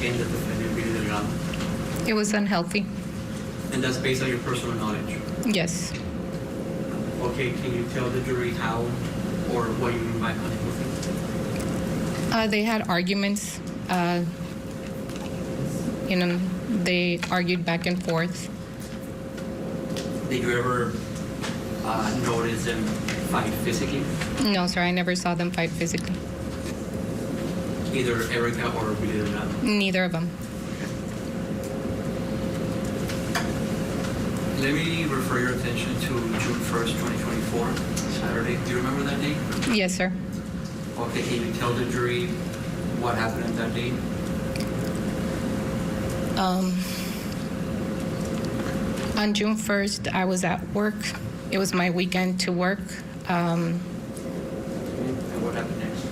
and the defendant, Billy Delgado? It was unhealthy. And that's based on your personal knowledge? Yes. Okay, can you tell the jury how or what you mean by unhealthy? They had arguments. They argued back and forth. Did you ever notice them fight physically? No, sir, I never saw them fight physically. Either Erica or Billy Delgado? Neither of them. Let me refer your attention to June 1st, 2024, Saturday. Do you remember that day? Yes, sir. Okay, can you tell the jury what happened on that day? On June 1st, I was at work. It was my weekend to work. And what happened next?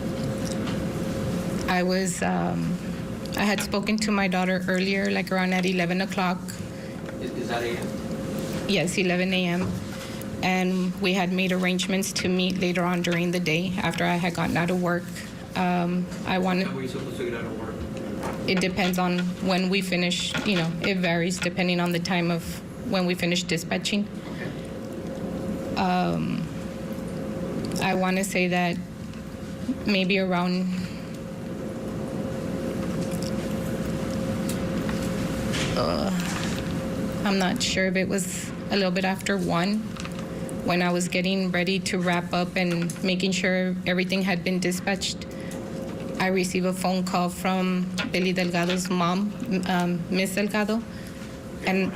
I had spoken to my daughter earlier, like around at 11 o'clock. Is that a.m.? Yes, 11 a.m. And we had made arrangements to meet later on during the day after I had gotten out of work. When were you supposed to get out of work? It depends on when we finish, it varies depending on the time of when we finish dispatching. Okay. I want to say that maybe around I'm not sure if it was a little bit after 1 when I was getting ready to wrap up and making sure everything had been dispatched. I received a phone call from Billy Delgado's mom, Miss Delgado, and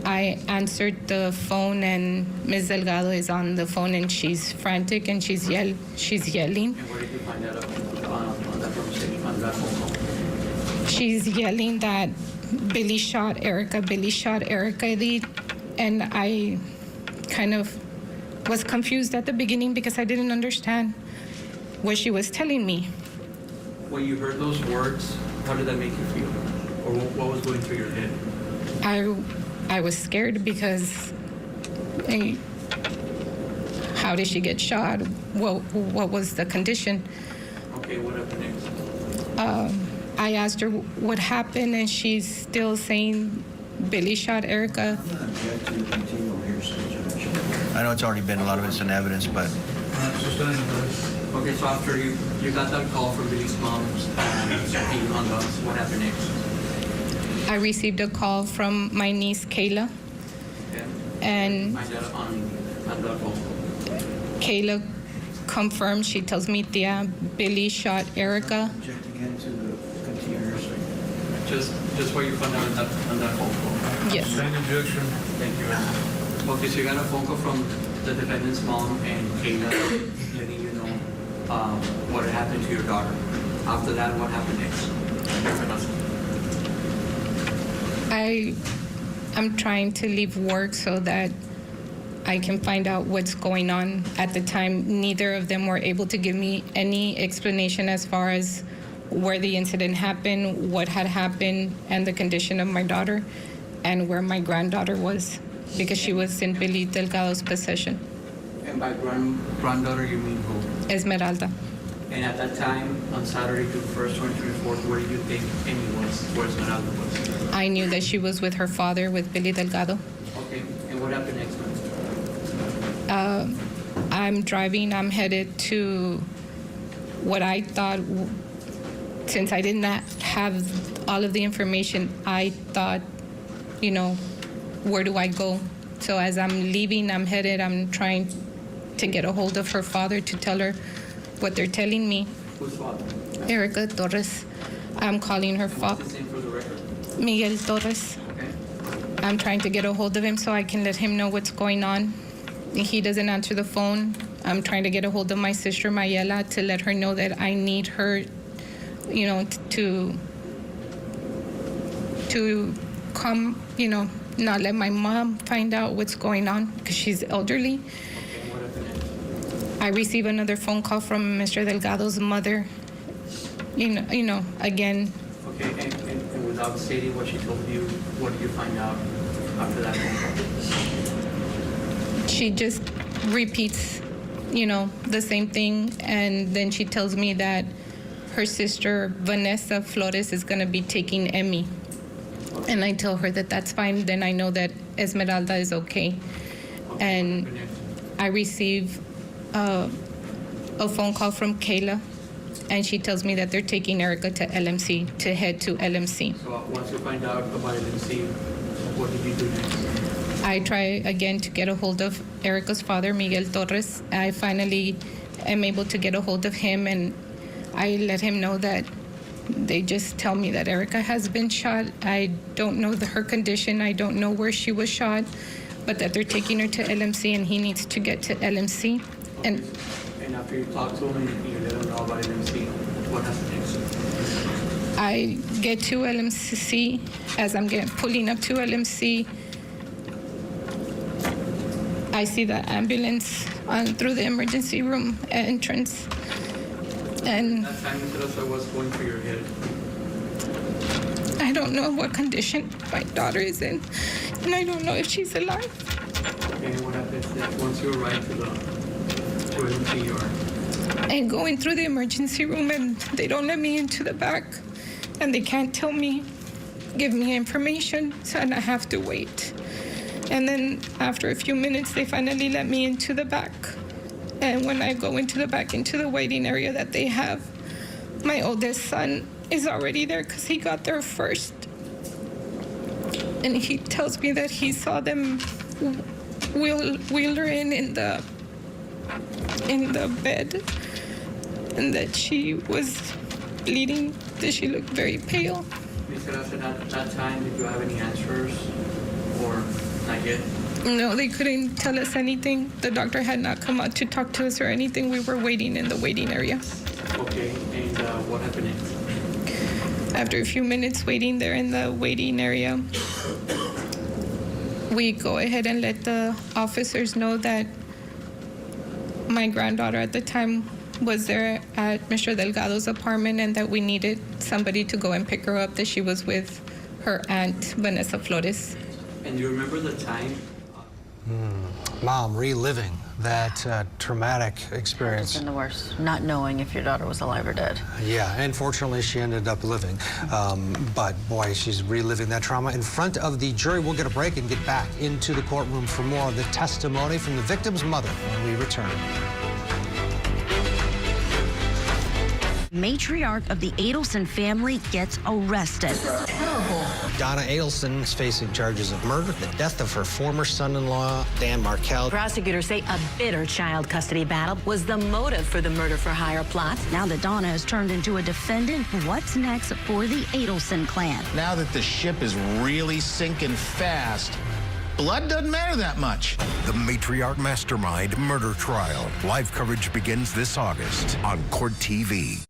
I answered the phone, and Miss Delgado is on the phone, and she's frantic, and she's yelling. And what did you find out on that conversation, on that phone call? She's yelling that Billy shot Erica, and I kind of was confused at the beginning because I didn't understand what she was telling me. When you heard those words, how did that make you feel? Or what was going through your head? I was scared because how did she get shot? What was the condition? Okay, what happened next? I asked her what happened, and she's still saying Billy shot Erica. I know it's already been, a lot of it's in evidence, but Okay, so after you got that call from Billy's mom, and you hung up, what happened next? I received a call from my niece Kayla, Okay. and Find out on that phone call. Kayla confirmed. She tells me, "Tia, Billy shot Erica." object again to the continuous. Just what you found out on that phone call. Yes. Sustained objection. Thank you. Okay, so you got a phone call from the defendant's mom and Kayla letting you know what had happened to your daughter. After that, what happened next? I'm trying to leave work so that I can find out what's going on. At the time, neither of them were able to give me any explanation as far as where the incident happened, what had happened, and the condition of my daughter, and where my granddaughter was, because she was in Billy Delgado's possession. And by granddaughter, you mean who? Esmeralda. And at that time, on Saturday, June 1st, 2024, where do you think Amy was, where Esmeralda was? I knew that she was with her father, with Billy Delgado. Okay, and what happened next month? I'm driving, I'm headed to what I thought, since I did not have all of the information, I thought, where do I go? So as I'm leaving, I'm trying to get a hold of her father to tell her what they're telling me. Whose father? Erica Torres. I'm calling her What's father, his name for the record? Miguel Torres. Okay. I'm trying to get a hold of him so I can let him know what's going on. He doesn't answer the phone. I'm trying to get a hold of my sister Mayela to let her know that I need her, to come, not let my mom find out what's going on because she's elderly. Okay, and what happened next? I received another phone call from Mr. Delgado's mother. Again, Okay, and without stating what she told you, what did you find out after that phone call? she just repeats, the same thing, and then she tells me that her sister, Vanessa Flores, is going to be taking Emmy. And I tell her that that's fine. Then I know that Esmeralda is okay. And I receive a phone call from Kayla, and she tells me that they're taking Erica to LMC, to head to LMC. So once you find out about LMC, what did you do next? I try again to get a hold of Erica's father, Miguel Torres. I finally am able to get a hold of him, and I let him know that they just tell me that Erica has been shot. I don't know her condition. I don't know where she was shot, but that they're taking her to LMC, and he needs to get to LMC. And after you talk to him and you let him know about LMC, what happens next? I get to LMC. As I'm pulling up to LMC, I see the ambulance through the emergency room entrance. And that time you tell us what's going through your head. I don't know what condition my daughter is in, and I don't know if she's alive. Okay, what happens next? Once you arrive to LMC, I go in through the emergency room, and they don't let me into the back, and they can't give me information, so and I have to wait. And then after a few minutes, they finally let me into the back. And when I go into the back, into the waiting area that they have, my oldest son is already there because he got there first. And he tells me that he saw them wheel her in the bed, and that she was bleeding, that she looked very pale. Ms. Gracia, at that time, did you have any answers or not yet? No, they couldn't tell us anything. The doctor had not come out to talk to us or anything. We were waiting in the waiting area. Okay, and what happened next? After a few minutes waiting there in the waiting area, we go ahead and let the officers know that my granddaughter at the time was there at Mr. Delgado's apartment, and that we needed somebody to go and pick her up, that she was with her aunt, Vanessa Flores. And you remember the time? Mom, reliving that traumatic experience. It's been the worst, not knowing if your daughter was alive or dead. Yeah, and fortunately she ended up living. But boy, she's reliving that trauma in front of the jury. We'll get a break and get back into the courtroom for more of the testimony from the victim's mother when we return. Matriarch of the Adelson family gets arrested. Donna Adelson is facing charges of murder, the death of her former son-in-law, Dan Markell. Prosecutors say a bitter child custody battle was the motive for the murder-for-hire plot. Now that Donna has turned into a defendant, what's next for the Adelson clan? Now that the ship is really sinking fast, blood doesn't matter that much. The Matriarch Mastermind Murder Trial. Live coverage begins this August on Court TV.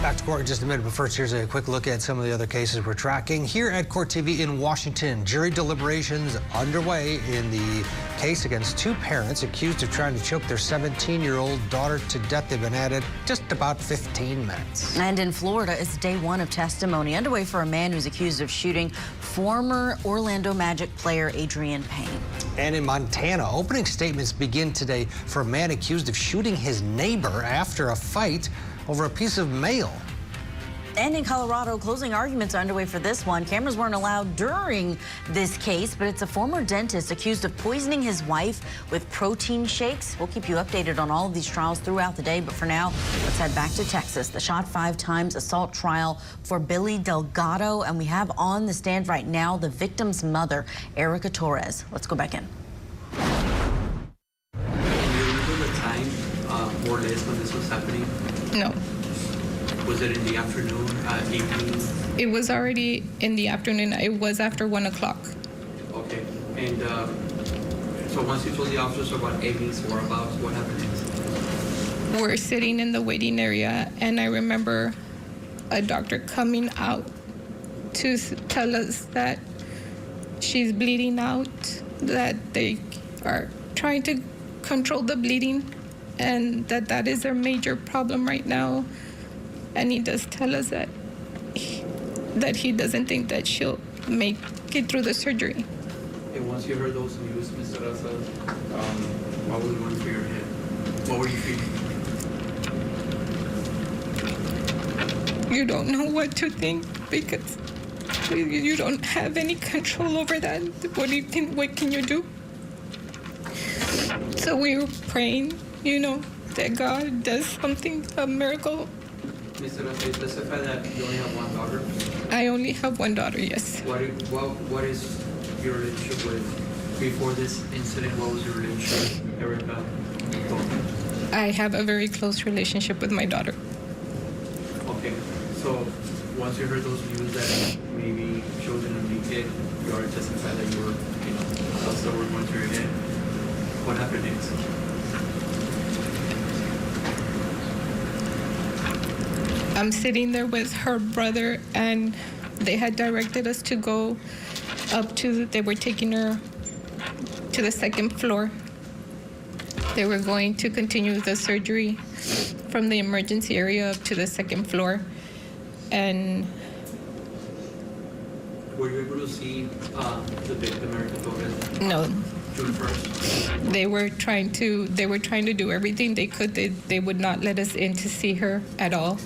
Back to court in just a minute, but first here's a quick look at some of the other cases we're tracking. Here at Court TV in Washington, jury deliberations underway in the case against two parents accused of trying to choke their 17-year-old daughter to death. They've been at it just about 15 minutes. And in Florida, it's day one of testimony underway for a man who's accused of shooting former Orlando Magic player Adrian Payne. And in Montana, opening statements begin today for a man accused of shooting his neighbor after a fight over a piece of mail. And in Colorado, closing arguments are underway for this one. Cameras weren't allowed during this case, but it's a former dentist accused of poisoning his wife with protein shakes. We'll keep you updated on all of these trials throughout the day, but for now, let's head back to Texas. The shot 5 times assault trial for Billy Delgado, and we have on the stand right now the victim's mother, Erica Torres. Let's go back in. Do you remember the time, more or less, when this was happening? No. Was it in the afternoon, evening? It was already in the afternoon. It was after 1 o'clock. Okay. And so once you told the officers about Amy's whereabouts, what happened next? We're sitting in the waiting area, and I remember a doctor coming out to tell us that she's bleeding out, that they are trying to control the bleeding, and that is their major problem right now. And he does tell us that he doesn't think that she'll make it through the surgery. And once you heard those news, Mr. Raza, what was going through your head? What were you feeling? You don't know what to think because you don't have any control over that. What can you do? So we were praying, that God does something, a miracle. Mr. Raza, you specify that you only have one daughter? I only have one daughter, yes. What is your relationship with, before this incident, what was your relationship with Erica? I have a very close relationship with my daughter. Okay, so once you heard those news that maybe she was gonna make it, you already testified that you were, thoughts that were going through your head. What happened next? I'm sitting there with her brother, and they had directed us to go up they were taking her to the second floor. They were going to continue the surgery from the emergency area up to the second floor. And were you able to see the victim, Erica Torres? no, June 1st? they were trying to do everything they could. They would not let us in to see her at all.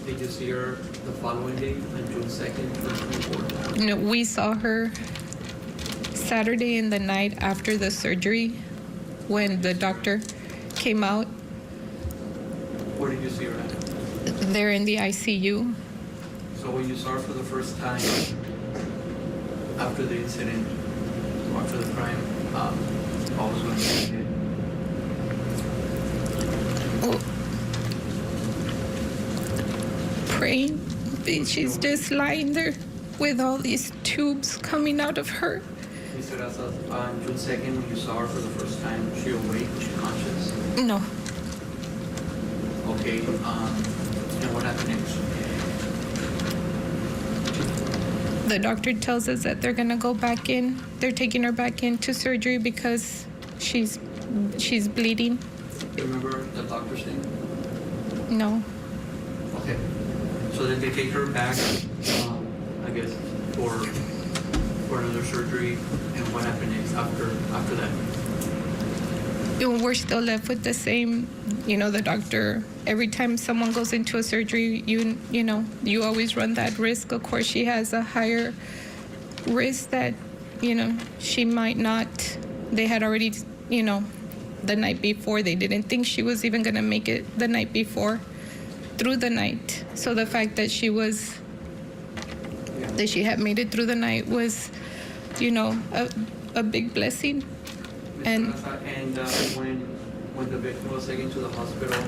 Did you see her the following day, on June 2nd, 2024? No, we saw her Saturday in the night after the surgery when the doctor came out. Where did you see her at? They're in the ICU. So when you saw her for the first time, after the incident, or after the crime, what was going through your head? Praying. She's just lying there with all these tubes coming out of her. Mr. Raza, on June 2nd, when you saw her for the first time, was she awake? Was she conscious? No. Okay, and what happened next? The doctor tells us that they're gonna go back in. They're taking her back into surgery because she's bleeding. Do you remember the doctor's name? No. Okay. So then they take her back, I guess, for another surgery. And what happened next after that? We're still left with the same, the doctor, every time someone goes into a surgery, you always run that risk. Of course, she has a higher risk that, she might not, they had already, the night before, they didn't think she was even gonna make it the night before, through the night. So the fact that she had made it through the night was, a big blessing. And when the victim was taken to the hospital,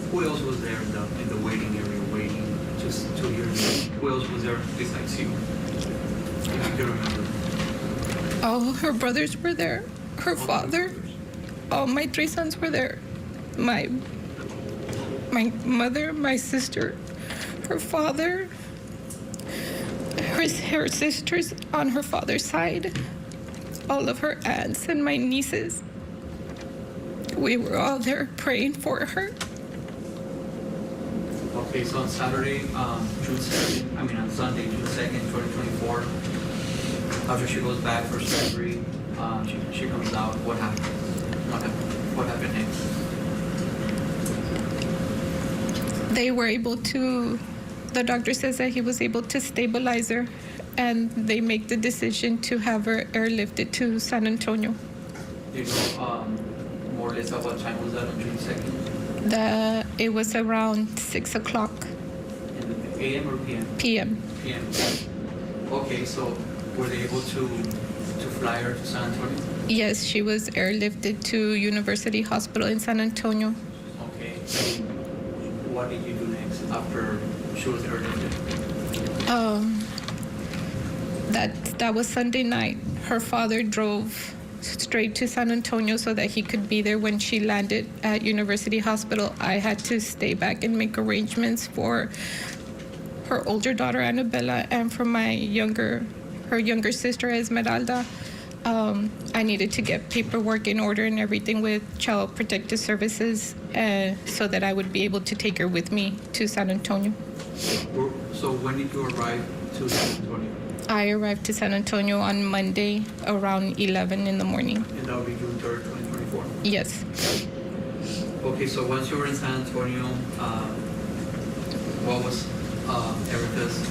who else was there in the waiting area, waiting just to hear you? Who else was there besides you? If you can remember. All her brothers were there, her father, all my 3 sons were there, my mother, my sister, her father, her sisters on her father's side, all of her aunts and my nieces. We were all there praying for her. Okay, so on Saturday, June 2nd, on Sunday, June 2nd, 2024, after she goes back for surgery, she comes out. What happened? What happened next? They were able to, the doctor says that he was able to stabilize her, and they make the decision to have her airlifted to San Antonio. Do you know more or less at what time was that on June 2nd? It was around 6 o'clock In the AM or PM? p.m. PM. Okay, so were they able to fly her to San Antonio? Yes, she was airlifted to University Hospital in San Antonio. Okay. What did you do next after she was airlifted? That was Sunday night. Her father drove straight to San Antonio so that he could be there when she landed at University Hospital. I had to stay back and make arrangements for her older daughter Annabella and for her younger sister Esmeralda. I needed to get paperwork in order and everything with Child Protective Services so that I would be able to take her with me to San Antonio. So when did you arrive to San Antonio? I arrived to San Antonio on Monday around 11 in the morning. And that will be June 3rd, 2024? Yes. Okay, so once you were in San Antonio, what was Erica's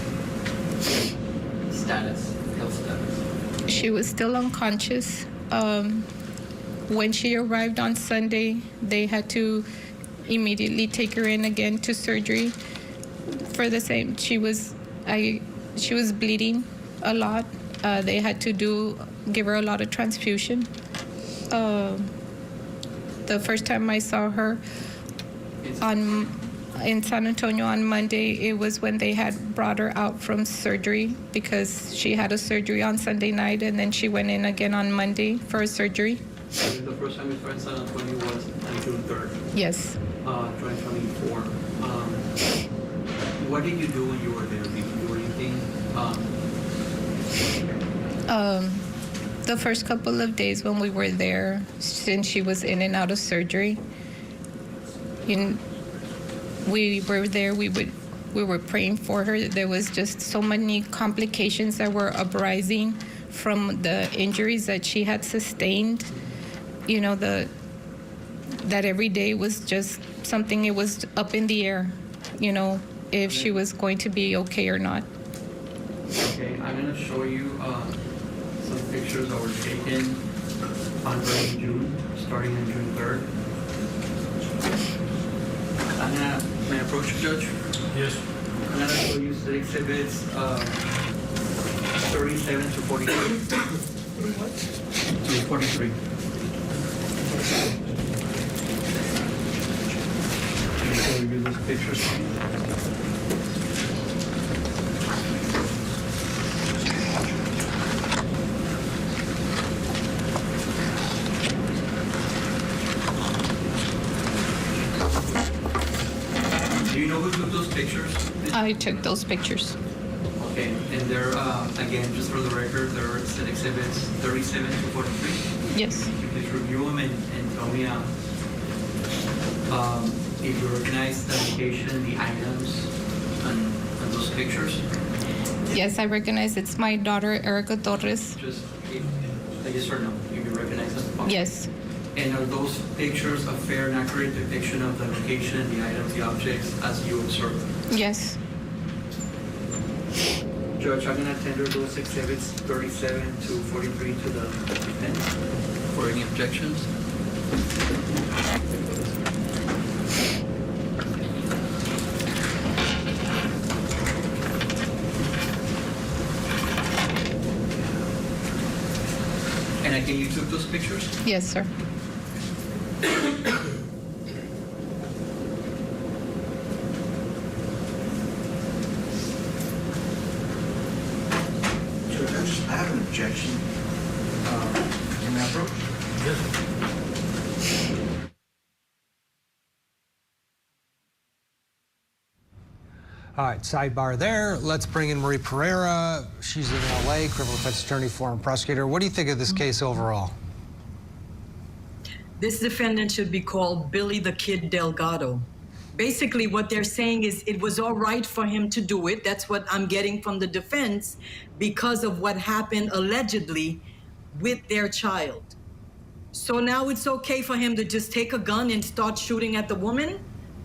health status? She was still unconscious. When she arrived on Sunday, they had to immediately take her in again to surgery for the same. She was bleeding a lot. They had to give her a lot of transfusion. The first time I saw her in San Antonio on Monday, it was when they had brought her out from surgery because she had a surgery on Sunday night, and then she went in again on Monday for a surgery. So the first time you saw in San Antonio was on June 3rd? Yes. 2024. What did you do when you were there? Did you do anything? The first couple of days when we were there, since she was in and out of surgery, we were there. We were praying for her. There was just so many complications that were uprising from the injuries that she had sustained. That every day was just something. It was up in the air. If she was going to be okay or not. Okay, I'm going to show you some pictures that were taken on early June, starting on June 3rd. May I approach you, Judge? Yes. I'm going to show you the exhibits 37 to 43. What? To 43. Let me show you those pictures. Do you know who took those pictures? I took those pictures. Okay, and they're, again, just for the record, they're exhibits 37 to 43. Yes. You please review them and tell me if you recognize the location, the items on those pictures. Yes, I recognize it's my daughter, Erica Torres. Just a yes or no, if you recognize them. Okay. Yes. And are those pictures a fair and accurate depiction of the location, the items, the objects as you observe them? Yes. Judge, I'm going to tender those exhibits 37 to 43 to the defendant for any objections. And again, you took those pictures? Yes, sir. Judge, I have an objection. Can I approach? Yes. All right, sidebar there. Let's bring in Marie Pereira. She's in LA, criminal defense attorney, foreign prosecutor. What do you think of this case overall? This defendant should be called Billy the Kid Delgado. Basically, what they're saying is it was all right for him to do it. That's what I'm getting from the defense because of what happened allegedly with their child. So now it's okay for him to just take a gun and start shooting at the woman?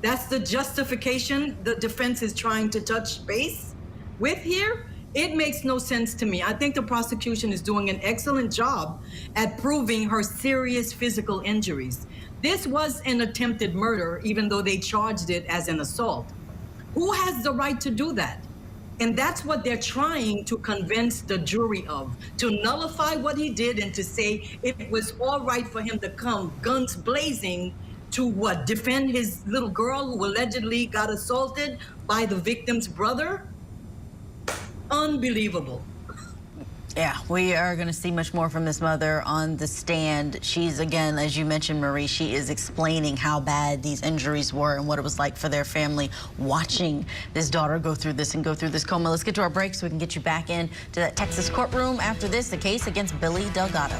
That's the justification the defense is trying to touch base with here? It makes no sense to me. I think the prosecution is doing an excellent job at proving her serious physical injuries. This was an attempted murder, even though they charged it as an assault. Who has the right to do that? And that's what they're trying to convince the jury of, to nullify what he did and to say it was all right for him to come guns blazing to what, defend his little girl who allegedly got assaulted by the victim's brother? Unbelievable. Yeah, we are going to see much more from this mother on the stand. She's, again, as you mentioned, Marie, she is explaining how bad these injuries were and what it was like for their family watching this daughter go through this and go through this coma. Let's get to our break so we can get you back in to that Texas courtroom. After this, the case against Billy Delgado.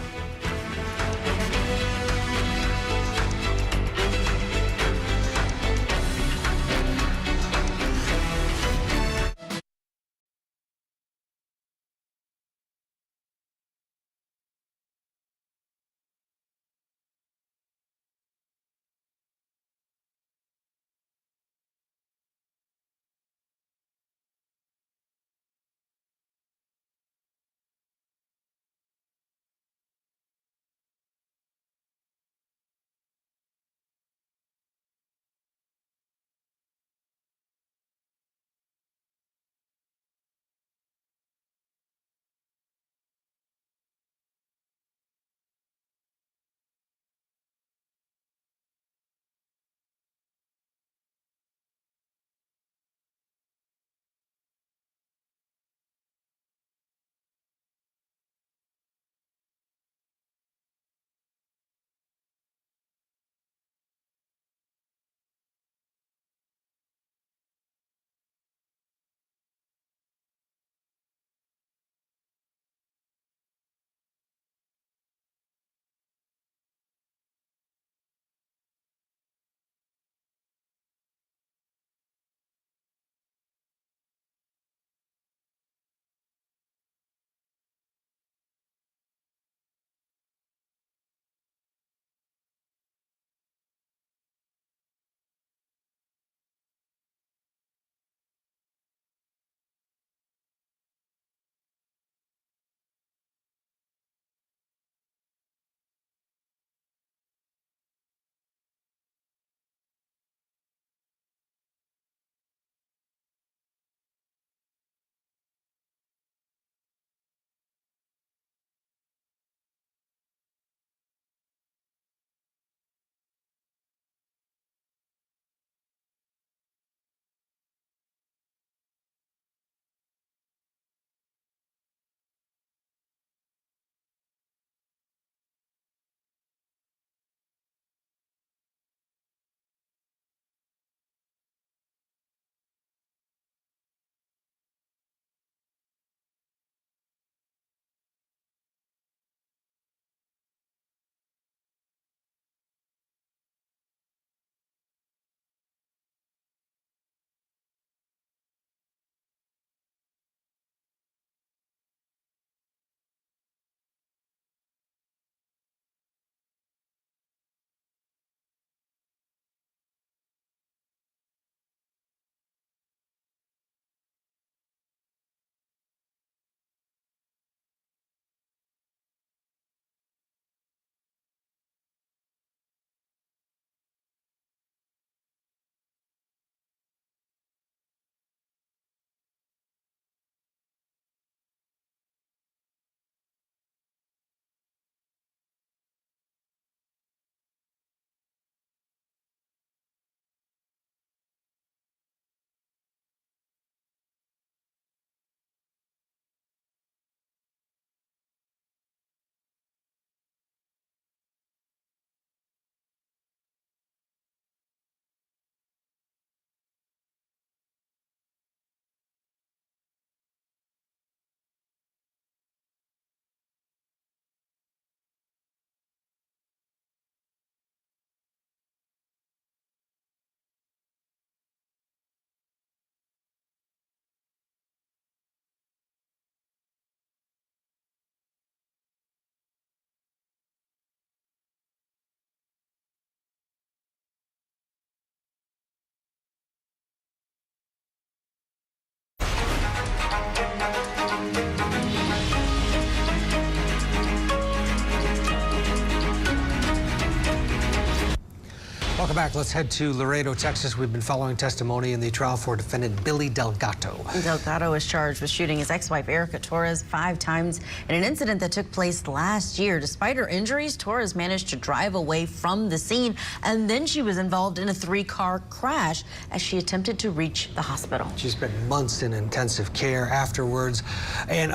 Welcome back. Let's head to Laredo, Texas. We've been following testimony in the trial for defendant Billy Delgado. Delgado is charged with shooting his ex-wife Erica Torres 5 times in an incident that took place last year. Despite her injuries, Torres managed to drive away from the scene, and then she was involved in a 3-car crash as she attempted to reach the hospital. She spent months in intensive care afterwards and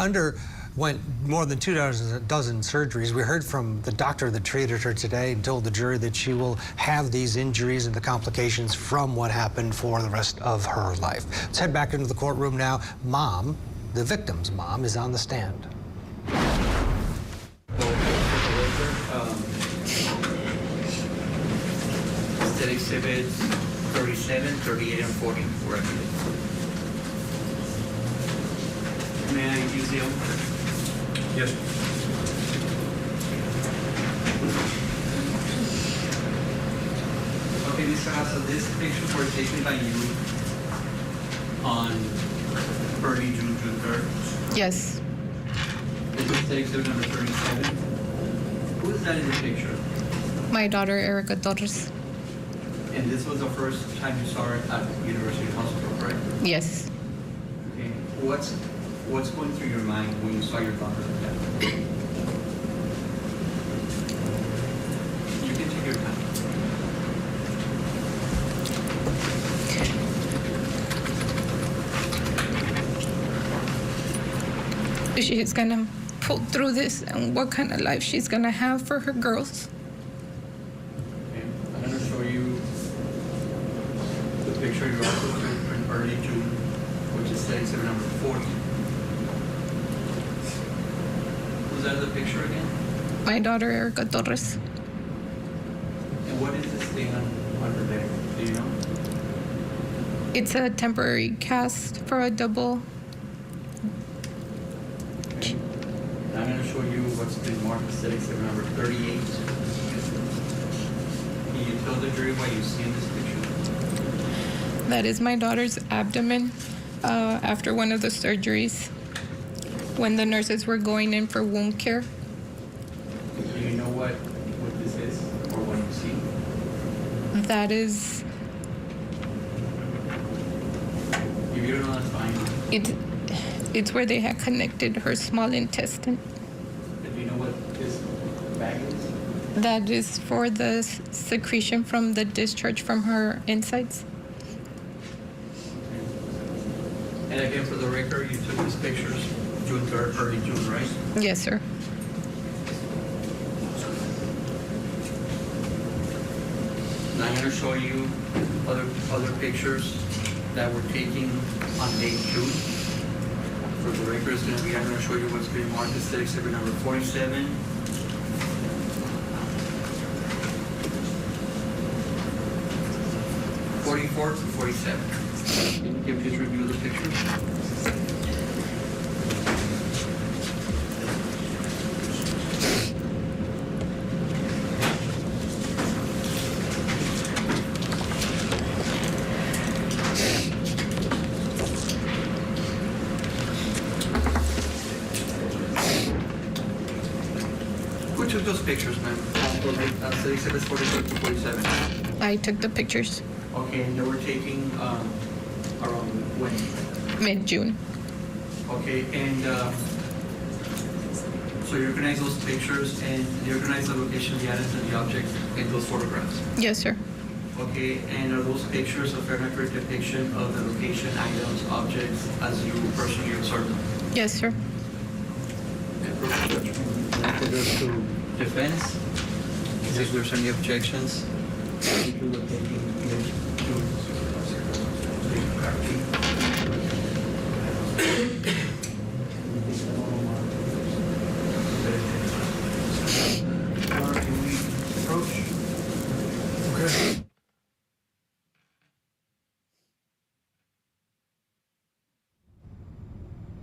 went more than 24 surgeries. We heard from the doctor that treated her today and told the jury that she will have these injuries and the complications from what happened for the rest of her life. Let's head back into the courtroom now. Mom, the victim's mom, is on the stand. State exhibits 37, 38, and 40 were exhibited. May I use the oath? Yes. Okay, Mr. Hassel, these pictures were taken by you on early June 3rd. Yes. This is state exhibit number 37. Who is that in the picture? My daughter, Erica Torres. And this was the first time you saw her at University Hospital, correct? Yes. Okay. What's going through your mind when you saw your daughter like that? You can take your time. She's gonna pull through this, and what kind of life she's gonna have for her girls. Okay. I'm going to show you the picture you also took in early June, which is state exhibit number 40. Who's that in the picture again? My daughter, Erica Torres. And what is this thing under there? Do you know? It's a temporary cast for a double. Okay. I'm going to show you what's been marked as state exhibit number 38. Can you tell the jury why you see in this picture? That is my daughter's abdomen after one of the surgeries when the nurses were going in for wound care. Do you know what this is or what you see? That is, If you don't know, that's fine. it's where they had connected her small intestine. Do you know what this bag is? That is for the secretion from the discharge from her insides. And again, for the record, you took these pictures June 3rd, early June, right? Yes, sir. Now I'm going to show you other pictures that were taken on date June. For the record, I'm going to show you what's being marked as state exhibit number 47. '44 to 47. Can you please review the pictures? Who took those pictures, ma'am? State exhibits 44 to 47. I took the pictures Okay, and they were taking around when? mid-June. Okay, and so you recognize those pictures and you recognize the location, the items, and the objects in those photographs? Yes, sir. Okay, and are those pictures a fair and accurate depiction of the location, items, objects as you personally observed them? Yes, sir. That goes to defense. If there's any objections.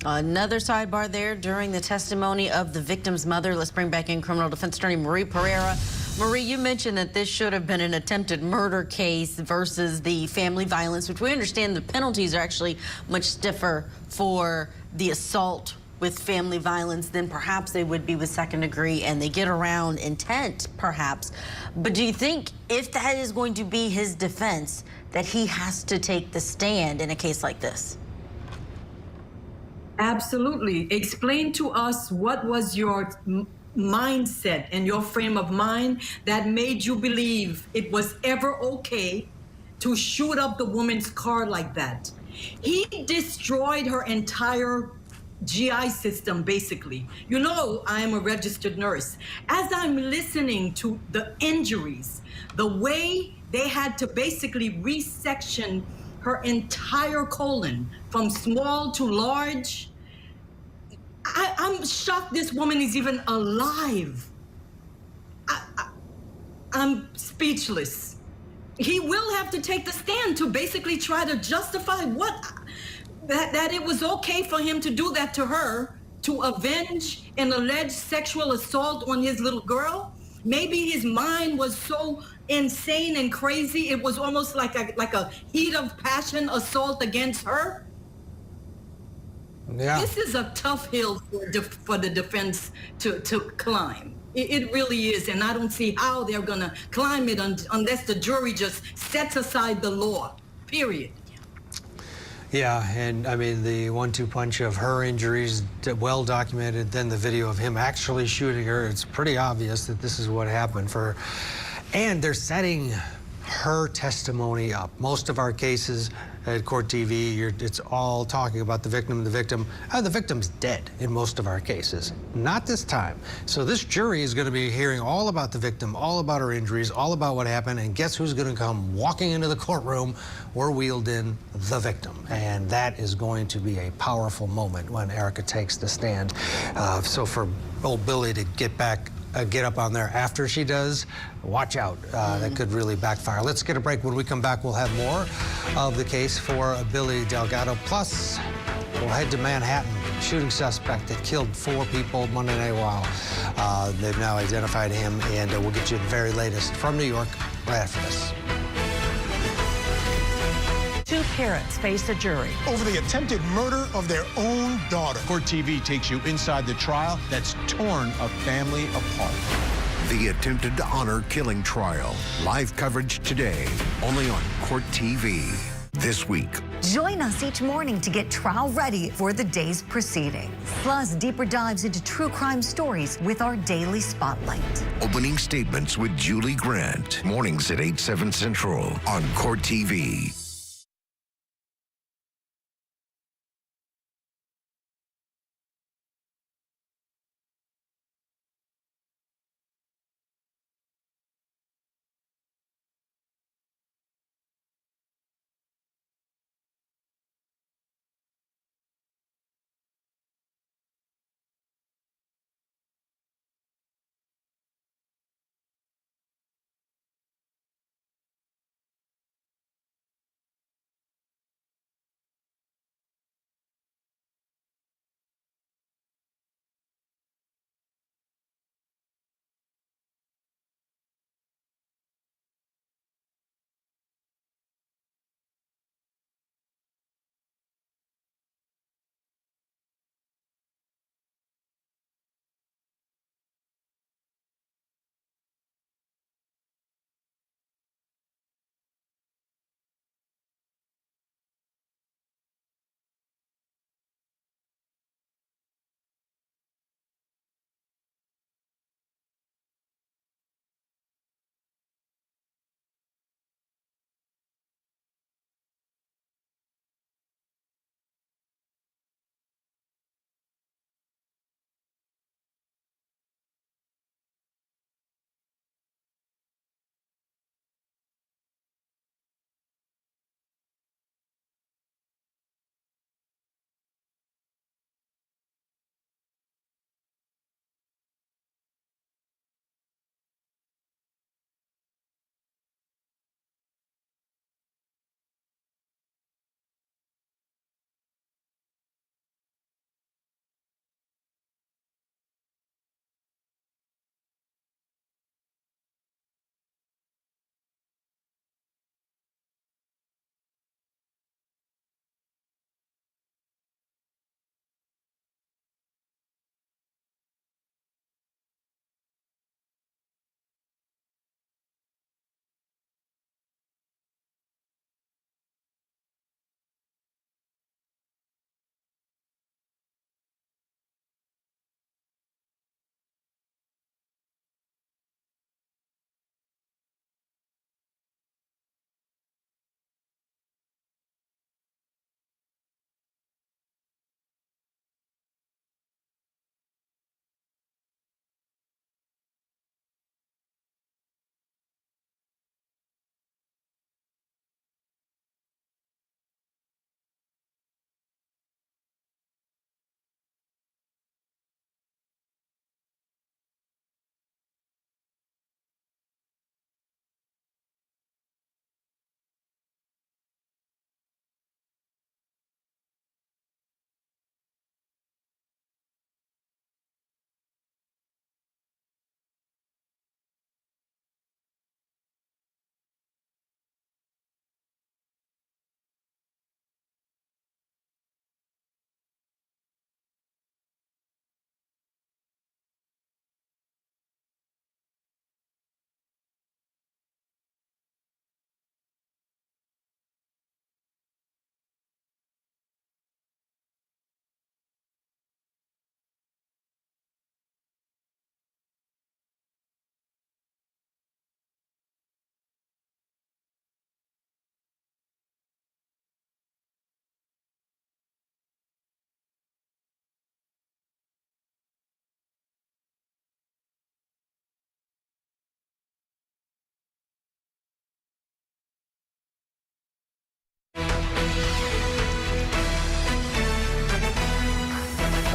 Another sidebar there during the testimony of the victim's mother. Let's bring back in criminal defense attorney Marie Pereira. Marie, you mentioned that this should have been an attempted murder case versus the family violence, which we understand the penalties are actually much stiffer for the assault with family violence than perhaps they would be with second degree, and they get around intent, perhaps. But do you think if that is going to be his defense, that he has to take the stand in a case like this? Absolutely. Explain to us what was your mindset and your frame of mind that made you believe it was ever okay to shoot up the woman's car like that. He destroyed her entire GI system, basically. You know, I'm a registered nurse. As I'm listening to the injuries, the way they had to basically resection her entire colon from small to large, I'm shocked this woman is even alive. I'm speechless. He will have to take the stand to basically try to justify that it was okay for him to do that to her, to avenge an alleged sexual assault on his little girl. Maybe his mind was so insane and crazy, it was almost like a heat of passion assault against her. Yeah. This is a tough hill for the defense to climb. It really is, and I don't see how they're gonna climb it unless the jury just sets aside the law, period. Yeah, and I mean, the 1-2 punch of her injuries, well documented, then the video of him actually shooting her, it's pretty obvious that this is what happened for her. And they're setting her testimony up. Most of our cases at Court TV, it's all talking about the victim. The victim's dead in most of our cases. Not this time. So this jury is going to be hearing all about the victim, all about her injuries, all about what happened, and guess who's going to come walking into the courtroom? We're wheeled in the victim. And that is going to be a powerful moment when Erica takes the stand. So for old Billy to get up on there after she does, watch out. That could really backfire. Let's get a break. When we come back, we'll have more of the case for Billy Delgado. Plus, we'll head to Manhattan. Shooting suspect that killed 4 people Monday Night Wow. They've now identified him, and we'll get you the very latest from New York right after this. 2 parents face a jury over the attempted murder of their own daughter. Court TV takes you inside the trial that's torn a family apart. The attempted honor killing trial. Live coverage today, only on Court TV. This week. Join us each morning to get trial ready for the day's proceedings. Plus, deeper dives into true crime stories with our daily spotlight. Opening statements with Julie Grant. Mornings at 8, 7 Central on Court TV.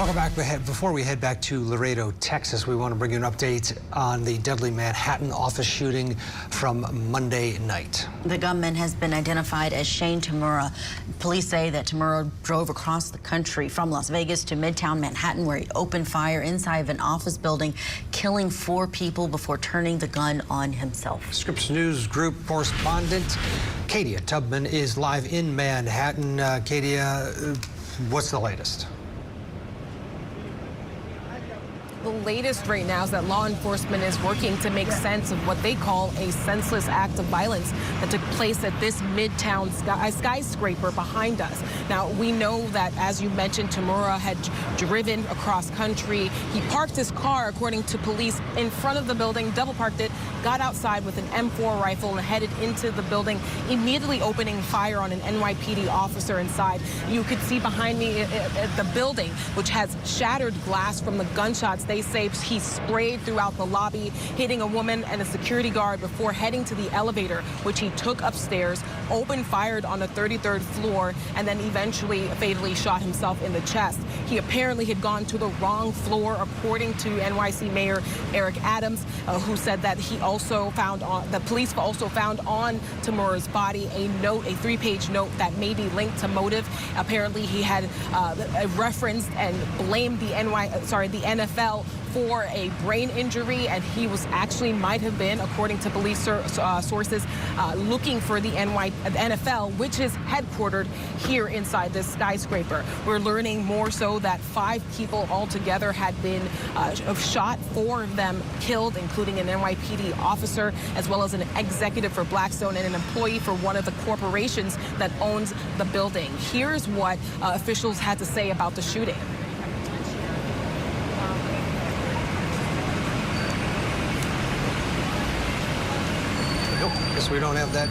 Welcome back. Before we head back to Laredo, Texas, we want to bring you an update on the deadly Manhattan office shooting from Monday night. The gunman has been identified as Shane Tamura. Police say that Tamura drove across the country from Las Vegas to Midtown Manhattan, where he opened fire inside of an office building, killing 4 people before turning the gun on himself. Scripps News Group correspondent Katia Tubman is live in Manhattan. Katia, what's the latest? The latest right now is that law enforcement is working to make sense of what they call a senseless act of violence that took place at this Midtown skyscraper behind us. Now, we know that, as you mentioned, Tamura had driven across country. He parked his car, according to police, in front of the building, double parked it, got outside with an M4 rifle and headed into the building, immediately opening fire on an NYPD officer inside. You could see behind me the building, which has shattered glass from the gunshots. They say he sprayed throughout the lobby, hitting a woman and a security guard before heading to the elevator, which he took upstairs, opened fire on the 33rd floor, and then eventually fatally shot himself in the chest. He apparently had gone to the wrong floor, according to NYC Mayor Eric Adams, who said that he also found the police also found on Tamura's body a note, a 3-page note that may be linked to motive. Apparently, he had referenced and blamed the NFL for a brain injury, and he was actually might have been, according to police sources, looking for the NFL, which is headquartered here inside this skyscraper. We're learning more so that 5 people altogether had been shot, 4 of them killed, including an NYPD officer, as well as an executive for Blackstone and an employee for one of the corporations that owns the building. Here's what officials had to say about the shooting. Guess we don't have that.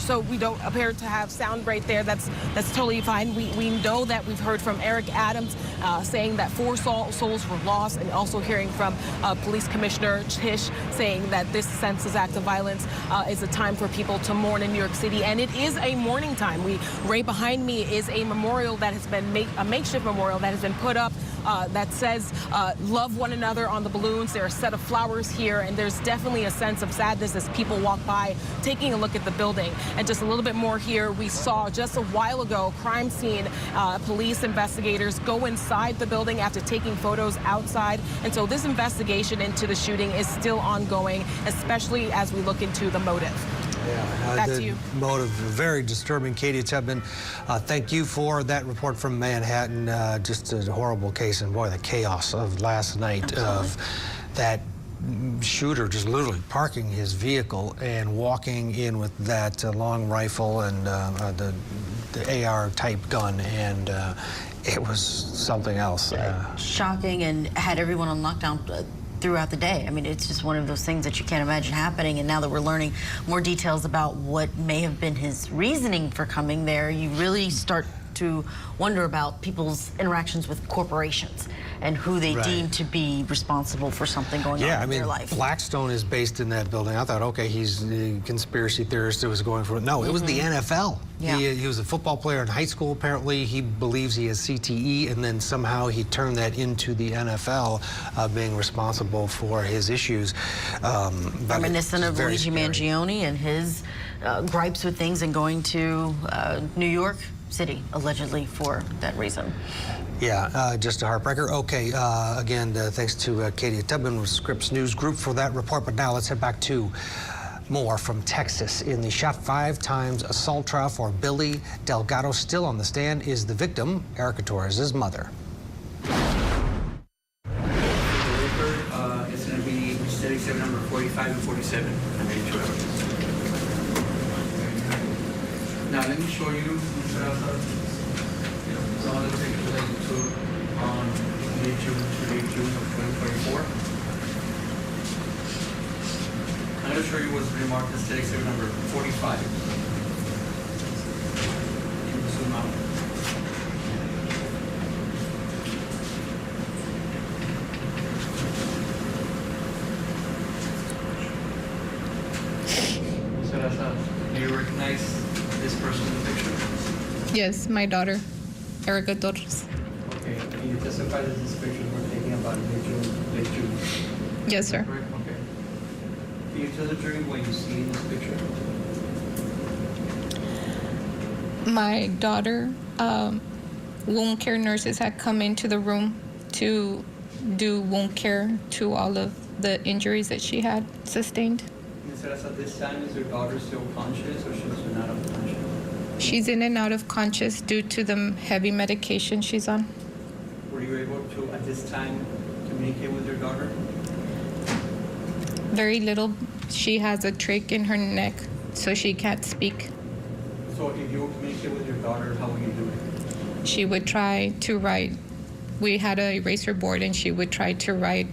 So we don't appear to have sound right there. That's totally fine. We know that we've heard from Eric Adams saying that 4 souls were lost, and also hearing from Police Commissioner Tisch saying that this senseless act of violence is a time for people to mourn in New York City, and it is a mourning time. Right behind me is a memorial that has been a makeshift memorial that has been put up that says love one another on the balloons. There are a set of flowers here, and there's definitely a sense of sadness as people walk by taking a look at the building. And just a little bit more here, we saw just a while ago crime scene police investigators go inside the building after taking photos outside, and so this investigation into the shooting is still ongoing, especially as we look into the motive. Yeah, back to you. Motive, very disturbing. Katie Tubman, thank you for that report from Manhattan. Just a horrible case, and boy, the chaos of last night of that shooter just literally parking his vehicle and walking in with that long rifle and the AR type gun, and it was something else. Shocking, and had everyone on lockdown throughout the day. I mean, it's just one of those things that you can't imagine happening. And now that we're learning more details about what may have been his reasoning for coming there, you really start to wonder about people's interactions with corporations and who they deem to be responsible for something going on in their life. Blackstone is based in that building. I thought, okay, he's a conspiracy theorist who was going for it. No, it was the NFL. Yeah. He was a football player in high school, apparently. He believes he has CTE, and then somehow he turned that into the NFL, being responsible for his issues. Reminiscent of Luigi Mangione and his gripes with things and going to New York City, allegedly, for that reason. Yeah, just a heartbreaker. Okay, again, thanks to Katie Tubman with Scripps News Group for that report. But now let's head back to more from Texas. In the shot 5 times assault trial for Billy Delgado, still on the stand is the victim, Erica Torres' mother. It's going to be study exhibit number 45 and 47. Now let me show you some of the pictures that you took on mid-June to late June of 2024. I'm going to show you what's been marked as study exhibit number 45. You can zoom out. So do you recognize this person in the picture? Yes, my daughter, Erica Torres. Okay. And you testified that these pictures were taken about late June. Yes, sir. Correct? Okay. Can you tell the jury what you see in this picture? My daughter, wound care nurses had come into the room to do wound care to all of the injuries that she had sustained. Ms. Zahraa, at this time, is your daughter still conscious or she's not unconscious? She's in and out of conscious due to the heavy medication she's on. Were you able to, at this time, communicate with your daughter? Very little. She has a trach in her neck, so she can't speak. So if you would communicate with your daughter, how would you do it? She would try to write. We had an eraser board, and she would try to write.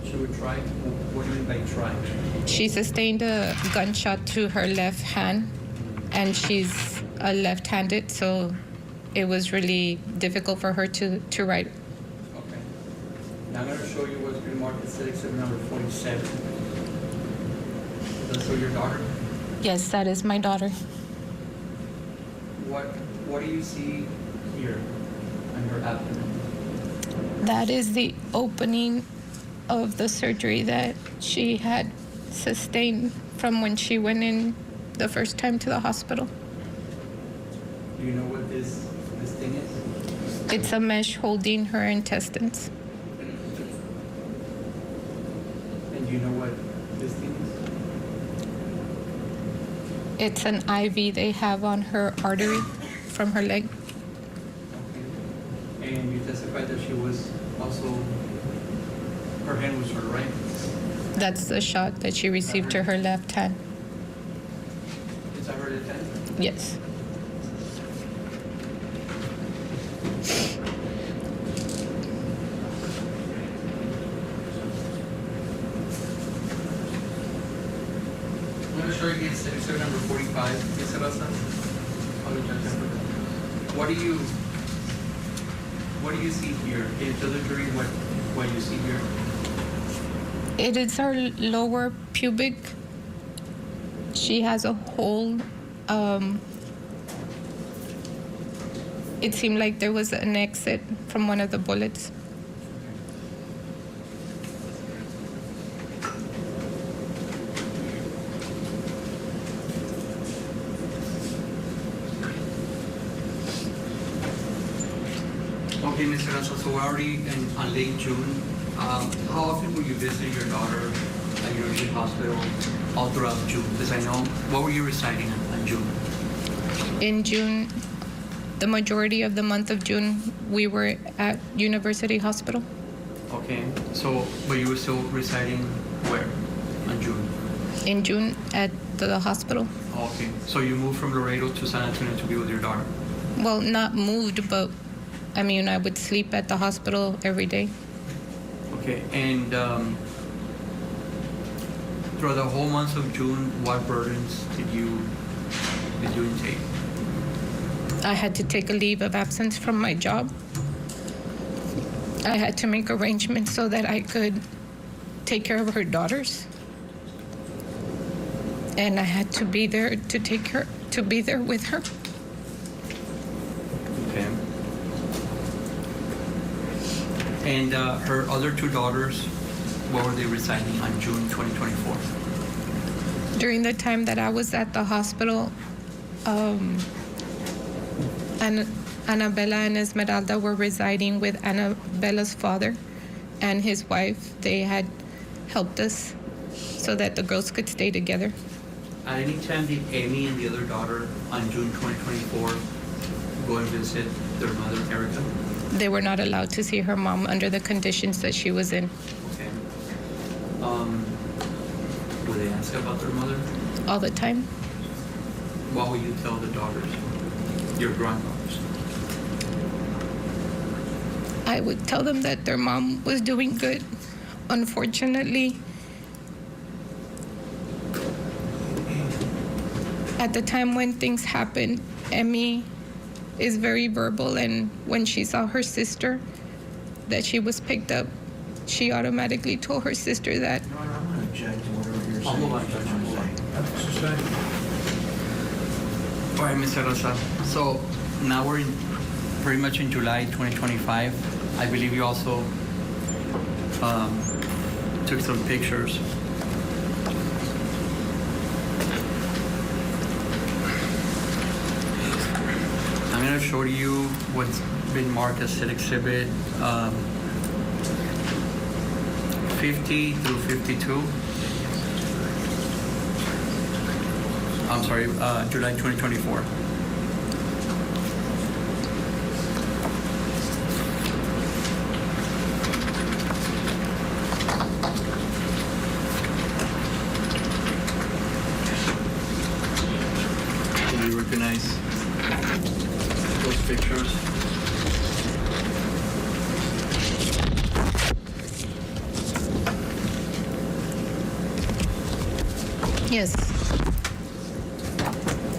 She would try? What do you mean by try? She sustained a gunshot to her left hand, and she's left-handed, so it was really difficult for her to write. Okay. Now I'm going to show you what's been marked as exhibit number 47. Is that so your daughter? Yes, that is my daughter. What do you see here on her abdomen? That is the opening of the surgery that she had sustained from when she went in the first time to the hospital. Do you know what this thing is? It's a mesh holding her intestines. And do you know what this thing is? It's an IV they have on her artery from her leg. Okay. And you testified that she was also, her hand was hurt, right? That's the shot that she received to her left hand. Is that her left hand? Yes. I'm going to show you against exhibit number 45. Ms. Zahraa. What do you see here? Can you tell the jury what you see here? It is her lower pubic. She has a hole. It seemed like there was an exit from one of the bullets. Okay, Ms. Zahraa, so we're already on late June. How often will you visit your daughter at University Hospital all throughout June? Because I know, what were you reciting in June? In June, the majority of the month of June, we were at University Hospital. Okay, so, but you were still residing where in June? In June at the hospital. Okay, so you moved from Laredo to San Antonio to be with your daughter? Well, not moved, but I mean, I would sleep at the hospital every day. Okay, and throughout the whole month of June, what burdens did you intake? I had to take a leave of absence from my job. I had to make arrangements so that I could take care of her daughters. And I had to be there to be there with her. Okay. And her other two daughters, where were they residing on June 2024? During the time that I was at the hospital, Annabella and Esmeralda were residing with Annabella's father and his wife. They had helped us so that the girls could stay together. At any time did Amy and the other daughter on June 2024 go and visit their mother, Erica? They were not allowed to see her mom under the conditions that she was in. Okay. Would they ask about their mother? All the time. What would you tell the daughters, your granddaughters? I would tell them that their mom was doing good. Unfortunately, at the time when things happened, Emmy is very verbal, and when she saw her sister that she was picked up, she automatically told her sister that. No, I'm going to object to whatever you're saying. I'll move on, Judge. All right, Mr. Rosa. So now we're in pretty much in July 2025. I believe you also took some pictures. I'm going to show you what's been marked as Set Exhibit 50 through 52. I'm sorry, July 2024. Do you recognize those pictures? Yes.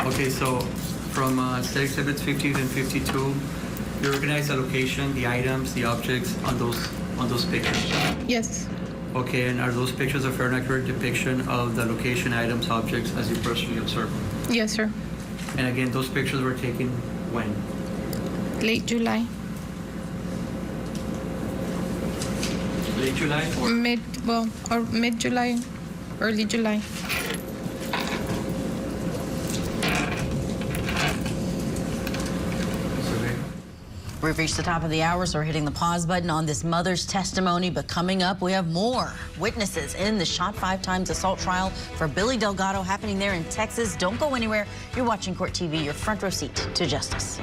Okay, so from Set Exhibits 50 and 52, you recognize the location, the items, the objects on those pictures? Yes. Okay, and are those pictures a fair and accurate depiction of the location, items, objects as you personally observed? Yes, sir. And again, those pictures were taken when? Late July. Late July or? Mid-July, early July. We've reached the top of the hour, so we're hitting the pause button on this mother's testimony. But coming up, we have more witnesses in the shot 5 times assault trial for Billy Delgado happening there in Texas. Don't go anywhere. You're watching Court TV, your front row seat to justice.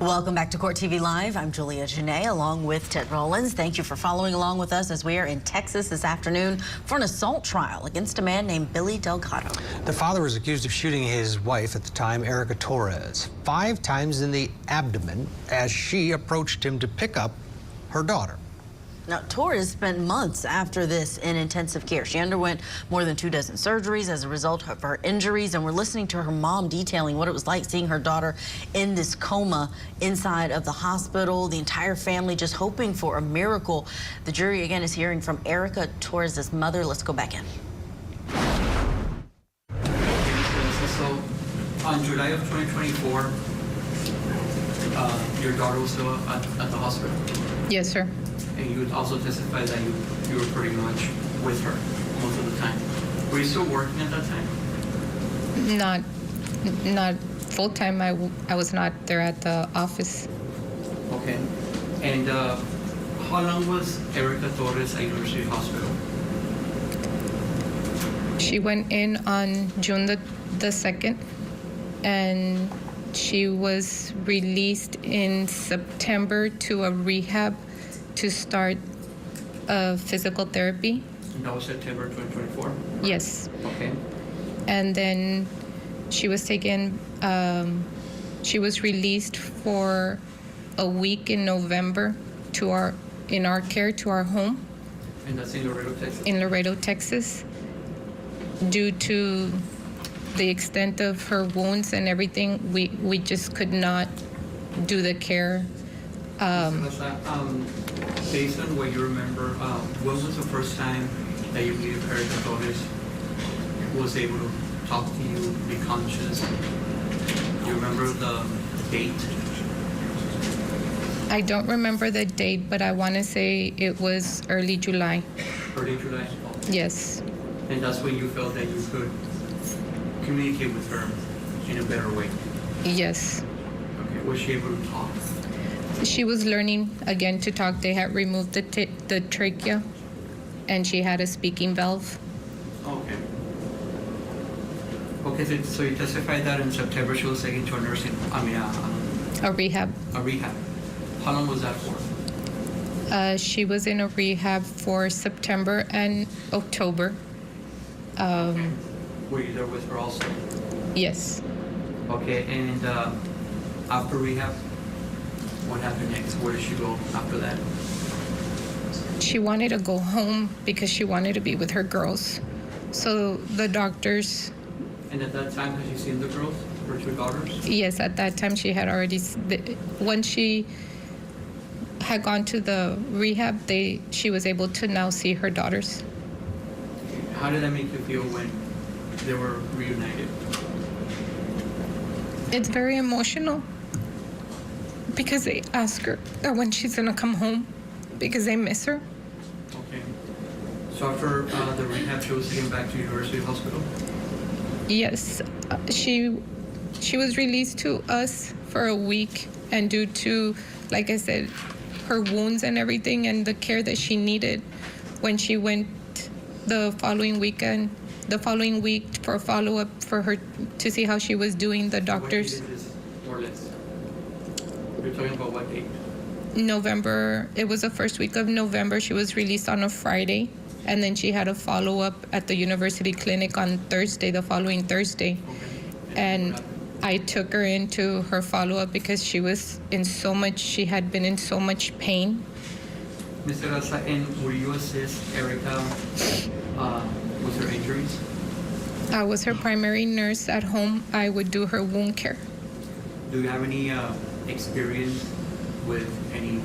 Welcome back to Court TV Live. I'm Julia Janae along with Ted Rollins. Thank you for following along with us as we are in Texas this afternoon for an assault trial against a man named Billy Delgado. The father was accused of shooting his wife at the time, Erica Torres, 5 times in the abdomen as she approached him to pick up her daughter. Now, Torres spent months after this in intensive care. She underwent more than 24 surgeries as a result of her injuries, and we're listening to her mom detailing what it was like seeing her daughter in this coma inside of the hospital. The entire family just hoping for a miracle. The jury, again, is hearing from Erica Torres' mother. Let's go back in. So, on July of 2024, your daughter was still at the hospital? Yes, sir. And you would also testify that you were pretty much with her most of the time. Were you still working at that time? Not full time. I was not there at the office. Okay. And how long was Erica Torres at University Hospital? She went in on June the 2nd, and she was released in September to a rehab to start physical therapy. And that was September 2024? Yes. Okay. And then she was taken, she was released for a week in November in our care to our home. And that's in Laredo, Texas? In Laredo, Texas. Due to the extent of her wounds and everything, we just could not do the care. Based on what you remember, when was the first time that you believe Erica Torres was able to talk to you, be conscious? Do you remember the date? I don't remember the date, but I want to say it was early July. Early July? Yes. And that's when you felt that you could communicate with her in a better way? Yes. Okay, was she able to talk? She was learning again to talk. They had removed the trachea, and she had a speaking valve. Okay. Okay, so you testified that in September she was taken to a A rehab. A rehab. How long was that for? She was in a rehab for September and October. Okay. Were you there with her also? Yes. Okay, and after rehab, what happened next? Where did she go after that? She wanted to go home because she wanted to be with her girls. So the doctors... And at that time, had you seen the girls, her 2 daughters? Yes, at that time she had already... Once she had gone to the rehab, she was able to now see her daughters. How did that make you feel when they were reunited? It's very emotional because they ask her that when she's gonna come home because they miss her. Okay. So after the rehab, she was taken back to University Hospital? Yes. She was released to us for a week, and due to, like I said, her wounds and everything and the care that she needed, when she went the following week for follow-up for her to see how she was doing, the doctors... What date is this, more or less? You're talking about what date? November. It was the first week of November. She was released on a Friday, and then she had a follow-up at the university clinic on Thursday, the following Thursday. Okay. And I took her into her follow-up because she had been in so much pain. Mr. Raza, and will you assist Erica with her injuries? I was her primary nurse at home. I would do her wound care. Do you have any experience with any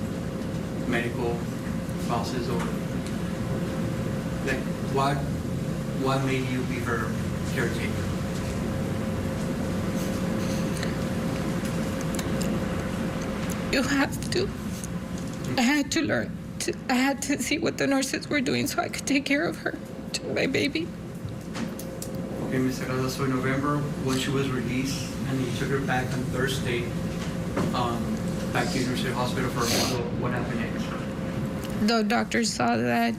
medical process, or like what made you be her caretaker? You have to. I had to learn. I had to see what the nurses were doing so I could take care of her, my baby. Okay, Mr. Raza, so in November, when she was released, and you took her back on Thursday, back to University Hospital for a follow-up, what happened next? The doctor saw that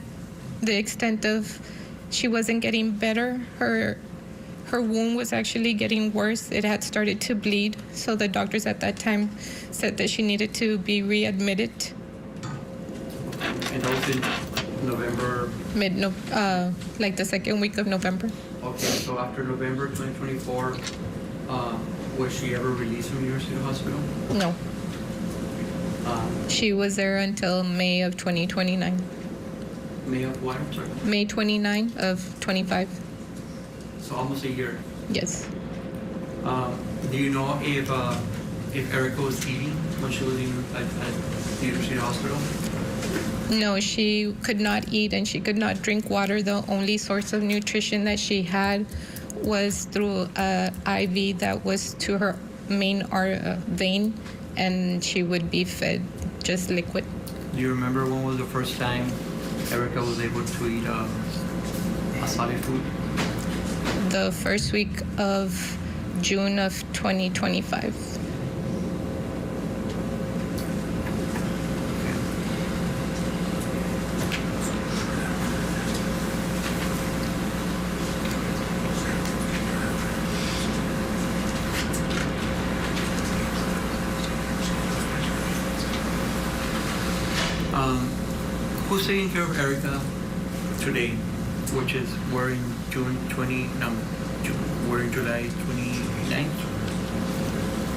the extent of she wasn't getting better. Her wound was actually getting worse. It had started to bleed. So the doctors at that time said that she needed to be readmitted. And that was in November? Like the second week of November. Okay, so after November 2024, was she ever released from University Hospital? No. She was there until May of 2029. May of what? I'm sorry. May 29 of 25. So almost a year. Yes. Do you know if Erica was eating when she was at the University Hospital? No, she could not eat and she could not drink water. The only source of nutrition that she had was through an IV that was to her main vein, and she would be fed just liquid. Do you remember when was the first time Erica was able to eat a solid food? The first week of June of 2025. Who's taking care of Erica today, which is we're in July 29th?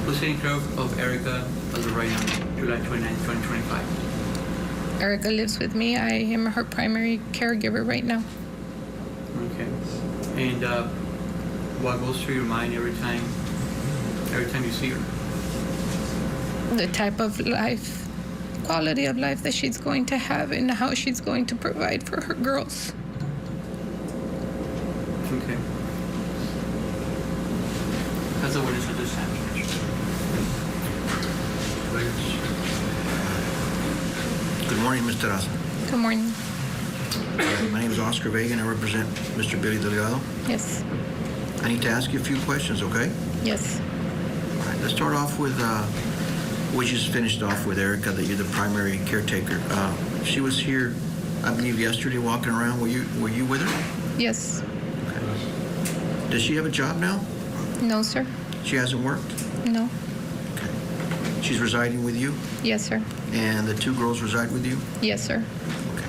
Who's taking care of Erica as of right now, July 29th, 2025? Erica lives with me. I am her primary caregiver right now. Okay. And what goes through your mind every time you see her? The type of life, quality of life that she's going to have and how she's going to provide for her girls. Okay. That's a witness at this time. Good morning, Mr. Raza. Good morning. My name is Oscar Vega, and I represent Mr. Billy Delgado. Yes. I need to ask you a few questions, okay? Yes. All right, let's start off with, we just finished off with Erica, that you're the primary caretaker. She was here, I believe, yesterday walking around. Were you with her? Yes. Okay. Does she have a job now? No, sir. She hasn't worked? No. Okay. She's residing with you? Yes, sir. And the two girls reside with you? Yes, sir. Okay.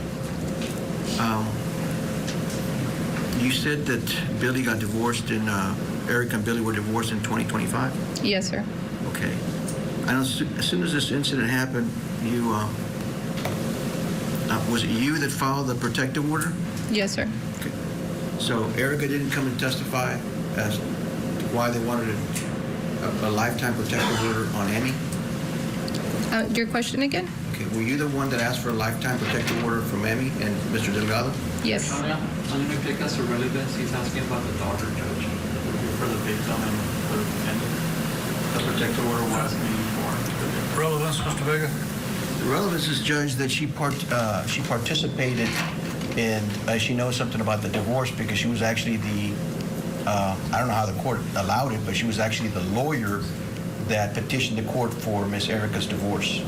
You said that Billy got divorced Erica and Billy were divorced in 2025? Yes, sir. Okay. I know as soon as this incident happened, you, was it you that filed the protective order? Yes, sir. Okay. So Erica didn't come and testify as to why they wanted a lifetime protective order on Emmy? Your question again? Okay. Were you the one that asked for a lifetime protective order from Emmy and Mr. Delgado? Yes. I'm going to take us to relevance. He's asking about the daughter, Judge, for the victim and for the defendant. The protective order was made for. Relevance, Mr. Vega? The relevance is, Judge, that she participated in, she knows something about the divorce because she was actually the, I don't know how the court allowed it, but she was actually the lawyer that petitioned the court for Miss Erica's divorce.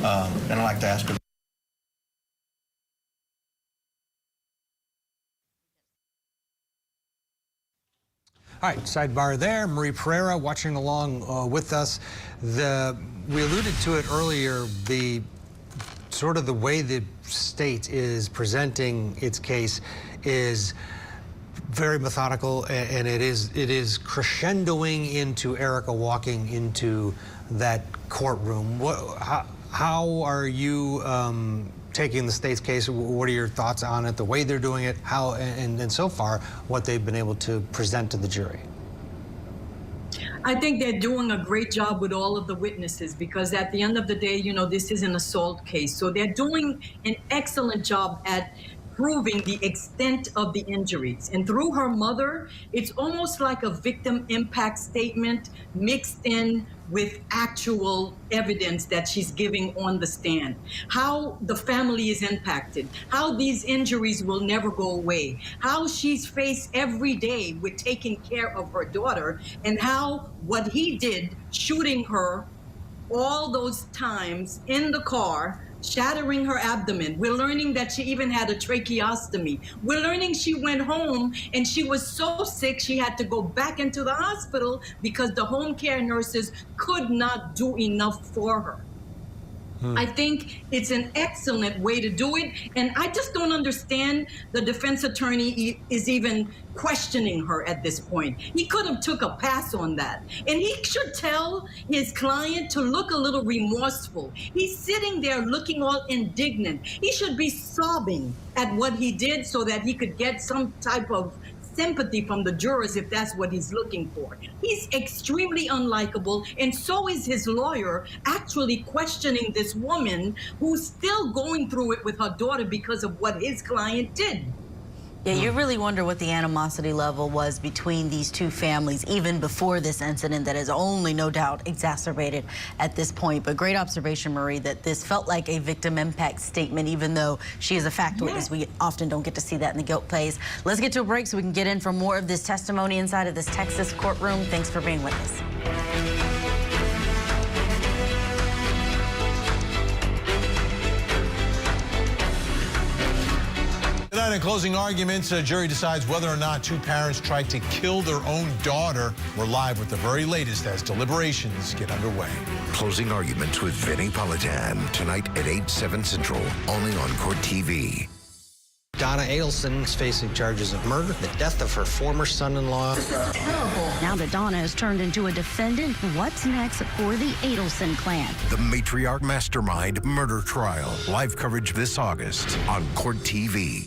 And I'd like to ask her. All right, sidebar there. Marie Pereira watching along with us. We alluded to it earlier, the sort of the way the state is presenting its case is very methodical, and it is crescendoing into Erica walking into that courtroom. How are you taking the state's case? What are your thoughts on it, the way they're doing it, how, and so far, what they've been able to present to the jury? I think they're doing a great job with all of the witnesses because at the end of the day, you know, this is an assault case. So they're doing an excellent job at proving the extent of the injuries. And through her mother, it's almost like a victim impact statement mixed in with actual evidence that she's giving on the stand. How the family is impacted, how these injuries will never go away, how she's faced every day with taking care of her daughter, and how what he did, shooting her all those times in the car, shattering her abdomen. We're learning that she even had a tracheostomy. We're learning she went home and she was so sick she had to go back into the hospital because the home care nurses could not do enough for her. I think it's an excellent way to do it. And I just don't understand the defense attorney is even questioning her at this point. He could have took a pass on that. And he should tell his client to look a little remorseful. He's sitting there looking all indignant. He should be sobbing at what he did so that he could get some type of sympathy from the jurors if that's what he's looking for. He's extremely unlikable, and so is his lawyer, actually questioning this woman who's still going through it with her daughter because of what his client did. Yeah, you really wonder what the animosity level was between these two families, even before this incident that is only, no doubt, exacerbated at this point. But great observation, Marie, that this felt like a victim impact statement, even though she is a fact witness. We often don't get to see that in the guilt phase. Let's get to a break so we can get in for more of this testimony inside of this Texas courtroom. Thanks for being with us. Tonight in closing arguments, a jury decides whether or not two parents tried to kill their own daughter. We're live with the very latest as deliberations get underway. Closing arguments with Vinny Politan tonight at 8/7 Central, only on Court TV. Donna Ihsan is facing charges of murder, the death of her former son-in-law. Now that Donna has turned into a defendant, what's next for the Ihsan clan? The matriarch mastermind murder trial. Live coverage this August on Court TV.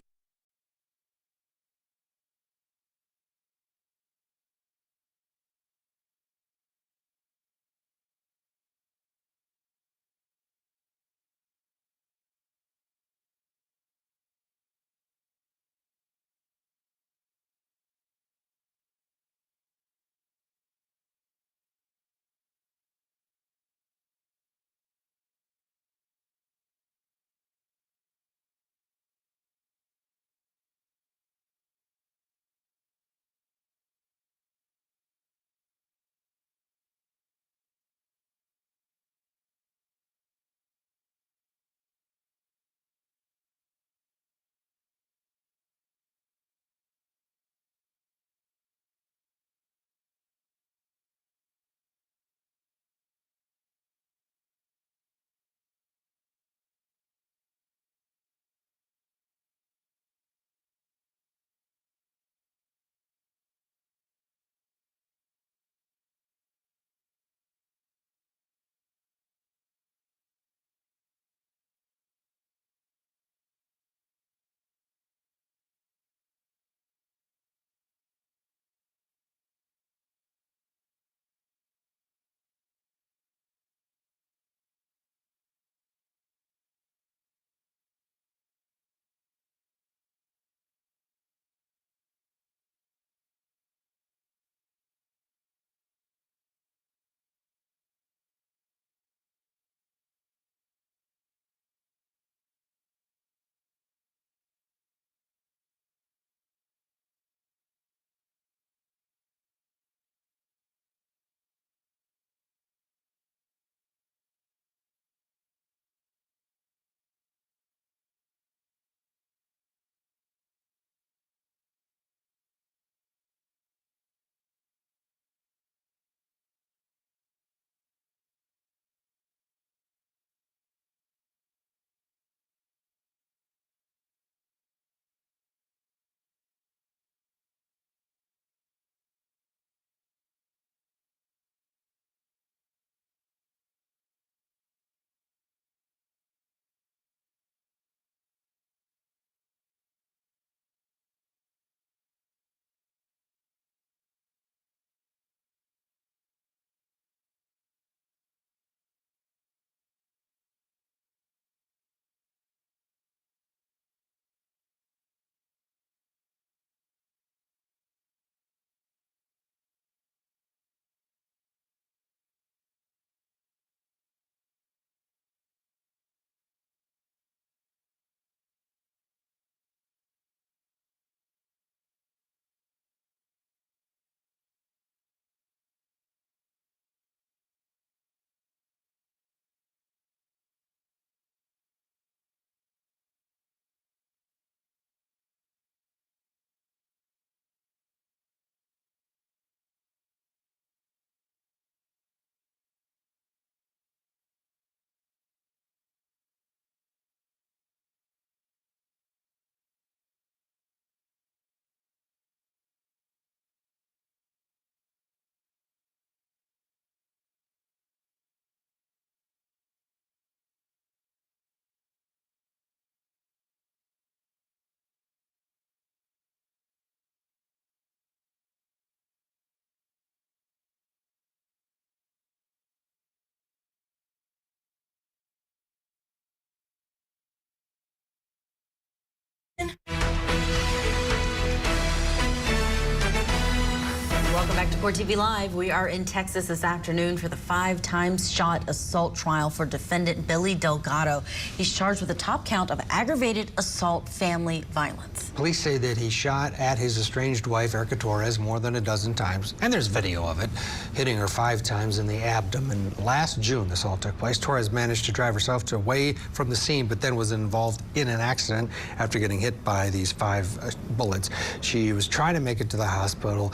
Welcome back to Court TV Live. We are in Texas this afternoon for the 5 times shot assault trial for defendant Billy Delgado. He's charged with a top count of aggravated assault family violence. Police say that he shot at his estranged wife, Erica Torres, more than a dozen times, and there's video of it, hitting her 5 times in the abdomen. Last June, this all took place. Torres managed to drive herself away from the scene, but then was involved in an accident after getting hit by these 5 bullets. She was trying to make it to the hospital.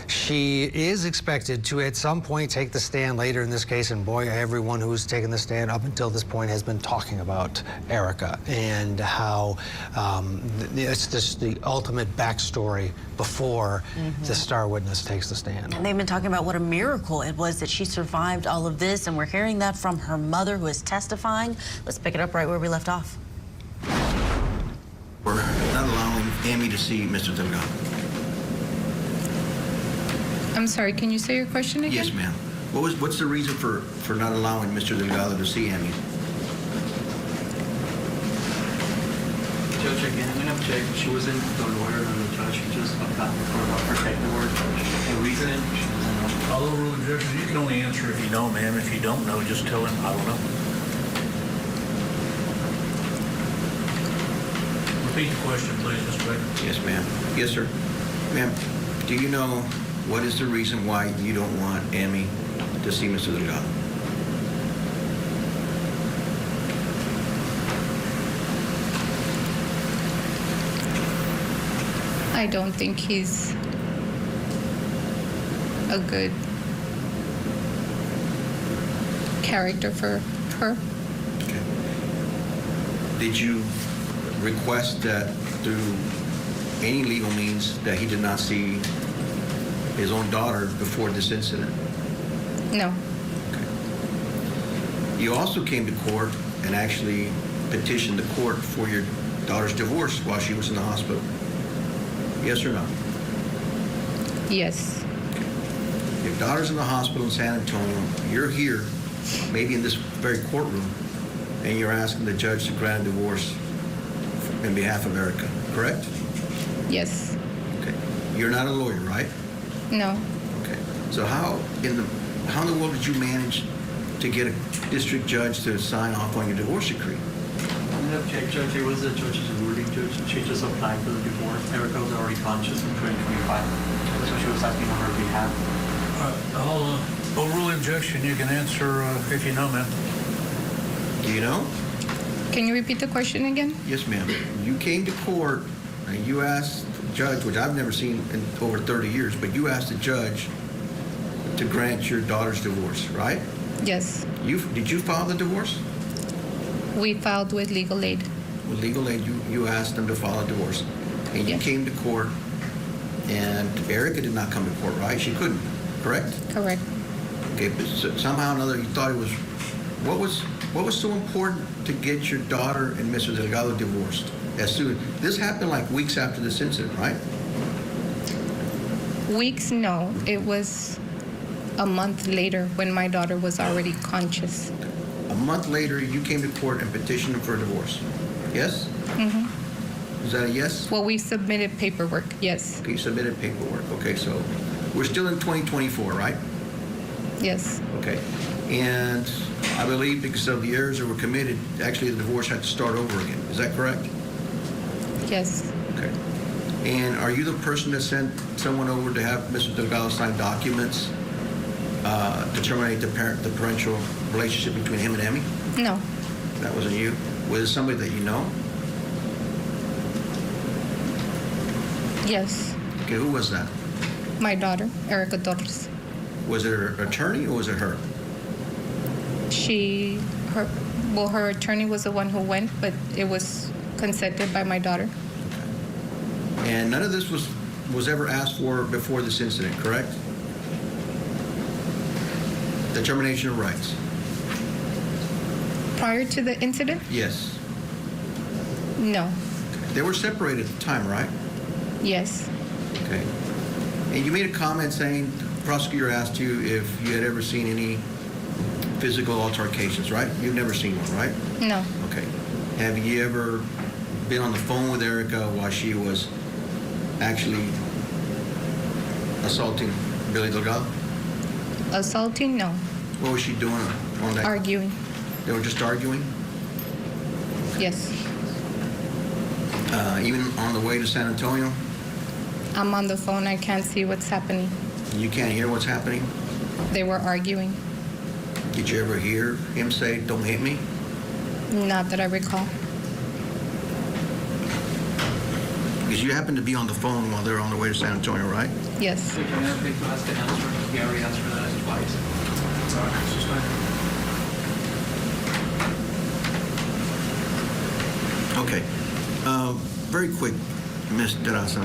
She is expected to, at some point, take the stand later in this case, and boy, everyone who's taken the stand up until this point has been talking about Erica and how it's just the ultimate backstory before the star witness takes the stand. And they've been talking about what a miracle it was that she survived all of this, and we're hearing that from her mother, who is testifying. Let's pick it up right where we left off. We're not allowing Amy to see Mr. Delgado. I'm sorry, can you say your question again? Yes, ma'am. What's the reason for not allowing Mr. Delgado to see Amy? Judge, again, I'm going to object. She wasn't the lawyer or the judge. She just applied for a protective order. The reason she doesn't know. Although rule objection, you can only answer if you know, ma'am. If you don't know, just tell him, I don't know. Repeat the question, please, Mr. Baker. Yes, ma'am. Yes, sir. Ma'am, do you know what is the reason why you don't want Amy to see Mr. Delgado? I don't think he's a good character for her. Okay. Did you request that through any legal means that he did not see his own daughter before this incident? No. Okay. You also came to court and actually petitioned the court for your daughter's divorce while she was in the hospital. Yes or no? Yes. Okay. Your daughter's in the hospital in San Antonio. You're here, maybe in this very courtroom, and you're asking the judge to grant a divorce in behalf of Erica, correct? Yes. Okay. You're not a lawyer, right? No. Okay. So how in the world did you manage to get a district judge to sign off on your divorce decree? I'm going to object, Judge. It was the judge's ruling, Judge. She just applied for the divorce. Erica was already conscious in 2025, so she was asking on her behalf. I'll rule objection. You can answer if you know, ma'am. Do you know? Can you repeat the question again? Yes, ma'am. You came to court and you asked the judge, which I've never seen in over 30 years, but you asked the judge to grant your daughter's divorce, right? Yes. Did you file the divorce? We filed with legal aid. With legal aid, you asked them to file a divorce. And you came to court, and Erica did not come to court, right? She couldn't, correct? Correct. Okay, but somehow or another, you thought it was, what was so important to get your daughter and Mr. Delgado divorced? This happened like weeks after this incident, right? Weeks, no. It was a month later when my daughter was already conscious. A month later, you came to court and petitioned for a divorce. Yes? Mm-hmm. Is that a yes? Well, we submitted paperwork, yes. Okay, you submitted paperwork. Okay, so we're still in 2024, right? Yes. Okay. And I believe because of the errors that were committed, actually the divorce had to start over again. Is that correct? Yes. Okay. And are you the person that sent someone over to have Mr. Delgado sign documents to terminate the parental relationship between him and Emmy? No. That wasn't you? Was it somebody that you know? Yes. Okay, who was that? My daughter, Erica Torres. Was it her attorney or was it her? Her attorney was the one who went, but it was consented by my daughter. And none of this was ever asked for before this incident, correct? The termination of rights. Prior to the incident? Yes. No. Okay. They were separated at the time, right? Yes. Okay. And you made a comment saying the prosecutor asked you if you had ever seen any physical altercations, right? You've never seen one, right? No. Okay. Have you ever been on the phone with Erica while she was actually assaulting Billy Delgado? Assaulting? No. What was she doing on that? Arguing? They were just arguing? Yes. Even on the way to San Antonio? I'm on the phone. I can't see what's happening. You can't hear what's happening? They were arguing. Did you ever hear him say, "Don't hit me"? Not that I recall. Because you happened to be on the phone while they were on the way to San Antonio, right? Yes. Did you have to ask the answer? We already answered that twice. Okay. Very quick, Ms. Terraza.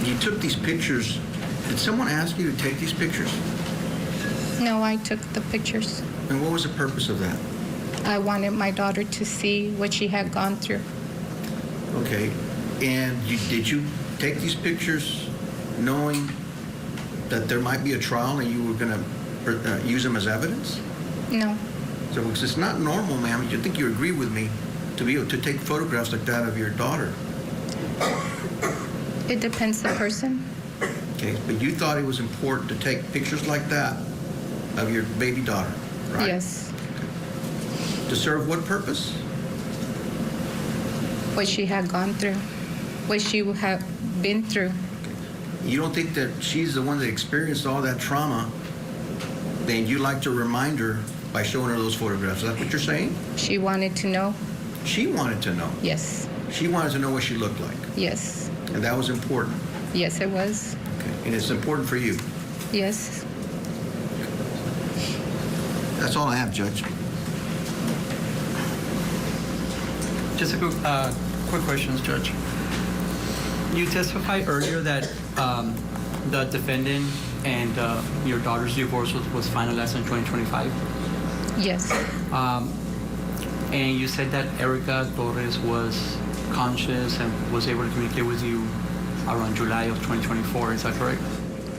You took these pictures. Did someone ask you to take these pictures? No, I took the pictures. And what was the purpose of that? I wanted my daughter to see what she had gone through. Okay. And did you take these pictures knowing that there might be a trial and you were going to use them as evidence? No. So because it's not normal, ma'am, you think you agree with me, to be able to take photographs like that of your daughter. It depends the person. Okay, but you thought it was important to take pictures like that of your baby daughter, right? Yes. To serve what purpose? What she had gone through. What she would have been through. You don't think that she's the one that experienced all that trauma, then you like to remind her by showing her those photographs. Is that what you're saying? She wanted to know. She wanted to know. Yes. She wanted to know what she looked like. Yes. And that was important. Yes, it was. Okay. And it's important for you. Yes. That's all I have, Judge. Just a quick questions, Judge. You testified earlier that the defendant and your daughter's divorce was finalized in 2025. Yes. And you said that Erica Torres was conscious and was able to communicate with you around July of 2024. Is that correct?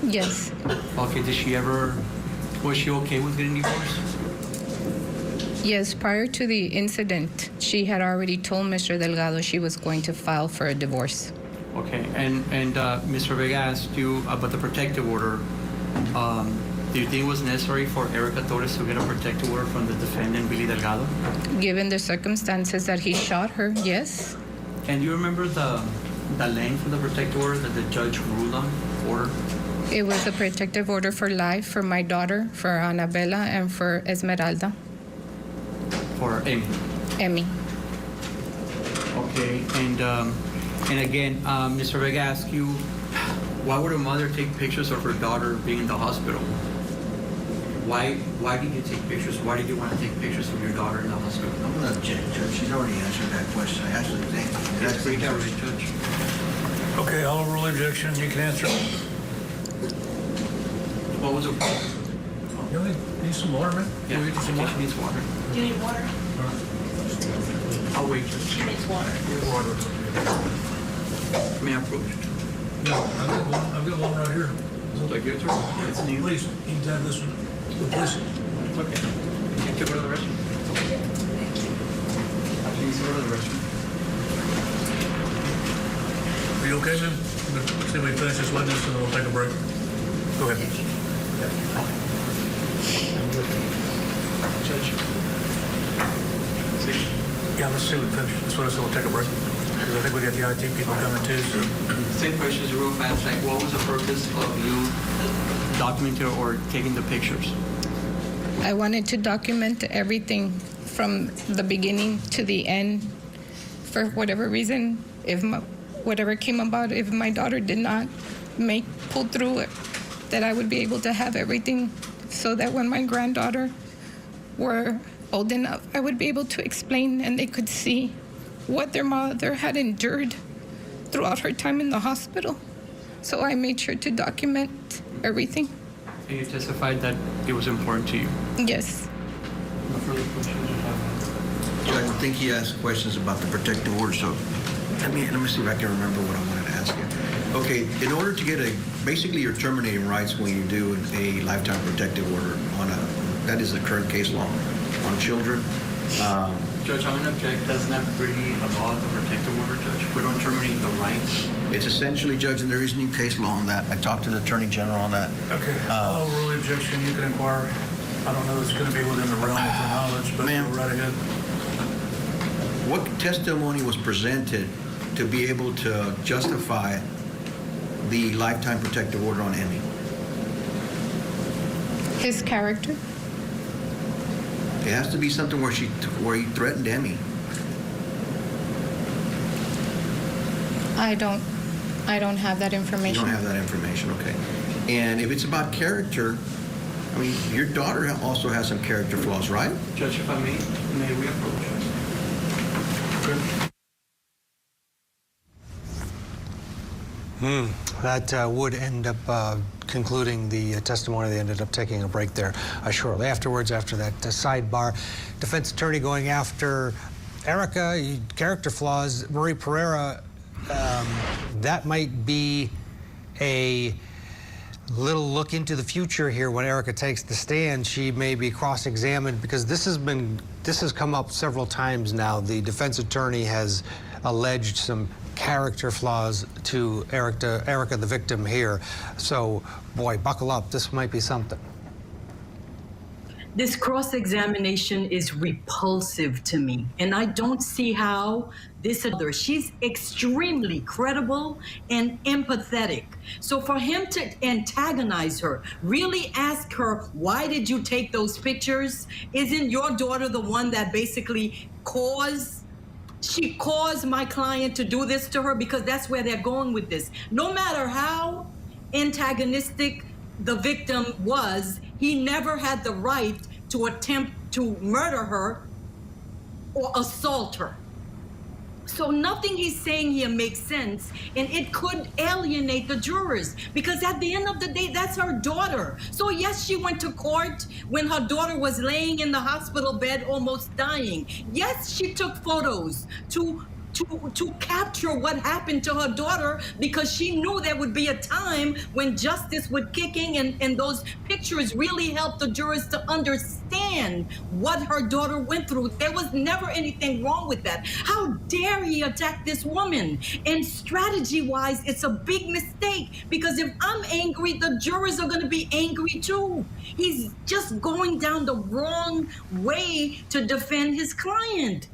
Yes. Okay. Was she okay with getting divorced? Yes, prior to the incident, she had already told Mr. Delgado she was going to file for a divorce. Okay, and Mr. Vega asked you about the protective order. Do you think it was necessary for Erica Torres to get a protective order from the defendant, Billy Delgado? Given the circumstances that he shot her, yes. And you remember the length of the protective order that the judge ruled on? Order? It was a protective order for life for my daughter, for Annabella, and for Esmeralda. For Amy? Emmy. Okay, and again, Mr. Vega asked you, why would a mother take pictures of her daughter being in the hospital? Why did you take pictures? Why did you want to take pictures of your daughter in the hospital? I'm going to object, Judge. She's already answered that question. I actually think That's great, Judge. Okay, I'll rule objection. You can answer. What was the problem? You need some water, man? Yeah, Go get some water. she needs water. You need water? I'll wait, Judge. She needs water. Water. May I approach? No, I've got one right here. Would I give it to her? It's new. Please, you can have this one. Please. Okay. Can you go to the restroom? Please go to the restroom. Are you okay, man? I'm gonna see if we finish this witness and then we'll take a break. Go ahead. Judge. See? Yeah, let's see if we finish this witness and we'll take a break. Because I think we got the IT people coming too, so. Same questions real fast. Like, what was the purpose of you documenting or taking the pictures? I wanted to document everything from the beginning to the end. For whatever reason, whatever came about, if my daughter did not pull through it, that I would be able to have everything so that when my granddaughter were old enough, I would be able to explain and they could see what their mother had endured throughout her time in the hospital. So I made sure to document everything. And you testified that it was important to you? Yes. No further questions? I think he asked questions about the protective order, so let me see if I can remember what I wanted to ask you. Okay, in order to get basically you're terminating rights when you do a lifetime protective order that is the current case law on children. Judge, I'm going to object. That's not really a law to protect the order, Judge. We don't terminate the rights. It's essentially, Judge, and there is new case law on that. I talked to the Attorney General on that. Okay, I'll rule the objection. You can inquire. I don't know if it's going to be within the realm of your knowledge, but go right ahead. What testimony was presented to be able to justify the lifetime protective order on Emmy? His character? It has to be something where he threatened Emmy. I don't have that information. You don't have that information, okay. And if it's about character, I mean, your daughter also has some character flaws, right? Judge, if I may we approach? That would end up concluding the testimony. They ended up taking a break there shortly afterwards, after that sidebar. Defense attorney going after Erica, character flaws. Marie Pereira, that might be a little look into the future here. When Erica takes the stand, she may be cross-examined, because this has come up several times now. The defense attorney has alleged some character flaws to Erica, the victim here. So, boy, buckle up. This might be something. This cross-examination is repulsive to me, and I don't see how this other. She's extremely credible and empathetic. So for him to antagonize her, really ask her, why did you take those pictures? Isn't your daughter the one that basically caused my client to do this to her? Because that's where they're going with this. No matter how antagonistic the victim was, he never had the right to attempt to murder her or assault her. So nothing he's saying here makes sense, and it could alienate the jurors, because at the end of the day, that's her daughter. So yes, she went to court when her daughter was laying in the hospital bed almost dying. Yes, she took photos to capture what happened to her daughter, because she knew there would be a time when justice would kick in, and those pictures really helped the jurors to understand what her daughter went through. There was never anything wrong with that. How dare he attack this woman? And strategy-wise, it's a big mistake, because if I'm angry, the jurors are going to be angry too. He's just going down the wrong way to defend his client.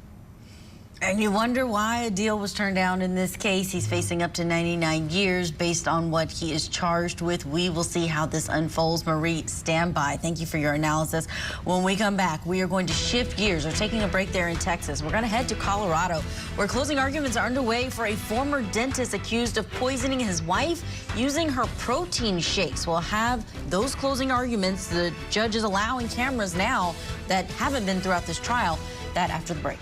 And you wonder why a deal was turned down in this case. He's facing up to 99 years based on what he is charged with. We will see how this unfolds. Marie, stand by. Thank you for your analysis. When we come back, we are going to shift gears. We're taking a break there in Texas. We're going to head to Colorado, where closing arguments are underway for a former dentist accused of poisoning his wife using her protein shakes. We'll have those closing arguments. The judge is allowing cameras now that haven't been throughout this trial. That after the break.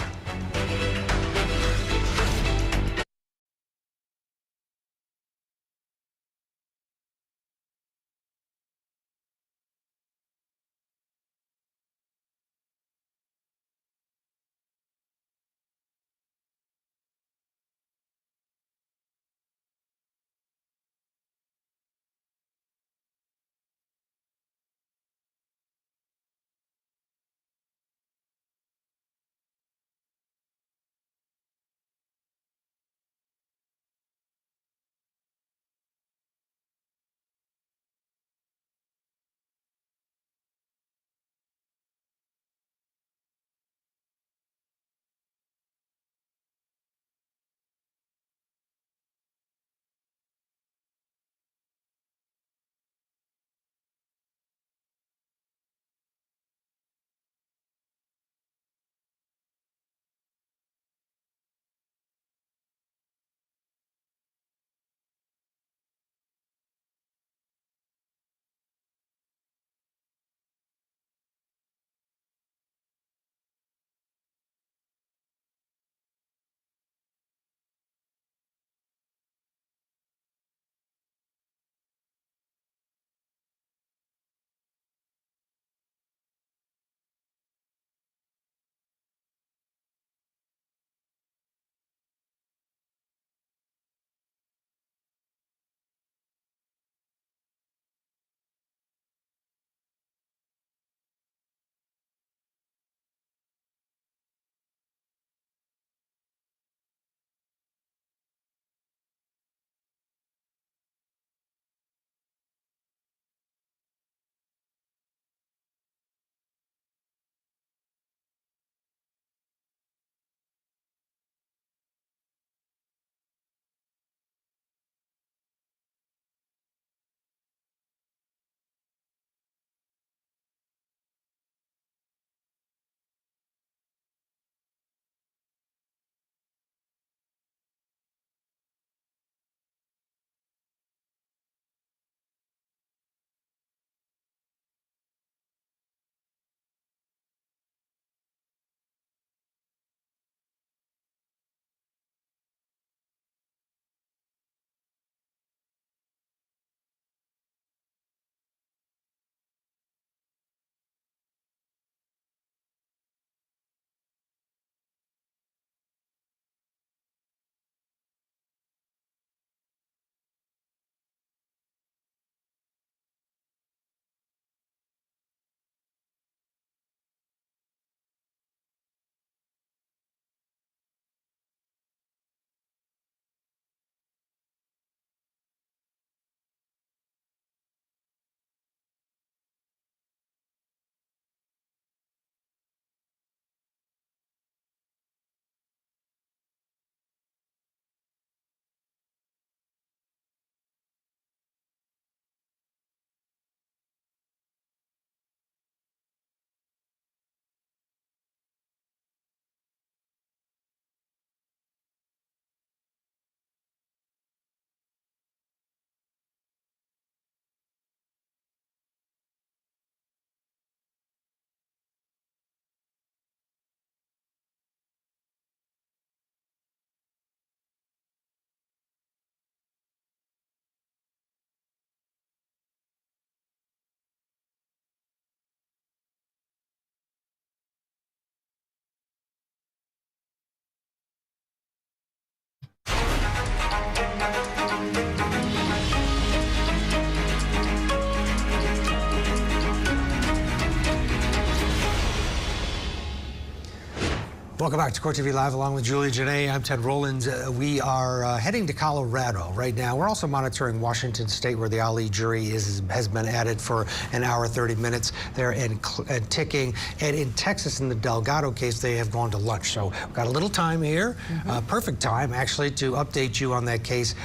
Welcome back to Court TV Live along with Julia Janae. I'm Ted Rollins. We are heading to Colorado right now. We're also monitoring Washington State, where the Ali jury has been added for an hour, 30 minutes there and ticking. And in Texas, in the Delgado case, they have gone to lunch. So we've got a little time here, perfect time actually, to update you on that case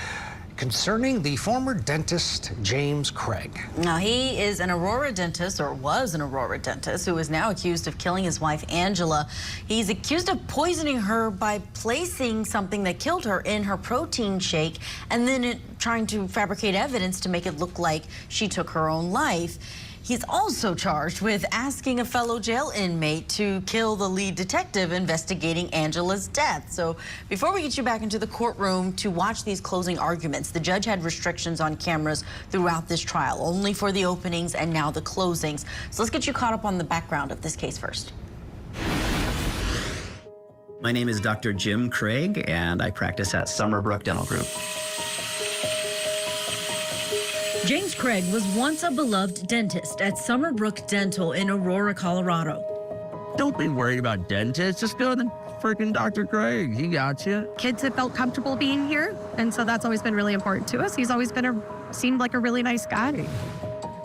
concerning the former dentist, James Craig. Now, he is an Aurora dentist, or was an Aurora dentist, who is now accused of killing his wife, Angela. He's accused of poisoning her by placing something that killed her in her protein shake and then trying to fabricate evidence to make it look like she took her own life. He's also charged with asking a fellow jail inmate to kill the lead detective investigating Angela's death. So before we get you back into the courtroom to watch these closing arguments, the judge had restrictions on cameras throughout this trial, only for the openings and now the closings. So let's get you caught up on the background of this case first. My name is Dr. Jim Craig, and I practice at Summerbrook Dental Group. James Craig was once a beloved dentist at Summerbrook Dental in Aurora, Colorado. Don't be worried about dentists. Just go to freaking Dr. Craig. He got you. Kids have felt comfortable being here, and so that's always been really important to us. He's always seemed like a really nice guy.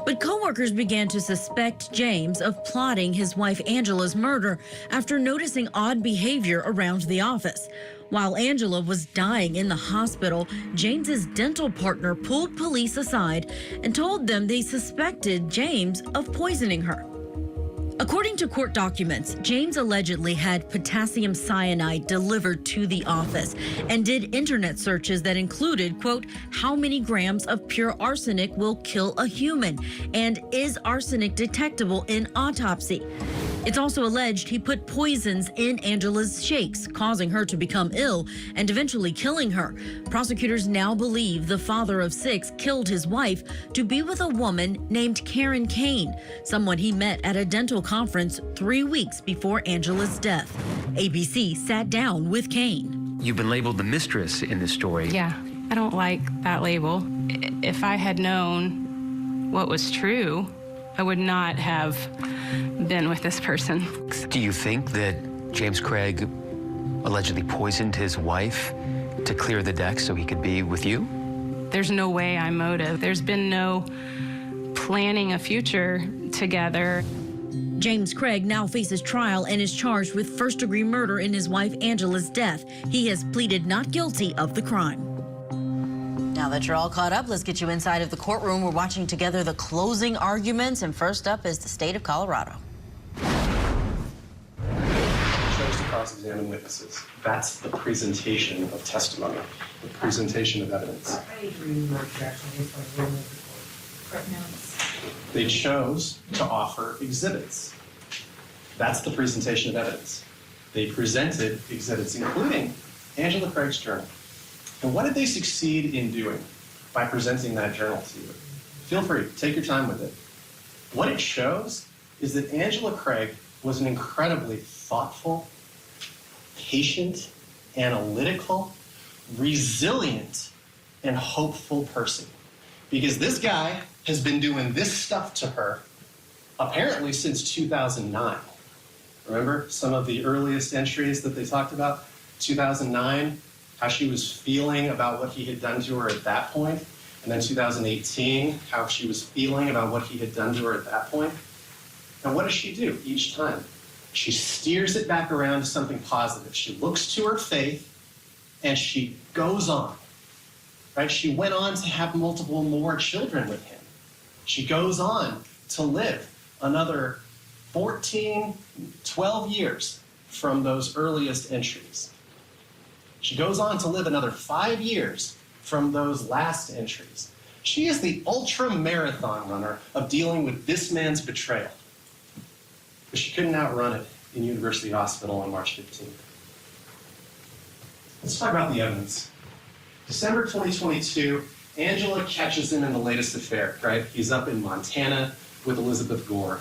But coworkers began to suspect James of plotting his wife Angela's murder after noticing odd behavior around the office. While Angela was dying in the hospital, James's dental partner pulled police aside and told them they suspected James of poisoning her. According to court documents, James allegedly had potassium cyanide delivered to the office and did internet searches that included, quote, how many grams of pure arsenic will kill a human, and is arsenic detectable in autopsy? It's also alleged he put poisons in Angela's shakes, causing her to become ill and eventually killing her. Prosecutors now believe the father of 6 killed his wife to be with a woman named Karen Kane, someone he met at a dental conference 3 weeks before Angela's death. ABC sat down with Kane. You've been labeled the mistress in this story. Yeah, I don't like that label. If I had known what was true, I would not have been with this person. Do you think that James Craig allegedly poisoned his wife to clear the deck so he could be with you? There's no way I'm motive. There's been no planning a future together. James Craig now faces trial and is charged with first-degree murder in his wife Angela's death. He has pleaded not guilty of the crime. Now that you're all caught up, let's get you inside of the courtroom. We're watching together the closing arguments, and first up is the state of Colorado. Chose to cross-examine witnesses. That's the presentation of testimony, the presentation of evidence. They chose to offer exhibits. That's the presentation of evidence. They presented exhibits, including Angela Craig's journal. And what did they succeed in doing by presenting that journal to you? Feel free, take your time with it. What it shows is that Angela Craig was an incredibly thoughtful, patient, analytical, resilient, and hopeful person. Because this guy has been doing this stuff to her apparently since 2009. Remember some of the earliest entries that they talked about? 2009, how she was feeling about what he had done to her at that point. And then 2018, how she was feeling about what he had done to her at that point. And what does she do each time? She steers it back around to something positive. She looks to her faith and she goes on, right? She went on to have multiple more children with him. She goes on to live another 14, 12 years from those earliest entries. She goes on to live another 5 years from those last entries. She is the ultra marathon runner of dealing with this man's betrayal. But she couldn't outrun it in University Hospital on March 15th. Let's talk about the evidence. December 2022, Angela catches him in the latest affair, right? He's up in Montana with Elizabeth Gore.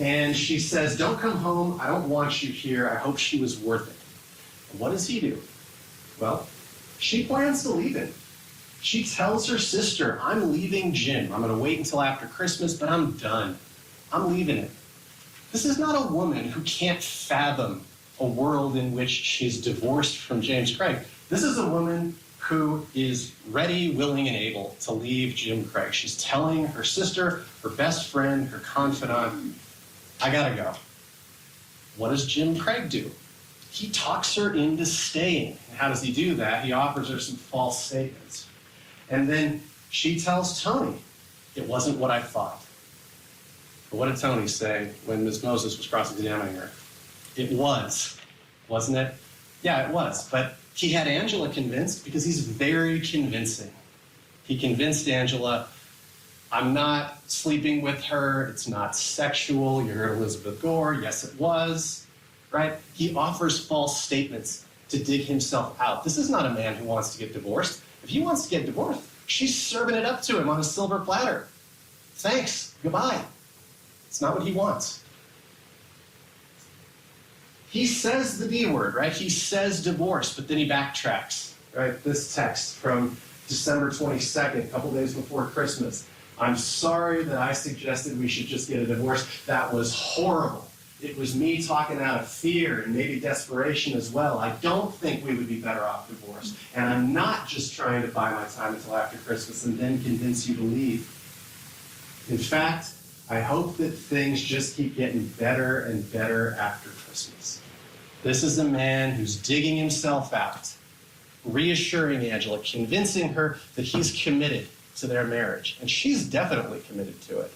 And she says, "Don't come home. I don't want you here. I hope she was worth it." And what does he do? Well, She plans to leave him. She tells her sister, I'm leaving Jim. I'm going to wait until after Christmas, but I'm done. I'm leaving it. This is not a woman who can't fathom a world in which she's divorced from James Craig. This is a woman who is ready, willing, and able to leave Jim Craig. She's telling her sister, her best friend, her confidant, I gotta go. What does Jim Craig do? He talks her into staying. And how does he do that? He offers her some false statements. And then she tells Tony, it wasn't what I thought. But what did Tony say when Ms. Moses was cross-examining her? It was, wasn't it? Yeah, it was. But he had Angela convinced because he's very convincing. He convinced Angela, I'm not sleeping with her. It's not sexual. You heard Elizabeth Gore. Yes, it was. Right? He offers false statements to dig himself out. This is not a man who wants to get divorced. If he wants to get divorced, she's serving it up to him on a silver platter. Thanks. Goodbye. It's not what he wants. He says the D word, right? He says divorce, but then he backtracks, right? This text from December 22nd, a couple days before Christmas. I'm sorry that I suggested we should just get a divorce. That was horrible. It was me talking out of fear and maybe desperation as well. I don't think we would be better off divorced. And I'm not just trying to buy my time until after Christmas and then convince you to leave. In fact, I hope that things just keep getting better and better after Christmas. This is a man who's digging himself out, reassuring Angela, convincing her that he's committed to their marriage. And she's definitely committed to it.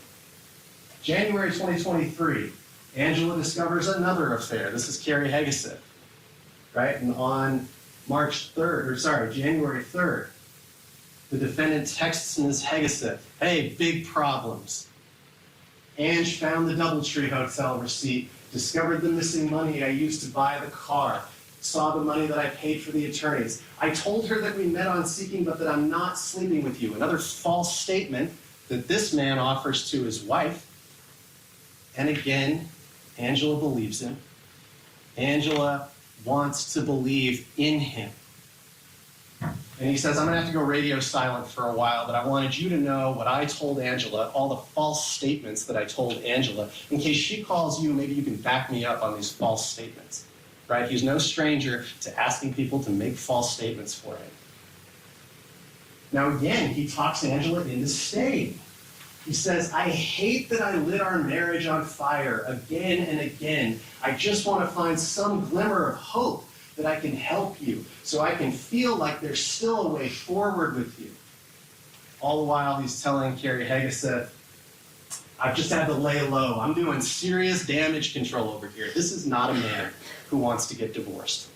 January 2023, Angela discovers another affair. This is Carrie Hegeseth, right? And on January 3rd, the defendant texts Ms. Hegeseth, hey, big problems. Ange found the Doubletree Hotel receipt, discovered the missing money I used to buy the car, saw the money that I paid for the attorneys. I told her that we met on Seeking, but that I'm not sleeping with you. Another false statement that this man offers to his wife. And again, Angela believes him. Angela wants to believe in him. And he says, I'm gonna have to go radio silent for a while, but I wanted you to know what I told Angela, all the false statements that I told Angela. In case she calls you, maybe you can back me up on these false statements, right? He's no stranger to asking people to make false statements for him. Now again, he talks Angela into staying. He says, I hate that I lit our marriage on fire again and again. I just want to find some glimmer of hope that I can help you so I can feel like there's still a way forward with you. All the while he's telling Carrie Hegeseth, I've just had to lay low. I'm doing serious damage control over here. This is not a man who wants to get divorced.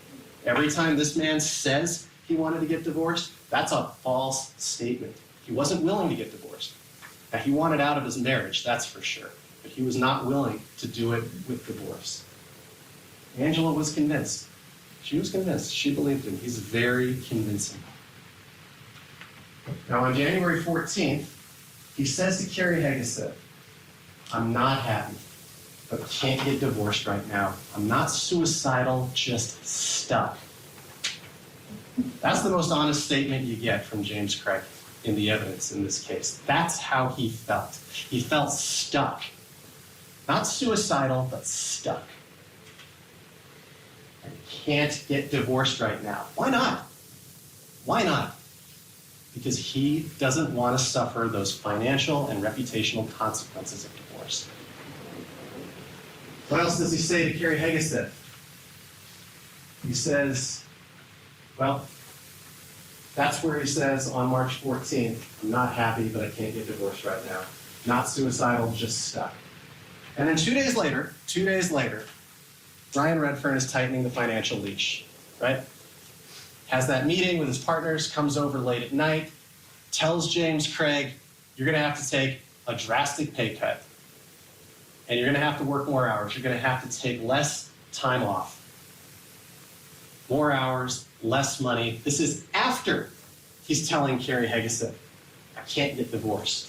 Every time this man says he wanted to get divorced, that's a false statement. He wasn't willing to get divorced. Now, he wanted out of his marriage, that's for sure, but he was not willing to do it with divorce. Angela was convinced. She was convinced. She believed him. He's very convincing. Now, on January 14th, he says to Carrie Hegeseth, I'm not happy, but can't get divorced right now. I'm not suicidal, just stuck. That's the most honest statement you get from James Craig in the evidence in this case. That's how he felt. He felt stuck. Not suicidal, but stuck. And can't get divorced right now. Why not? Why not? Because he doesn't want to suffer those financial and reputational consequences of divorce. What else does he say to Carrie Hegeseth? He says, well, that's where he says on March 14th, I'm not happy, but I can't get divorced right now. Not suicidal, just stuck. And then 2 days later, Brian Redfern is tightening the financial leash, right? Has that meeting with his partners, comes over late at night, tells James Craig, you're gonna have to take a drastic pay cut. And you're gonna have to work more hours. You're gonna have to take less time off. More hours, less money. This is after he's telling Carrie Hegeseth, I can't get divorced.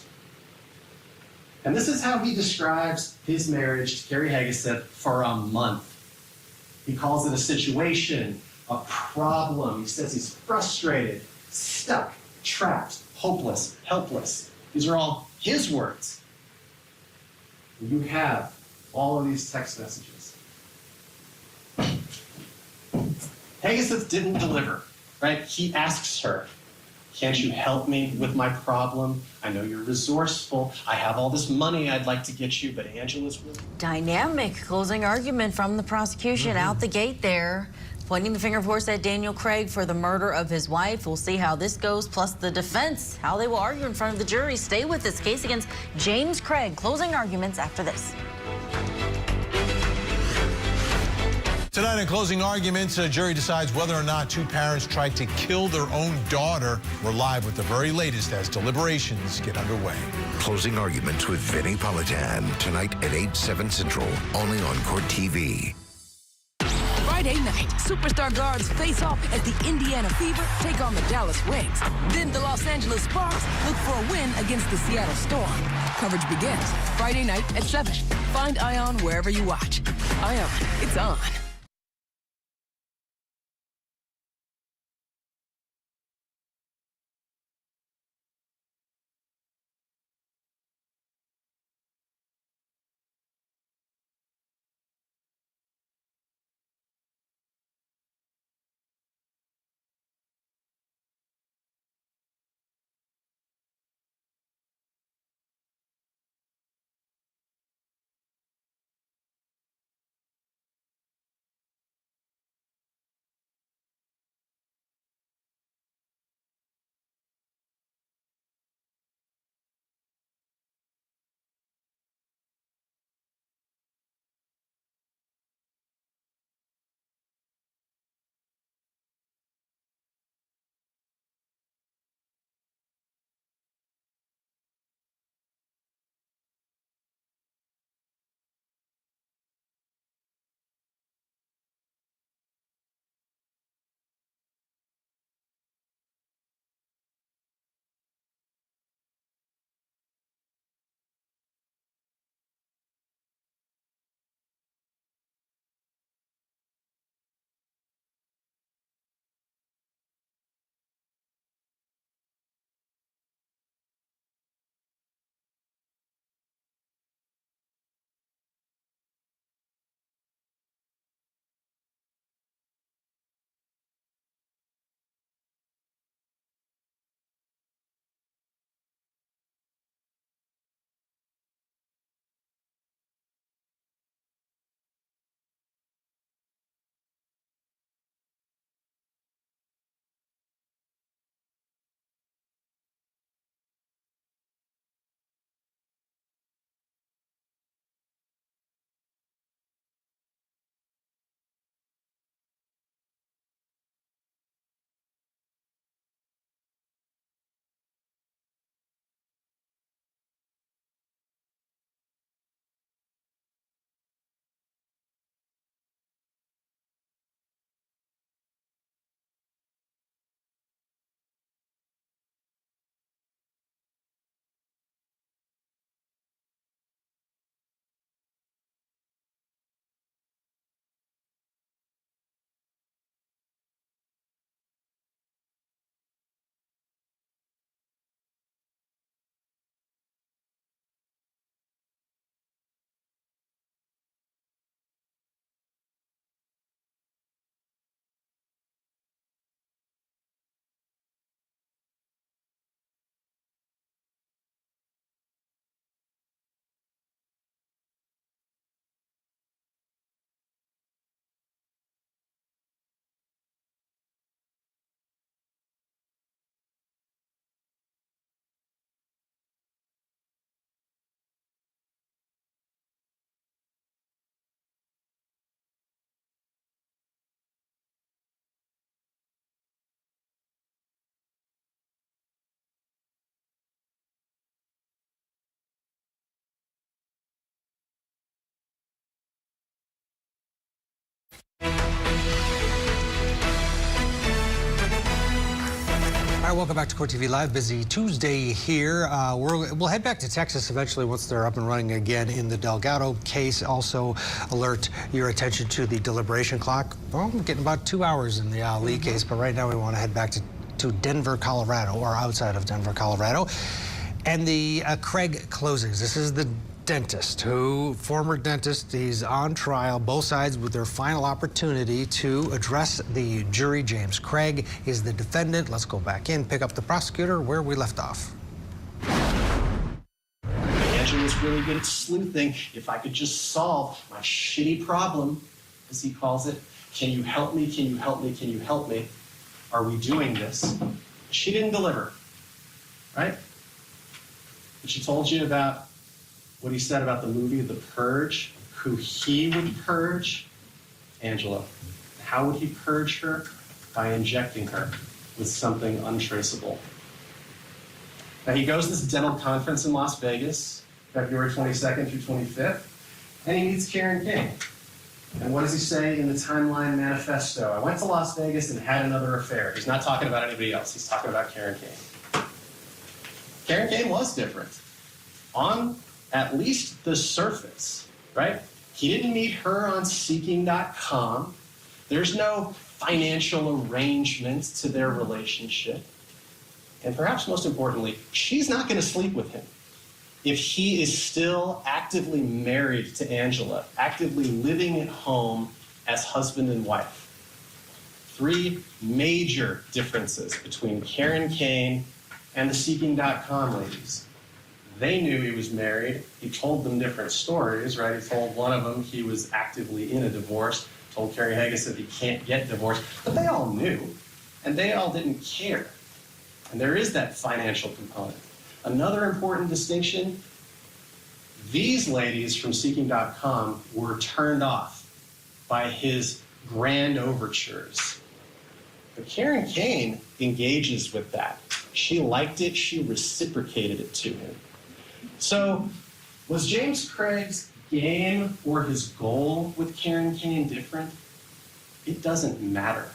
And this is how he describes his marriage to Carrie Hegeseth for a month. He calls it a situation, a problem. He says he's frustrated, stuck, trapped, hopeless, helpless. These are all his words. You have all of these text messages. Pegasus didn't deliver, right? He asks her, can't you help me with my problem? I know you're resourceful. I have all this money I'd like to get you, but Angela's really... Dynamic closing argument from the prosecution out the gate there. Pointing the finger, of course, at Daniel Craig for the murder of his wife. We'll see how this goes, plus the defense, how they will argue in front of the jury. Stay with this case against James Craig. Closing arguments after this. Tonight in closing arguments, a jury decides whether or not two parents tried to kill their own daughter. We're live with the very latest as deliberations get underway. Closing arguments with Vinny Politan tonight at 8/7 Central, only on Court TV. Friday night, superstar guards face off as the Indiana Fever take on the Dallas Wings. Then the Los Angeles Sparks look for a win against the Seattle Storm. Coverage begins Friday night at 7. Find Ion wherever you watch. Ion, it's on. right, welcome back to Court TV Live. Busy Tuesday here. We'll head back to Texas eventually once they're up and running again in the Delgado case. Also alert your attention to the deliberation clock. Well, we're getting about 2 hours in the Ali case, but right now we want to head back to Denver, Colorado, or outside of Denver, Colorado. And the Craig closings. This is the dentist former dentist. He's on trial, both sides with their final opportunity to address the jury. James Craig is the defendant. Let's go back in, pick up the prosecutor where we left off. Angela's really good at sleuthing. If I could just solve my shitty problem, as he calls it, can you help me, can you help me, can you help me? Are we doing this? She didn't deliver, right? But she told you about what he said about the movie The Purge, who he would purge, Angela. How would he purge her? By injecting her with something untraceable. Now he goes to this dental conference in Las Vegas, February 22nd through 25th, and he meets Karen King. And what does he say in the Timeline Manifesto? I went to Las Vegas and had another affair. He's not talking about anybody else. He's talking about Karen King. Karen King was different. On at least the surface, right? He didn't meet her on Seeking.com. There's no financial arrangement to their relationship. And perhaps most importantly, she's not going to sleep with him if he is still actively married to Angela, actively living at home as husband and wife. 3 major differences between Karen Kane and the Seeking.com ladies. They knew he was married. He told them different stories, right? He told one of them he was actively in a divorce, told Carrie Haggis that he can't get divorced, but they all knew, and they all didn't care. And there is that financial component. Another important distinction, these ladies from Seeking.com were turned off by his grand overtures. But Karen Kane engages with that. She liked it, she reciprocated it to him. So, was James Craig's game or his goal with Karen Kane different? It doesn't matter,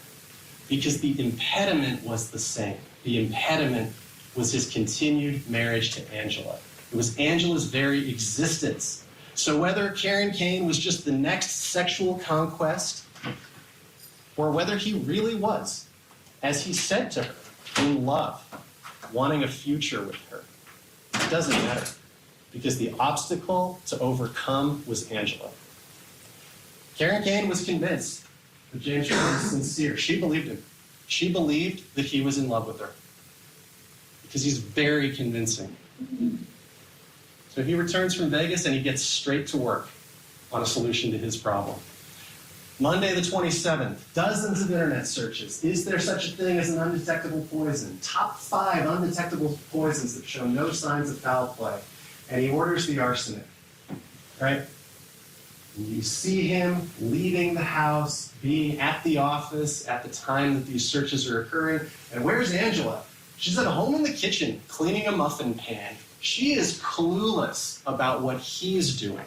because the impediment was the same. The impediment was his continued marriage to Angela. It was Angela's very existence. So whether Karen Kane was just the next sexual conquest, or whether he really was, as he said to her, in love, wanting a future with her, it doesn't matter, because the obstacle to overcome was Angela. Karen Kane was convinced that James Craig was sincere. She believed him. She believed that he was in love with her, because he's very convincing. So he returns from Vegas and he gets straight to work on a solution to his problem. Monday the 27th, dozens of internet searches. Is there such a thing as an undetectable poison? Top 5 undetectable poisons that show no signs of foul play. And he orders the arsenic, right? And you see him leaving the house, being at the office at the time that these searches are occurring. And where's Angela? She's at home in the kitchen, cleaning a muffin pan. She is clueless about what he's doing.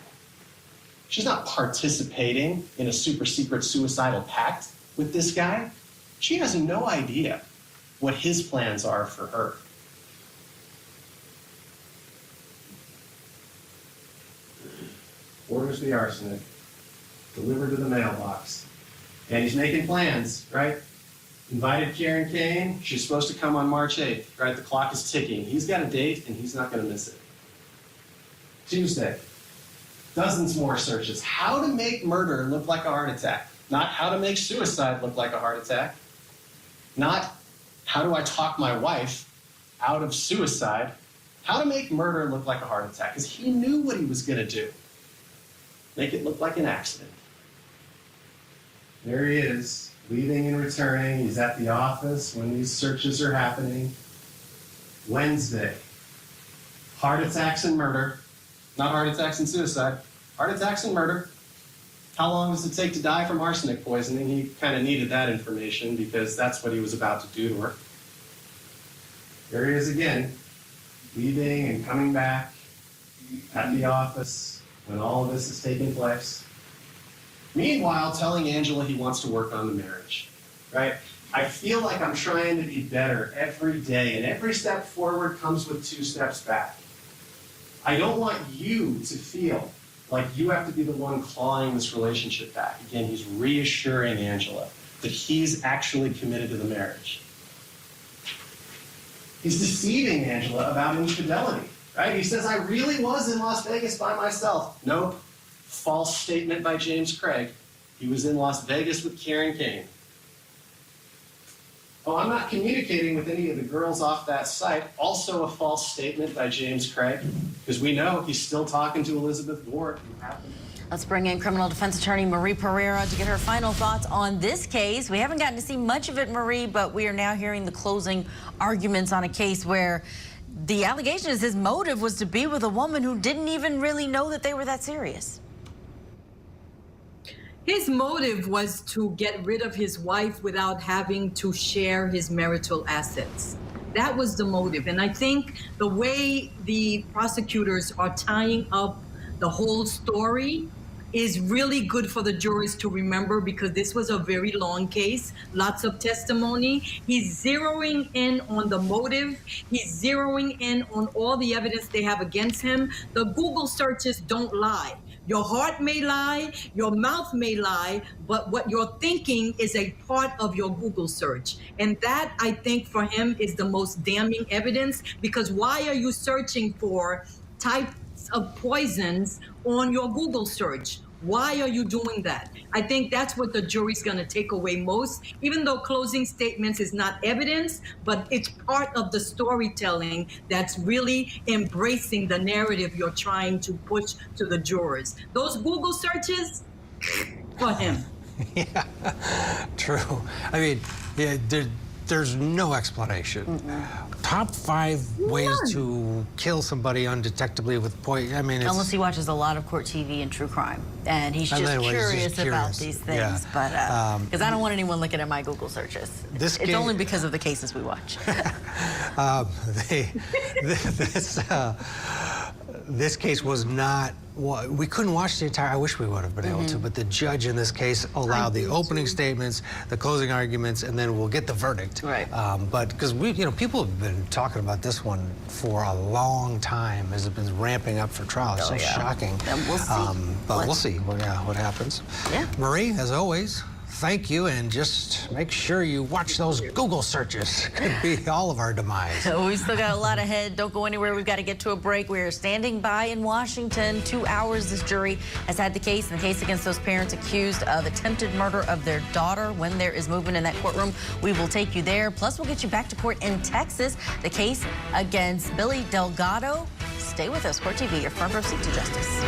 She's not participating in a super secret suicidal pact with this guy. She has no idea what his plans are for her. Orders the arsenic, delivered to the mailbox. And he's making plans, right? Invited Karen Kane. She's supposed to come on March 8th, right? The clock is ticking. He's got a date, and he's not going to miss it. Tuesday, dozens more searches. How to make murder look like a heart attack. Not how to make suicide look like a heart attack. Not how do I talk my wife out of suicide. How to make murder look like a heart attack. Because he knew what he was going to do. Make it look like an accident. There he is, leaving and returning. He's at the office when these searches are happening. Wednesday, heart attacks and murder. Not heart attacks and suicide. Heart attacks and murder. How long does it take to die from arsenic poisoning? He kind of needed that information because that's what he was about to do to her. There he is again, leaving and coming back at the office when all of this is taking place. Meanwhile, telling Angela he wants to work on the marriage, right? I feel like I'm trying to be better every day, and every step forward comes with 2 steps back. I don't want you to feel like you have to be the one clawing this relationship back. Again, he's reassuring Angela that he's actually committed to the marriage. He's deceiving Angela about infidelity, right? He says, I really was in Las Vegas by myself. Nope. False statement by James Craig. He was in Las Vegas with Karen Kane. Oh, I'm not communicating with any of the girls off that site. Also a false statement by James Craig, because we know he's still talking to Elizabeth Ward. Let's bring in criminal defense attorney Marie Pereira to get her final thoughts on this case. We haven't gotten to see much of it, Marie, but we are now hearing the closing arguments on a case where the allegation is his motive was to be with a woman who didn't even really know that they were that serious. His motive was to get rid of his wife without having to share his marital assets. That was the motive. And I think the way the prosecutors are tying up the whole story is really good for the jurors to remember, because this was a very long case, lots of testimony. He's zeroing in on the motive. He's zeroing in on all the evidence they have against him. The Google searches don't lie. Your heart may lie, your mouth may lie, but what you're thinking is a part of your Google search. And that, I think, for him is the most damning evidence, because why are you searching for types of poisons on your Google search? Why are you doing that? I think that's what the jury's going to take away most, even though closing statements is not evidence, but it's part of the storytelling that's really embracing the narrative you're trying to push to the jurors. Those Google searches, for him. Yeah, true. I mean, yeah, there's no explanation. Top 5 ways to kill somebody undetectably with poison. I mean, unless he watches a lot of court TV and true crime, and he's just curious about these things. Yeah. But because I don't want anyone looking at my Google searches. It's only because of the cases we watch. This case was not. We couldn't watch the entire. I wish we would have been able to, but the judge in this case allowed the opening statements, the closing arguments, and then we'll get the verdict. Right. But because people have been talking about this one for a long time as it's been ramping up for trial. It's so shocking. And we'll see. But we'll see what happens. Yeah. Marie, as always, thank you, and just make sure you watch those Google searches. Could be all of our demise. We've still got a lot ahead. Don't go anywhere. We've got to get to a break. We are standing by in Washington. 2 hours this jury has had the case against those parents accused of attempted murder of their daughter. When there is movement in that courtroom, we will take you there. Plus, we'll get you back to court in Texas. The case against Billy Delgado. Stay with us. Court TV, your front row seat to justice.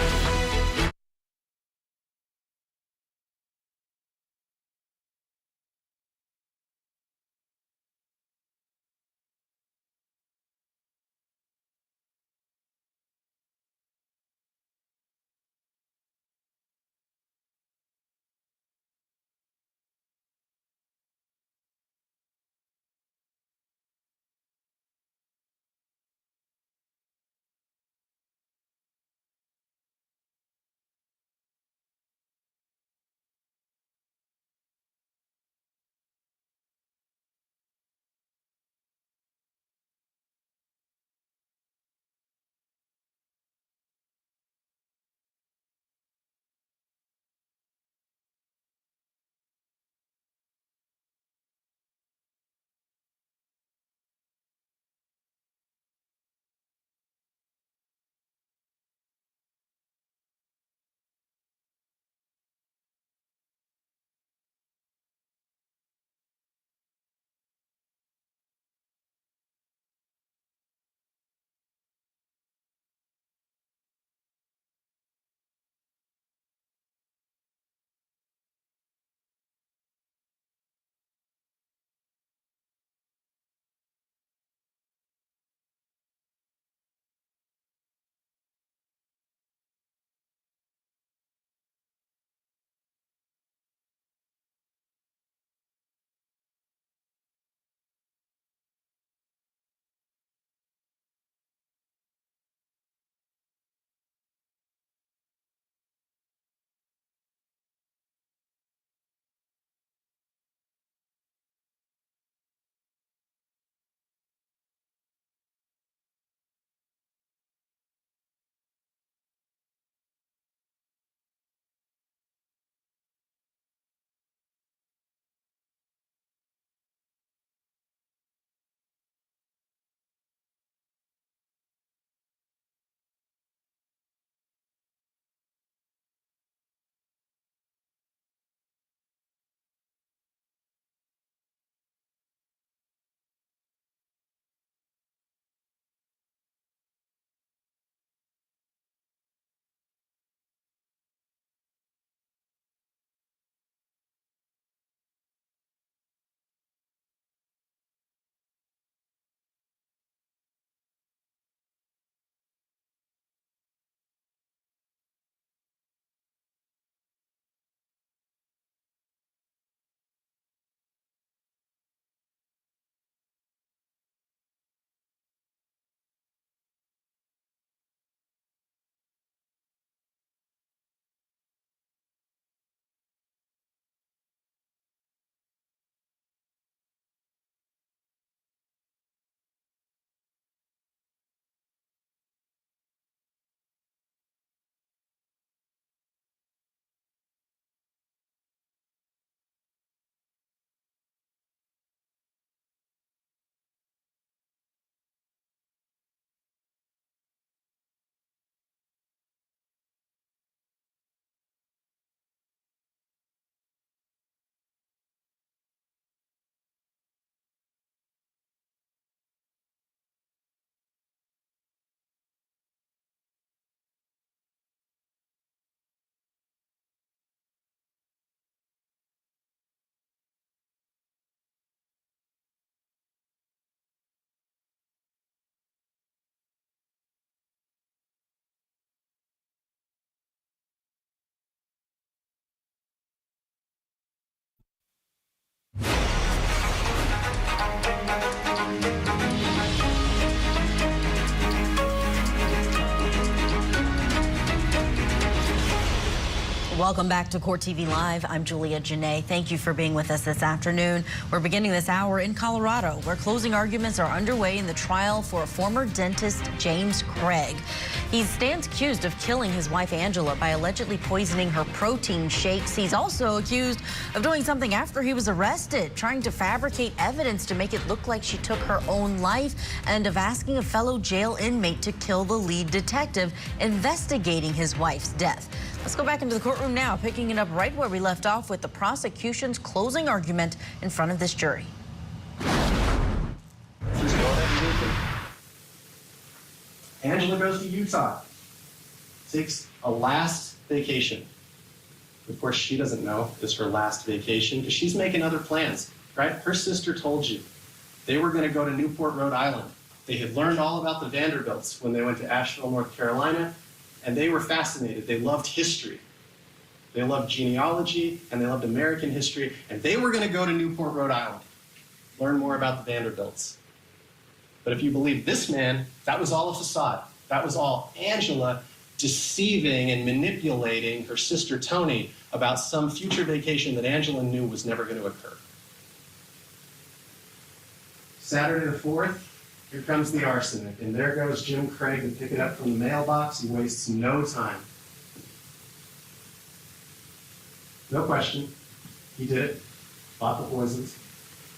Welcome back to Court TV Live. I'm Julia Janae. Thank you for being with us this afternoon. We're beginning this hour in Colorado, where closing arguments are underway in the trial for former dentist James Craig. He stands accused of killing his wife Angela by allegedly poisoning her protein shakes. He's also accused of doing something after he was arrested, trying to fabricate evidence to make it look like she took her own life, and of asking a fellow jail inmate to kill the lead detective investigating his wife's death. Let's go back into the courtroom now, picking it up right where we left off with the prosecution's closing argument in front of this jury. Just go ahead and do it. Angela goes to Utah, takes a last vacation. Of course, she doesn't know it's her last vacation because she's making other plans, right? Her sister told you they were going to go to Newport, Rhode Island. They had learned all about the Vanderbilts when they went to Asheville, North Carolina. And they were fascinated. They loved history. They loved genealogy, and they loved American history. And they were going to go to Newport, Rhode Island, learn more about the Vanderbilts. But if you believe this man, that was all a facade. That was all Angela deceiving and manipulating her sister Tony about some future vacation that Angela knew was never going to occur. Saturday the 4th, here comes the arsenic, and there goes Jim Craig to pick it up from the mailbox. He wastes no time. No question. He did it. Bought the poisons.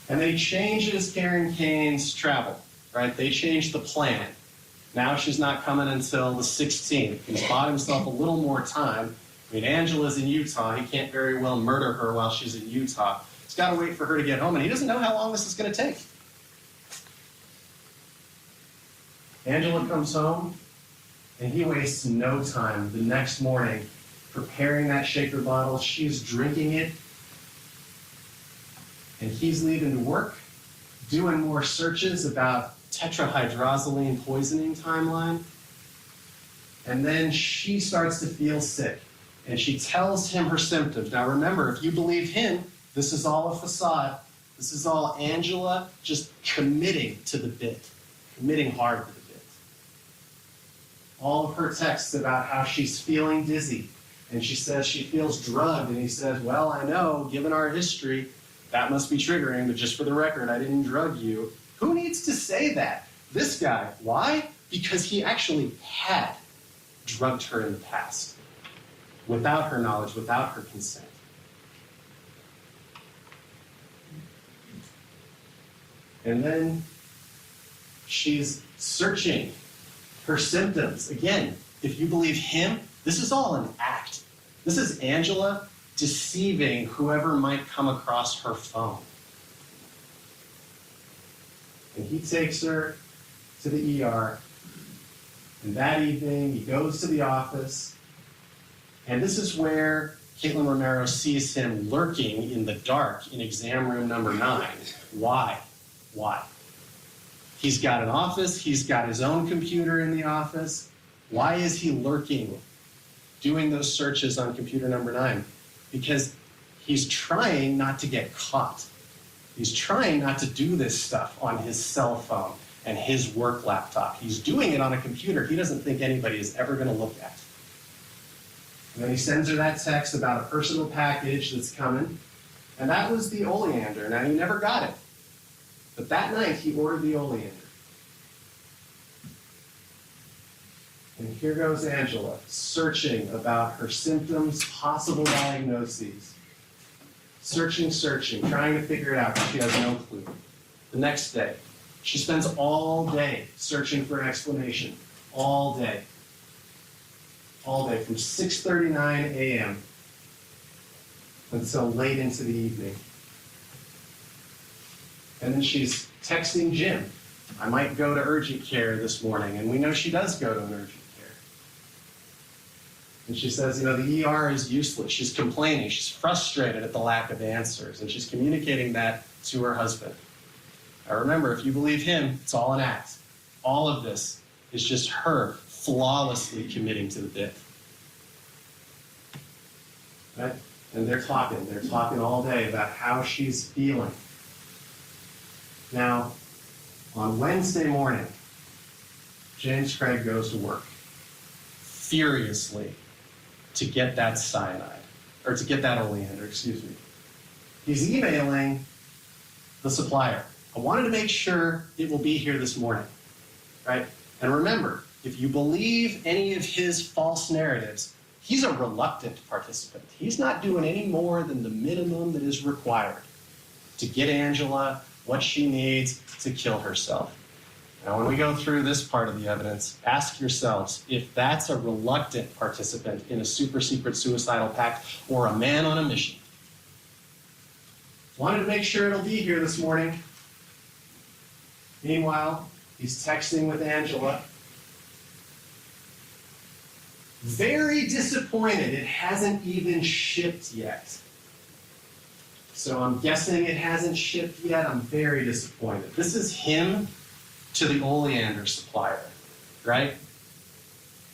And then he changes Karen Kane's travel, right? They changed the plan. Now she's not coming until the 16th. He's bought himself a little more time. I mean, Angela's in Utah. He can't very well murder her while she's in Utah. He's got to wait for her to get home, and he doesn't know how long this is going to take. Angela comes home, and he wastes no time the next morning preparing that shaker bottle. She's drinking it, and he's leaving to work, doing more searches about tetrahydrozoline poisoning timeline. And then she starts to feel sick, and she tells him her symptoms. Now remember, if you believe him, this is all a facade. This is all Angela just committing to the bit, committing hard to the bit. All of her texts about how she's feeling dizzy, and she says she feels drugged, and he says, well, I know, given our history, that must be triggering, but just for the record, I didn't drug you. Who needs to say that? This guy. Why? Because he actually had drugged her in the past, without her knowledge, without her consent. And then she's searching her symptoms. Again, if you believe him, this is all an act. This is Angela deceiving whoever might come across her phone. And he takes her to the ER, and that evening he goes to the office, and this is where Caitlin Romero sees him lurking in the dark in exam room number 9. Why? Why? He's got an office, he's got his own computer in the office. Why is he lurking, doing those searches on computer number 9? Because he's trying not to get caught. He's trying not to do this stuff on his cell phone and his work laptop. He's doing it on a computer he doesn't think anybody is ever going to look at. And then he sends her that text about a personal package that's coming, and that was the oleander. Now, he never got it. But that night, he ordered the oleander. And here goes Angela, searching about her symptoms, possible diagnoses. Searching, trying to figure it out, but she has no clue. The next day, she spends all day searching for an explanation. All day. All day, from 6:39 a.m. until late into the evening. And then she's texting Jim, I might go to urgent care this morning. And we know she does go to an urgent care. And she says, the ER is useless. She's complaining. She's frustrated at the lack of answers. And she's communicating that to her husband. Now remember, if you believe him, it's all an act. All of this is just her flawlessly committing to the bit. Right? And they're talking all day about how she's feeling. Now, On Wednesday morning, James Craig goes to work furiously to get that cyanide, or to get that oleander, excuse me. He's emailing the supplier. I wanted to make sure it will be here this morning, right? And remember, if you believe any of his false narratives, he's a reluctant participant. He's not doing any more than the minimum that is required to get Angela what she needs to kill herself. Now, when we go through this part of the evidence, ask yourselves if that's a reluctant participant in a super secret suicidal pact or a man on a mission. Wanted to make sure it'll be here this morning. Meanwhile, he's texting with Angela. Very disappointed it hasn't even shipped yet. So I'm guessing it hasn't shipped yet. I'm very disappointed. This is him to the oleander supplier, right?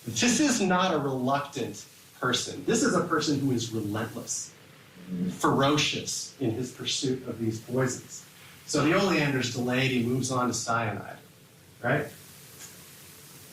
This is not a reluctant person. This is a person who is relentless, ferocious in his pursuit of these poisons. So the oleander's delayed, he moves on to cyanide, right?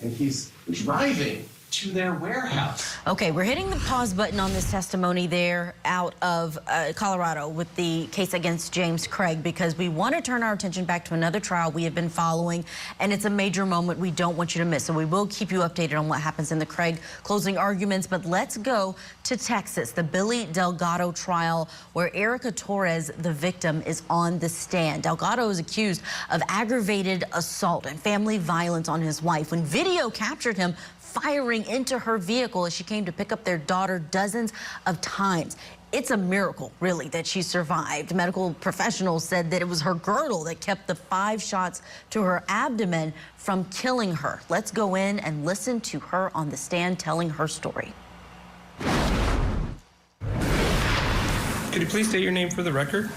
And he's driving to their warehouse. Okay, we're hitting the pause button on this testimony there out of Colorado with the case against James Craig because we want to turn our attention back to another trial we have been following, and it's a major moment we don't want you to miss. So we will keep you updated on what happens in the Craig closing arguments, but let's go to Texas, the Billy Delgado trial where Erica Torres, the victim, is on the stand. Delgado is accused of aggravated assault and family violence on his wife when video captured him firing into her vehicle as she came to pick up their daughter dozens of times. It's a miracle, really, that she survived. Medical professionals said that it was her girdle that kept the 5 shots to her abdomen from killing her. Let's go in and listen to her on the stand telling her story. Could you please state your name for the record?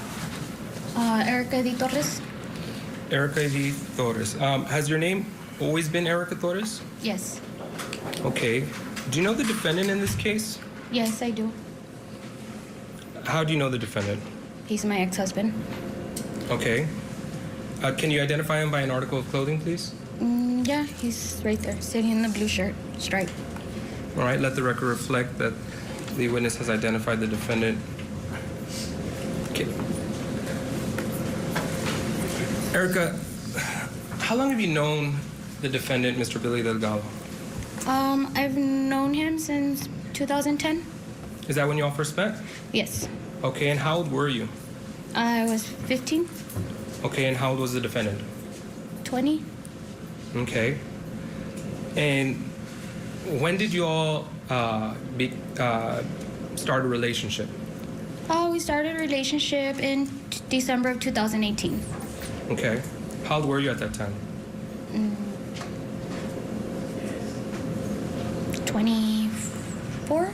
Erica de Torres? Erica de Torres. Has your name always been Erica Torres? Yes. Okay. Do you know the defendant in this case? Yes, I do. How do you know the defendant? He's my ex-husband. Okay. Can you identify him by an article of clothing, please? Yeah, he's right there, sitting in the blue shirt, stripe. All right, let the record reflect that the witness has identified the defendant. Okay. Erica, how long have you known the defendant, Mr. Billy Delgado? I've known him since 2010. Is that when you all first met? Yes. Okay, and how old were you? I was 15, Okay, and how old was the defendant? 20. Okay. And when did you all start a relationship? We started a relationship in December of 2018. Okay. How old were you at that time? 24?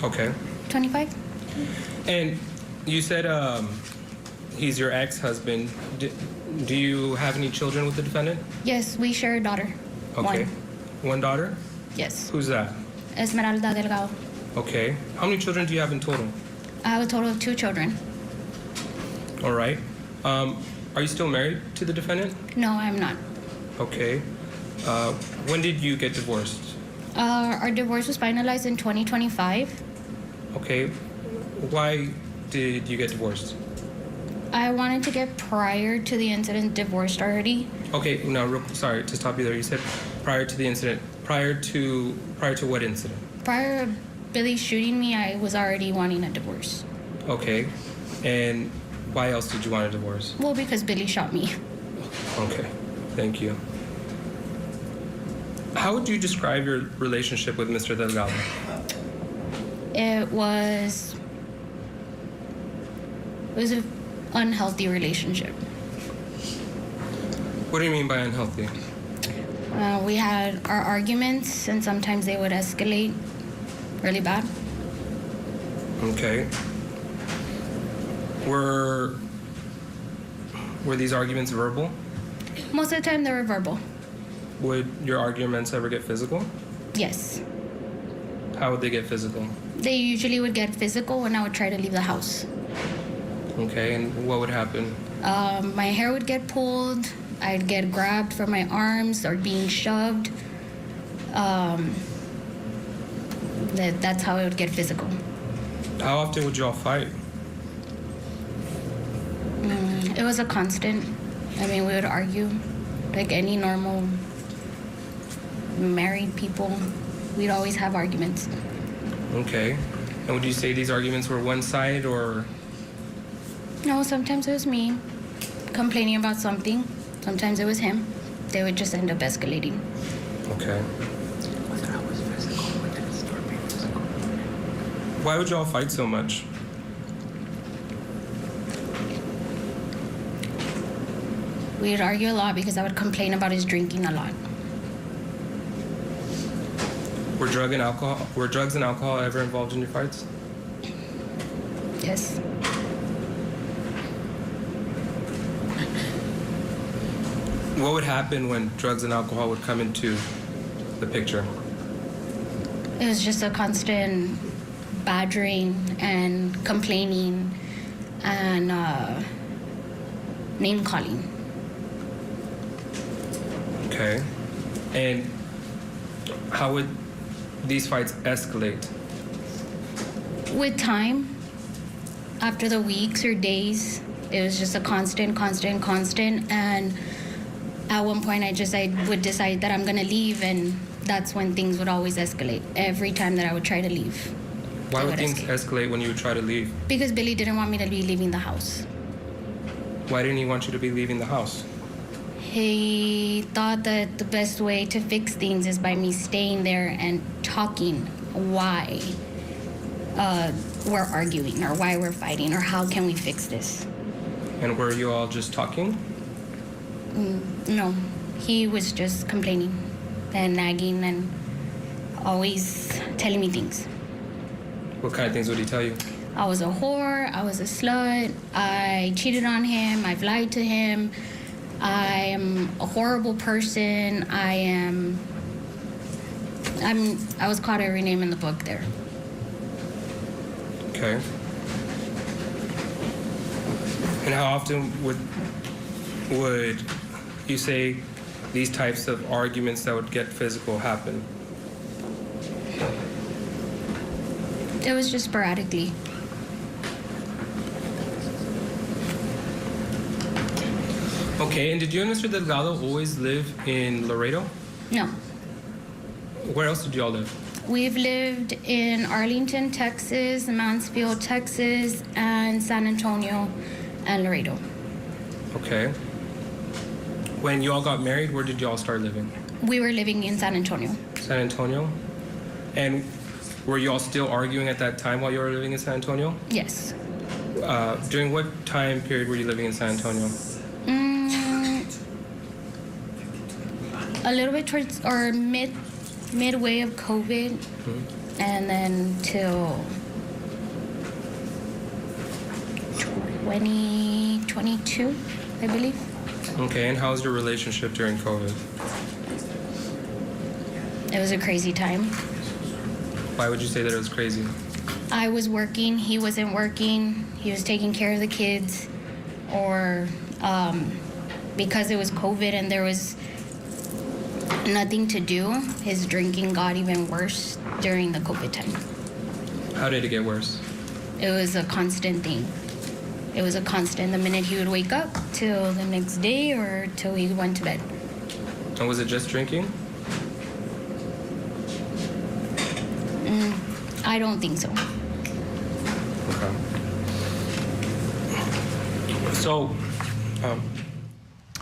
Okay. 25? And you said he's your ex-husband. Do you have any children with the defendant? Yes, we share a daughter. Okay. One daughter? Yes. Who's that? Esmeralda Delgado. Okay. How many children do you have in total? I have a total of 2 children. All right. Are you still married to the defendant? No, I'm not. Okay. When did you get divorced? Our divorce was finalized in 2025. Okay. Why did you get divorced? I wanted to get prior to the incident divorced already. Okay, now, sorry to stop you there. You said prior to the incident. Prior to what incident? Prior to Billy shooting me, I was already wanting a divorce. Okay. And why else did you want a divorce? Well, because Billy shot me. Okay. Thank you. How would you describe your relationship with Mr. Delgado? It was an unhealthy relationship. What do you mean by unhealthy? We had our arguments, and sometimes they would escalate really bad. Okay. Were these arguments verbal? Most of the time, they were verbal. Would your arguments ever get physical? Yes. How would they get physical? They usually would get physical when I would try to leave the house. Okay, and what would happen? My hair would get pulled, I'd get grabbed from my arms or being shoved. That's how it would get physical. How often would y'all fight? It was a constant. I mean, we would argue like any normal married people. We'd always have arguments. Okay. And would you say these arguments were one-sided or? No, sometimes it was me complaining about something. Sometimes it was him. They would just end up escalating. Okay. Why would y'all fight so much? We'd argue a lot because I would complain about his drinking a lot. Were drugs and alcohol ever involved in your fights? Yes. What would happen when drugs and alcohol would come into the picture? It was just a constant badgering and complaining and name calling. Okay. And how would these fights escalate? With time, after the weeks or days, it was just a constant. And at one point, I would decide that I'm gonna leave, and that's when things would always escalate. Every time that I would try to leave. Why would things escalate when you would try to leave? Because Billy didn't want me to be leaving the house. Why didn't he want you to be leaving the house? He thought that the best way to fix things is by me staying there and talking why we're arguing or why we're fighting or how can we fix this. And were you all just talking? No, he was just complaining and nagging and always telling me things. What kind of things would he tell you? I was a whore, I was a slut, I cheated on him, I've lied to him, I am a horrible person, I was called every name in the book there. Okay. And how often would you say these types of arguments that would get physical happen? It was just sporadically. Okay, and did you and Mr. Delgado always live in Laredo? No. Where else did you all live? We've lived in Arlington, Texas, Mansfield, Texas, and San Antonio and Laredo. Okay. When you all got married, where did you all start living? We were living in San Antonio. San Antonio? And were you all still arguing at that time while you were living in San Antonio? Yes. During what time period were you living in San Antonio? A little bit towards or midway of COVID, and then till 2022, I believe. Okay, and how was your relationship during COVID? It was a crazy time. Why would you say that it was crazy? I was working, he wasn't working, he was taking care of the kids, or because it was COVID and there was nothing to do, his drinking got even worse during the COVID time. How did it get worse? It was a constant thing. It was a constant. The minute he would wake up till the next day or till he went to bed. And was it just drinking? I don't think so. Okay. So,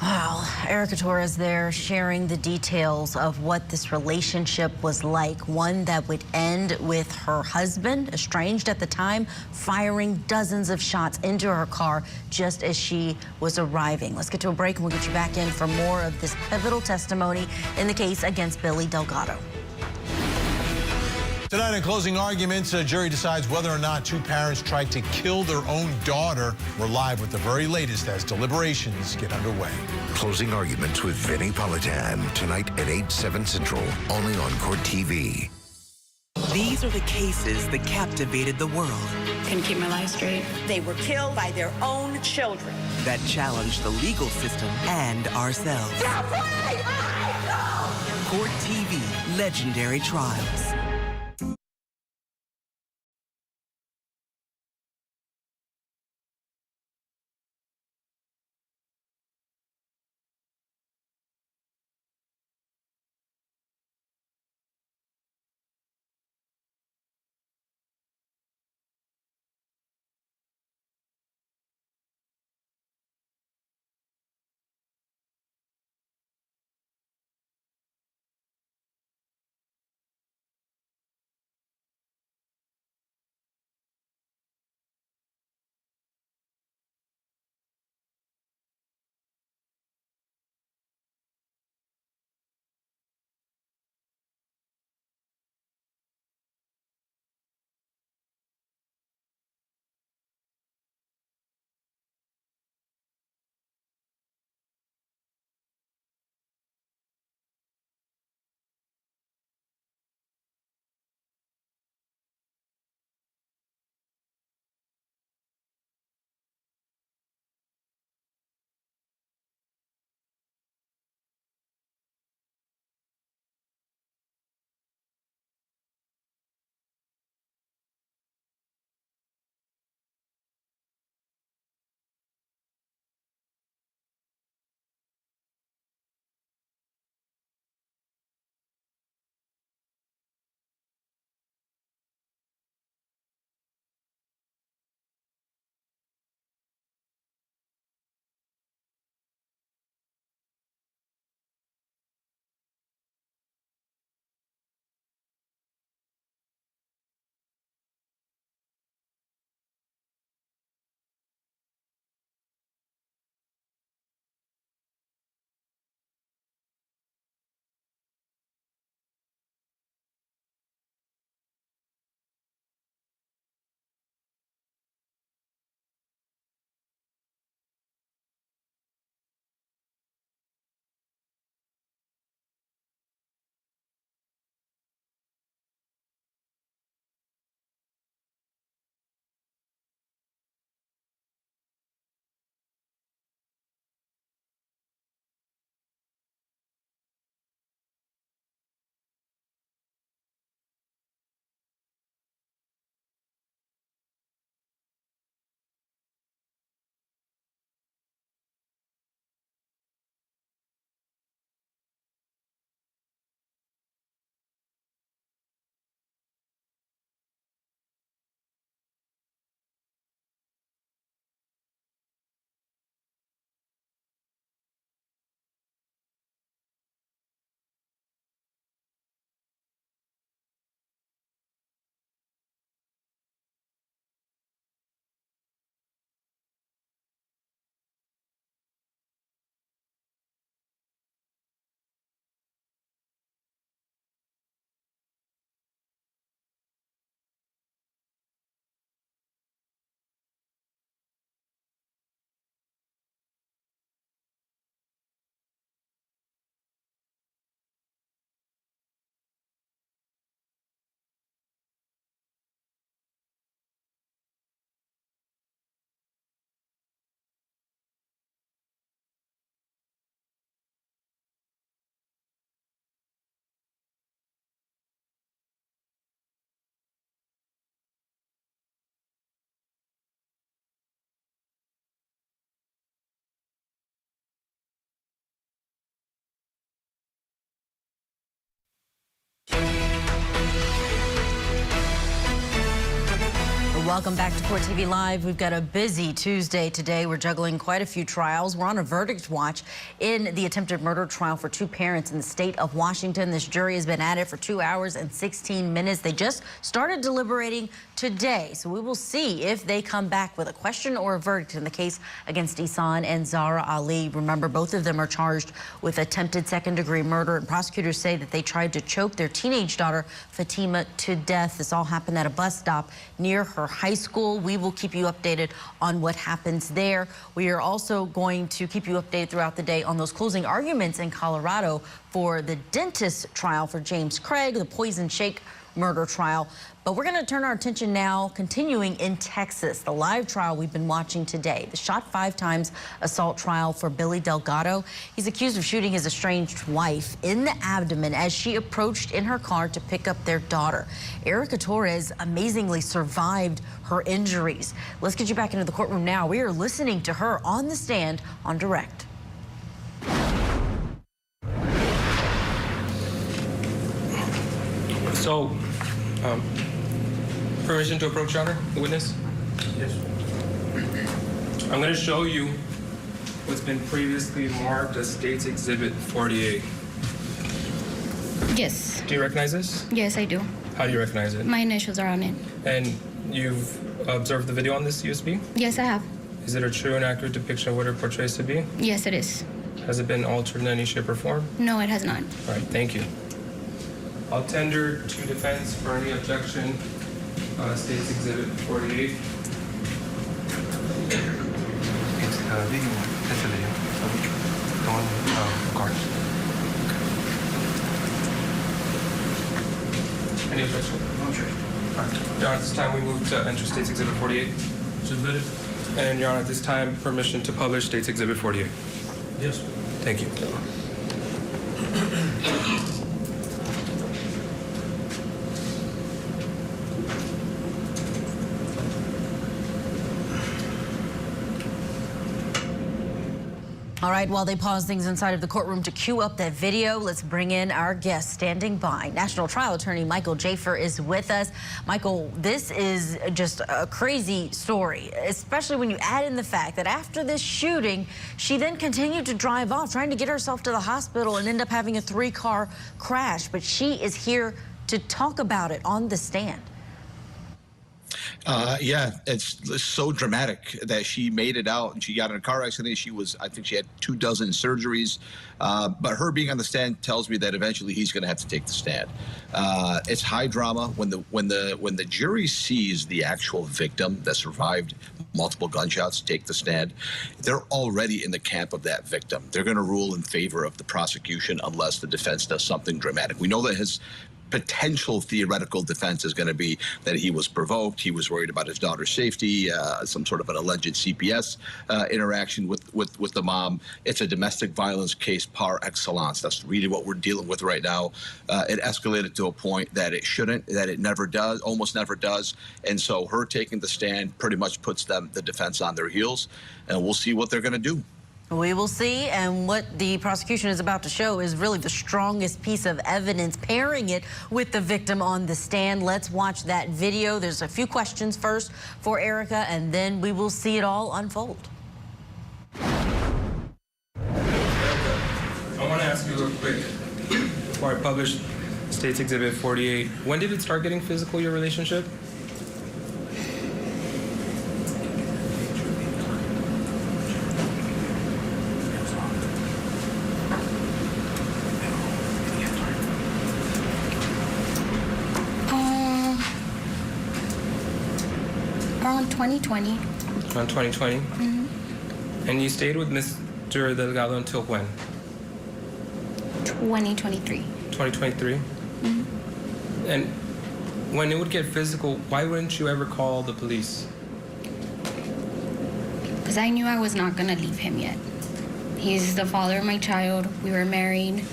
Wow, Erica Torres there sharing the details of what this relationship was like. One that would end with her husband, estranged at the time, firing dozens of shots into her car just as she was arriving. Let's get to a break and we'll get you back in for more of this pivotal testimony in the case against Billy Delgado. Tonight in closing arguments, a jury decides whether or not two parents tried to kill their own daughter. We're live with the very latest as deliberations get underway. Closing arguments with Vinny Politan tonight at 8/7 Central, only on Court TV. These are the cases that captivated the world. Couldn't keep my life straight. They were killed by their own children. That challenged the legal system and ourselves. Court TV, Legendary Trials. Welcome back to Court TV Live. We've got a busy Tuesday today. We're juggling quite a few trials. We're on a verdict watch in the attempted murder trial for two parents in the state of Washington. This jury has been at it for 2 hours and 16 minutes. They just started deliberating today, so we will see if they come back with a question or a verdict in the case against Ihsan and Zahraa Ali. Remember, both of them are charged with attempted second-degree murder, and prosecutors say that they tried to choke their teenage daughter, Fatima, to death. This all happened at a bus stop near her high school. We will keep you updated on what happens there. We are also going to keep you updated throughout the day on those closing arguments in Colorado for the dentist trial for James Craig, the poison shake murder trial. But we're going to turn our attention now, continuing in Texas, the live trial we've been watching today. The shot 5 times assault trial for Billy Delgado. He's accused of shooting his estranged wife in the abdomen as she approached in her car to pick up their daughter. Erica Torres amazingly survived her injuries. Let's get you back into the courtroom now. We are listening to her on the stand on direct. So, permission to approach, Your Honor, the witness? Yes. I'm going to show you what's been previously marked as State's Exhibit 48. Yes. Do you recognize this? Yes, I do. How do you recognize it? My initials are on it. And you've observed the video on this USB? Yes, I have. Is it a true and accurate depiction of what it portrays to be? Yes, it is. Has it been altered in any shape or form? No, it has not. All right, thank you. I'll tender to defense for any objection. State's Exhibit 48. It's a video. It's a video. The one cars. Any objection? No objection. All right. Your Honor, at this time we move to enter State's Exhibit 48. Submitted. And Your Honor, at this time, permission to publish State's Exhibit 48. Yes. Thank you. All right, while they pause things inside of the courtroom to cue up that video, let's bring in our guest standing by. National Trial Attorney Michael Jaffer is with us. Michael, this is just a crazy story, especially when you add in the fact that after this shooting, she then continued to drive off, trying to get herself to the hospital and end up having a 3-car crash. But she is here to talk about it on the stand. Yeah, it's so dramatic that she made it out and she got in a car accident. I think she had 24 surgeries. But her being on the stand tells me that eventually he's going to have to take the stand. It's high drama when the jury sees the actual victim that survived multiple gunshots take the stand. They're already in the camp of that victim. They're going to rule in favor of the prosecution unless the defense does something dramatic. We know that his potential theoretical defense is going to be that he was provoked, he was worried about his daughter's safety, some sort of an alleged CPS interaction with the mom. It's a domestic violence case par excellence. That's really what we're dealing with right now. It escalated to a point that it shouldn't, that it never does, almost never does. And so her taking the stand pretty much puts the defense on their heels, and we'll see what they're going to do. We will see, and what the prosecution is about to show is really the strongest piece of evidence, pairing it with the victim on the stand. Let's watch that video. There's a few questions first for Erica, and then we will see it all unfold. I want to ask you real quick, before I publish State's Exhibit 48, when did it start getting physical, your relationship? Around 2020. Around 2020? Mm-hmm. And you stayed with Mr. Delgado until when? 2023. 2023? Mm-hmm. And when it would get physical, why wouldn't you ever call the police? Because I knew I was not going to leave him yet. He's the father of my child. We were married.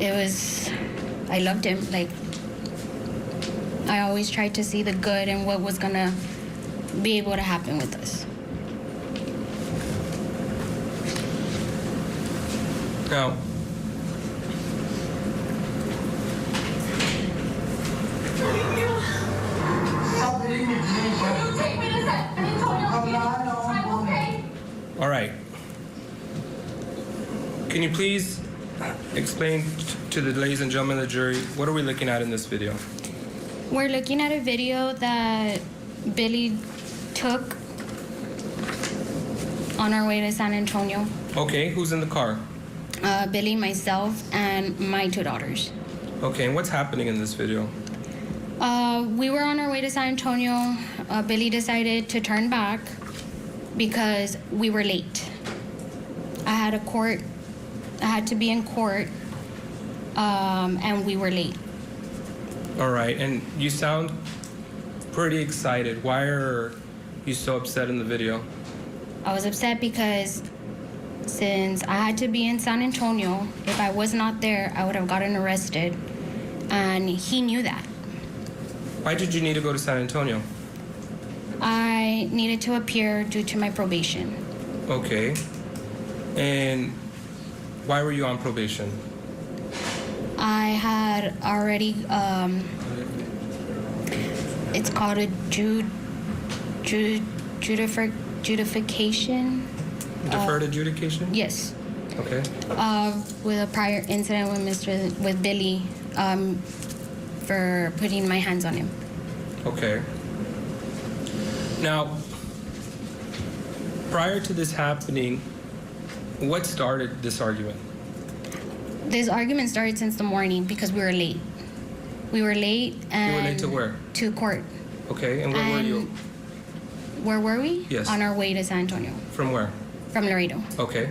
I loved him. Like, I always tried to see the good and what was going to be able to happen with us. Now, all right. Can you please explain to the ladies and gentlemen of the jury, what are we looking at in this video? We're looking at a video that Billy took on our way to San Antonio. Okay, who's in the car? Billy, myself, and my 2 daughters. Okay, and what's happening in this video? We were on our way to San Antonio. Billy decided to turn back because we were late. I had to be in court, and we were late. All right, and you sound pretty excited. Why are you so upset in the video? I was upset because since I had to be in San Antonio, if I was not there, I would have gotten arrested. And he knew that. Why did you need to go to San Antonio? I needed to appear due to my probation. Okay. And why were you on probation? I had already, it's called a justification. Deferred adjudication? Yes. Okay. With a prior incident with Billy for putting my hands on him. Okay. Now, prior to this happening, what started this argument? This argument started since the morning because we were late. We were late and... You were late to where? To court. Okay, and where were you? Where were we? Yes. On our way to San Antonio. From where? From Laredo. Okay.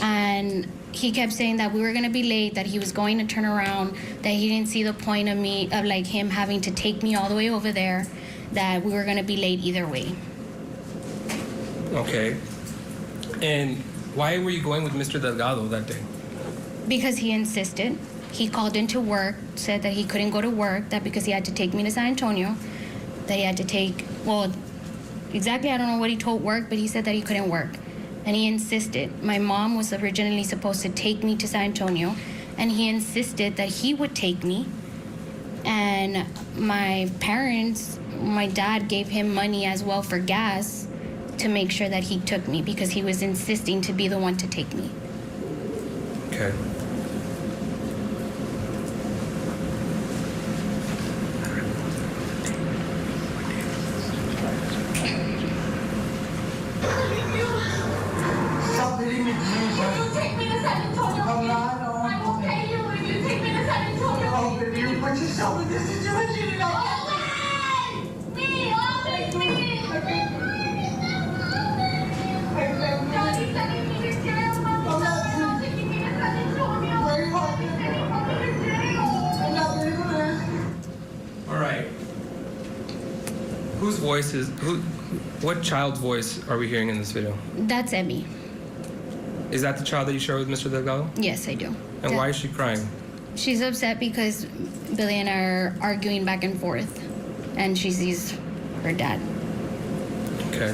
And he kept saying that we were gonna be late, that he was going to turn around, that he didn't see the point of like him having to take me all the way over there, that we were gonna be late either way. Okay. And why were you going with Mr. Delgado that day? Because he insisted. He called into work, said that he couldn't go to work, that because he had to take me to San Antonio, that he had to take, well, exactly I don't know what he told work, but he said that he couldn't work. And he insisted. My mom was originally supposed to take me to San Antonio, and he insisted that he would take me. And my parents, my dad gave him money as well for gas to make sure that he took me because he was insisting to be the one to take me. Okay. Stop hitting me, please. You take me to San Antonio. I will pay you if you take me to San Antonio. Oh, baby, you put yourself in this situation. Daddy's sending me to jail. Mom's taking me to San Antonio. Very hard. I'm not ready for this. All right. Whose voice is, what child's voice are we hearing in this video? That's Emmy. Is that the child that you share with Mr. Delgado? Yes, I do. And why is she crying? She's upset because Billy and I are arguing back and forth, and she sees her dad. Okay.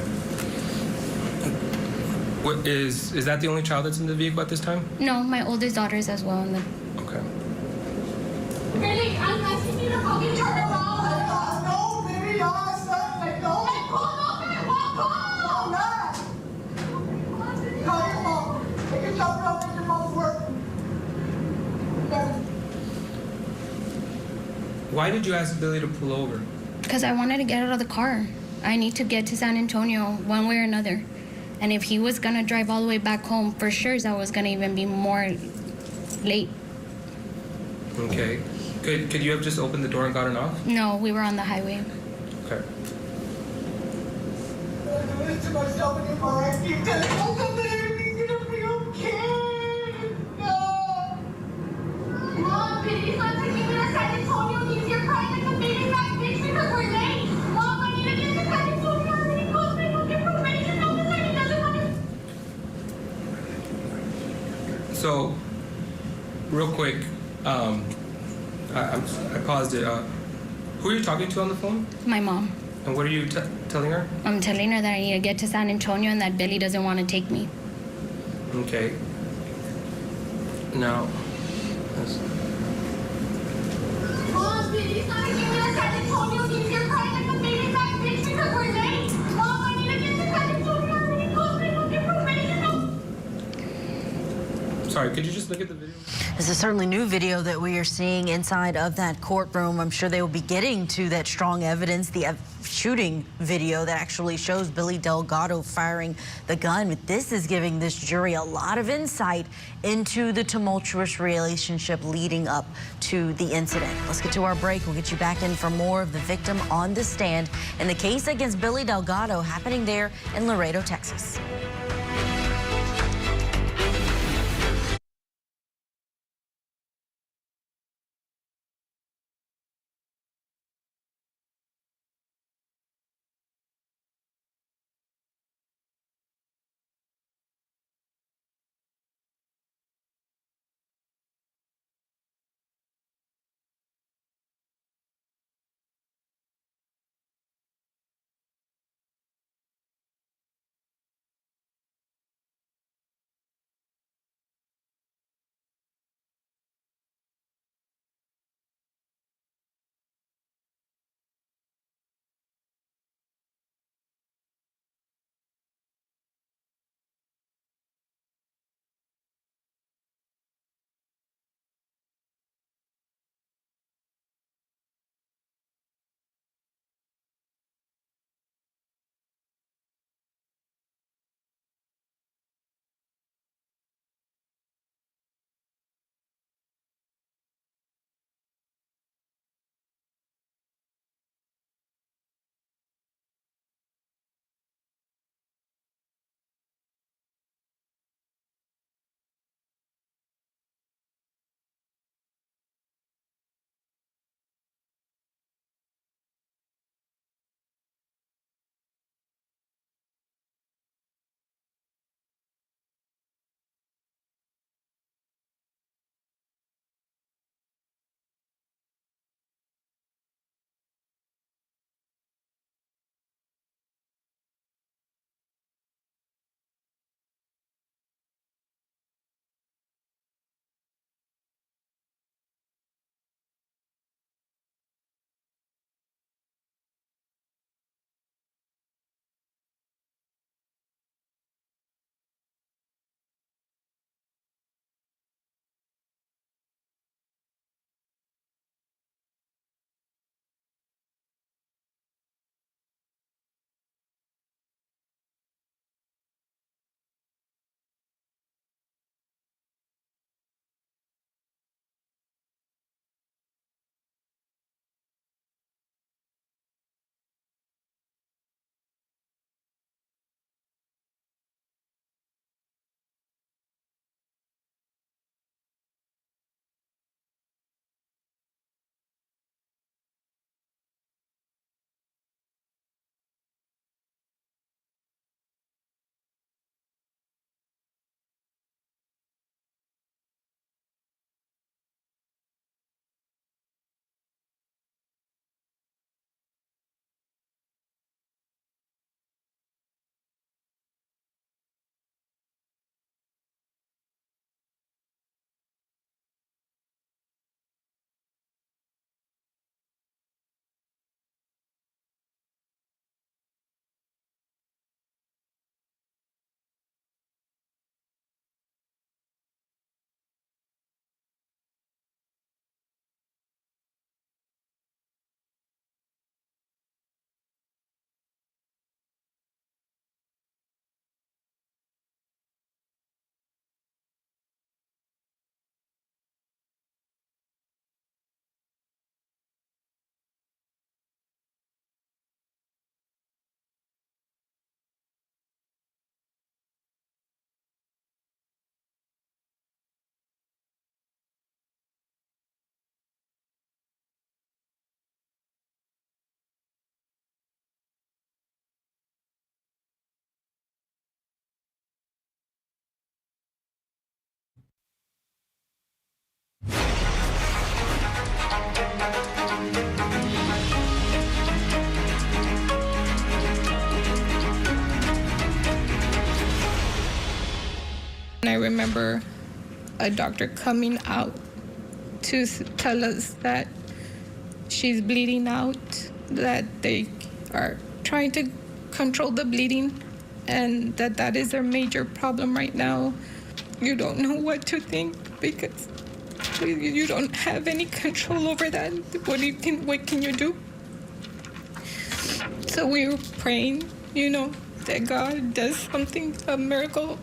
What is that the only child that's in the vehicle at this time? No, my oldest daughter is as well in the... Okay. Billy, I'm asking you to fucking turn around. No, baby, stop. Let go. Let go. No, walk home. Call your mom. Take your job out. Make your mom work. Why did you ask Billy to pull over? Because I wanted to get out of the car. I need to get to San Antonio one way or another. And if he was gonna drive all the way back home, for sure I was gonna even be more late. Okay. Could you have just opened the door and gotten off? No, we were on the highway. Okay. I'm doing this to myself anymore. I keep telling myself that everything's gonna be okay. No. Mom, Billy's not taking me to San Antonio. He's here crying like a baby back bitch because we're late. Mom, I need to get to San Antonio. I already called my fucking probation officer. He doesn't want to. So, real quick, I paused it. Who are you talking to on the phone? My mom. And what are you telling her? I'm telling her that I need to get to San Antonio and that Billy doesn't want to take me. Okay. Now, Mom, Billy's not taking me to San Antonio. He's here crying like a baby back bitch because we're late. Mom, I need to get to San Antonio. I already called my fucking probation officer. sorry, could you just look at the video? This is certainly new video that we are seeing inside of that courtroom. I'm sure they will be getting to that strong evidence, the shooting video that actually shows Billy Delgado firing the gun. But this is giving this jury a lot of insight into the tumultuous relationship leading up to the incident. Let's get to our break. We'll get you back in for more of the victim on the stand and the case against Billy Delgado happening there in Laredo, Texas. And I remember a doctor coming out to tell us that she's bleeding out, that they are trying to control the bleeding, and that is their major problem right now. You don't know what to think because you don't have any control over that. What can you do? So we were praying, that God does something, a miracle.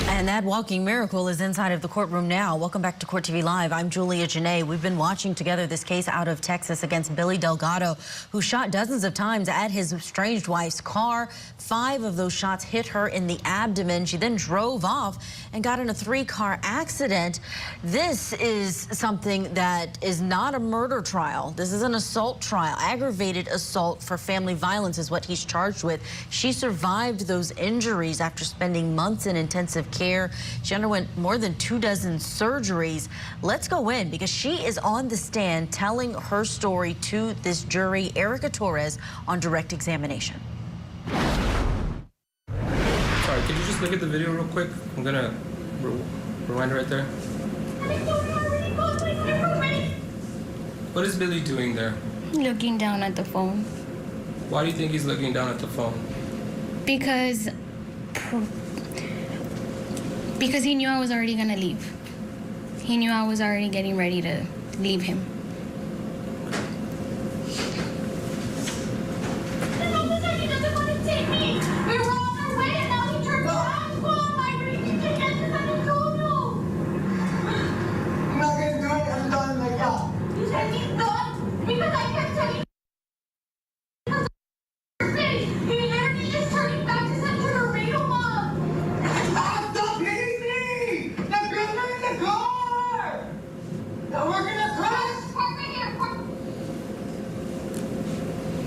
And that walking miracle is inside of the courtroom now. Welcome back to Court TV Live. I'm Julia Janae. We've been watching together this case out of Texas against Billy Delgado, who shot dozens of times at his estranged wife's car. 5 of those shots hit her in the abdomen. She then drove off and got in a 3-car accident. This is something that is not a murder trial. This is an assault trial. Aggravated assault for family violence is what he's charged with. She survived those injuries after spending months in intensive care. She underwent more than 24 surgeries. Let's go in because she is on the stand telling her story to this jury, Erica Torres, on direct examination. Sorry, could you just look at the video real quick? I'm gonna rewind right there. What is Billy doing there? Looking down at the phone. Why do you think he's looking down at the phone? Because he knew I was already gonna leave. He knew I was already getting ready to leave him.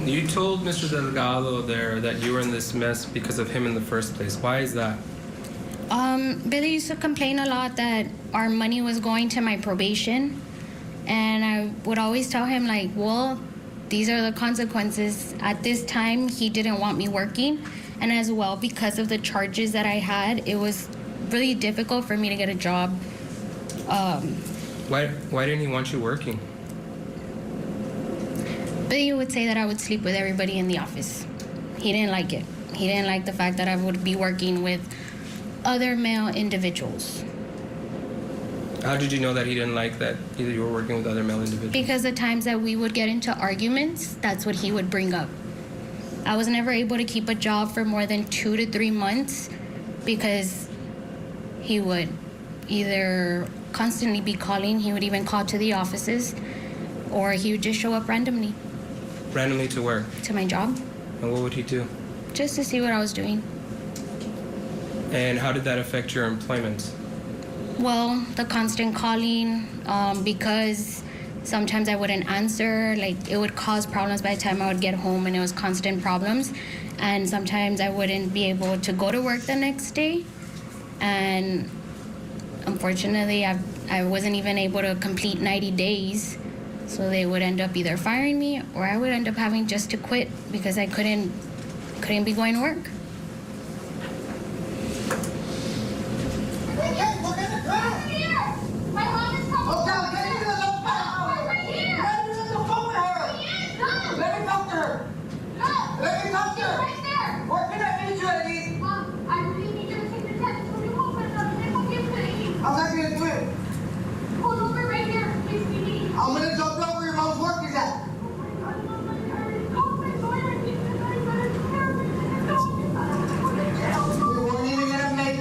You told Mr. Delgado there that you were in this mess because of him in the first place. Why is that? Billy used to complain a lot that our money was going to my probation. And I would always tell him, like, well, these are the consequences. At this time, he didn't want me working. And as well, because of the charges that I had, it was really difficult for me to get a job. Why didn't he want you working? Billy would say that I would sleep with everybody in the office. He didn't like it. He didn't like the fact that I would be working with other male individuals. How did you know that he didn't like that either you were working with other male individuals? Because the times that we would get into arguments, that's what he would bring up. I was never able to keep a job for more than 2 to 3 months because he would either constantly be calling, he would even call to the offices, or he would just show up randomly. Randomly to where? To my job. And what would he do? Just to see what I was doing. And how did that affect your employment? Well, the constant calling, because sometimes I wouldn't answer, like it would cause problems by the time I would get home, and it was constant problems. And sometimes I wouldn't be able to go to work the next day. And unfortunately, I wasn't even able to complete 90 days. So they would end up either firing me, or I would end up having just to quit because I couldn't be going to work. I'm gonna drop off where your mom's work is at. We weren't even gonna make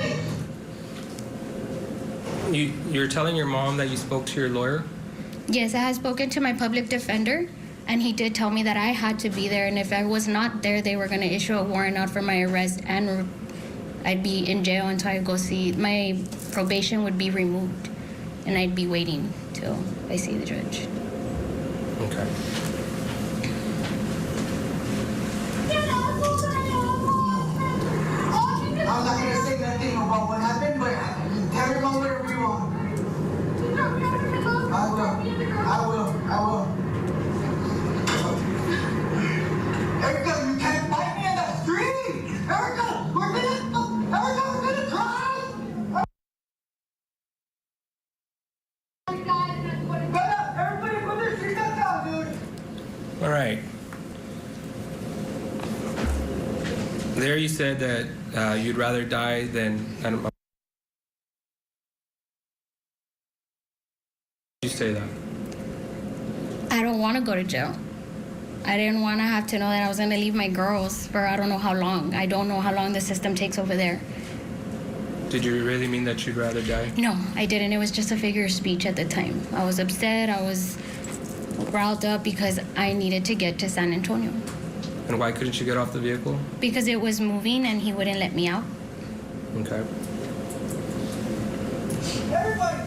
it. You're telling your mom that you spoke to your lawyer? Yes, I had spoken to my public defender, and he did tell me that I had to be there, and if I was not there, they were going to issue a warrant out for my arrest, and I'd be in jail until I go see, my probation would be removed, and I'd be waiting till I see the judge. Okay. I'm not gonna say nothing about what happened, but tell your mom whatever you want. I will. There you said that you'd rather die than. You say that? I don't want to go to jail. I didn't want to have to know that I was going to leave my girls for I don't know how long. I don't know how long the system takes over there. Did you really mean that you'd rather die? No, I didn't. It was just a figure of speech at the time. I was upset. I was riled up because I needed to get to San Antonio. And why couldn't you get off the vehicle? Because it was moving and he wouldn't let me out. Okay. Everybody!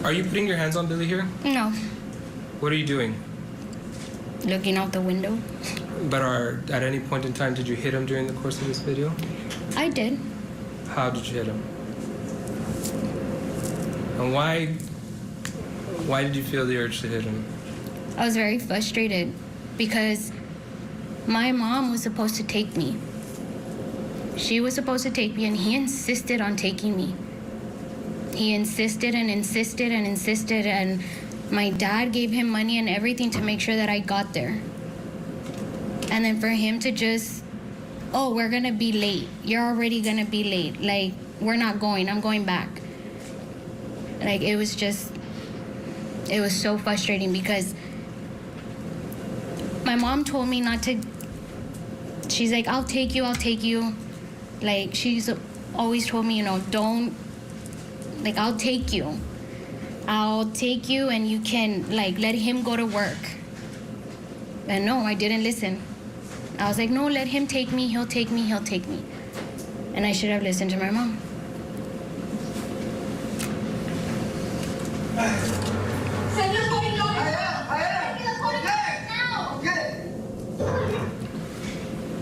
Are you putting your hands on Billy here? No, What are you doing? looking out the window. But at any point in time, did you hit him during the course of this video? I did. How did you hit him? And why did you feel the urge to hit him? I was very frustrated because my mom was supposed to take me. She was supposed to take me and he insisted on taking me. He insisted and insisted and insisted, and my dad gave him money and everything to make sure that I got there. And then for him to just, oh, we're gonna be late. You're already gonna be late. Like, we're not going, I'm going back. Like, it was so frustrating because my mom told me not to, she's like, I'll take you. Like, she's always told me, don't, like, I'll take you and you can, like, let him go to work. And no, I didn't listen. I was like, no, let him take me, he'll take me. And I should have listened to my mom.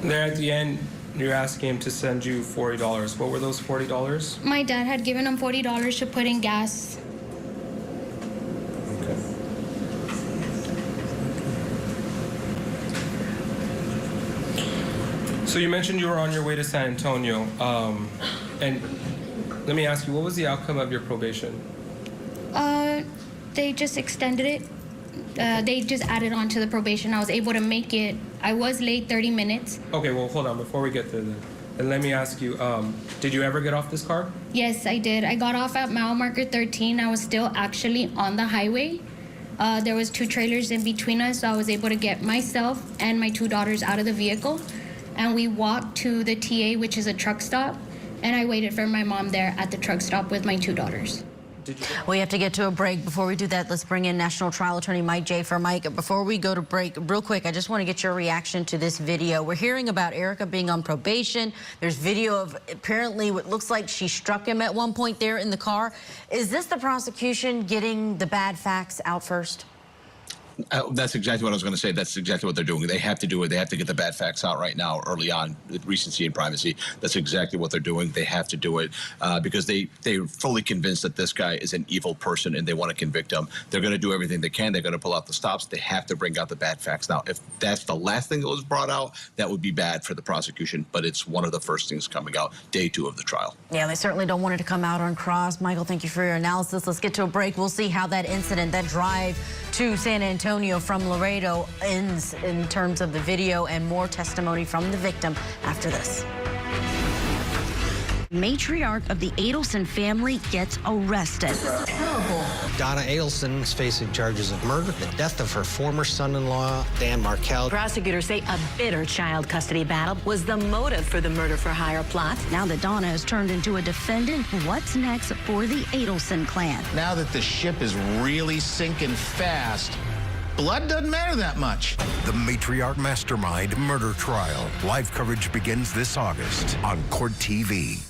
There at the end, you're asking him to send you $40. What were those $40? My dad had given him $40 to put in gas. Okay. So you mentioned you were on your way to San Antonio. And let me ask you, what was the outcome of your probation? They just extended it. They just added on to the probation. I was able to make it. I was late 30 minutes. Okay, well, hold on. Before we get there, and let me ask you, did you ever get off this car? Yes, I did. I got off at mile marker 13. I was still actually on the highway. There was 2 trailers in between us, so I was able to get myself and my 2 daughters out of the vehicle. And we walked to the TA, which is a truck stop, and I waited for my mom there at the truck stop with my 2 daughters. We have to get to a break. Before we do that, let's bring in National Trial Attorney Mike J. for Mike. Before we go to break, real quick, I just want to get your reaction to this video. We're hearing about Erica being on probation. There's video of apparently what looks like she struck him at one point there in the car. Is this the prosecution getting the bad facts out first? That's exactly what I was going to say. That's exactly what they're doing. They have to do it. They have to get the bad facts out right now, early on, recency and primacy. That's exactly what they're doing. They have to do it because they're fully convinced that this guy is an evil person and they want to convict him. They're going to do everything they can. They're going to pull out the stops. They have to bring out the bad facts. Now, if that's the last thing that was brought out, that would be bad for the prosecution, but it's one of the first things coming out, day 2 of the trial. Yeah, they certainly don't want it to come out on cross. Michael, thank you for your analysis. Let's get to a break. We'll see how that incident, that drive to San Antonio from Laredo ends in terms of the video, and more testimony from the victim after this. Matriarch of the Adelson family gets arrested. Donna Adelson is facing charges of murder, the death of her former son-in-law, Dan Markell. Prosecutors say a bitter child custody battle was the motive for the murder-for-hire plot. Now that Donna has turned into a defendant, what's next for the Adelson clan? Now that the ship is really sinking fast, blood doesn't matter that much. The Matriarch Mastermind murder trial. Live coverage begins this August on Court TV.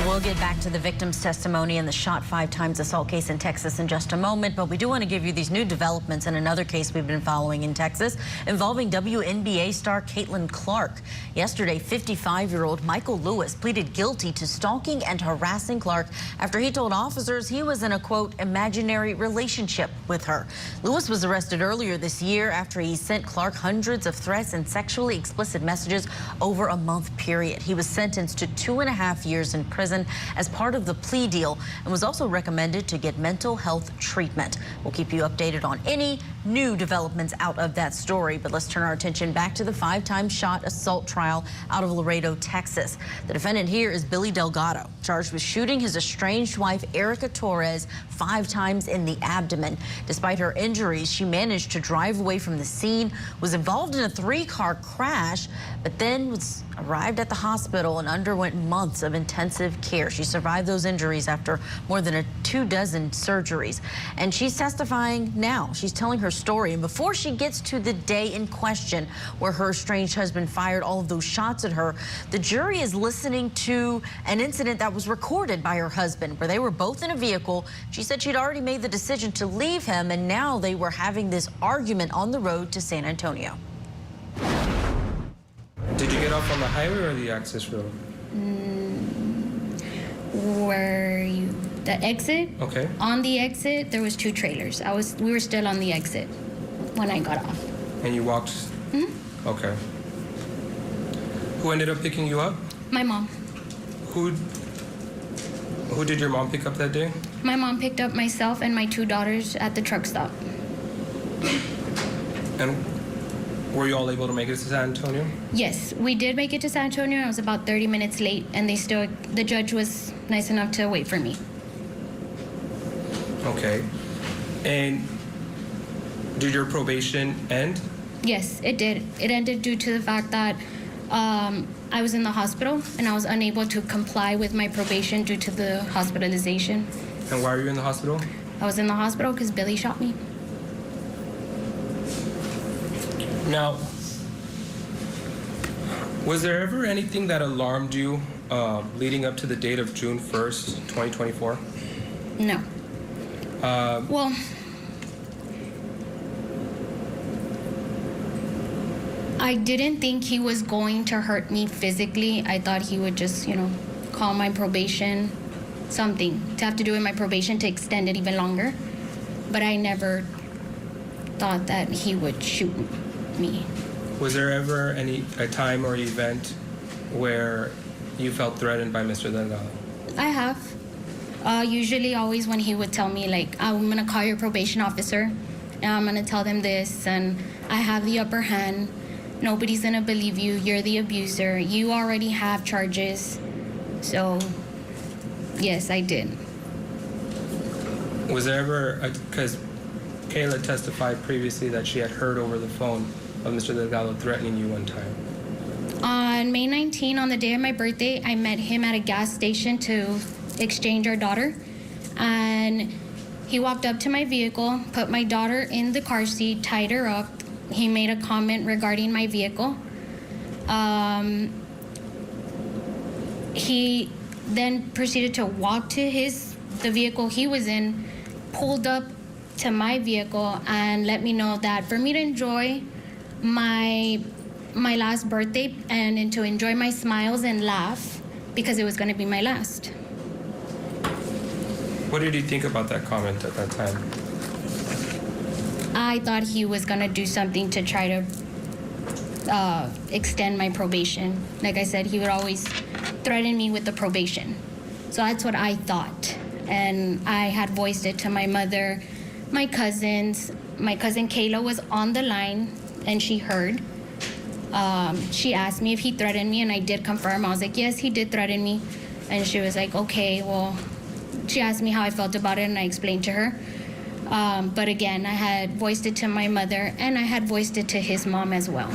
We'll get back to the victim's testimony in the shot 5 times assault case in Texas in just a moment, but we do want to give you these new developments in another case we've been following in Texas involving WNBA star Caitlin Clark. Yesterday, 55-year-old Michael Lewis pleaded guilty to stalking and harassing Clark after he told officers he was in a, quote, imaginary relationship with her. Lewis was arrested earlier this year after he sent Clark hundreds of threats and sexually explicit messages over a month period. He was sentenced to 2.5 years in prison as part of the plea deal and was also recommended to get mental health treatment. We'll keep you updated on any new developments out of that story, but let's turn our attention back to the 5-time shot assault trial out of Laredo, Texas. The defendant here is Billy Delgado, charged with shooting his estranged wife, Erica Torres, 5 times in the abdomen. Despite her injuries, she managed to drive away from the scene, was involved in a 3-car crash, but then arrived at the hospital and underwent months of intensive care. She survived those injuries after more than 24 surgeries. And she's testifying now. She's telling her story. And before she gets to the day in question where her estranged husband fired all of those shots at her, the jury is listening to an incident that was recorded by her husband where they were both in a vehicle. She said she'd already made the decision to leave him, and now they were having this argument on the road to San Antonio. Did you get off on the highway or the access road? The exit? Okay. On the exit, there was 2 trailers. We were still on the exit when I got off. And you walked? Mm-hmm. Okay. Who ended up picking you up? My mom. Who did your mom pick up that day? My mom picked up myself and my 2 daughters at the truck stop. And were you all able to make it to San Antonio? Yes, we did make it to San Antonio. I was about 30 minutes late, and the judge was nice enough to wait for me. Okay. And did your probation end? Yes, it did. It ended due to the fact that I was in the hospital and I was unable to comply with my probation due to the hospitalization. And why are you in the hospital? I was in the hospital because Billy shot me. Now, was there ever anything that alarmed you leading up to the date of June 1st, 2024? No. Well, I didn't think he was going to hurt me physically. I thought he would just, call my probation, something to have to do with my probation to extend it even longer. But I never thought that he would shoot me. Was there ever a time or event where you felt threatened by Mr. Delgado? I have. Usually always when he would tell me, like, I'm going to call your probation officer, and I'm going to tell them this, and I have the upper hand. Nobody's going to believe you. You're the abuser. You already have charges. So, yes, I did. Was there ever, because Kayla testified previously that she had heard over the phone of Mr. Delgado threatening you one time. On May 19, on the day of my birthday, I met him at a gas station to exchange our daughter. And he walked up to my vehicle, put my daughter in the car seat, tied her up. He made a comment regarding my vehicle. He then proceeded to walk to the vehicle he was in, pulled up to my vehicle, and let me know that for me to enjoy my last birthday and to enjoy my smiles and laugh because it was going to be my last. What did you think about that comment at that time? I thought he was going to do something to try to extend my probation. Like I said, he would always threaten me with the probation. So that's what I thought. And I had voiced it to my mother, my cousins. My cousin Kayla was on the line and she heard. She asked me if he threatened me, and I did confirm. I was like, yes, he did threaten me. And she was like, okay, well, she asked me how I felt about it, and I explained to her. But again, I had voiced it to my mother, and I had voiced it to his mom as well,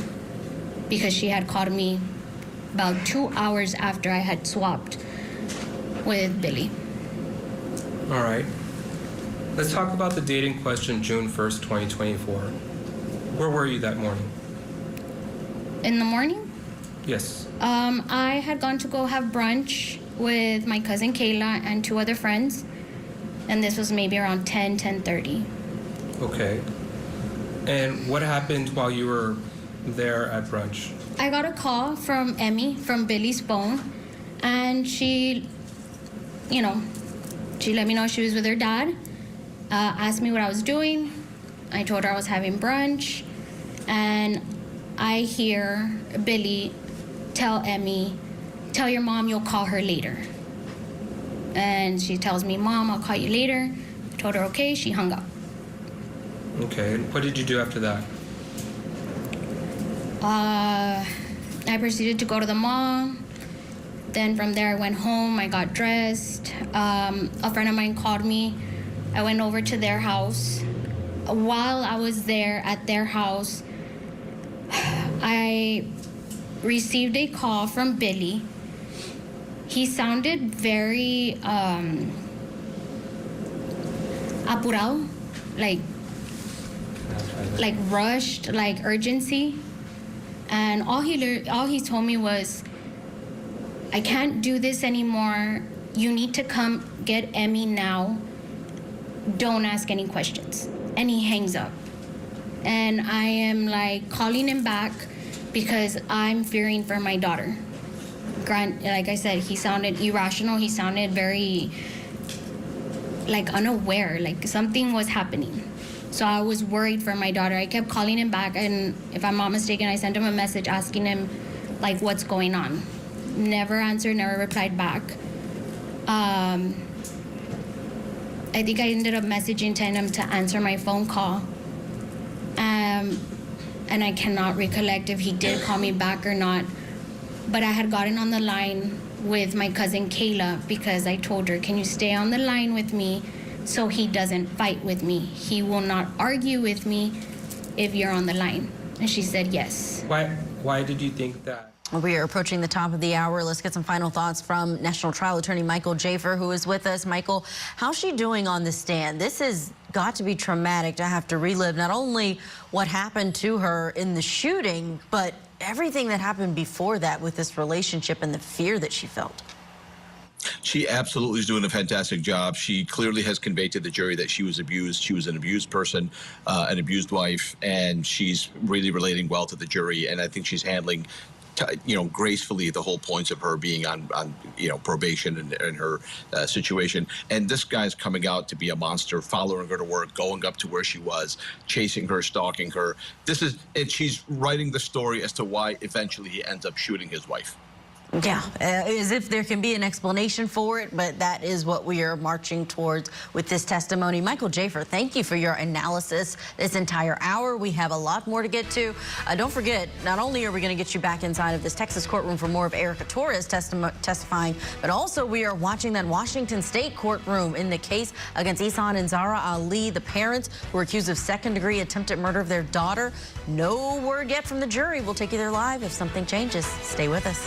because she had called me about 2 hours after I had swapped with Billy. All right. Let's talk about the date in question, June 1st, 2024. Where were you that morning? In the morning? Yes. I had gone to go have brunch with my cousin Kayla and 2 other friends, and this was maybe around 10:30. Okay. And what happened while you were there at brunch? I got a call from Emmy from Billy's phone, and she let me know she was with her dad, asked me what I was doing. I told her I was having brunch, and I hear Billy tell Emmy, "Tell your mom you'll call her later." And she tells me, "Mom, I'll call you later." I told her okay, she hung up. Okay, and what did you do after that? I proceeded to go to the mall. Then from there I went home, I got dressed. A friend of mine called me. I went over to their house. While I was there at their house, I received a call from Billy. He sounded very apurado, like rushed, like urgency. And all he told me was, "I can't do this anymore. You need to come get Emmy now. Don't ask any questions." And he hangs up. And I am like calling him back because I'm fearing for my daughter. Like I said, he sounded irrational. He sounded very like unaware, like something was happening. So I was worried for my daughter. I kept calling him back, and if I'm not mistaken, I sent him a message asking him like what's going on. Never answered, never replied back. I think I ended up messaging telling him to answer my phone call. And I cannot recollect if he did call me back or not. But I had gotten on the line with my cousin Kayla because I told her, "Can you stay on the line with me so he doesn't fight with me? He will not argue with me if you're on the line." And she said yes. Why did you think that? We are approaching the top of the hour. Let's get some final thoughts from National Trial Attorney Michael Jaffer, who is with us. Michael, how's she doing on the stand? This has got to be traumatic to have to relive not only what happened to her in the shooting, but everything that happened before that with this relationship and the fear that she felt. She absolutely is doing a fantastic job. She clearly has conveyed to the jury that she was abused. She was an abused person, an abused wife, and she's really relating well to the jury. And I think she's handling, gracefully the whole points of her being on probation and her situation. And this guy's coming out to be a monster, following her to work, going up to where she was, chasing her, stalking her. And she's writing the story as to why eventually he ends up shooting his wife. Yeah, as if there can be an explanation for it, but that is what we are marching towards with this testimony. Michael Jaffer, thank you for your analysis this entire hour. We have a lot more to get to. Don't forget, not only are we going to get you back inside of this Texas courtroom for more of Erica Torres testifying, but also we are watching that Washington State courtroom in the case against Ihsan and Zahraa Ali, the parents who were accused of second-degree attempted murder of their daughter. No word yet from the jury. We'll take you there live if something changes. Stay with us.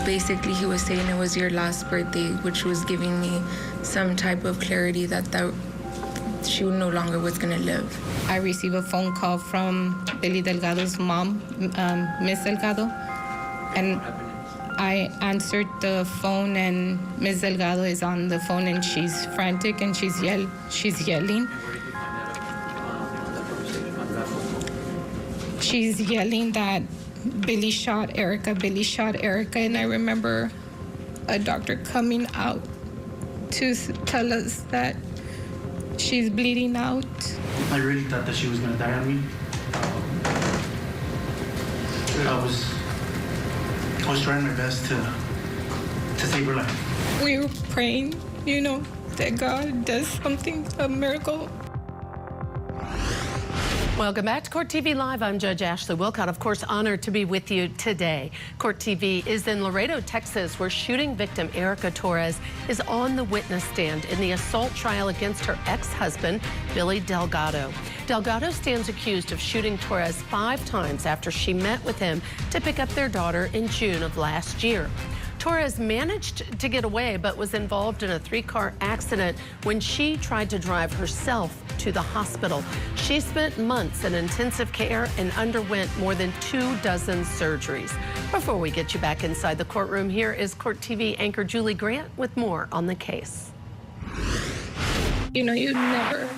Basically, he was saying it was your last birthday, which was giving me some type of clarity that she no longer was going to live. I received a phone call from Billy Delgado's mom, Miss Delgado, and I answered the phone, and Miss Delgado is on the phone, and she's frantic, and she's yelling. She's yelling that Billy shot Erica, and I remember a doctor coming out to tell us that she's bleeding out. I really thought that she was gonna die on me. I was trying my best to save her life. We were praying, that God does something, a miracle. Welcome back to Court TV Live. I'm Judge Ashley Wilcott. Of course, honored to be with you today. Court TV is in Laredo, Texas, where shooting victim Erica Torres is on the witness stand in the assault trial against her ex-husband, Billy Delgado. Delgado stands accused of shooting Torres 5 times after she met with him to pick up their daughter in June of last year. Torres managed to get away, but was involved in a 3-car accident when she tried to drive herself to the hospital. She spent months in intensive care and underwent more than 24 surgeries. Before we get you back inside the courtroom, here is Court TV anchor Julie Grant with more on the case. You never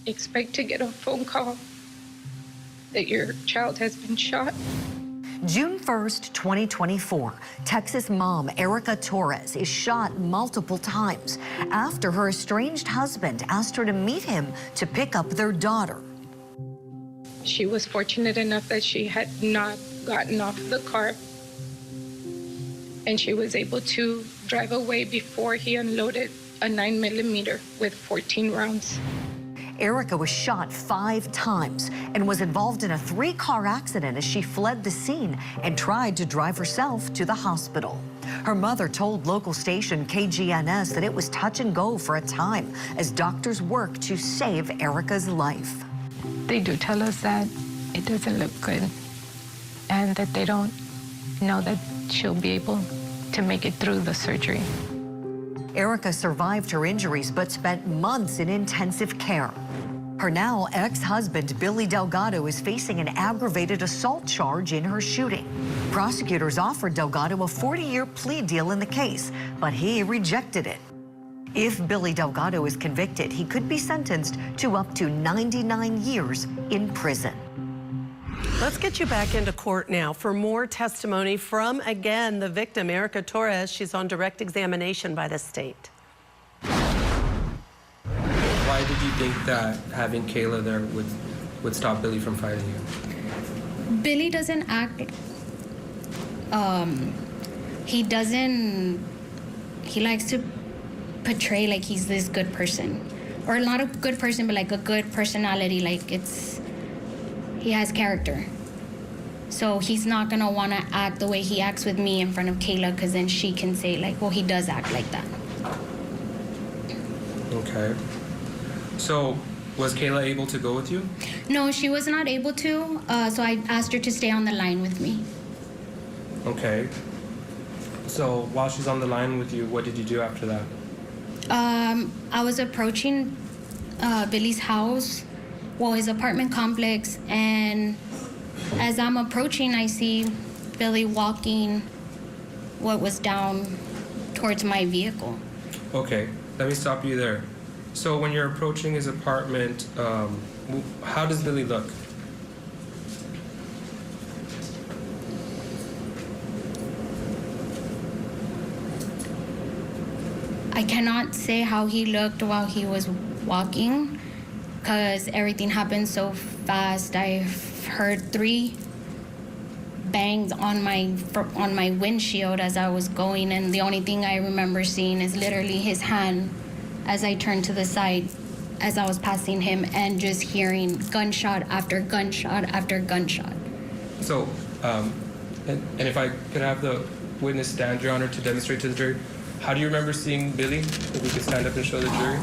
expect to get a phone call that your child has been shot. June 1st, 2024, Texas mom Erica Torres is shot multiple times after her estranged husband asked her to meet him to pick up their daughter. She was fortunate enough that she had not gotten off the car, and she was able to drive away before he unloaded a 9mm with 14 rounds. Erica was shot 5 times and was involved in a 3-car accident as she fled the scene and tried to drive herself to the hospital. Her mother told local station KGNS that it was touch and go for a time as doctors worked to save Erica's life. They do tell us that it doesn't look good and that they don't know that she'll be able to make it through the surgery. Erica survived her injuries but spent months in intensive care. Her now ex-husband, Billy Delgado, is facing an aggravated assault charge in her shooting. Prosecutors offered Delgado a 40-year plea deal in the case, but he rejected it. If Billy Delgado is convicted, he could be sentenced to up to 99 years in prison. Let's get you back into court now for more testimony from, again, the victim, Erica Torres. She's on direct examination by the state. Why did you think that having Kayla there would stop Billy from fighting you? Billy doesn't act, he likes to portray like he's this good person. Or not a good person, but like a good personality, like he has character. So he's not gonna wanna act the way he acts with me in front of Kayla, because then she can say like, well, he does act like that. Okay. So was Kayla able to go with you? No, she was not able to, so I asked her to stay on the line with me. Okay. So while she's on the line with you, what did you do after that? I was approaching Billy's house, well, his apartment complex, and as I'm approaching, I see Billy walking what was down towards my vehicle. Okay, let me stop you there. So when you're approaching his apartment, how does Billy look? I cannot say how he looked while he was walking because everything happened so fast. I heard 3 bangs on my windshield as I was going, and the only thing I remember seeing is literally his hand as I turned to the side as I was passing him, and just hearing gunshot after gunshot after gunshot. So, and if I could have the witness stand, Your Honor, to demonstrate to the jury, how do you remember seeing Billy? If we could stand up and show the jury.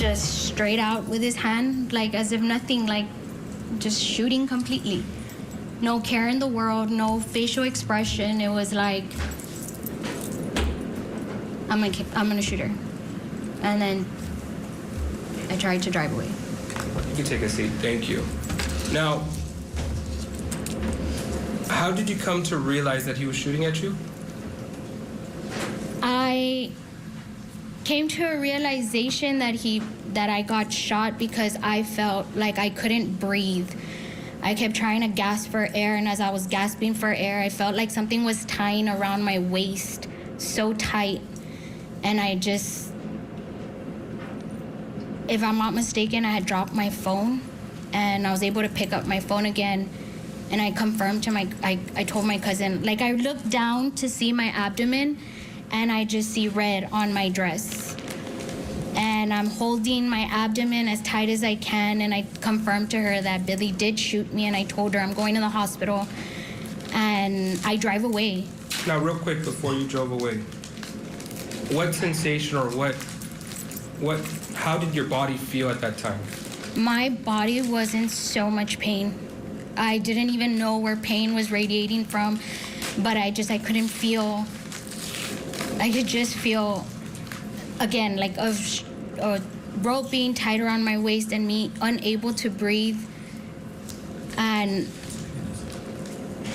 just straight out with his hand, like as if nothing, like just shooting completely. No care in the world, no facial expression. It was like, I'm gonna shoot her. And then I tried to drive away. You can take a seat. Thank you. Now, how did you come to realize that he was shooting at you? I came to a realization that I got shot because I felt like I couldn't breathe. I kept trying to gasp for air, and as I was gasping for air, I felt like something was tying around my waist so tight. And I just, if I'm not mistaken, I had dropped my phone, and I was able to pick up my phone again. And I confirmed to I told my cousin, like I looked down to see my abdomen, and I just see red on my dress. And I'm holding my abdomen as tight as I can, and I confirmed to her that Billy did shoot me, and I told her I'm going to the hospital, and I drive away. Now, real quick, before you drove away, what sensation or how did your body feel at that time? My body was in so much pain. I didn't even know where pain was radiating from, but I couldn't feel, I could just feel, again, like a rope being tied around my waist and me unable to breathe. And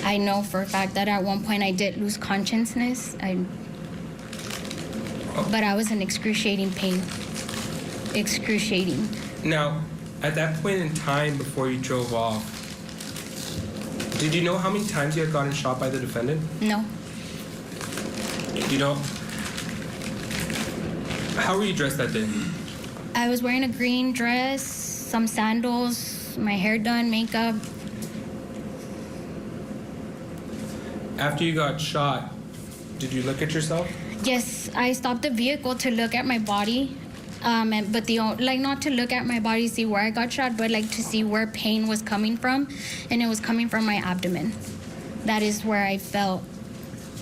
I know for a fact that at one point I did lose consciousness. But I was in excruciating pain. Excruciating. Now, at that point in time before you drove off, did you know how many times you had gotten shot by the defendant? No. You know, how were you dressed that day? I was wearing a green dress, some sandals, my hair done, makeup. After you got shot, did you look at yourself? Yes, I stopped the vehicle to look at my body, but not to look at my body to see where I got shot, but like to see where pain was coming from, and it was coming from my abdomen. That is where I felt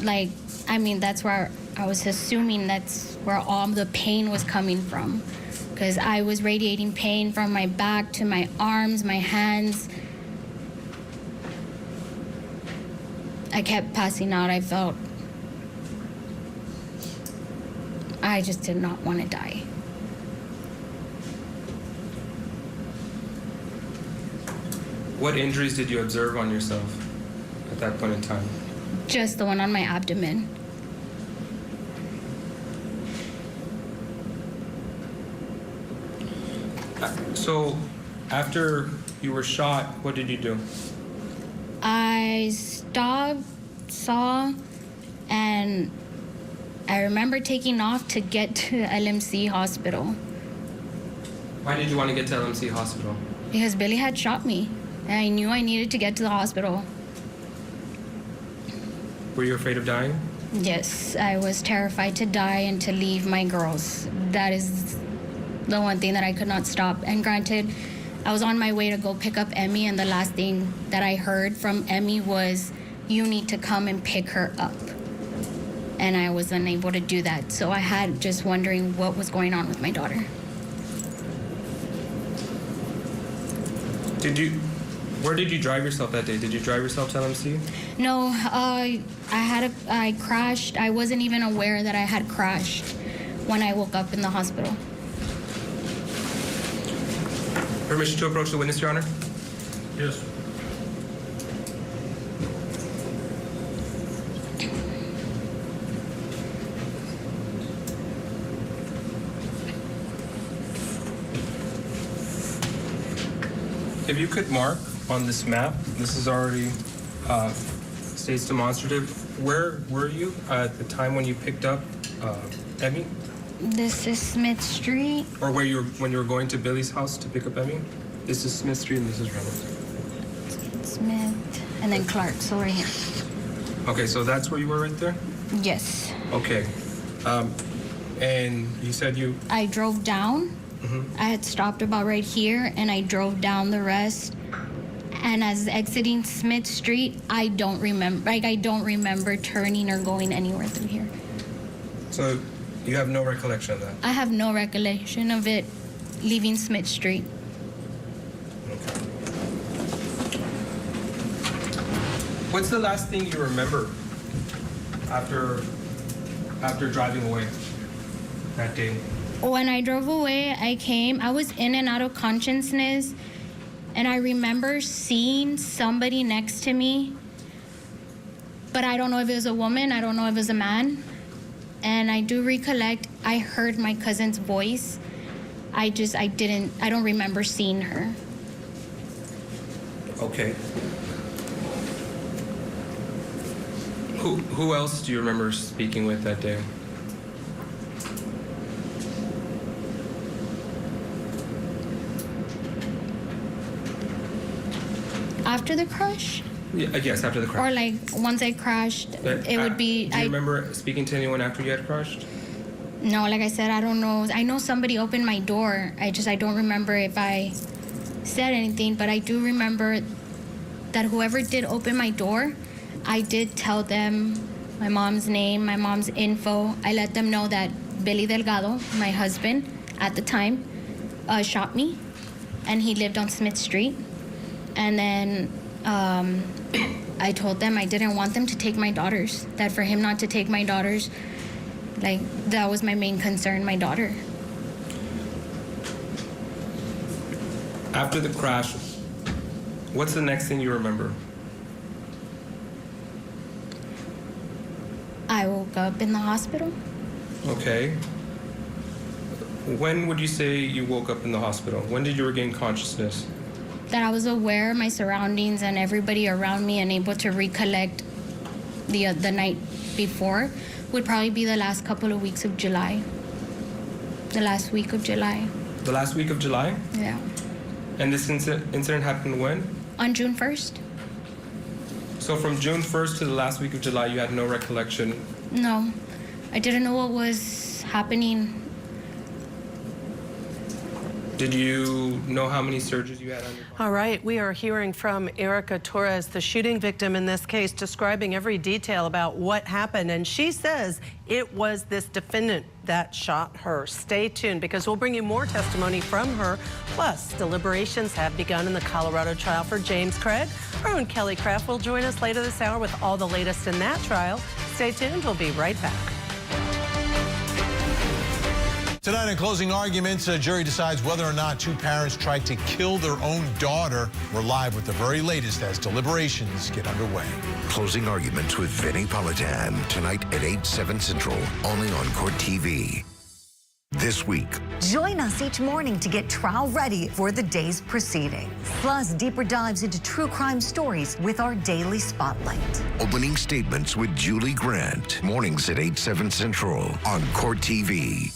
like, that's where I was assuming that's where all the pain was coming from, because I was radiating pain from my back to my arms, my hands. I kept passing out. I just did not want to die. What injuries did you observe on yourself at that point in time? Just the one on my abdomen. So, after you were shot, what did you do? I stopped, saw, and I remember taking off to get to LMC hospital. Why did you want to get to LMC hospital? Because Billy had shot me, and I knew I needed to get to the hospital. Were you afraid of dying? Yes, I was terrified to die and to leave my girls. That is the one thing that I could not stop. And granted, I was on my way to go pick up Emmy, and the last thing that I heard from Emmy was, "You need to come and pick her up." And I was unable to do that. So I had just wondering what was going on with my daughter. Where did you drive yourself that day? Did you drive yourself to LMC? No, I crashed. I wasn't even aware that I had crashed when I woke up in the hospital. Permission to approach the witness, Your Honor? Yes. If you could mark on this map, this is already states demonstrative. Where were you at the time when you picked up Emmy? This is Smith Street. Or when you were going to Billy's house to pick up Emmy? This is Smith Street and this is Reynolds. Smith, and then Clark's over here. Okay, so that's where you were right there? Yes. Okay. And you said you... I drove down. Mm-hmm. I had stopped about right here, and I drove down the rest. And as exiting Smith Street, I don't remember turning or going anywhere through here. So you have no recollection of that? I have no recollection of it leaving Smith Street. What's the last thing you remember after driving away that day? When I drove away, I was in and out of consciousness, and I remember seeing somebody next to me, but I don't know if it was a woman, I don't know if it was a man. And I do recollect, I heard my cousin's voice. I don't remember seeing her. Okay. Who else do you remember speaking with that day? After the crash? Yes, after the crash. Or like once I crashed, it would be. Do you remember speaking to anyone after you had crashed? No, like I said, I don't know. I know somebody opened my door. I don't remember if I said anything, but I do remember that whoever did open my door, I did tell them my mom's name, my mom's info. I let them know that Billy Delgado, my husband at the time, shot me, and he lived on Smith Street. And then I told them I didn't want them to take my daughters, that for him not to take my daughters, like, that was my main concern, my daughter. After the crash, what's the next thing you remember? I woke up in the hospital. Okay. When would you say you woke up in the hospital? When did you regain consciousness? That I was aware of my surroundings and everybody around me and able to recollect the night before would probably be the last couple of weeks of July. The last week of July. The last week of July? Yeah. And this incident happened when? On June 1st. So from June 1st to the last week of July, you had no recollection? No, I didn't know what was happening. Did you know how many surgeries you had on your body? All right, we are hearing from Erica Torres, the shooting victim in this case, describing every detail about what happened. And she says it was this defendant that shot her. Stay tuned, because we'll bring you more testimony from her. Plus, deliberations have begun in the Colorado trial for James Craig. Our own Kelly Craft will join us later this hour with all the latest in that trial. Stay tuned, we'll be right back. Tonight in closing arguments, a jury decides whether or not two parents tried to kill their own daughter. We're live with the very latest as deliberations get underway. Closing arguments with Vinny Politan tonight at 8/7 Central, only on Court TV. This week, Join us each morning to get trial ready for the day's proceedings. Plus, deeper dives into true crime stories with our daily spotlight. opening statements with Julie Grant. Mornings at 8/7 Central on Court TV.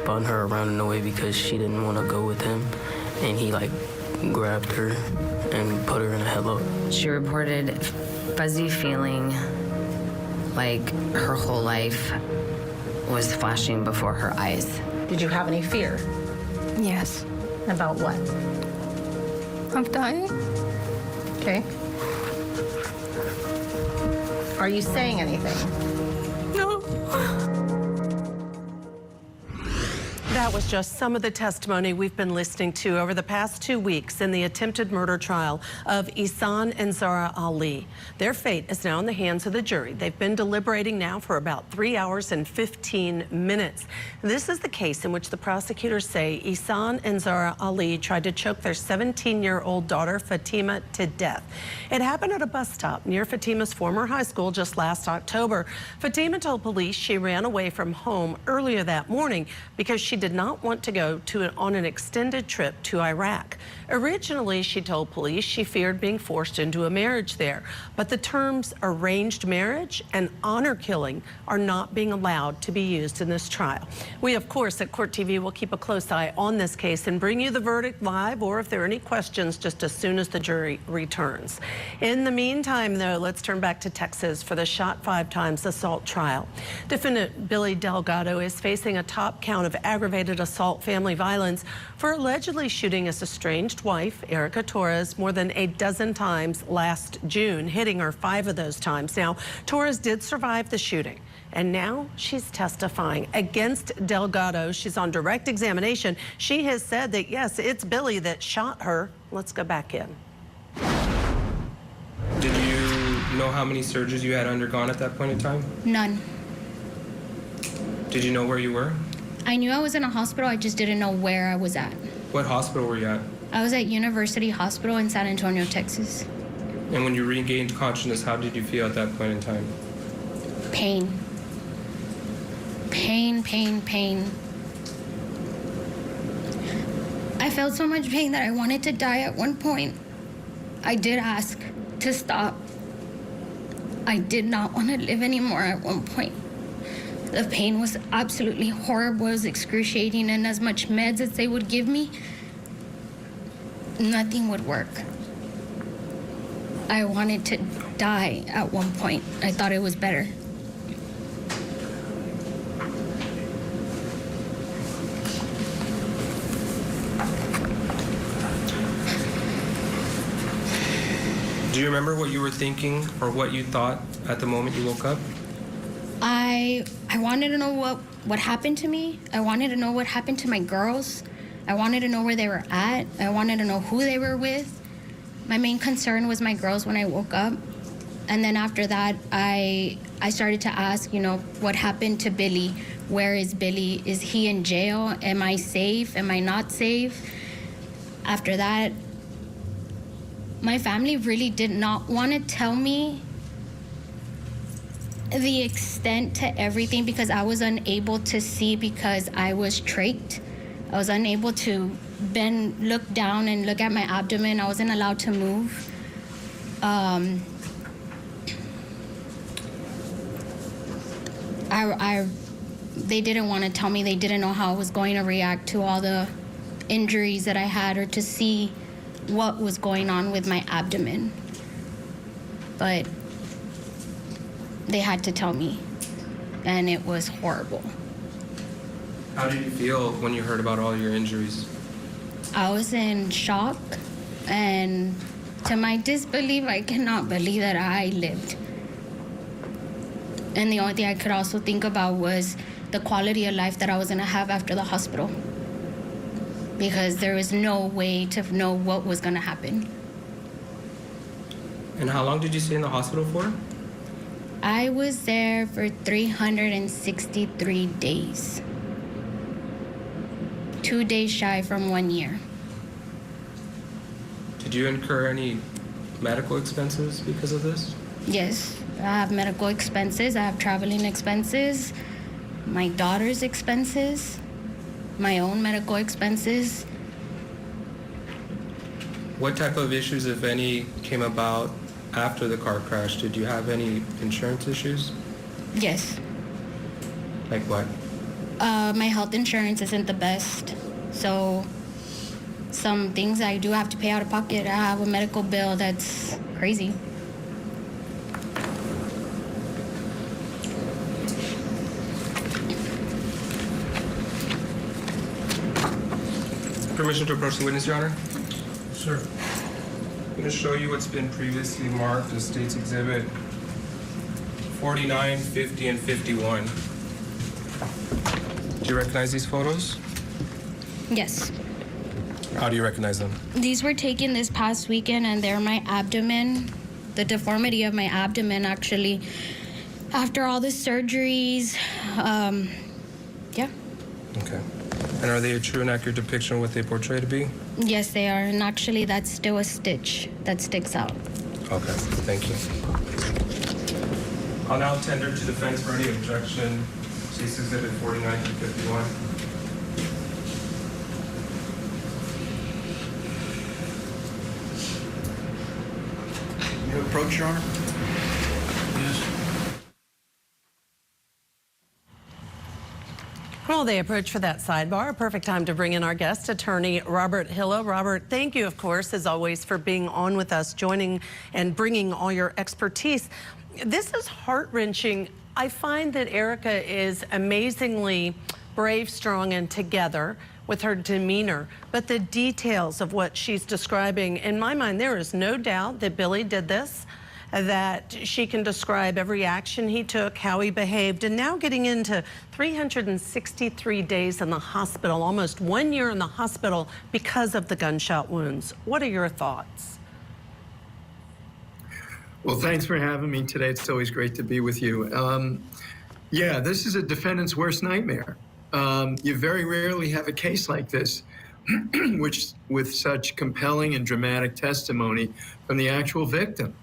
spun her around in a way because she didn't want to go with him, and he like grabbed her and put her in a headlock. She reported fuzzy feeling like her whole life was flashing before her eyes. Did you have any fear? Yes. About what? Of dying. Okay. Are you saying anything? No. That was just some of the testimony we've been listening to over the past 2 weeks in the attempted murder trial of Ihsan and Zahraa Ali. Their fate is now in the hands of the jury. They've been deliberating now for about 3 hours and 15 minutes. This is the case in which the prosecutors say Ihsan and Zahraa Ali tried to choke their 17-year-old daughter Fatima to death. It happened at a bus stop near Fatima's former high school just last October. Fatima told police she ran away from home earlier that morning because she did not want to go on an extended trip to Iraq. Originally, she told police she feared being forced into a marriage there, but the terms arranged marriage and honor killing are not being allowed to be used in this trial. We, of course, at Court TV will keep a close eye on this case and bring you the verdict live, or if there are any questions, just as soon as the jury returns. In the meantime, though, let's turn back to Texas for the shot 5 times assault trial. Defendant Billy Delgado is facing a top count of aggravated assault family violence for allegedly shooting his estranged wife, Erica Torres, more than a dozen times last June, hitting her 5 of those times. Now, Torres did survive the shooting, and now she's testifying against Delgado. She's on direct examination. She has said that, yes, it's Billy that shot her. Let's go back in. Did you know how many surgeries you had undergone at that point in time? None. Did you know where you were? I knew I was in a hospital, I just didn't know where I was at. What hospital were you at? I was at University Hospital in San Antonio, Texas. And when you regained consciousness, how did you feel at that point in time? Pain. Pain, pain, pain. I felt so much pain that I wanted to die at one point. I did ask to stop. I did not want to live anymore at one point. The pain was absolutely horrible. It was excruciating, and as much meds as they would give me, nothing would work. I wanted to die at one point. I thought it was better. Do you remember what you were thinking or what you thought at the moment you woke up? I wanted to know what happened to me. I wanted to know what happened to my girls. I wanted to know where they were at. I wanted to know who they were with. My main concern was my girls when I woke up. And then after that, I started to ask, what happened to Billy? Where is Billy? Is he in jail? Am I safe? Am I not safe? After that, my family really did not want to tell me the extent to everything because I was unable to see because I was trached. I was unable to look down and look at my abdomen. I wasn't allowed to move. They didn't want to tell me. They didn't know how I was going to react to all the injuries that I had or to see what was going on with my abdomen. But they had to tell me, and it was horrible. How did you feel when you heard about all your injuries? I was in shock, and to my disbelief, I cannot believe that I lived. And the only thing I could also think about was the quality of life that I was gonna have after the hospital, because there was no way to know what was gonna happen. And how long did you stay in the hospital for? I was there for 363 days. 2 days shy from 1 year. Did you incur any medical expenses because of this? Yes, I have medical expenses, I have traveling expenses, my daughter's expenses, my own medical expenses. What type of issues, if any, came about after the car crash? Did you have any insurance issues? Yes. Like what? My health insurance isn't the best, so some things I do have to pay out of pocket. I have a medical bill that's crazy. Permission to approach the witness, Your Honor? Sir. I'm going to show you what's been previously marked as State's Exhibit 49, 50, and 51. Do you recognize these photos? Yes. How do you recognize them? These were taken this past weekend, and they're my abdomen, the deformity of my abdomen, actually. After all the surgeries, yeah. Okay. And are they a true and accurate depiction of what they portray to be? Yes, they are. And actually, that's still a stitch that sticks out. Okay, thank you. I'll now tender to defense for any objection. State's Exhibit 49 to 51. You approach, Your Honor? Yes. Well, they approach for that sidebar. A perfect time to bring in our guest, attorney Robert Hilla. Robert, thank you, of course, as always, for being on with us, joining and bringing all your expertise. This is heart-wrenching. I find that Erica is amazingly brave, strong, and together with her demeanor, but the details of what she's describing, in my mind, there is no doubt that Billy did this, that she can describe every action he took, how he behaved, and now getting into 363 days in the hospital, almost 1 year in the hospital because of the gunshot wounds. What are your thoughts? Well, thanks for having me today. It's always great to be with you. Yeah, this is a defendant's worst nightmare. You very rarely have a case like this, which with such compelling and dramatic testimony from the actual victim.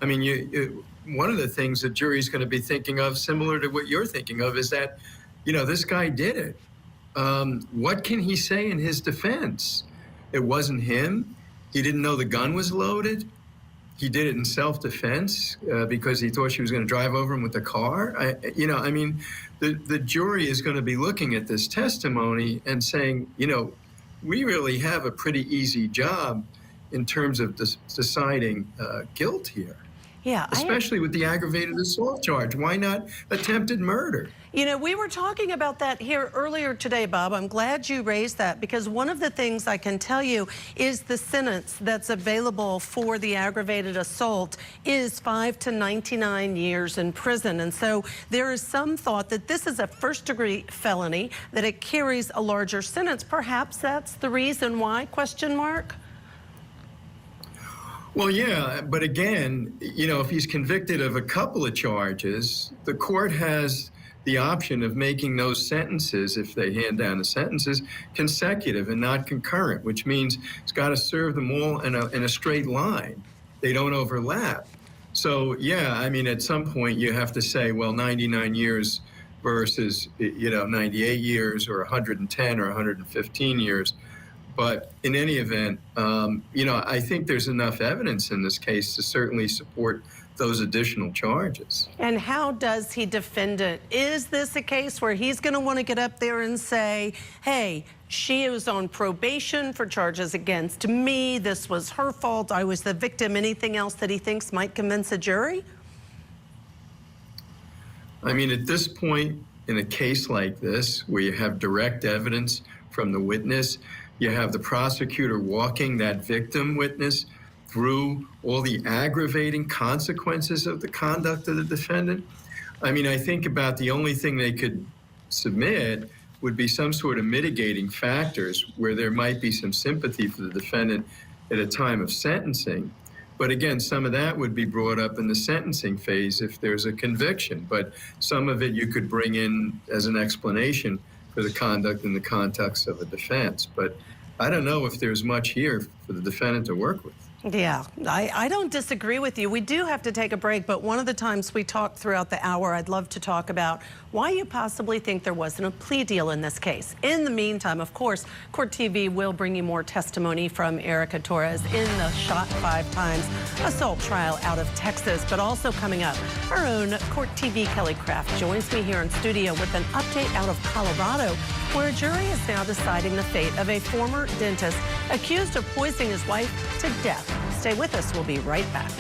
I mean, one of the things the jury's going to be thinking of, similar to what you're thinking of, is that, you know, this guy did it. What can he say in his defense? It wasn't him. He didn't know the gun was loaded. He did it in self-defense because he thought she was going to drive over him with the car. I mean, the jury is going to be looking at this testimony and saying, you know, we really have a pretty easy job in terms of deciding guilt here. Yeah, especially with the aggravated assault charge. Why not attempted murder? You know, we were talking about that here earlier today, Bob. I'm glad you raised that, because one of the things I can tell you is the sentence that's available for the aggravated assault is 5 to 99 years in prison. And so there is some thought that this is a first-degree felony, that it carries a larger sentence. Perhaps that's the reason why, question mark? Well, yeah, but again, you know, if he's convicted of a couple of charges, the court has the option of making those sentences, if they hand down the sentences, consecutive and not concurrent, which means it's got to serve them all in a straight line. They don't overlap. So, yeah, I mean, at some point you have to say, well, 99 years versus, you know, 98 years or 110 or 115 years. But in any event, you know, I think there's enough evidence in this case to certainly support those additional charges. And how does he defend it? Is this a case where he's going to want to get up there and say, hey, she was on probation for charges against me, this was her fault, I was the victim, anything else that he thinks might convince a jury? I mean, at this point in a case like this, where you have direct evidence from the witness, you have the prosecutor walking that victim witness through all the aggravating consequences of the conduct of the defendant. I mean, I think about the only thing they could submit would be some sort of mitigating factors where there might be some sympathy for the defendant at a time of sentencing. But again, some of that would be brought up in the sentencing phase if there's a conviction. But some of it you could bring in as an explanation for the conduct in the context of a defense. But I don't know if there's much here for the defendant to work with. Yeah, I don't disagree with you. We do have to take a break, but one of the times we talked throughout the hour, I'd love to talk about why you possibly think there wasn't a plea deal in this case. In the meantime, of course, Court TV will bring you more testimony from Erica Torres in the shot 5 times assault trial out of Texas. But also coming up, our own Court TV Kelly Craft joins me here in studio with an update out of Colorado, where a jury is now deciding the fate of a former dentist accused of poisoning his wife to death. Stay with us. We'll be right back.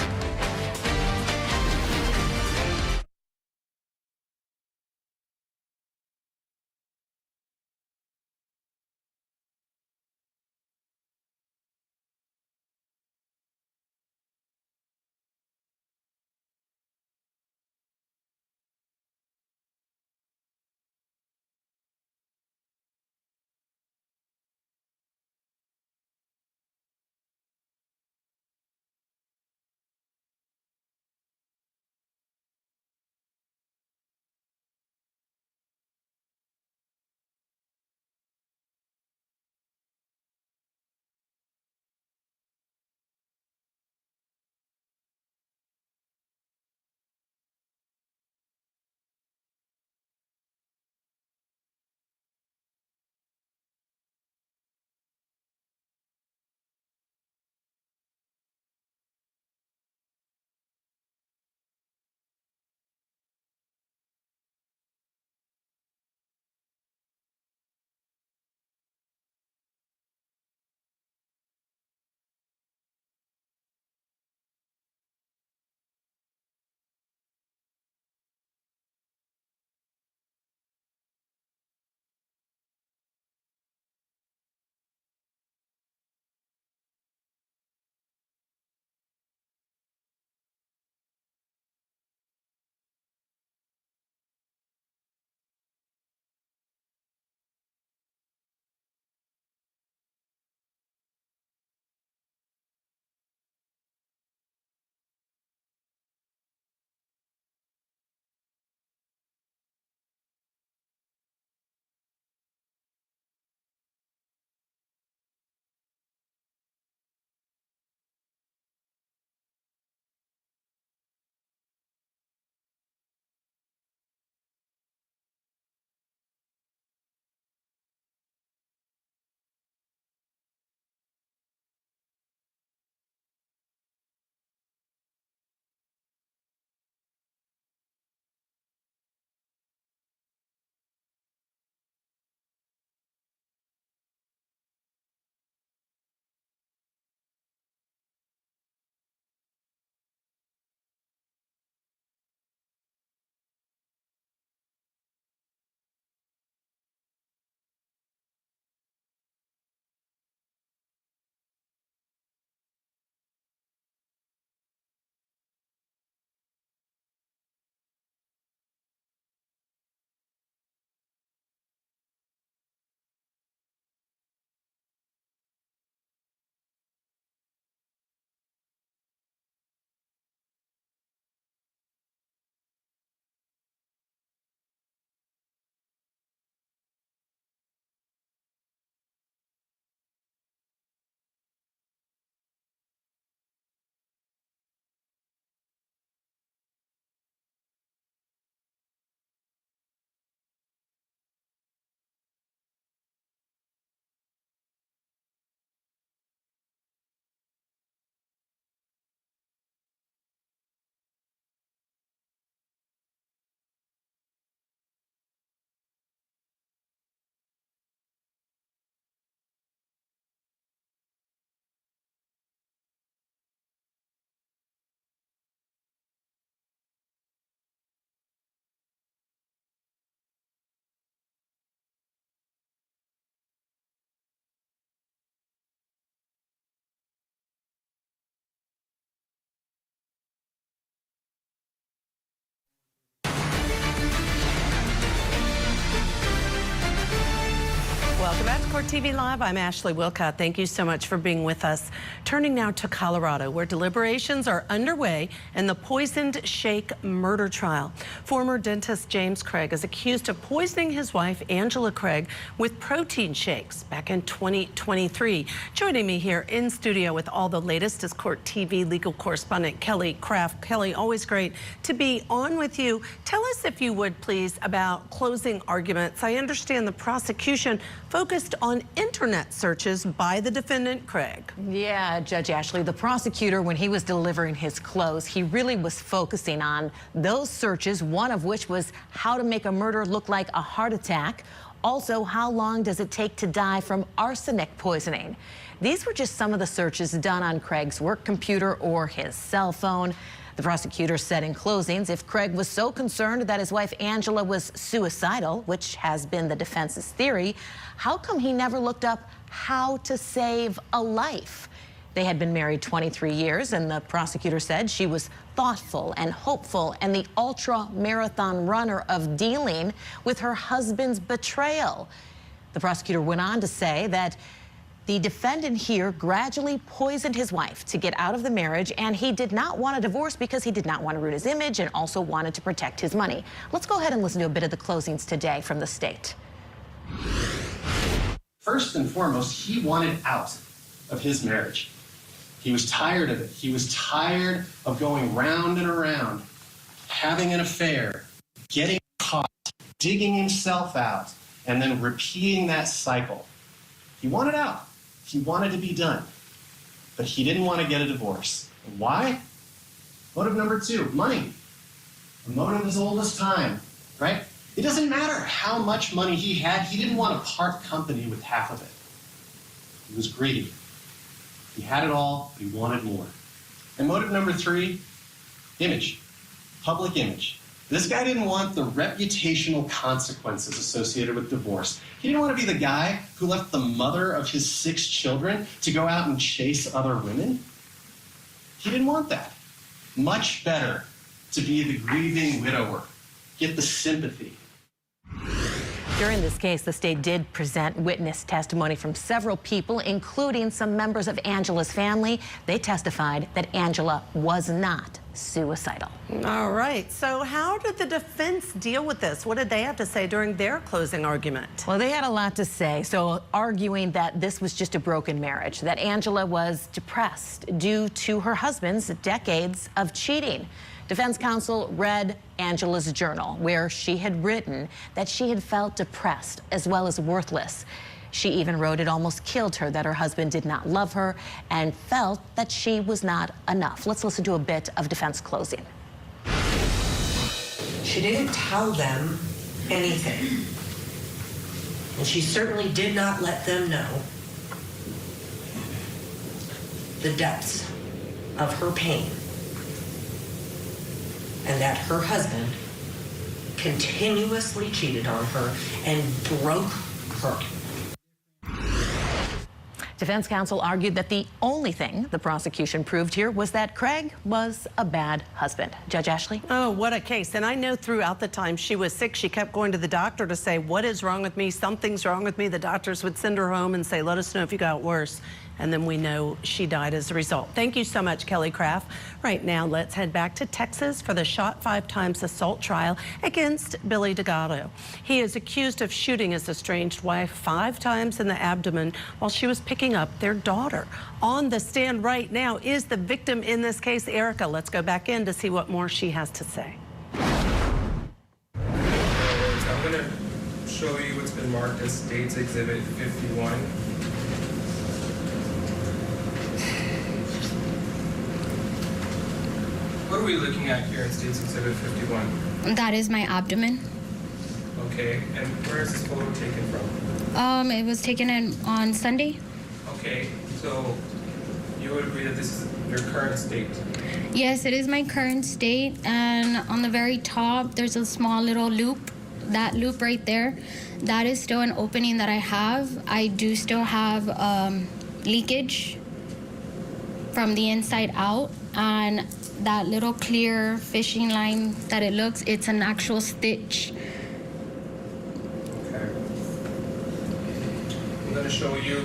Court TV Live, I'm Ashley Wilcott. Thank you so much for being with us. Turning now to Colorado, where deliberations are underway in the poisoned shake murder trial. Former dentist James Craig is accused of poisoning his wife, Angela Craig, with protein shakes back in 2023. Joining me here in studio with all the latest is Court TV legal correspondent Kelly Craft. Kelly, always great to be on with you. Tell us, if you would, please, about closing arguments. I understand the prosecution focused on internet searches by the defendant, Craig. Yeah, Judge Ashley, the prosecutor, when he was delivering his close, he really was focusing on those searches, one of which was how to make a murder look like a heart attack. Also, how long does it take to die from arsenic poisoning? These were just some of the searches done on Craig's work computer or his cell phone. The prosecutor said in closings, if Craig was so concerned that his wife Angela was suicidal, which has been the defense's theory, how come he never looked up how to save a life? They had been married 23 years, and the prosecutor said she was thoughtful and hopeful and the ultra-marathon runner of dealing with her husband's betrayal. The prosecutor went on to say that the defendant here gradually poisoned his wife to get out of the marriage, and he did not want a divorce because he did not want to ruin his image and also wanted to protect his money. Let's go ahead and listen to a bit of the closings today from the state. First and foremost, he wanted out of his marriage. He was tired of it. He was tired of going round and around, having an affair, getting caught, digging himself out, and then repeating that cycle. He wanted out. He wanted to be done, but he didn't want to get a divorce. And why? Motive number two, money. A motive as old as time, right? It doesn't matter how much money he had. He didn't want to part company with half of it. He was greedy. He had it all, but he wanted more. And motive number three, image, public image. This guy didn't want the reputational consequences associated with divorce. He didn't want to be the guy who left the mother of his 6 children to go out and chase other women. He didn't want that. Much better to be the grieving widower, get the sympathy. During this case, the state did present witness testimony from several people, including some members of Angela's family. They testified that Angela was not suicidal. All right, so how did the defense deal with this? What did they have to say during their closing argument? Well, they had a lot to say, so arguing that this was just a broken marriage, that Angela was depressed due to her husband's decades of cheating. Defense counsel read Angela's journal, where she had written that she had felt depressed as well as worthless. She even wrote it almost killed her, that her husband did not love her and felt that she was not enough. Let's listen to a bit of defense closing. She didn't tell them anything. And she certainly did not let them know the depths of her pain, and that her husband continuously cheated on her and broke her. Defense counsel argued that the only thing the prosecution proved here was that Craig was a bad husband. Judge Ashley? Oh, what a case. And I know throughout the time she was sick, she kept going to the doctor to say, what is wrong with me? Something's wrong with me. The doctors would send her home and say, let us know if you got worse. And then we know she died as a result. Thank you so much, Kelly Craft. Right now, let's head back to Texas for the shot 5 times assault trial against Billy Delgado. He is accused of shooting his estranged wife 5 times in the abdomen while she was picking up their daughter. On the stand right now is the victim in this case, Erica. Let's go back in to see what more she has to say. I'm going to show you what's been marked as State's Exhibit 51. What are we looking at here in State's Exhibit 51? That is my abdomen. Okay, and where is this photo taken from? It was taken on Sunday. Okay, so you would agree that this is your current state? Yes, it is my current state, and on the very top, there's a small little loop. That loop right there, that is still an opening that I have. I do still have leakage from the inside out, and that little clear fishing line that it looks, it's an actual stitch. Okay. I'm going going to show you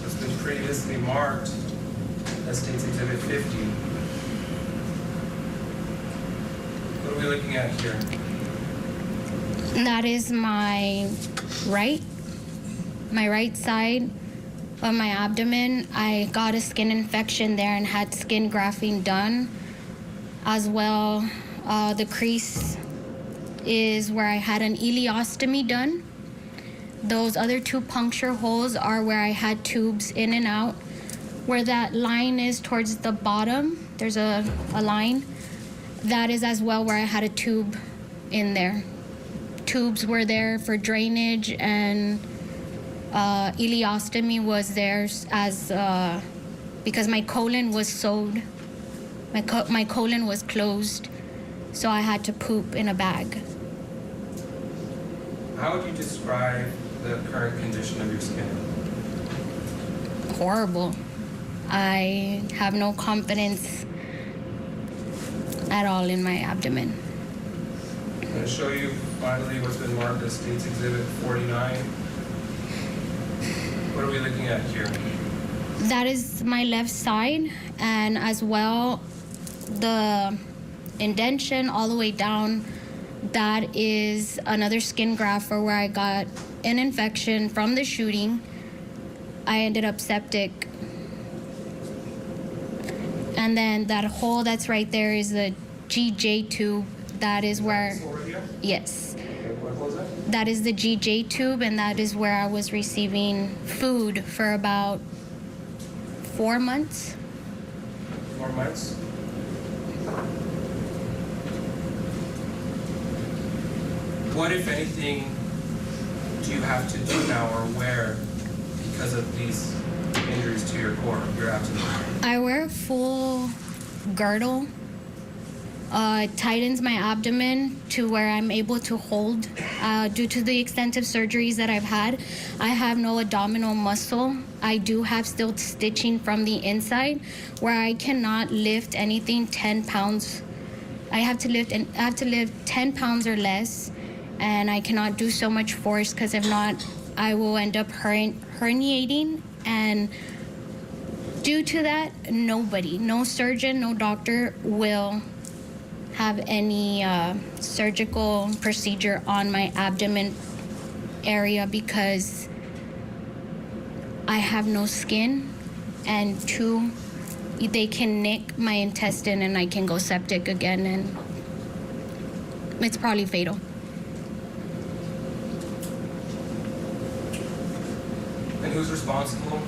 what's been previously marked as State's Exhibit 50. What are we looking at here? That is my right side of my abdomen. I got a skin infection there and had skin grafting done as well. The crease is where I had an ileostomy done. Those other 2 puncture holes are where I had tubes in and out. Where that line is towards the bottom, there's a line. That is as well where I had a tube in there. Tubes were there for drainage, and ileostomy was there as because my colon was sewed. My colon was closed, so I had to poop in a bag. How would you describe the current condition of your skin? Horrible. I have no confidence at all in my abdomen. I'm going to show you finally what's been marked as State's Exhibit 49. What are we looking at here? That is my left side, and as well the indentation all the way down, that is another skin graft for where I got an infection from the shooting. I ended up septic. And then that hole that's right there is the GJ tube. That is where, yes. That is the GJ tube, and that is where I was receiving food for about 4 months. 4 months? What, if anything, do you have to do now or wear because of these injuries to your core, your abdomen? I wear a full girdle. It tightens my abdomen to where I'm able to hold. Due to the extensive surgeries that I've had, I have no abdominal muscle. I do have still stitching from the inside where I cannot lift anything 10 pounds. I have to lift 10 pounds or less, and I cannot do so much force because if not, I will end up herniating. And due to that, nobody, no surgeon, no doctor will have any surgical procedure on my abdomen area because I have no skin, and 2, they can nick my intestine and I can go septic again, and it's probably fatal. And who's responsible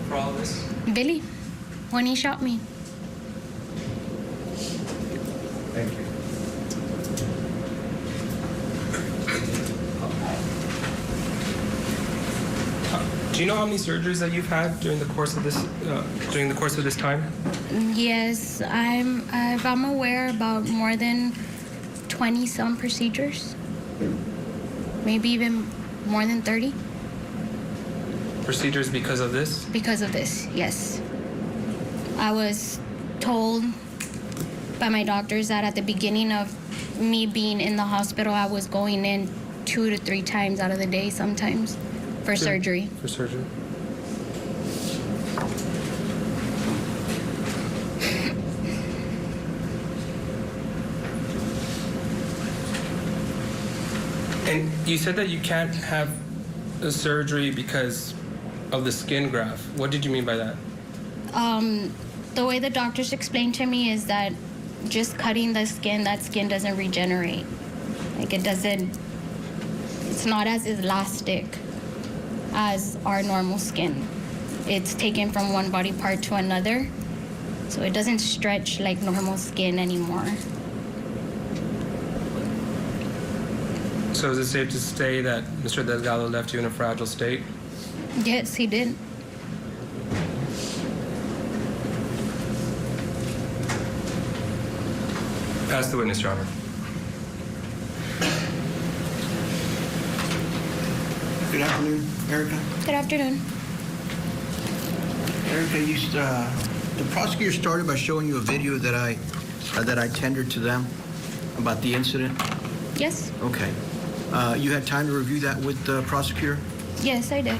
for all of this? Billy, when he shot me. Thank you. Do you know how many surgeries that you've had during the course of this time? Yes, if I'm aware, about more than 20 some procedures, maybe even more than 30. Procedures because of this? Because of this, yes. I was told by my doctors that at the beginning of me being in the hospital, I was going in 2 to 3 times out of the day sometimes for surgery. For surgery. And you said that you can't have a surgery because of the skin graft. What did you mean by that? The way the doctors explained to me is that just cutting the skin, that skin doesn't regenerate. Like it's not as elastic as our normal skin. It's taken from one body part to another, so it doesn't stretch like normal skin anymore. So is it safe to say that Mr. Delgado left you in a fragile state? Yes, he did. Pass the witness, Your Honor. Good afternoon, Erica. Good afternoon. Erica, the prosecutor started by showing you a video that I tendered to them about the incident. Yes. Okay. You had time to review that with the prosecutor? Yes, I did.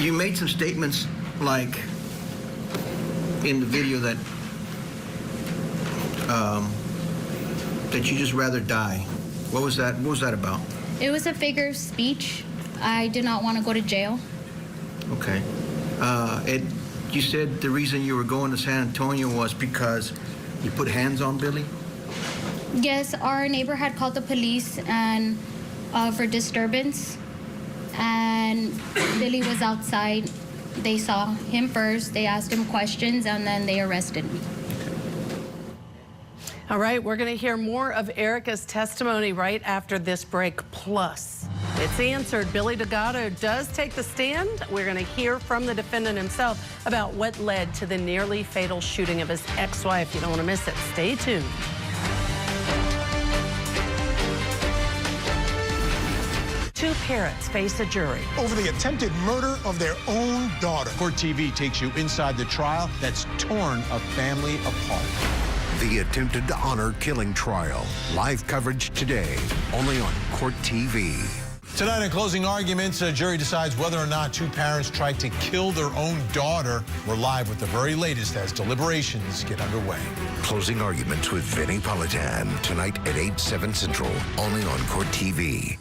You made some statements like in the video that that you just rather die. What was that? What was that about? It was a figure of speech. I did not want to go to jail. Okay. You said the reason you were going to San Antonio was because you put hands on Billy? Yes, our neighbor had called the police and for disturbance, and Billy was outside. They saw him first, they asked him questions, and then they arrested me. All right, we're going to hear more of Erica's testimony right after this break. Plus, it's answered. Billy Delgado does take the stand. We're going to hear from the defendant himself about what led to the nearly fatal shooting of his ex-wife. You don't want to miss it. Stay tuned. Two parents face a jury over the attempted murder of their own daughter. Court TV takes you inside the trial that's torn a family apart. The attempted honor killing trial. Live coverage today, only on Court TV. Tonight in closing arguments, a jury decides whether or not two parents tried to kill their own daughter. We're live with the very latest as deliberations get underway. Closing arguments with Vinny Politan tonight at 8/7 Central, only on Court TV.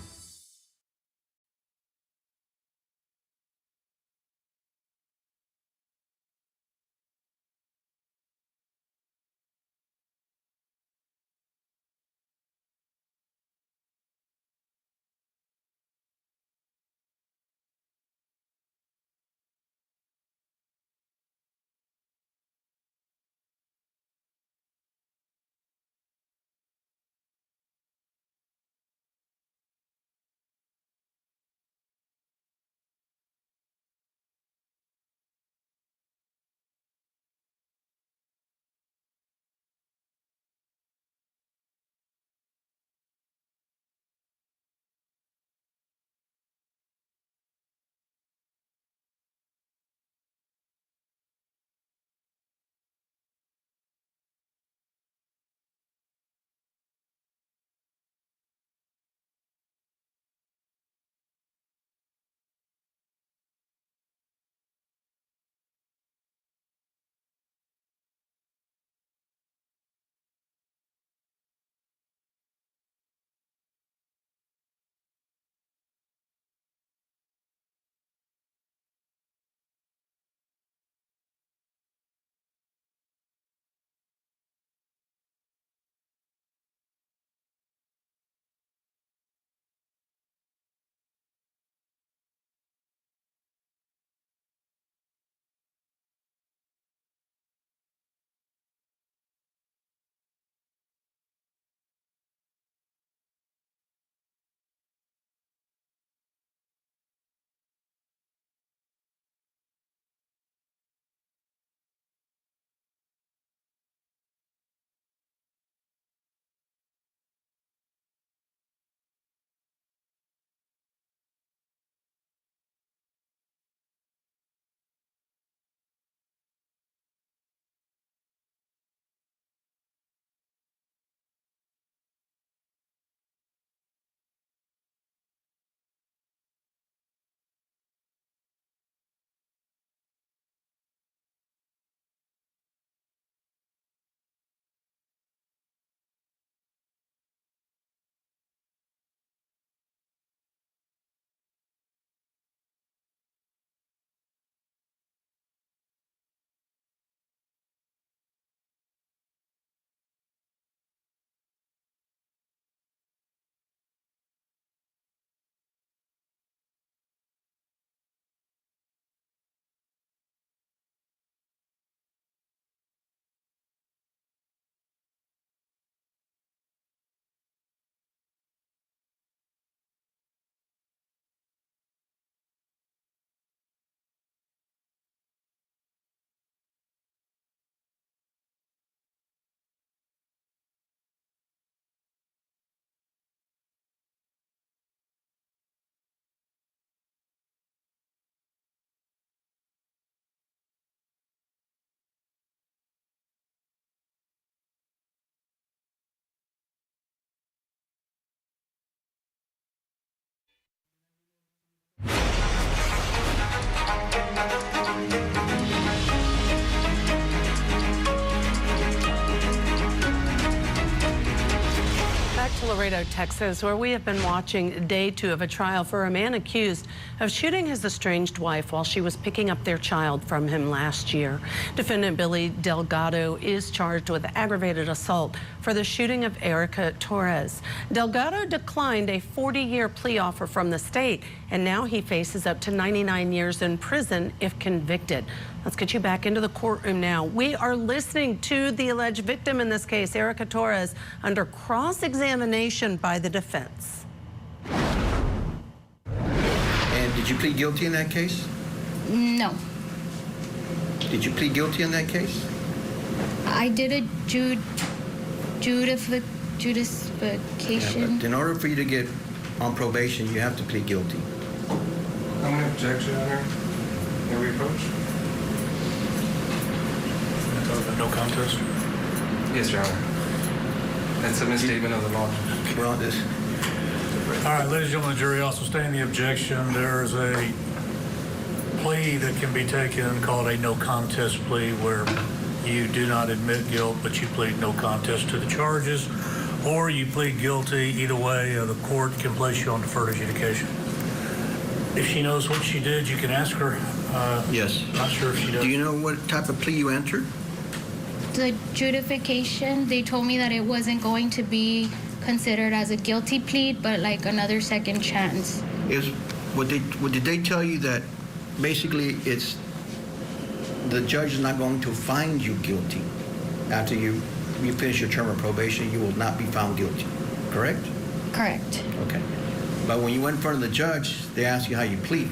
Back to Laredo, Texas, where we have been watching day 2 of a trial for a man accused of shooting his estranged wife while she was picking up their child from him last year. Defendant Billy Delgado is charged with aggravated assault for the shooting of Erica Torres. Delgado declined a 40-year plea offer from the state, and now he faces up to 99 years in prison if convicted. Let's get you back into the courtroom now. We are listening to the alleged victim in this case, Erica Torres, under cross-examination by the defense. And did you plead guilty in that case? No. Did you plead guilty in that case? I did a justification. Yeah, but in order for you to get on probation, you have to plead guilty. I'm going to object, Your Honor. May we approach? No contest? Yes, Your Honor. That's a misstatement of the law. Well, this. All right, ladies and gentlemen, the jury also staying the objection. There is a plea that can be taken called a no contest plea where you do not admit guilt, but you plead no contest to the charges, or you plead guilty. Either way, the court can place you on deferred adjudication. If she knows what she did, you can ask her. Yes. Not sure if she does. Do you know what type of plea you entered? The justification, they told me that it wasn't going to be considered as a guilty plea, but like another second chance. What did they tell you that basically it's the judge is not going to find you guilty after you finish your term of probation? You will not be found guilty, correct? Correct. Okay. But when you went in front of the judge, they asked you how you plead.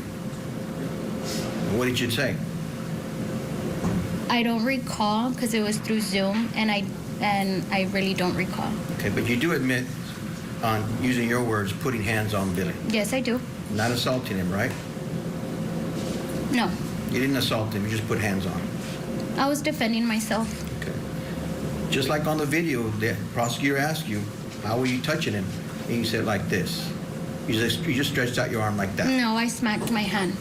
And what did you say? I don't recall because it was through Zoom, and I really don't recall. Okay, but you do admit on using your words, putting hands on Billy. Yes, I do. Not assaulting him, right? No, You didn't assault him, you just put hands on him. I was defending myself. Okay. Just like on the video, the prosecutor asked you, how were you touching him? And you said like this. You just stretched out your arm like that. No, I smacked my hand.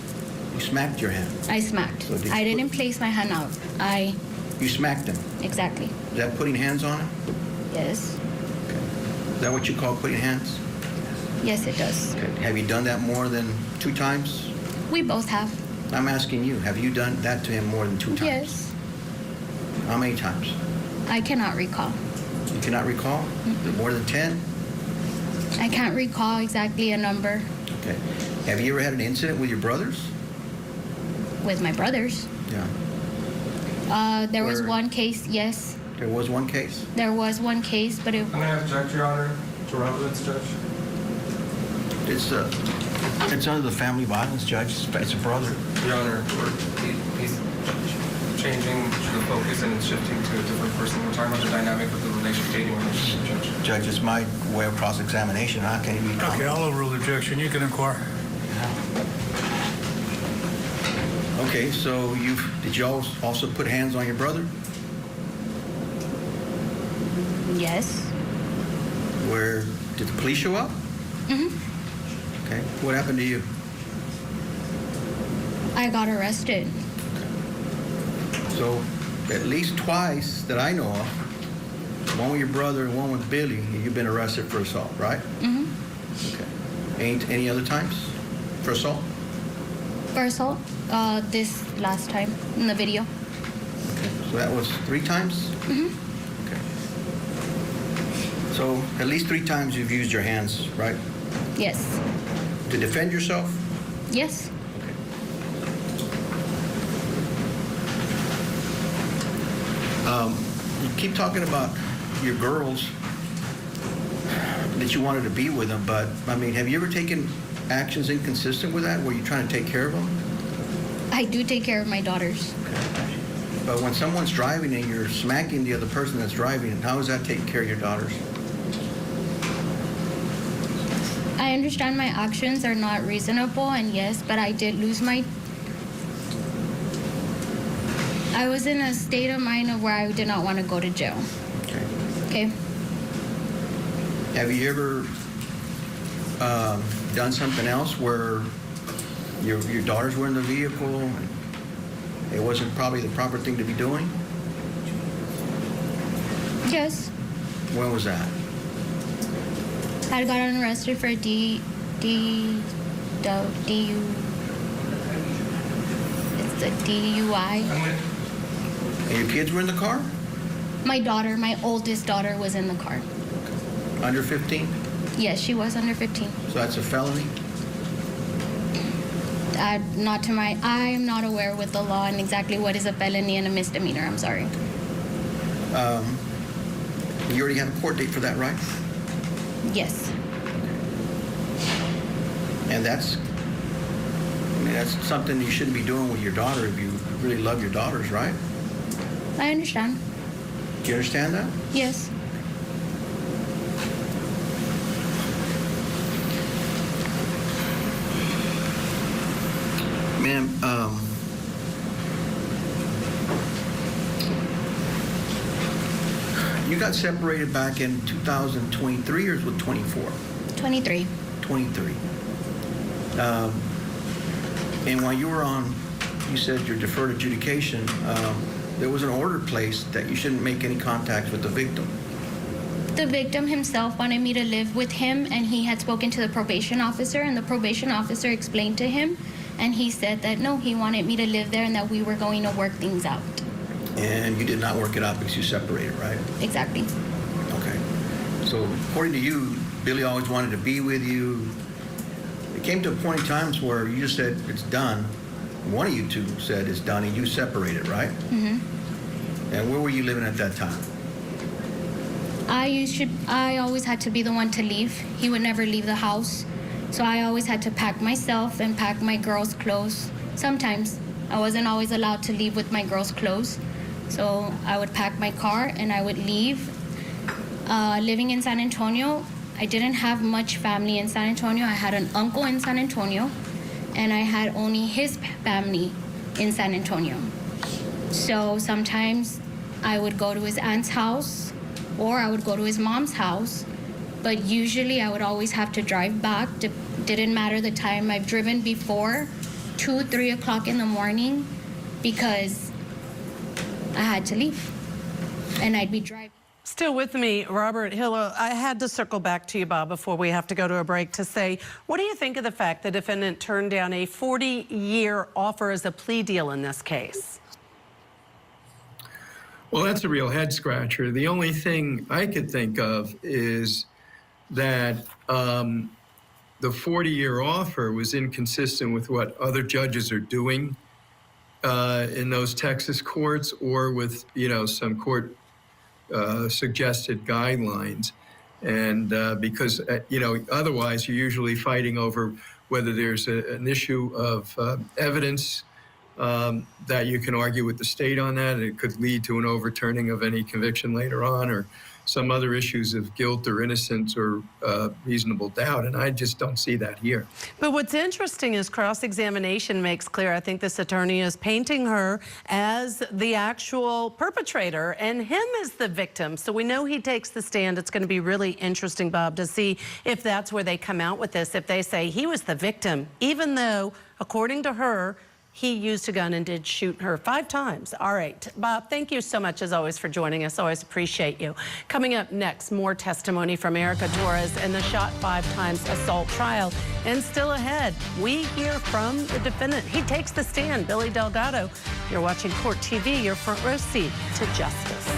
You smacked your hand. I smacked. So I didn't place my hand out. You smacked him. Exactly. Is that putting hands on him? Yes. Okay. Is that what you call putting hands? Yes, it does. Okay. Have you done that more than 2 times? We both have. I'm asking you, have you done that to him more than 2 times? Yes. How many times? I cannot recall. You cannot recall? More than 10? I can't recall exactly a number. Okay. Have you ever had an incident with your brothers? With my brothers. Yeah. There was one case, yes. There was one case? There was one case, but it... I'm going to object, Your Honor, to relevance, Judge. It's under the family violence, Judge. It's a brother. Your Honor, he's changing the focus and it's shifting to a different person. We're talking about the dynamic of the dating relationship, Judge. Judge, it's my way of cross-examination. How can you be... Okay, I'll overrule the objection. You can inquire. Okay, so did you also put hands on your brother? Yes. Where did the police show up? Mm-hmm. Okay. What happened to you? I got arrested. So at least twice that I know of, one with your brother and one with Billy, you've been arrested for assault, right? Mm-hmm. Okay. Any other times for assault? For assault? This last time in the video. Okay. So that was 3 times? Mm-hmm. Okay. So at least 3 times you've used your hands, right? Yes. To defend yourself? Yes. Okay. You keep talking about your girls that you wanted to be with them, but I mean, have you ever taken actions inconsistent with that, where you're trying to take care of them? I do take care of my daughters. Okay. But when someone's driving and you're smacking the other person that's driving, how is that taking care of your daughters? I understand my actions are not reasonable, and yes, but I did lose my... I was in a state of mind of where I did not want to go to jail. Okay. Okay? Have you ever done something else where your daughters were in the vehicle and It wasn't probably the proper thing to be doing? Yes. When was that? I got arrested for DU. It's a DUI. And your kids were in the car? My daughter, my oldest daughter, was in the car. Under 15? Yes, she was under 15. So that's a felony? I am not aware with the law and exactly what is a felony and a misdemeanor. I'm sorry. You already have a court date for that, right? Yes. And that's something you shouldn't be doing with your daughter if you really love your daughters, right? I understand. Do you understand that? Yes. Ma'am, you got separated back in 2023 or was it 24? 23. 23. And while you were on, you said your deferred adjudication, there was an order placed that you shouldn't make any contact with the victim. The victim himself wanted me to live with him, and he had spoken to the probation officer, and the probation officer explained to him, and he said that no, he wanted me to live there and that we were going to work things out. And you did not work it out because you separated, right? Exactly. Okay. So according to you, Billy always wanted to be with you. It came to a point in times where you just said it's done. One of you two said it's done and you separated, right? Mm-hmm. And where were you living at that time? I always had to be the one to leave. He would never leave the house. So I always had to pack myself and pack my girls' clothes. Sometimes I wasn't always allowed to leave with my girls' clothes. So I would pack my car and I would leave. Living in San Antonio, I didn't have much family in San Antonio. I had an uncle in San Antonio, and I had only his family in San Antonio. So sometimes I would go to his aunt's house or I would go to his mom's house, but usually I would always have to drive back. Didn't matter the time. I've driven before 2, 3 o'clock in the morning because I had to leave and I'd be driving. Still with me, Robert Hill. I had to circle back to you, Bob, before we have to go to a break to say, what do you think of the fact the defendant turned down a 40-year offer as a plea deal in this case? Well, that's a real head scratcher. The only thing I could think of is that the 40-year offer was inconsistent with what other judges are doing in those Texas courts, or with, some court suggested guidelines. And because, otherwise you're usually fighting over whether there's an issue of evidence that you can argue with the state on that, and it could lead to an overturning of any conviction later on, or some other issues of guilt or innocence or reasonable doubt, and I just don't see that here. But what's interesting is cross-examination makes clear, I think this attorney is painting her as the actual perpetrator and him as the victim. So we know he takes the stand. It's going to be really interesting, Bob, to see if that's where they come out with this, if they say he was the victim, even though, according to her, he used a gun and did shoot her 5 times. All right, Bob, thank you so much, as always, for joining us. Always appreciate you. Coming up next, more testimony from Erica Torres in the shot 5 times assault trial. And still ahead, we hear from the defendant. He takes the stand, Billy Delgado. You're watching Court TV, your front row seat to justice.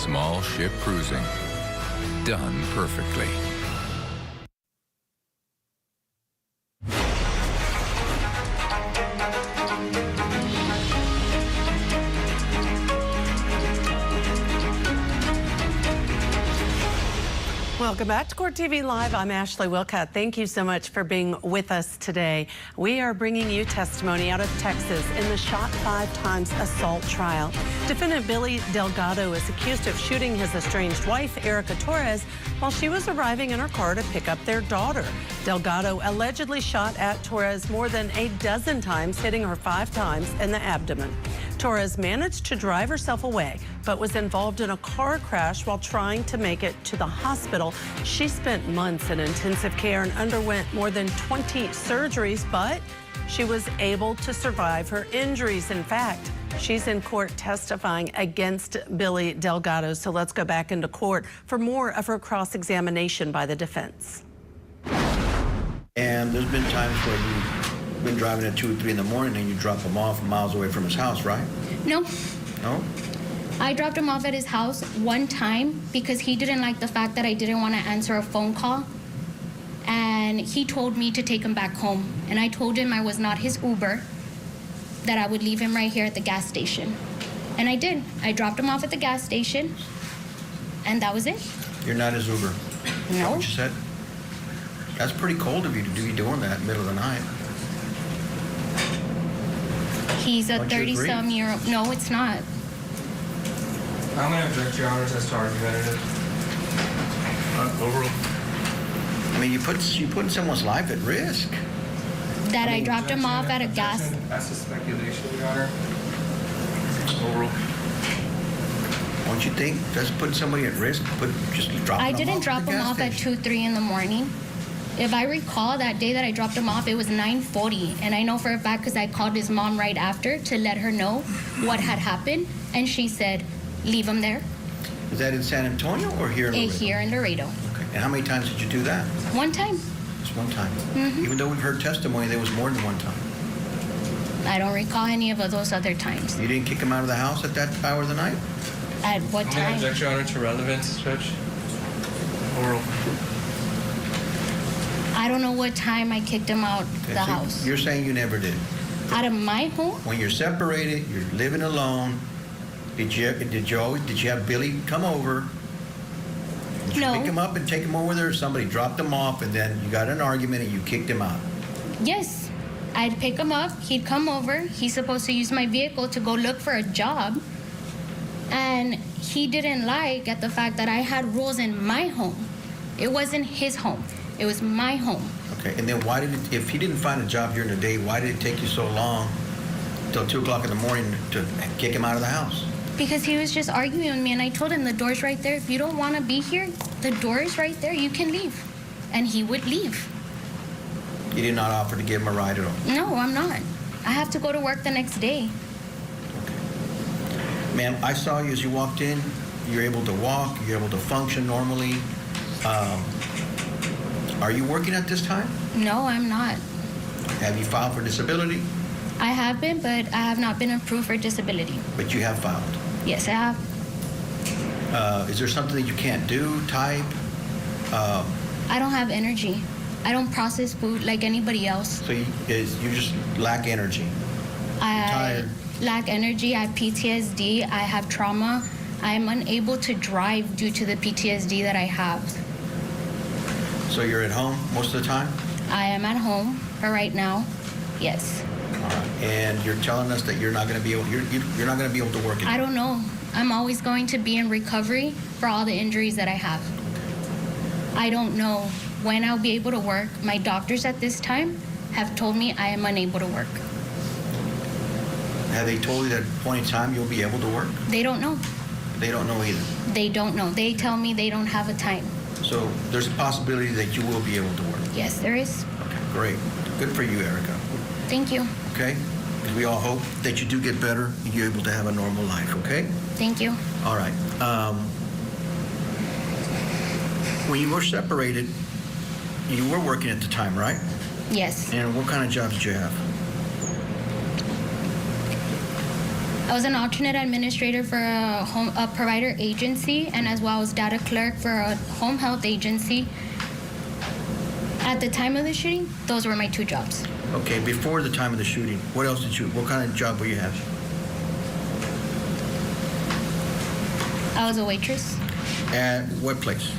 small ship cruising. Done perfectly. Welcome back to Court TV Live. I'm Ashley Wilcott. Thank you so much for being with us today. We are bringing you testimony out of Texas in the shot 5 times assault trial. Defendant Billy Delgado is accused of shooting his estranged wife, Erica Torres, while she was arriving in her car to pick up their daughter. Delgado allegedly shot at Torres more than a dozen times, hitting her 5 times in the abdomen. Torres managed to drive herself away, but was involved in a car crash while trying to make it to the hospital. She spent months in intensive care and underwent more than 20 surgeries, but she was able to survive her injuries. In fact, she's in court testifying against Billy Delgado. So let's go back into court for more of her cross-examination by the defense. And there's been times where you've been driving at 2 or 3 in the morning and you drop him off miles away from his house, right? No. No? I dropped him off at his house one time because he didn't like the fact that I didn't want to answer a phone call. And he told me to take him back home. And I told him I was not his Uber, that I would leave him right here at the gas station. And I did. I dropped him off at the gas station, and that was it. You're not his Uber? No. Is that what you said? That's pretty cold of you to be doing that in the middle of the night. He's a Don't you agree? 30-some-year-old. No, it's not. I'm going to object, Your Honor, as to argumentative. Overruled. I mean, you putting someone's life at risk. That I dropped him off at a gas. That's a speculation, Your Honor. Overruled. Don't you think that's putting somebody at risk? Just dropping I them didn't off drop at the him gas off at station? 2, 3 in the morning. If I recall, that day that I dropped him off, it was 9:40, and I know for a fact because I called his mom right after to let her know what had happened, and she said, leave him there. Is that in San Antonio or here in Laredo? Here in Laredo. Okay. And how many times did you do that? One time. Just one time. Mhm. Even though we've heard testimony, there was more than one time. I don't recall any of those other times. You didn't kick him out of the house at that hour of the night? At what I'm going to time? object, Your Honor, to relevance, Judge. Oral. I don't know what time I kicked him out Okay, the so house. You're saying you never did. Out of my home? When you're separated, you're living alone. Did you have Billy come over? Did you No. pick him up and take him over there? Or somebody dropped him off and then you got in an argument and you kicked him out? Yes. I'd pick him up, he'd come over, he's supposed to use my vehicle to go look for a job. And he didn't like at the fact that I had rules in my home. It wasn't his home, it was my home. Okay, and then why did it, if he didn't find a job during the day, why did it take you so long till 2 o'clock in the morning to kick him out of the house? Because he was just arguing with me, and I told him the door's right there. If you don't want to be here, the door is right there, you can leave. And he would leave. You did not offer to give him a ride at all? No, I'm not. I have to go to work the next day. Ma'am, I saw you as you walked in. You're able to walk, you're able to function normally. Are you working at this time? No, I'm not. Have you filed for disability? I have been, but I have not been approved for disability. But you have filed. Yes, I have. Is there something that you can't do, type? I don't have energy. I don't process food like anybody else. So you just lack energy. I tired. lack energy. I have PTSD. I have trauma. I am unable to drive due to the PTSD that I have. So you're at home most of the time? I am at home for right now. Yes. All right. And you're telling us that you're not going to be able. You're not going to be able to work. I don't know. I'm always going to be in recovery for all the injuries that I have. I don't know when I'll be able to work. My doctors at this time have told me I am unable to work. Have they told you that at a point in time you'll be able to work? They don't know. They don't know either. They don't know. They tell me they don't have a time. So there's a possibility that you will be able to work. Yes, there is. Okay, great. Good for you, Erica. Thank you. Okay? Because we all hope that you do get better and you're able to have a normal life, okay? Thank you. All right. When you were separated, you were working at the time, right? Yes. And what kind of jobs did you have? I was an alternate administrator for a provider agency, and as well as data clerk for a home health agency. At the time of the shooting, those were my 2 jobs. Okay, before the time of the shooting, what else did you, what kind of job were you have? I was a waitress. At what place?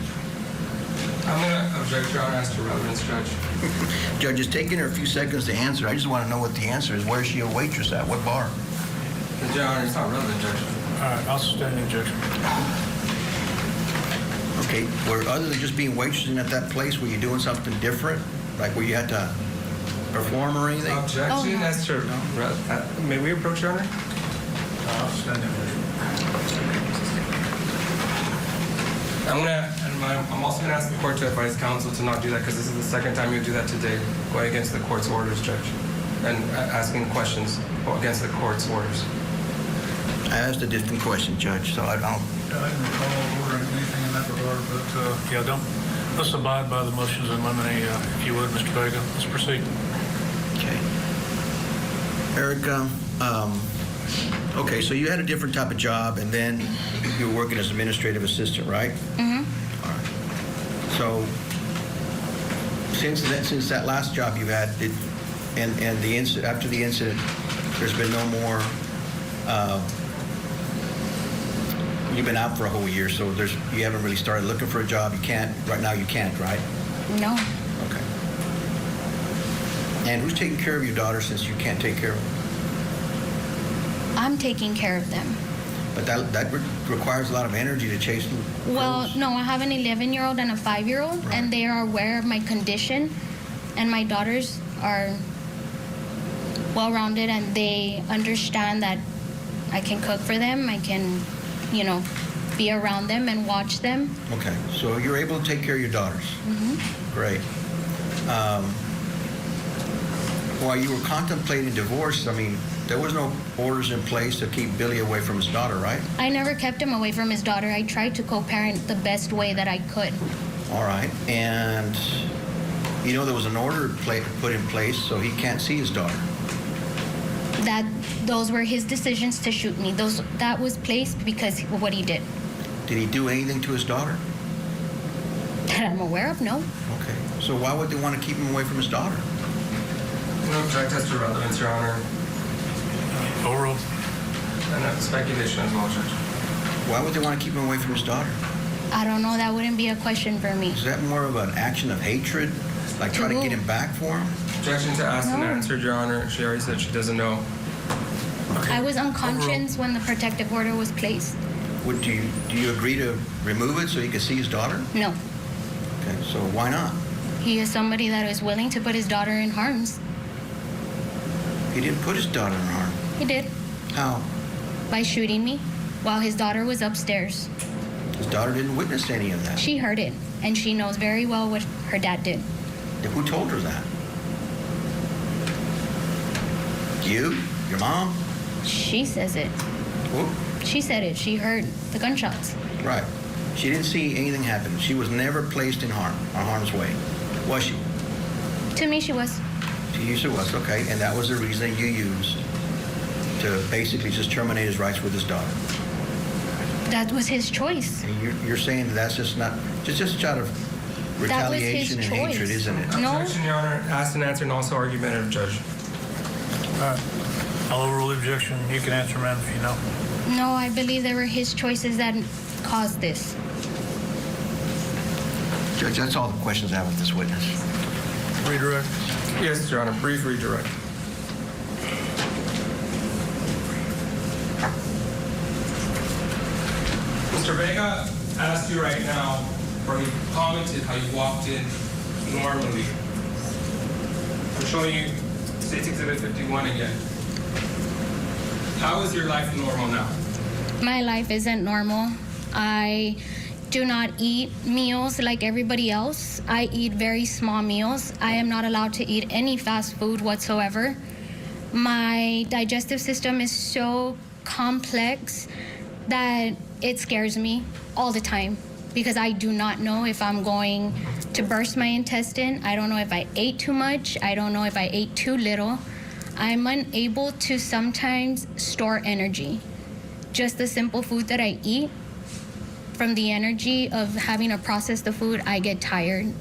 I'm going to object, Your Honor, as to relevance, Judge. Judge, it's taking her a few seconds to answer. I just want to know what the answer is. Where is she a waitress at? What bar? Your Honor, it's not relevant, Judge. All right, I'll sustain the objection. Okay, were other than just being waitressing at that place, were you doing something different? Like where you had to perform or anything? Objection as to... may we approach, Your Honor? I'll sustain the objection. I'm also going to ask the court to advise counsel to not do that, because this is the second time you do that today, going against the court's orders, Judge, and asking questions against the court's orders. I asked a different question, Judge, so I don't... I didn't recall ordering anything in that regard, but yeah, let's abide by the motions in limine, if you would, Mr. Vega. Let's proceed. Okay. Erica, okay, so you had a different type of job, and then you were working as administrative assistant, right? Mm-hmm. All right. So since that last job you had, and the incident, after the incident, there's been no more. You've been out for a whole year, so you haven't really started looking for a job. You can't right now. You can't, right? No. Okay. And who's taking care of your daughter since you can't take care of her? I'm taking care of them. But that requires a lot of energy to chase them. Well, no, I have an 11-year-old and a 5-year-old, Right. and they are aware of my condition, and my daughters are well-rounded, and they understand that I can cook for them, I can, be around them and watch them. Okay, so you're able to take care of your daughters. Mm-hmm. Great. While you were contemplating divorce, I mean, there was no orders in place to keep Billy away from his daughter, right? I never kept him away from his daughter. I tried to co-parent the best way that I could. All right, and there was an order put in place so he can't see his daughter. Those were his decisions to shoot me. That was placed because of what he did. Did he do anything to his daughter? That I'm aware of, no. Okay, so why would they want to keep him away from his daughter? No object as to relevance, Your Honor. Overruled. And speculation as well, Judge. Why would they want to keep him away from his daughter? I don't know. That wouldn't be a question for me. Is that more of an action of hatred? Like trying to get him back for him? Objection to asked and answered, Your Honor. She already said she doesn't know. Okay. I was unconscious when the protective order was placed. Do you agree to remove it so he could see his daughter? No. Okay, so why not? He is somebody that is willing to put his daughter in harms. He didn't put his daughter in harm. He did. How? By shooting me while his daughter was upstairs. His daughter didn't witness any of that. She heard it, and she knows very well what her dad did. Who told her that? You? Your mom? She says it. Who? She said it. She heard the gunshots. Right. She didn't see anything happen. She was never placed in harm's way. Was she? To me, she was. To you, she was. Okay. And that was the reason you used to basically just terminate his rights with his daughter. That was his choice. And you're saying that's just out of retaliation and hatred, isn't it? No. Objection, Your Honor. Asked and answered, and also argumentative, Judge. All right. I'll overrule the objection. You can answer, ma'am, if you know. No, I believe they were his choices that caused this. Judge, that's all the questions I have with this witness. Redirect. Yes, Your Honor. Brief redirect. Mr. Vega asked you right now, or he commented how you walked in normally. I'm showing you State's Exhibit 51 again. How is your life normal now? My life isn't normal. I do not eat meals like everybody else. I eat very small meals. I am not allowed to eat any fast food whatsoever. My digestive system is so complex that it scares me all the time because I do not know if I'm going to burst my intestine. I don't know if I ate too much. I don't know if I ate too little. I'm unable to sometimes store energy. Just the simple food that I eat, from the energy of having to process the food, I get tired.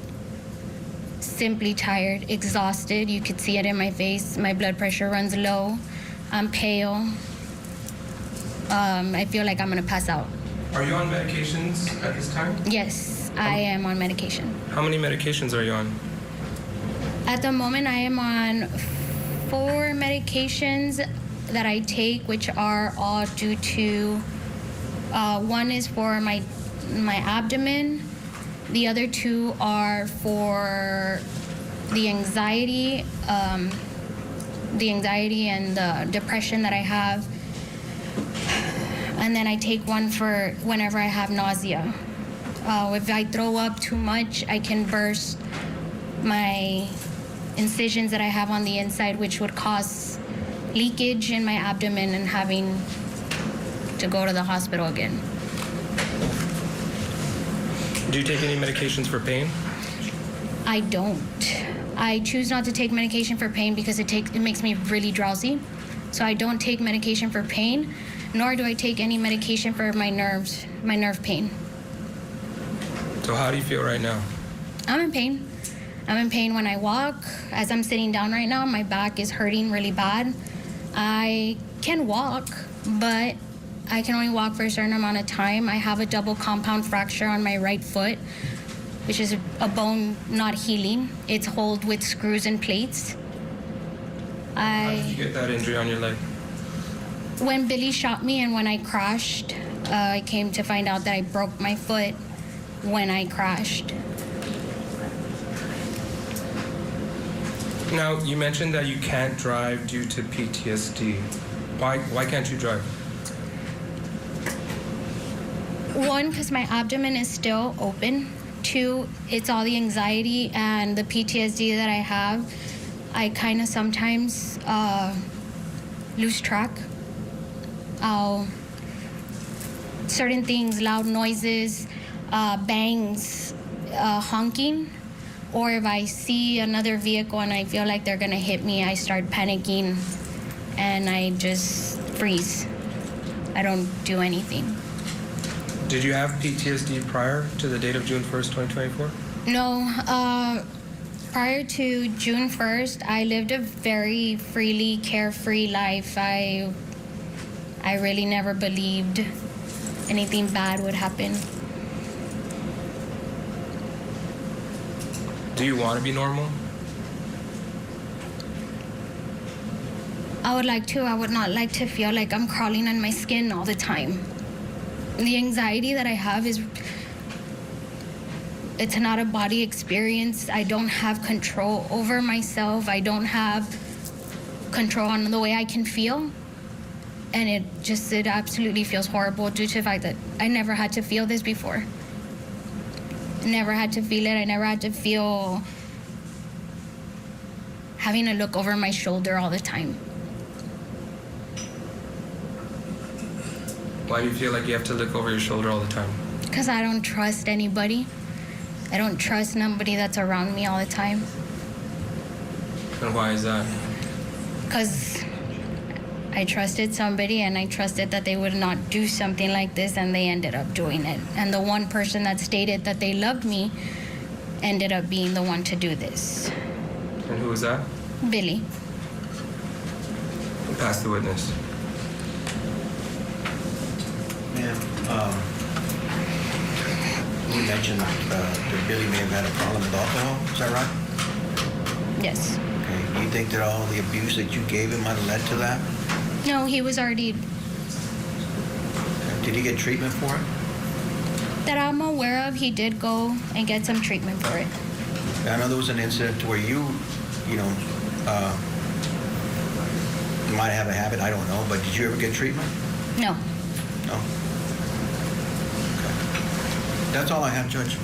Simply tired, exhausted. You could see it in my face. My blood pressure runs low. I'm pale. I feel like I'm gonna pass out. Are you on medications at this time? Yes, I am on medication. How many medications are you on? At the moment, I am on 4 medications that I take, which are all due to, one is for my abdomen. The other 2 are for the anxiety and the depression that I have. And then I take one for whenever I have nausea. If I throw up too much, I can burst my incisions that I have on the inside, which would cause leakage in my abdomen and having to go to the hospital again. Do you take any medications for pain? I don't. I choose not to take medication for pain because it makes me really drowsy. So I don't take medication for pain, nor do I take any medication for my nerves, my nerve pain. So how do you feel right now? I'm in pain. I'm in pain when I walk. As I'm sitting down right now, my back is hurting really bad. I can walk, but I can only walk for a certain amount of time. I have a double compound fracture on my right foot, which is a bone not healing. It's held with screws and plates. How did you get that injury on your leg? When Billy shot me and when I crashed, I came to find out that I broke my foot when I crashed. Now, you mentioned that you can't drive due to PTSD. Why can't you drive? 1, because my abdomen is still open. 2, it's all the anxiety and the PTSD that I have. I kind of sometimes lose track. Certain things, loud noises, bangs, honking, or if I see another vehicle and I feel like they're gonna hit me, I start panicking and I just freeze. I don't do anything. Did you have PTSD prior to the date of June 1st, 2024? No, prior to June 1st, I lived a very freely, carefree life. I really never believed anything bad would happen. Do you want to be normal? I would like to. I would not like to feel like I'm crawling on my skin all the time. The anxiety that I have it's not a body experience. I don't have control over myself. I don't have control on the way I can feel. And it absolutely feels horrible due to the fact that I never had to feel this before. Never had to feel it. I never had to feel having to look over my shoulder all the time. Why do you feel like you have to look over your shoulder all the time? Because I don't trust anybody. I don't trust nobody that's around me all the time. And why is that? Because I trusted somebody and I trusted that they would not do something like this, and they ended up doing it. And the one person that stated that they loved me ended up being the one to do this. And who was that? Billy. Pass the witness. Ma'am, you mentioned that Billy may have had a problem with alcohol. Is that right? Yes. Okay. Do you think that all the abuse that you gave him might have led to that? No, he was already... Did he get treatment for it? That I'm aware of, he did go and get some treatment for it. I know there was an incident where you might have a habit, I don't know, but did you ever get treatment? No. No? Okay. That's all I have, Judge.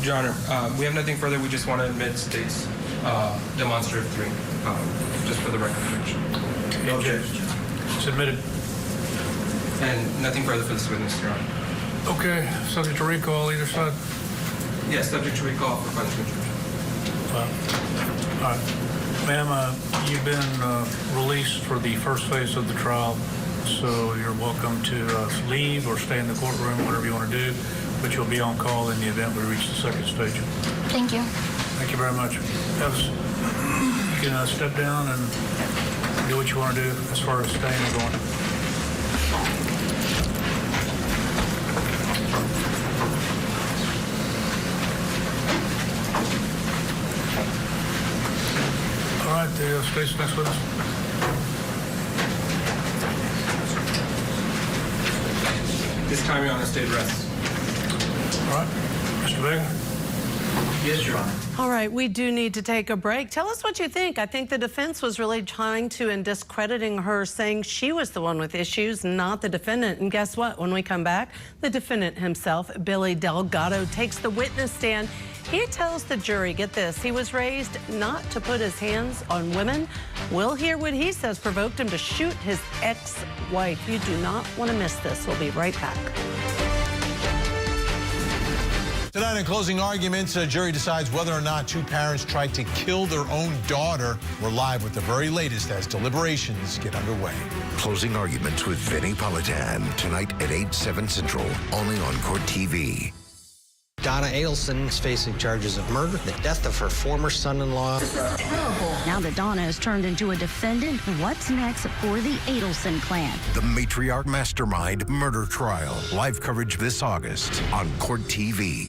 Your Honor, we have nothing further. We just want to admit state's demonstrative 3, just for the record. No objection. Submitted. And nothing further for this witness, Your Honor. Okay, subject to recall, either side? Yes, subject to recall for punishment. All right. Ma'am, you've been released for the first phase of the trial, so you're welcome to leave or stay in the courtroom, whatever you want to do, but you'll be on call in the event we reach the second stage. Thank you. Thank you very much. You can step down and do what you want to do as far as staying and going. All right, the state's next witness. This time you're on a state arrest. All right, Mr. Vega. Yes, Your Honor. All right, we do need to take a break. Tell us what you think. I think the defense was really trying to and discrediting her, saying she was the one with issues, not the defendant. And guess what? When we come back, the defendant himself, Billy Delgado, takes the witness stand. He tells the jury, get this, he was raised not to put his hands on women. We'll hear what he says provoked him to shoot his ex-wife. You do not want to miss this. We'll be right back. Tonight in closing arguments, a jury decides whether or not two parents tried to kill their own daughter. We're live with the very latest as deliberations get underway. Closing arguments with Vinny Politan tonight at 8/7 Central, only on Court TV. Donna Adelson is facing charges of murder, the death of her former son-in-law. Now that Donna has turned into a defendant, what's next for the Adelson clan? The matriarch mastermind murder trial. Live coverage this August on Court TV.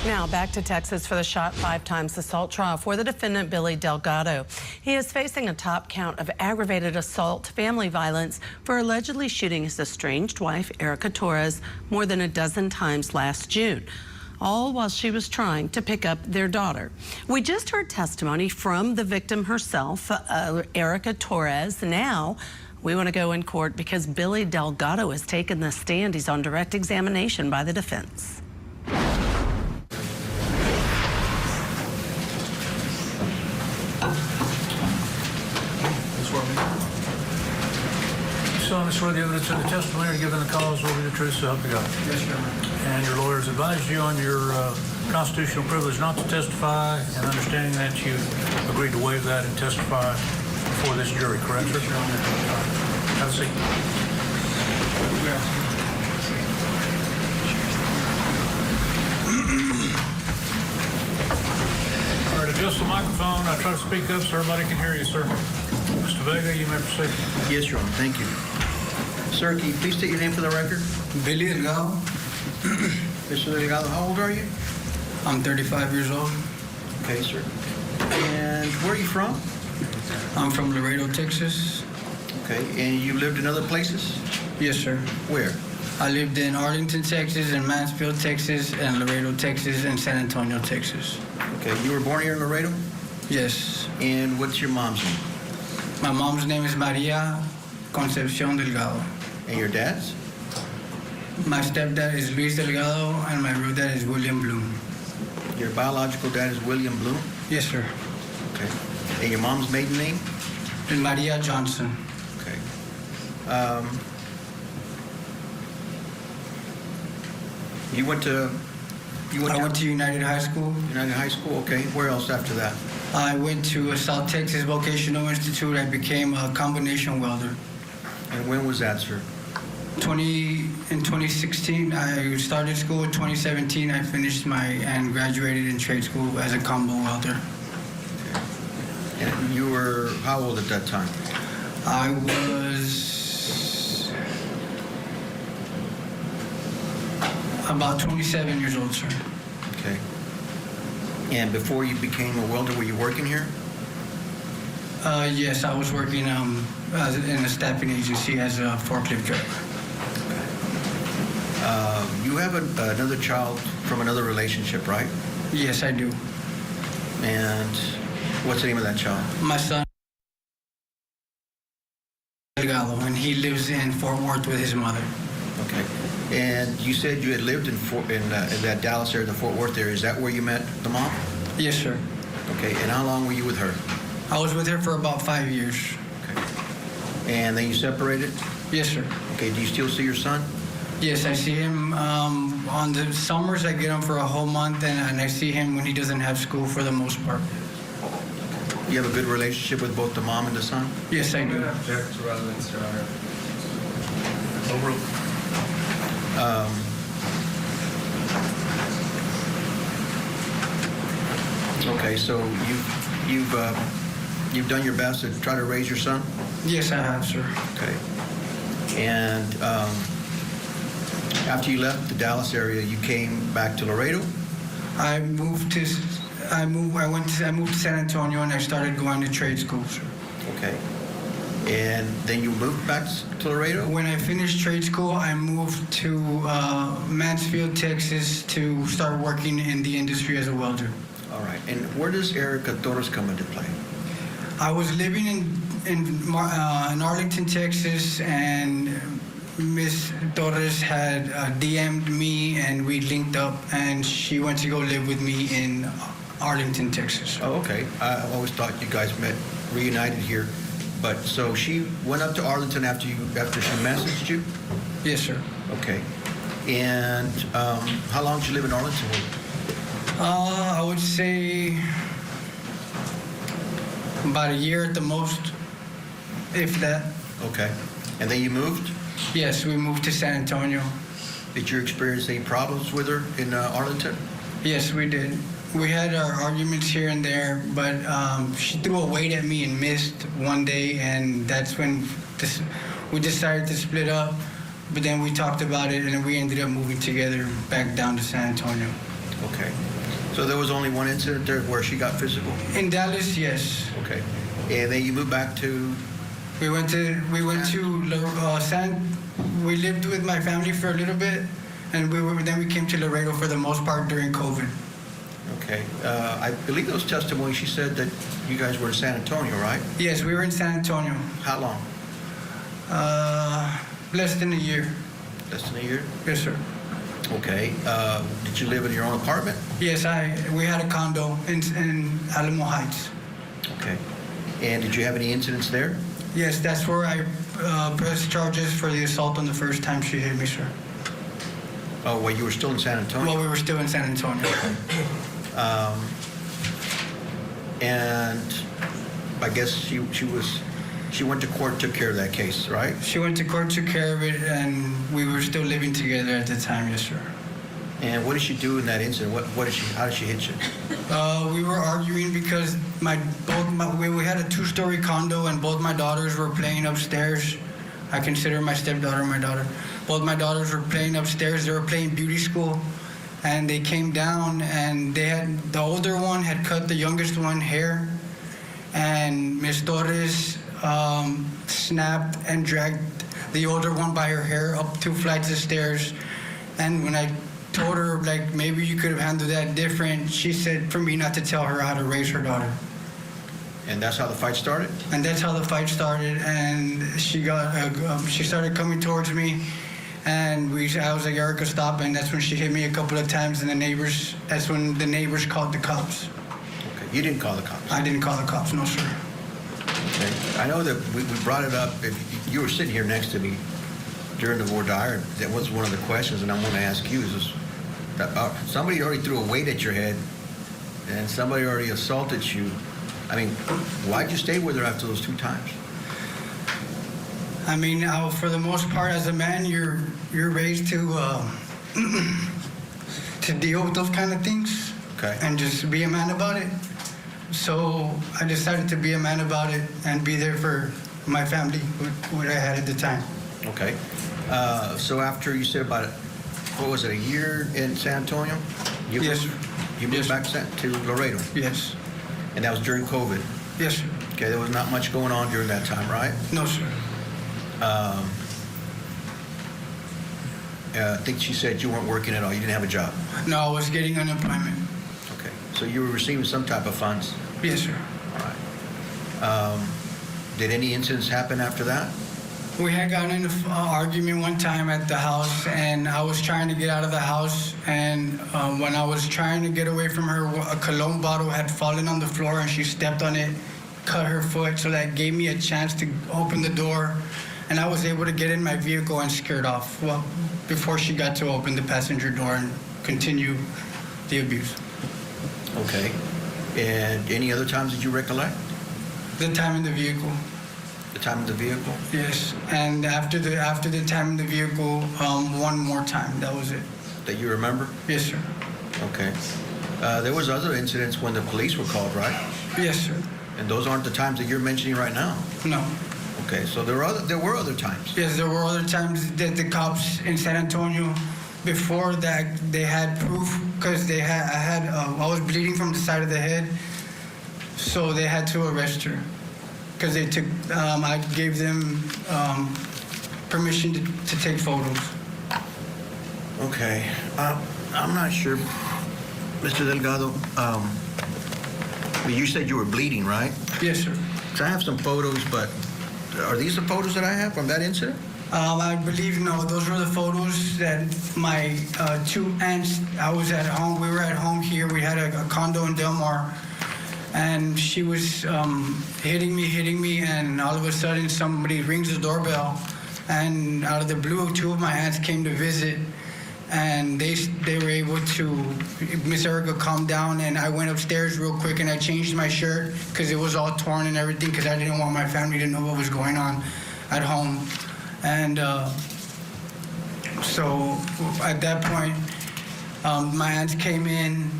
Now back to Texas for the shot 5 times assault trial for the defendant, Billy Delgado. He is facing a top count of aggravated assault, family violence for allegedly shooting his estranged wife, Erica Torres, more than a dozen times last June, all while she was trying to pick up their daughter. We just heard testimony from the victim herself, Erica Torres. Now we want to go in court because Billy Delgado has taken the stand. He's on direct examination by the defense. I swear the evidence in the testimony given the cause will be the truth, so help you God. Yes, Your Honor. And your lawyers advised you on your constitutional privilege not to testify, and understanding that you agreed to waive that and testify before this jury, correct, sir? Have a seat. All right, adjust the microphone. I try to speak up so everybody can hear you, sir. Mr. Vega, you may proceed. Yes, Your Honor. Thank you. Sir, can you please state your name for the record? Billy Delgado. Mr. Delgado, how old are you? I'm 35 years old. Okay, sir. And where are you from? I'm from Laredo, Texas. Okay, and you lived in other places? Yes, sir. Where? I lived in Arlington, Texas, and Mansfield, Texas, and Laredo, Texas, and San Antonio, Texas. Okay, you were born here in Laredo? Yes. And what's your mom's name? My mom's name is Maria Concepcion Delgado. And your dad's? My stepdad is Luis Delgado, and my real dad is William Bloom. Your biological dad is William Bloom? Yes, sir. Okay. And your mom's maiden name? Maria Johnson. Okay. I went to United High School. United High School, okay. Where else after that? I went to South Texas Vocational Institute. I became a combination welder. And when was that, sir? In 2016, I started school. In 2017, I finished and graduated in trade school as a combo welder. Okay. And you were how old at that time? I was about 27 years old, sir. Okay. And before you became a welder, were you working here? Yes, I was working in a staffing agency as a forklift driver. You have another child from another relationship, right? Yes, I do. And what's the name of that child? My son, Delgado, and he lives in Fort Worth with his mother. Okay. And you said you had lived in that Dallas area, the Fort Worth area. Is that where you met the mom? Yes, sir. Okay. And how long were you with her? I was with her for about 5 years. Okay. And then you separated? Yes, sir. Okay. Do you still see your son? Yes, I see him on the summers. I get him for a whole month, and I see him when he doesn't have school for the most part. You have a good relationship with both the mom and the son? Yes, I do. Object to residence, Your Honor. Overruled. Okay, so you've done your best to try to raise your son? Yes, I have, sir. Okay. And after you left the Dallas area, you came back to Laredo? I moved to San Antonio, and I started going to trade school, sir. Okay. And then you moved back to Laredo? When I finished trade school, I moved to Mansfield, Texas, to start working in the industry as a welder. All right. And where does Erica Torres come into play? I was living in Arlington, Texas, and Miss Torres had DM'd me, and we linked up, and she went to go live with me in Arlington, Texas. Oh, okay. I always thought you guys met reunited here. But so she went up to Arlington after she messaged you? Yes, sir. Okay. And how long did you live in Arlington? I would say about a year at the most, if that. Okay. And then you moved? Yes, we moved to San Antonio. Did you experience any problems with her in Arlington? Yes, we did. we had our arguments here and there, but she threw a weight at me and missed one day, and that's when we decided to split up. But then we talked about it, and then we ended up moving together back down to San Antonio. Okay. So there was only one incident there where she got physical? In Dallas, yes. Okay. And then you moved back to? We lived with my family for a little bit, and then we came to Laredo for the most part during COVID. Okay. I believe those testimonies, she said that you guys were in San Antonio, right? Yes, we were in San Antonio. How long? Less than a year. Less than a year? Yes, sir. Okay. Did you live in your own apartment? Yes, we had a condo in Alamo Heights. Okay. And did you have any incidents there? Yes, that's where I pressed charges for the assault on the first time she hit me, sir. Oh, well, you were still in San Antonio? Well, we were still in San Antonio. And I guess she went to court, took care of that case, right? She went to court, took care of it, and we were still living together at the time, yes, sir. And what did she do in that incident? How did she hit you? We were arguing because we had a 2-story condo, and both my daughters were playing upstairs. I consider my stepdaughter my daughter. Both my daughters were playing upstairs. They were playing beauty school, and they came down, and the older one had cut the youngest one hair, and Miss Torres snapped and dragged the older one by her hair up 2 flights of stairs. And when I told her, like, maybe you could have handled that different, she said for me not to tell her how to raise her daughter. And that's how the fight started? And that's how the fight started, and she started coming towards me, and I was like, Erica, stop, and that's when she hit me a couple of times, and that's when the neighbors called the cops. Okay, you didn't call the cops? I didn't call the cops, no, sir. Okay. I know that we brought it up. You were sitting here next to me during the voir dire. That was one of the questions, and I want to ask you, somebody already threw a weight at your head, and somebody already assaulted you. I mean, why'd you stay with her after those 2 times? I mean, for the most part, as a man, you're raised to deal with those kind of things, okay, and just be a man about it. So I decided to be a man about it and be there for my family, what I had at the time. Okay. So after you said about, what was it, a year in San Antonio? Yes, sir. You moved back to Laredo? Yes. And that was during COVID? Yes, sir. Okay, there was not much going on during that time, right? No, sir. I think she said you weren't working at all. You didn't have a job. No, I was getting unemployment. Okay, so you were receiving some type of funds? Yes, sir. All right. Did any incidents happen after that? We had gotten in an argument one time at the house, and I was trying to get out of the house, and when I was trying to get away from her, a cologne bottle had fallen on the floor, and she stepped on it, cut her foot, so that gave me a chance to open the door, and I was able to get in my vehicle and skirt off, well, before she got to open the passenger door and continue the abuse. Okay. And any other times that you recollect? The time in the vehicle. The time in the vehicle? Yes, and after the time in the vehicle, one more time. That was it. That you remember? Yes, sir. Okay. There was other incidents when the police were called, right? Yes, sir. And those aren't the times that you're mentioning right now? No. Okay, so there were other times? Yes, there were other times that the cops in San Antonio, before that, they had proof, because I was bleeding from the side of the head, so they had to arrest her. Because I gave them permission to take photos. Okay. I'm not sure, Mr. Delgado, you said you were bleeding, right? Yes, sir. So I have some photos, but are these the photos that I have from that incident? I believe, no, those were the photos that my 2 aunts, I was at home, we were at home here, we had a condo in Del Mar, and she was hitting me, and all of a sudden somebody rings the doorbell, and out of the blue, 2 of my aunts came to visit, and they were able to, Miss Erica calmed down, and I went upstairs real quick, and I changed my shirt, because it was all torn and everything, because I didn't want my family to know what was going on at home. And so at that point, my aunts came in,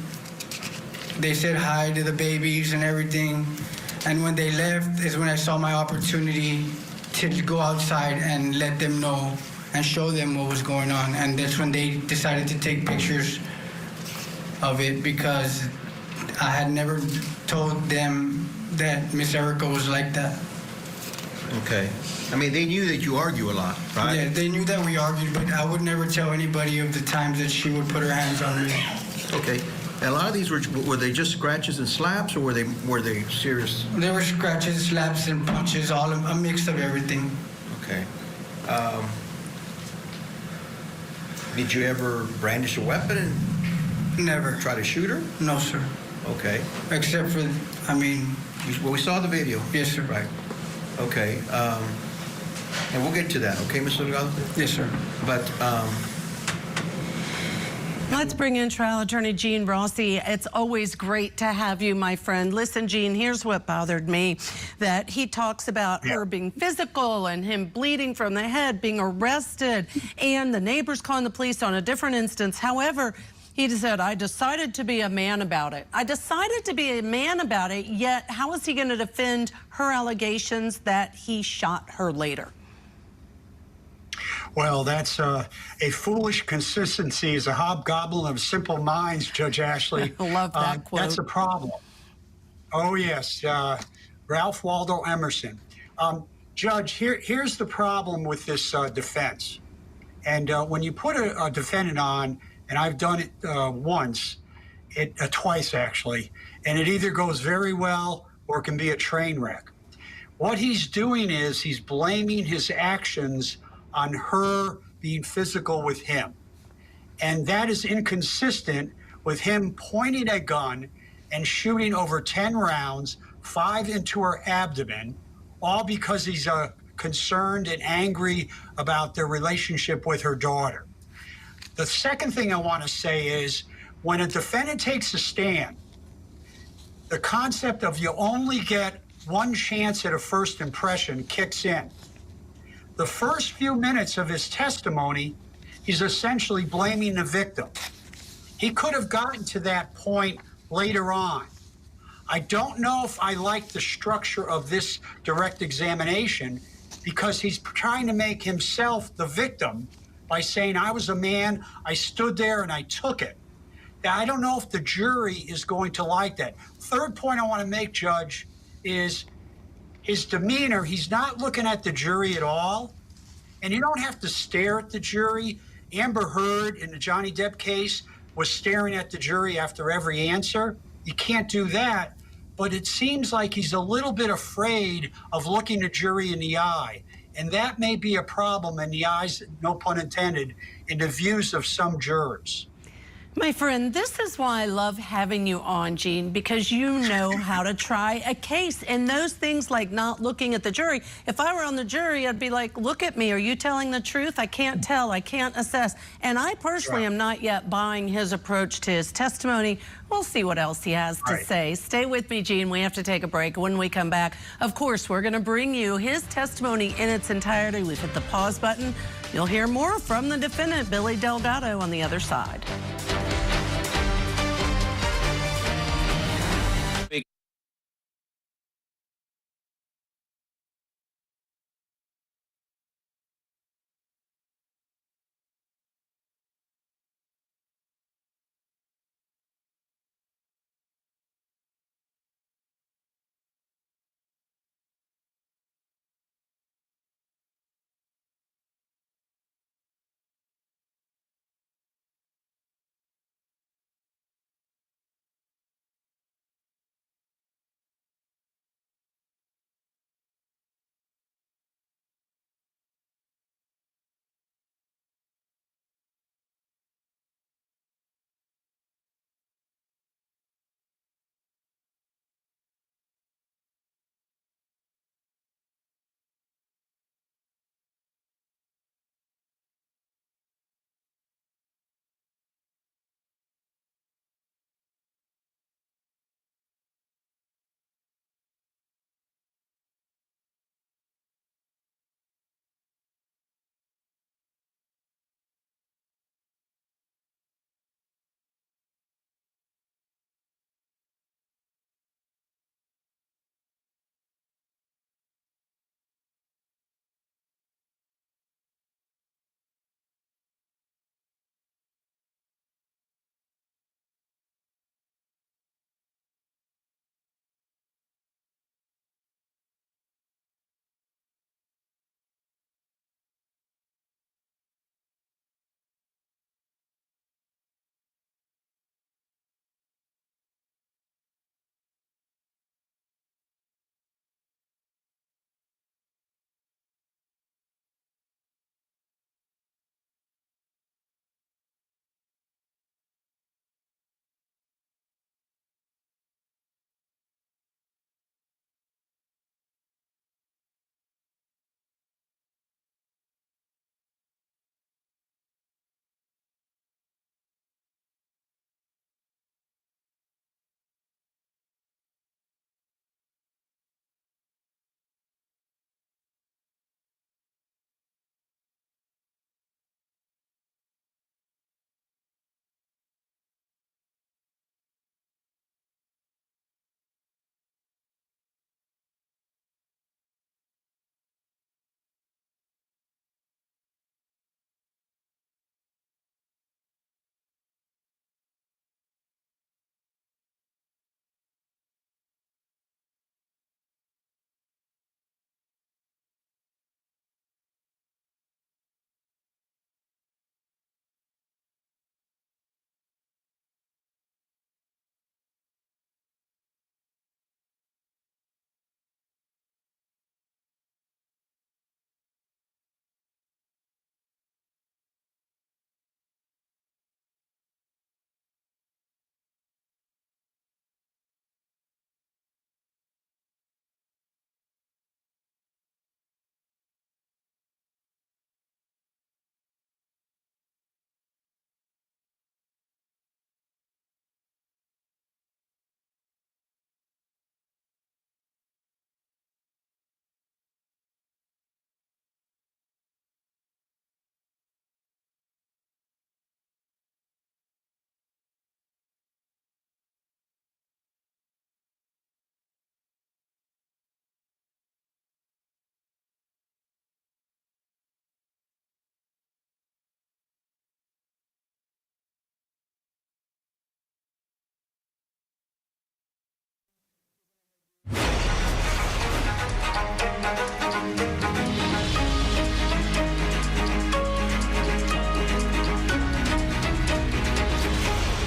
they said hi to the babies and everything. And when they left is when I saw my opportunity to go outside and let them know and show them what was going on. And that's when they decided to take pictures of it, because I had never told them that Miss Erica was like that. Okay. I mean, they knew that you argue a lot, right? Yeah, they knew that we argued, but I would never tell anybody of the times that she would put her hands on me. Okay. And a lot of these were they just scratches and slaps, or were they serious? There were scratches, slaps, and punches, all a mix of everything. Okay. Did you ever brandish a weapon and never try to shoot her? No, sir. Okay. Except for, I mean... Well, we saw the video. Yes, sir. Right. Okay. And we'll get to that, okay, Mr. Delgado? Yes, sir. But... Let's bring in trial attorney Gene Rossi. It's always great to have you, my friend. Listen, Gene, here's what bothered me, that he talks about her being physical and him bleeding from the head, being arrested, and the neighbors calling the police on a different instance. However, he said, I decided to be a man about it. I decided to be a man about it, yet how is he going to defend her allegations that he shot her later? Well, that's a foolish consistency is a hobgoblin of simple minds, Judge Ashley. I love that quote. That's a problem. Oh, yes. Ralph Waldo Emerson. Judge, here's the problem with this defense. And when you put a defendant on, and I've done it once, twice actually, and it either goes very well or it can be a train wreck. What he's doing is he's blaming his actions on her being physical with him. And that is inconsistent with him pointing a gun and shooting over 10 rounds, 5 into her abdomen, all because he's concerned and angry about their relationship with her daughter. The second thing I want to say is, when a defendant takes a stand, the concept of you only get one chance at a first impression kicks in. The first few minutes of his testimony, he's essentially blaming the victim. He could have gotten to that point later on. I don't know if I like the structure of this direct examination, because he's trying to make himself the victim by saying, I was a man, I stood there and I took it. Now, I don't know if the jury is going to like that. Third point I want to make, Judge, is his demeanor. He's not looking at the jury at all. And you don't have to stare at the jury. Amber Heard in the Johnny Depp case was staring at the jury after every answer. You can't do that. But it seems like he's a little bit afraid of looking the jury in the eye. And that may be a problem in the eyes, no pun intended, in the views of some jurors. My friend, this is why I love having you on, Gene, because you know how to try a case. And those things like not looking at the jury, if I were on the jury, I'd be like, look at me. Are you telling the truth? I can't tell. I can't assess. And I personally am not yet buying his approach to his testimony. We'll see what else he has to say. Stay with me, Gene. We have to take a break. When we come back, of course, we're going to bring you his testimony in its entirety. We've hit the pause button. You'll hear more from the defendant, Billy Delgado, on the other side.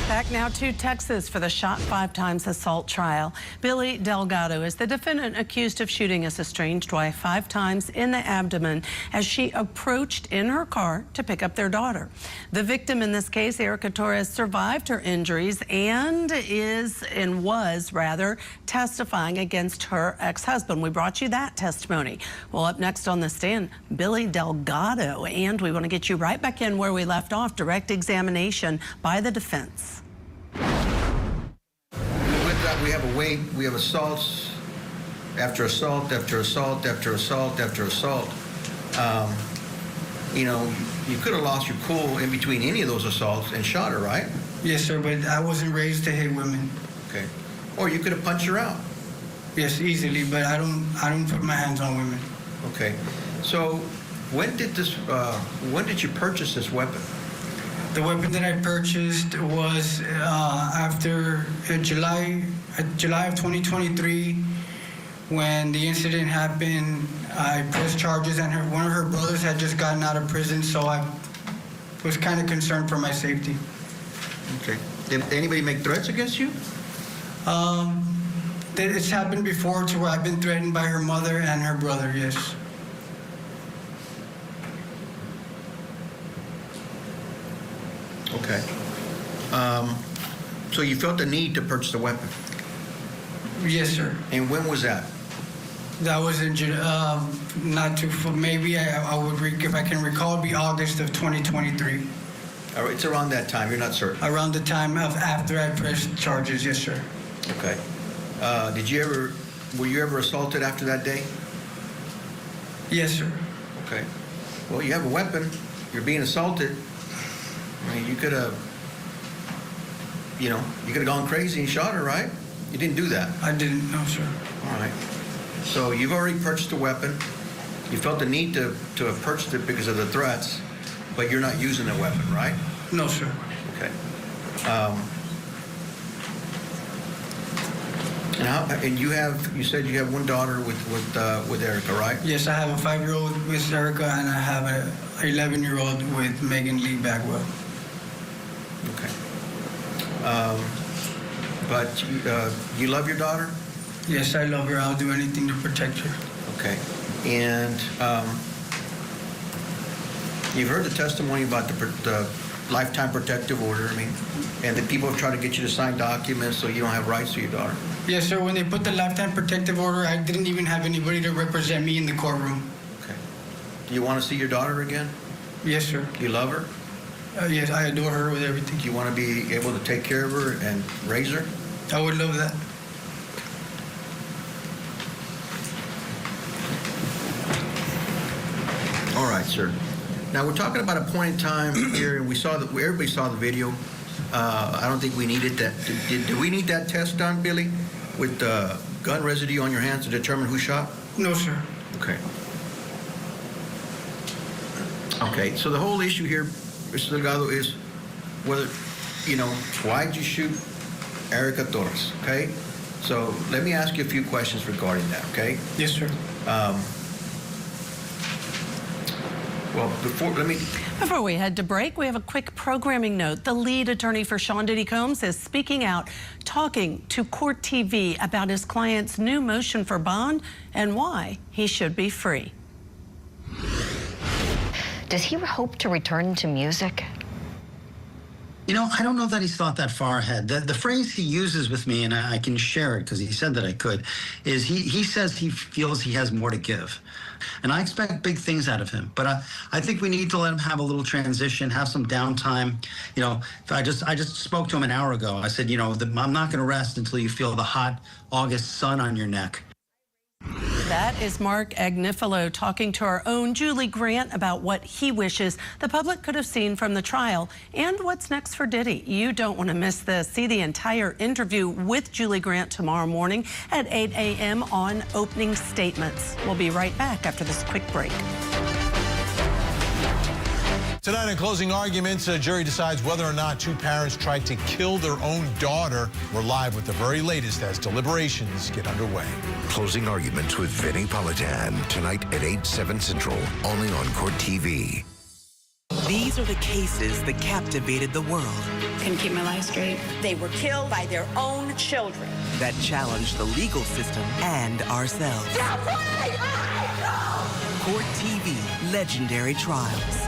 Back now to Texas for the shot 5 times assault trial. Billy Delgado is the defendant accused of shooting his estranged wife 5 times in the abdomen as she approached in her car to pick up their daughter. The victim in this case, Erica Torres, survived her injuries and was testifying against her ex-husband. We brought you that testimony. Well, up next on the stand, Billy Delgado, and we want to get you right back in where we left off, direct examination by the defense. We have assaults after assault after assault after assault after assault. You know, you could have lost your cool in between any of those assaults and shot her, right? Yes, sir, but I wasn't raised to hit women. Okay. Or you could have punched her out. Yes, easily, but I don't put my hands on women. Okay. So when did you purchase this weapon? The weapon that I purchased was after July of 2023, when the incident happened. I pressed charges, and one of her brothers had just gotten out of prison, so I was kind of concerned for my safety. Okay. Did anybody make threats against you? It's happened before to where I've been threatened by her mother and her brother, yes. Okay. So you felt the need to purchase a weapon? Yes, sir. And when was that? That was in not too, maybe I would, if I can recall, it'd be August of 2023. All right, it's around that time, you're not certain? Around the time of after I pressed charges, yes, sir. Okay. Were you ever assaulted after that day? Yes, sir. Okay. Well, you have a weapon, you're being assaulted. I mean, you could have gone crazy and shot her, right? You didn't do that? I didn't, no, sir. All right. So you've already purchased a weapon. You felt the need to have purchased it because of the threats, but you're not using the weapon, right? No, sir. Okay. And you said you have one daughter with Erica, right? Yes, I have a 5-year-old with Erica, and I have an 11-year-old with Megan Lee Bagwell. Okay. But you love your daughter? Yes, I love her. I'll do anything to protect her. Okay. And you've heard the testimony about the lifetime protective order, and that people have tried to get you to sign documents so you don't have rights to your daughter. Yes, sir. When they put the lifetime protective order, I didn't even have anybody to represent me in the courtroom. Okay. Do you want to see your daughter again? Yes, sir. Do you love her? Yes, I adore her with everything. Do you want to be able to take care of her and raise her? I would love that. All right, sir. Now we're talking about a point in time here, and everybody saw the video. I don't think we needed that. Did we need that test done, Billy, with gun residue on your hands to determine who shot? No, sir. Okay. Okay. So the whole issue here, Mr. Delgado, is whether, why did you shoot Erica Torres? Okay. So let me ask you a few questions regarding that. Okay. Yes, sir. Well, Before we head to break, we have a quick programming note. The lead attorney for Sean Diddy Combs is speaking out, talking to Court TV about his client's new motion for bond and why he should be free. Does he hope to return to music? I don't know that he's thought that far ahead. The phrase he uses with me, and I can share it because he said that I could, is he says he feels he has more to give. And I expect big things out of him. But I think we need to let him have a little transition, have some downtime. I just spoke to him an hour ago. I said, I'm not going to rest until you feel the hot August sun on your neck. That is Mark Agnifilo talking to our own Julie Grant about what he wishes the public could have seen from the trial and what's next for Diddy. You don't want to miss this. See the entire interview with Julie Grant tomorrow morning at 8 a.m. on Opening Statements. We'll be right back after this quick break. Tonight in closing arguments, a jury decides whether or not two parents tried to kill their own daughter. We're live with the very latest as deliberations get underway. Closing arguments with Vinny Politan tonight at 8/7 Central, only on Court TV. These are the cases that captivated the world. Couldn't keep my life straight. They were killed by their own children. That challenged the legal system and ourselves. Court TV, legendary trials.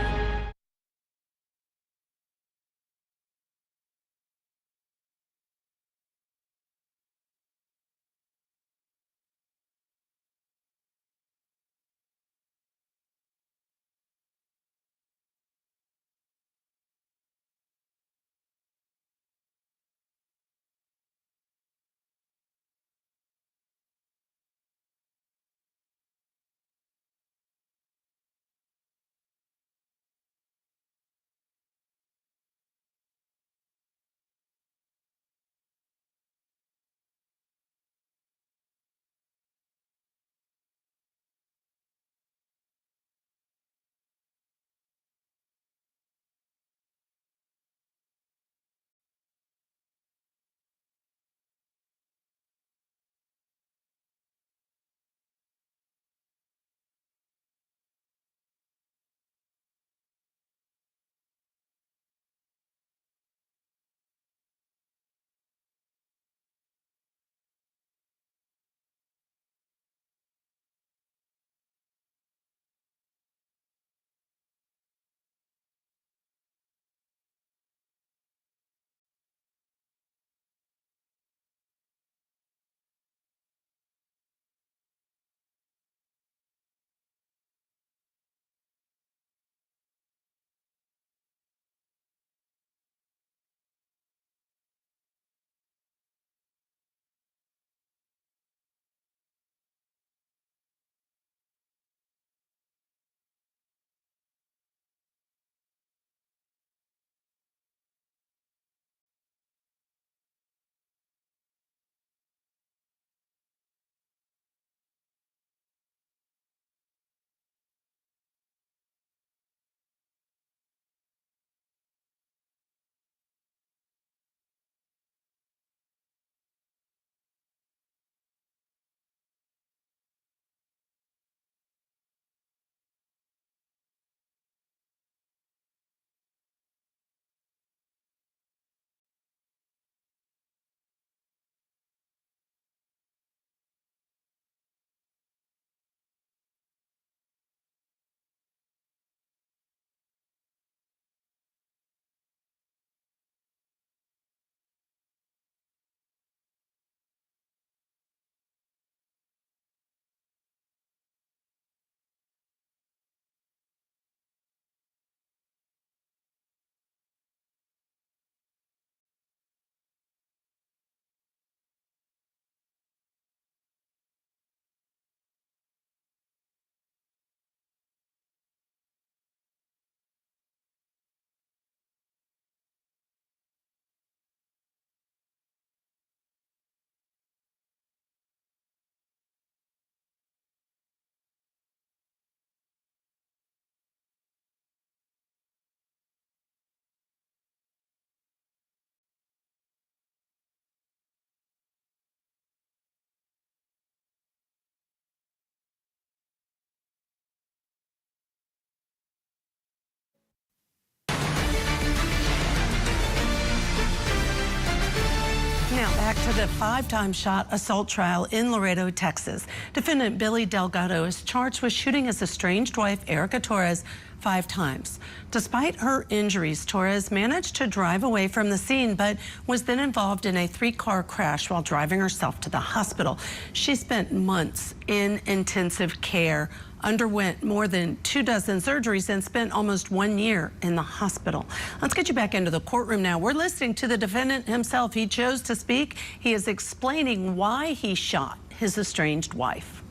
Now back to the 5-time shot assault trial in Laredo, Texas. Defendant Billy Delgado is charged with shooting his estranged wife, Erica Torres, 5 times. Despite her injuries, Torres managed to drive away from the scene, but was then involved in a 3-car crash while driving herself to the hospital. She spent months in intensive care, underwent more than 24 surgeries, and spent almost 1 year in the hospital. Let's get you back into the courtroom now. We're listening to the defendant himself. He chose to speak. He is explaining why he shot his estranged wife.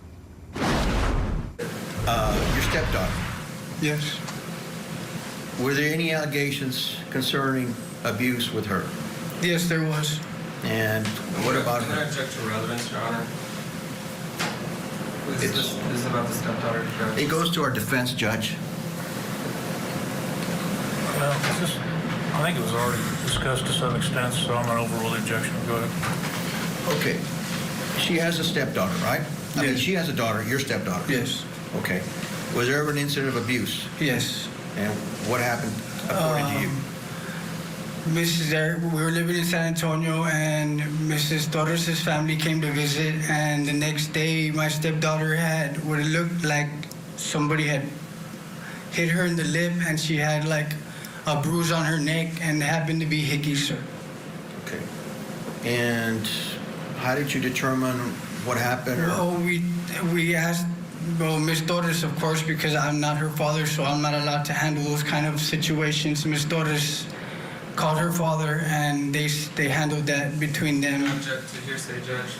Your stepdaughter. Yes. Were there any allegations concerning abuse with her? Yes, there was. And what about Can I her? object to relevance, Your Honor? This is about the stepdaughter. It goes to our defense judge. Well, I think it was already discussed to some extent, so I'm going to overrule the objection. Go ahead. Okay. She has a stepdaughter, right? I mean, she has a daughter, your stepdaughter. Yes. Okay. Was there ever an incident of abuse? Yes. And what happened according to you? We were living in San Antonio, and Mrs. Torres' family came to visit, and the next day my stepdaughter had what it looked like somebody had hit her in the lip, and she had like a bruise on her neck, and it happened to be hickey, sir. Okay. And how did you determine what happened? Well, we asked, Miss Torres, of course, because I'm not her father, so I'm not allowed to handle those kind of situations. Miss Torres called her father, and they handled that between them. Object to hearsay, Judge.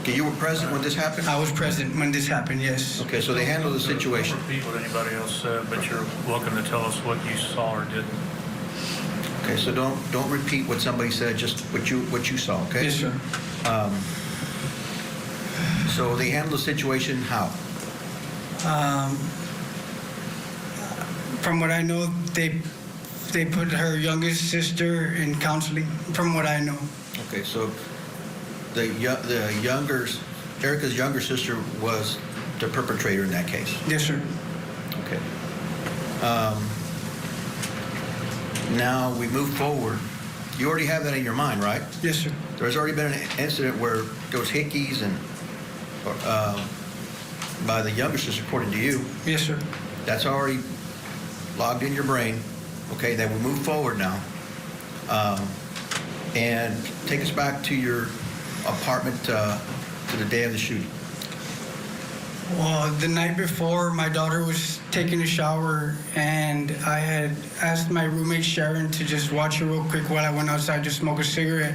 Okay, you were present when this happened? I was present when this happened, yes. Okay, so they handled the situation. Don't repeat what anybody else said, but you're welcome to tell us what you saw or didn't. Okay, so don't repeat what somebody said, just what you saw, okay? Yes, sir. So they handled the situation how? From what I know, they put her youngest sister in counseling, from what I know. Okay, so Erica's younger sister was the perpetrator in that case? Yes, sir. Okay. Now we move forward. You already have that in your mind, right? Yes, sir. There's already been an incident where there was hickeys and by the younger sister, according to you. Yes, sir. That's already logged in your brain. Okay, then we move forward now. And take us back to your apartment to the day of the shooting. Well, the night before, my daughter was taking a shower, and I had asked my roommate Sharon to just watch her real quick while I went outside to smoke a cigarette.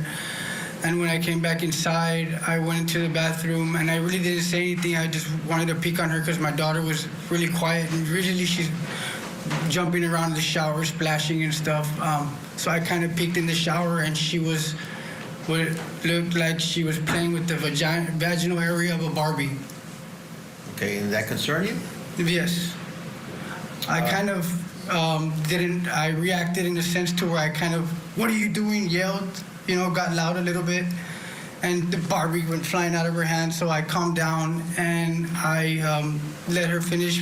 And when I came back inside, I went into the bathroom, and I really didn't say anything. I just wanted to peek on her because my daughter was really quiet, and usually she's jumping around the shower, splashing and stuff. So I kind of peeked in the shower, and she was what looked like she was playing with the vaginal area of a Barbie. Okay, and that concern you? Yes. I kind of I reacted in a sense to where I kind of, what are you doing, yelled, got loud a little bit, and the Barbie went flying out of her hand, so I calmed down, and I let her finish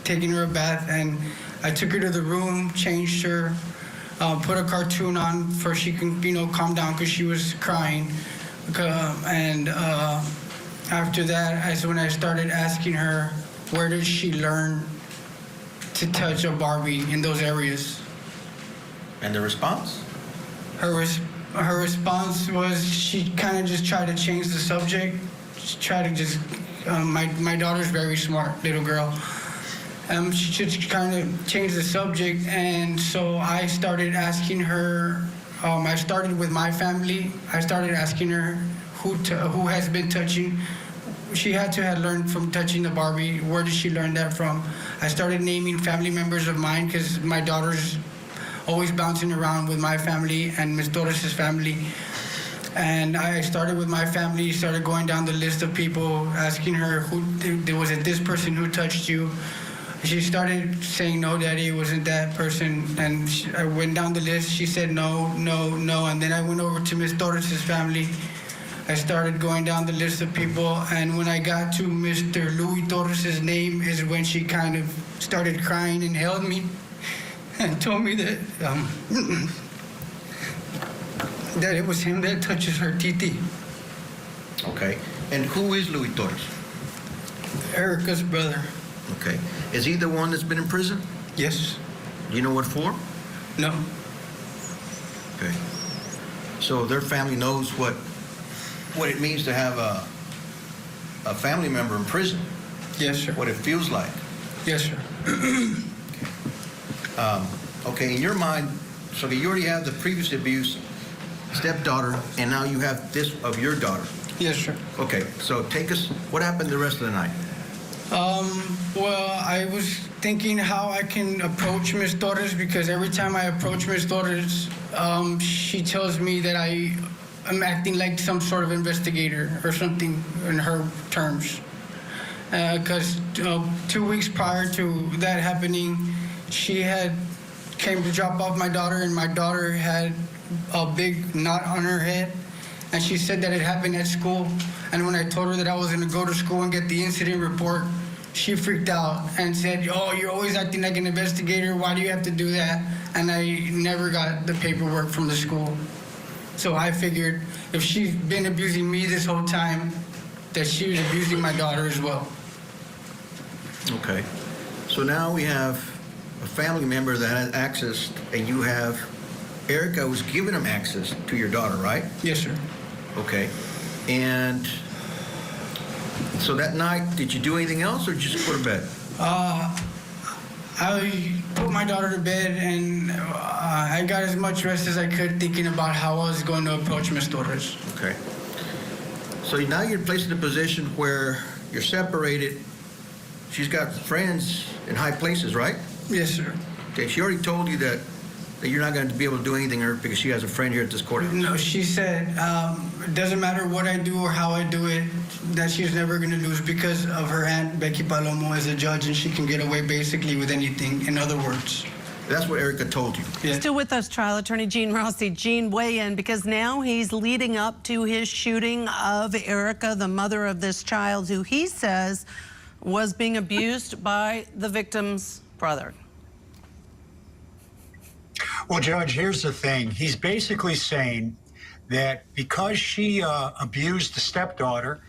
taking her a bath, and I took her to the room, changed her, put a cartoon on for she can, calm down because she was crying, and after that, that's when I started asking her, where did she learn to touch a Barbie in those areas? And the response? Her response was she kind of just tried to change the subject. She tried to just, my daughter's very smart, little girl. She just kind of changed the subject, and so I started asking her, I started with my family. I started asking her who has been touching. She had to have learned from touching the Barbie. Where did she learn that from? I started naming family members of mine because my daughter's always bouncing around with my family and Ms. Torres' family. And I started with my family, started going down the list of people, asking her, was it this person who touched you? She started saying, no, Daddy, it wasn't that person. And I went down the list. She said, no, no, no. And then I went over to Ms. Torres' family. I started going down the list of people, and when I got to Mr. Louis Torres' name is when she kind of started crying and held me and told me that that it was him that touches her titi. Okay. And who is Louis Torres? Erica's brother. Okay. Is he the one that's been in prison? Yes. Do you know what for? No. Okay. So their family knows what it means to have a family member in prison. Yes, sir. What it feels like. Yes, sir. Okay, in your mind, so you already have the previous abuse, stepdaughter, and now you have this of your daughter. Yes, sir. Okay, so take us, what happened the rest of the night? Well, I was thinking how I can approach Ms. Torres, because every time I approach Ms. Torres, she tells me that I'm acting like some sort of investigator or something in her terms. Because 2 weeks prior to that happening, she had came to drop off my daughter, and my daughter had a big knot on her head. And she said that it happened at school. And when I told her that I was going to go to school and get the incident report, she freaked out and said, "Oh, you're always acting like an investigator. Why do you have to do that?" And I never got the paperwork from the school. So I figured if she's been abusing me this whole time, that she was abusing my daughter as well. Okay. So now we have a family member that has access, and you have Erica was giving him access to your daughter, right? Yes, sir. Okay. And so that night, did you do anything else, or just put her to bed? I put my daughter to bed, and I got as much rest as I could, thinking about how I was going to approach Miss Torres. Okay. So now you're placed in a position where you're separated. She's got friends in high places, right? Yes, sir. Okay, she already told you that you're not going to be able to do anything to her because she has a friend here at this courthouse. No, she said it doesn't matter what I do or how I do it, that she's never going to lose because of her aunt, Becky Palomo, as a judge, and she can get away basically with anything, in other words. That's what Erica told you. Yeah. Still with us, trial attorney Gene Rossi. Gene, weigh in, because now he's leading up to his shooting of Erica, the mother of this child, who he says was being abused by the victim's brother. Well, Judge, here's the thing. He's basically saying that because she abused the stepdaughter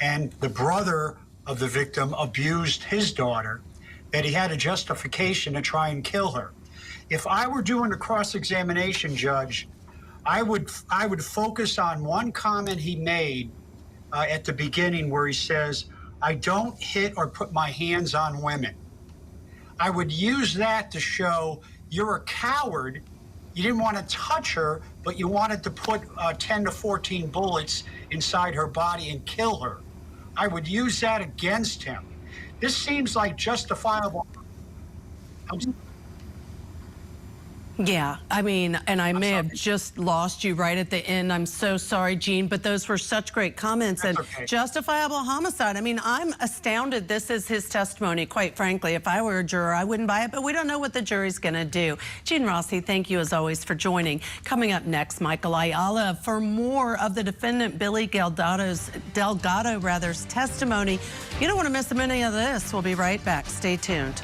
and the brother of the victim abused his daughter, that he had a justification to try and kill her. If I were doing a cross-examination, Judge, I would focus on one comment he made at the beginning where he says, "I don't hit or put my hands on women." I would use that to show you're a coward. You didn't want to touch her, but you wanted to put 10 to 14 bullets inside her body and kill her. I would use that against him. This seems like justifiable. Yeah, I mean, and I may have just lost you right at the end. I'm so sorry, Gene, but those were such great comments. That's and okay. Justifiable homicide. I mean, I'm astounded this is his testimony, quite frankly. If I were a juror, I wouldn't buy it, but we don't know what the jury's going to do. Gene Rossi, thank you as always for joining. Coming up next, Michael Ayala for more of the defendant Billy Delgado's testimony. You don't want to miss a minute of this. We'll be right back. Stay tuned.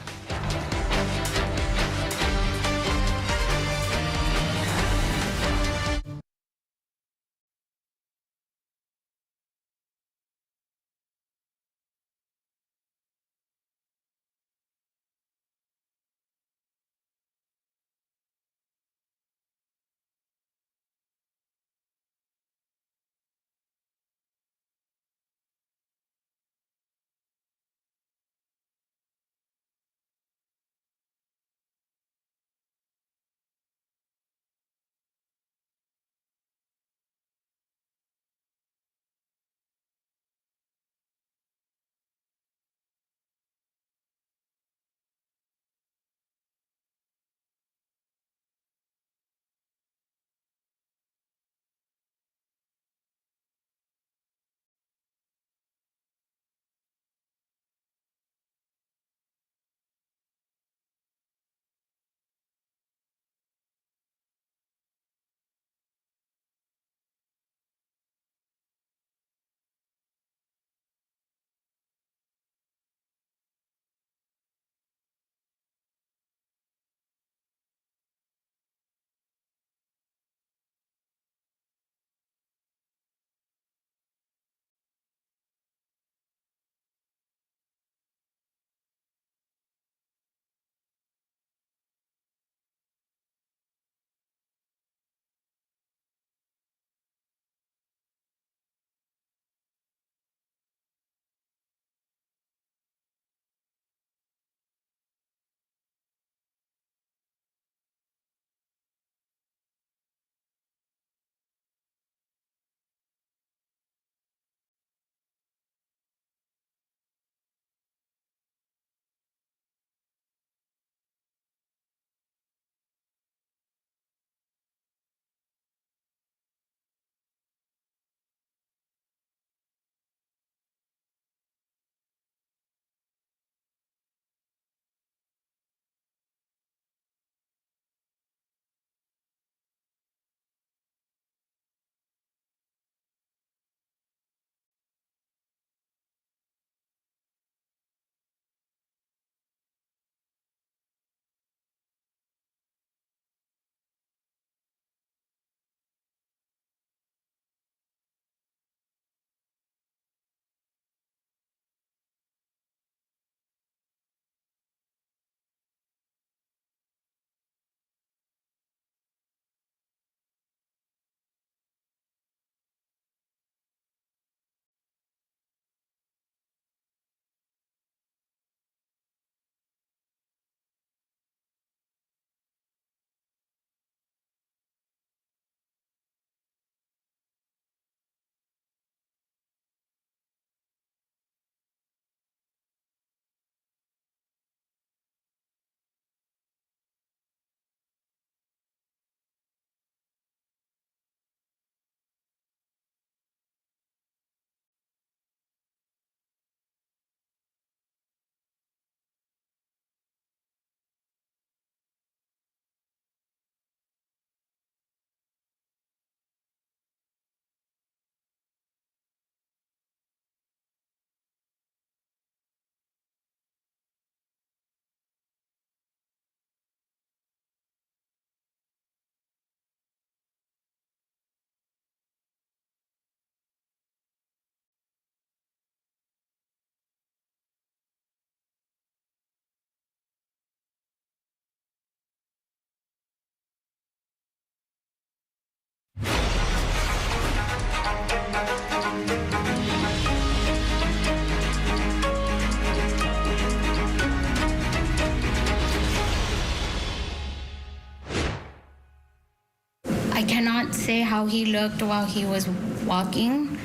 how he looked while he was walking,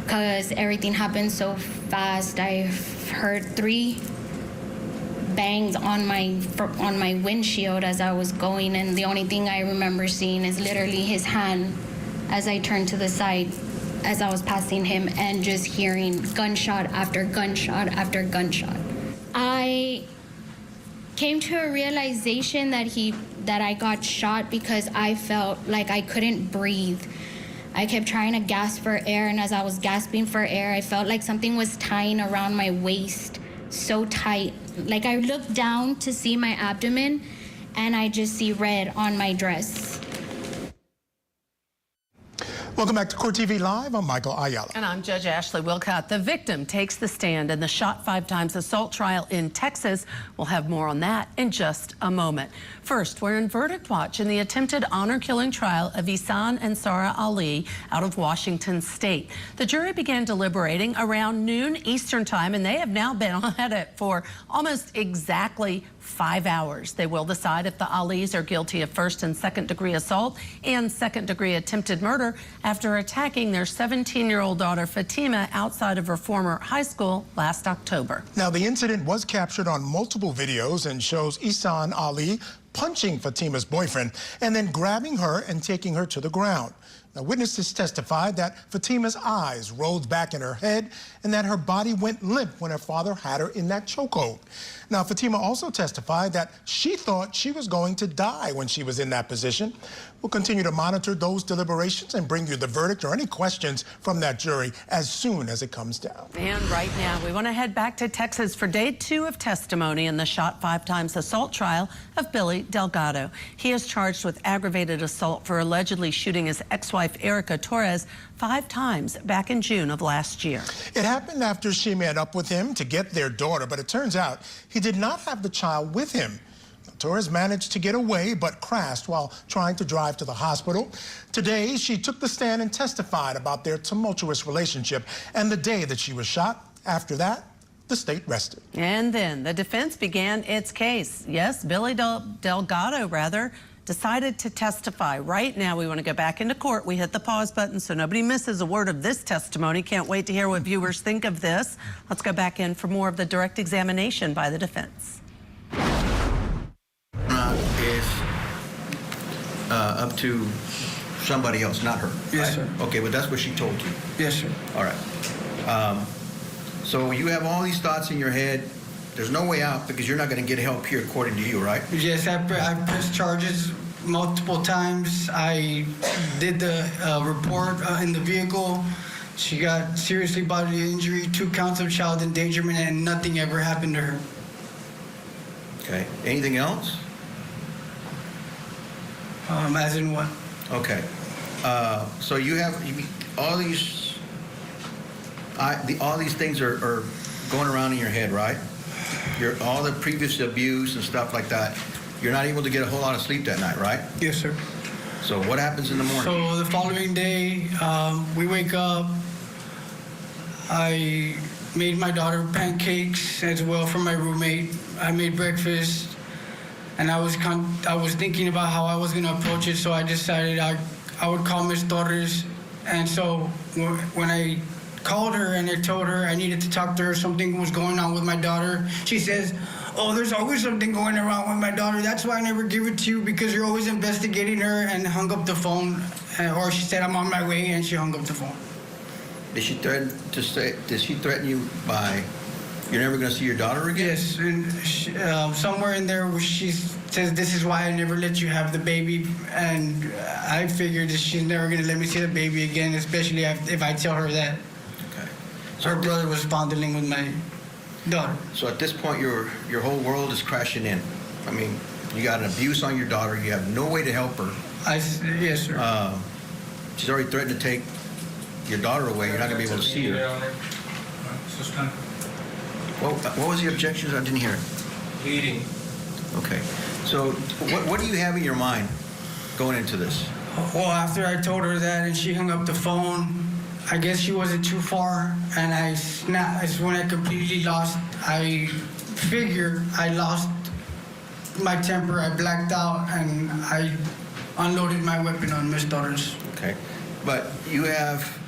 because everything happened so fast. I heard 3 bangs on my windshield as I was going, and the only thing I remember seeing is literally his hand as I turned to the side as I was passing him, and just hearing gunshot after gunshot after gunshot. I came to a realization that I got shot because I felt like I couldn't breathe. I kept trying to gasp for air, and as I was gasping for air, I felt like something was tying around my waist so tight. Like I looked down to see my abdomen, and I just see red on my dress. Welcome back to Court TV Live. I'm Michael Ayala. And I'm Judge Ashley Wilcott. The victim takes the stand in the shot 5 times assault trial in Texas. We'll have more on that in just a moment. First, we're in verdict watch in the attempted honor-killing trial of Ihsan and Zahraa Ali out of Washington State. The jury began deliberating around noon Eastern time, and they have now been at it for almost exactly 5 hours. They will decide if the Alis are guilty of 1st and 2nd degree assault and 2nd degree attempted murder after attacking their 17-year-old daughter Fatima outside of her former high school last October. Now, the incident was captured on multiple videos and shows Ihsan Ali punching Fatima's boyfriend and then grabbing her and taking her to the ground. Now, witnesses testified that Fatima's eyes rolled back in her head and that her body went limp when her father had her in that chokehold. Now, Fatima also testified that she thought she was going to die when she was in that position. We'll continue to monitor those deliberations and bring you the verdict or any questions from that jury as soon as it comes down. And right now, we want to head back to Texas for day 2 of testimony in the shot 5 times assault trial of Billy Delgado. He is charged with aggravated assault for allegedly shooting his ex-wife Erica Torres 5 times back in June of last year. It happened after she met up with him to get their daughter, but it turns out he did not have the child with him. Torres managed to get away, but crashed while trying to drive to the hospital. Today, she took the stand and testified about their tumultuous relationship and the day that she was shot. After that, the state rested. And then the defense began its case. Yes, Billy Delgado, decided to testify. Right now, we want to go back into court. We hit the pause button so nobody misses a word of this testimony. Can't wait to hear what viewers think of this. Let's go back in for more of the direct examination by the defense. Is up to somebody else, not her. Yes, right? sir. Okay, but that's what she told you. Yes, sir. All right. So you have all these thoughts in your head. There's no way out because you're not going to get help here, according to you, right? Yes, I pressed charges multiple times. I did the report in the vehicle. She got seriously bodily injury, 2 counts of child endangerment, and nothing ever happened to her. Okay. Anything else? As in what? Okay. So you have all these. All these things are going around in your head, right? All the previous abuse and stuff like that. You're not able to get a whole lot of sleep that night, right? Yes, sir. So what happens in the morning? So the following day, we wake up. I made my daughter pancakes as well for my roommate. I made breakfast, and I was thinking about how I was going to approach it. So I decided I would call Miss Torres, and so when I called her and I told her I needed to talk to her, something was going on with my daughter, she says, "Oh, there's always something going around with my daughter. That's why I never give it to you, because you're always investigating her," and hung up the phone. Or she said, "I'm on my way," and she hung up the phone. Did she threaten you by you're never going to see your daughter again? Yes, and somewhere in there where she says, "This is why I never let you have the baby," and I figured that she's never going to let me see the baby again, especially if I tell her that. Okay. So her brother was fondling with my daughter. So at this point, your whole world is crashing in. I mean, you got an abuse on your daughter. You have no way to help her. Yes, sir. She's already threatened to take your daughter away. You're not going to be able to see her. What was the objections? I didn't hear it. Bleeding. Okay. So what do you have in your mind going into this? Well, after I told her that and she hung up the phone, I guess she wasn't too far, and I snapped. It's when I completely lost. I figure I lost my temper. I blacked out, and I unloaded my weapon on Miss Torres. Okay. But you have,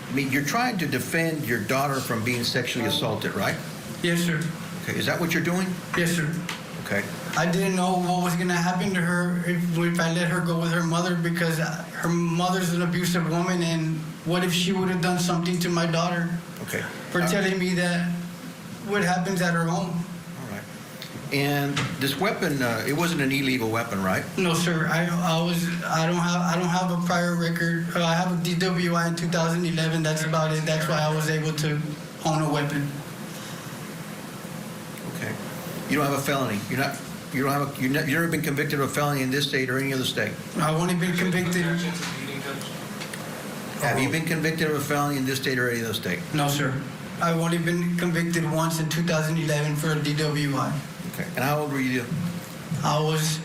I mean, you're trying to defend your daughter from being sexually assaulted, right? Yes, sir. Okay, is that what you're doing? Yes, sir. Okay. I didn't know what was going to happen to her if I let her go with her mother, because her mother's an abusive woman, and what if she would have done something to my daughter? Okay. For telling me that what happens at her home. All right. And this weapon, it wasn't an illegal weapon, right? No, sir. I don't have a prior record. I have a DWI in 2011. That's about it. That's why I was able to own a weapon. Okay. You don't have a felony. You've never been convicted of a felony in this state or any other state. I've only been convicted. Have you been convicted of a felony in this state or any other state? No, sir. I've only been convicted once in 2011 for a DWI. Okay. And how old were you? I was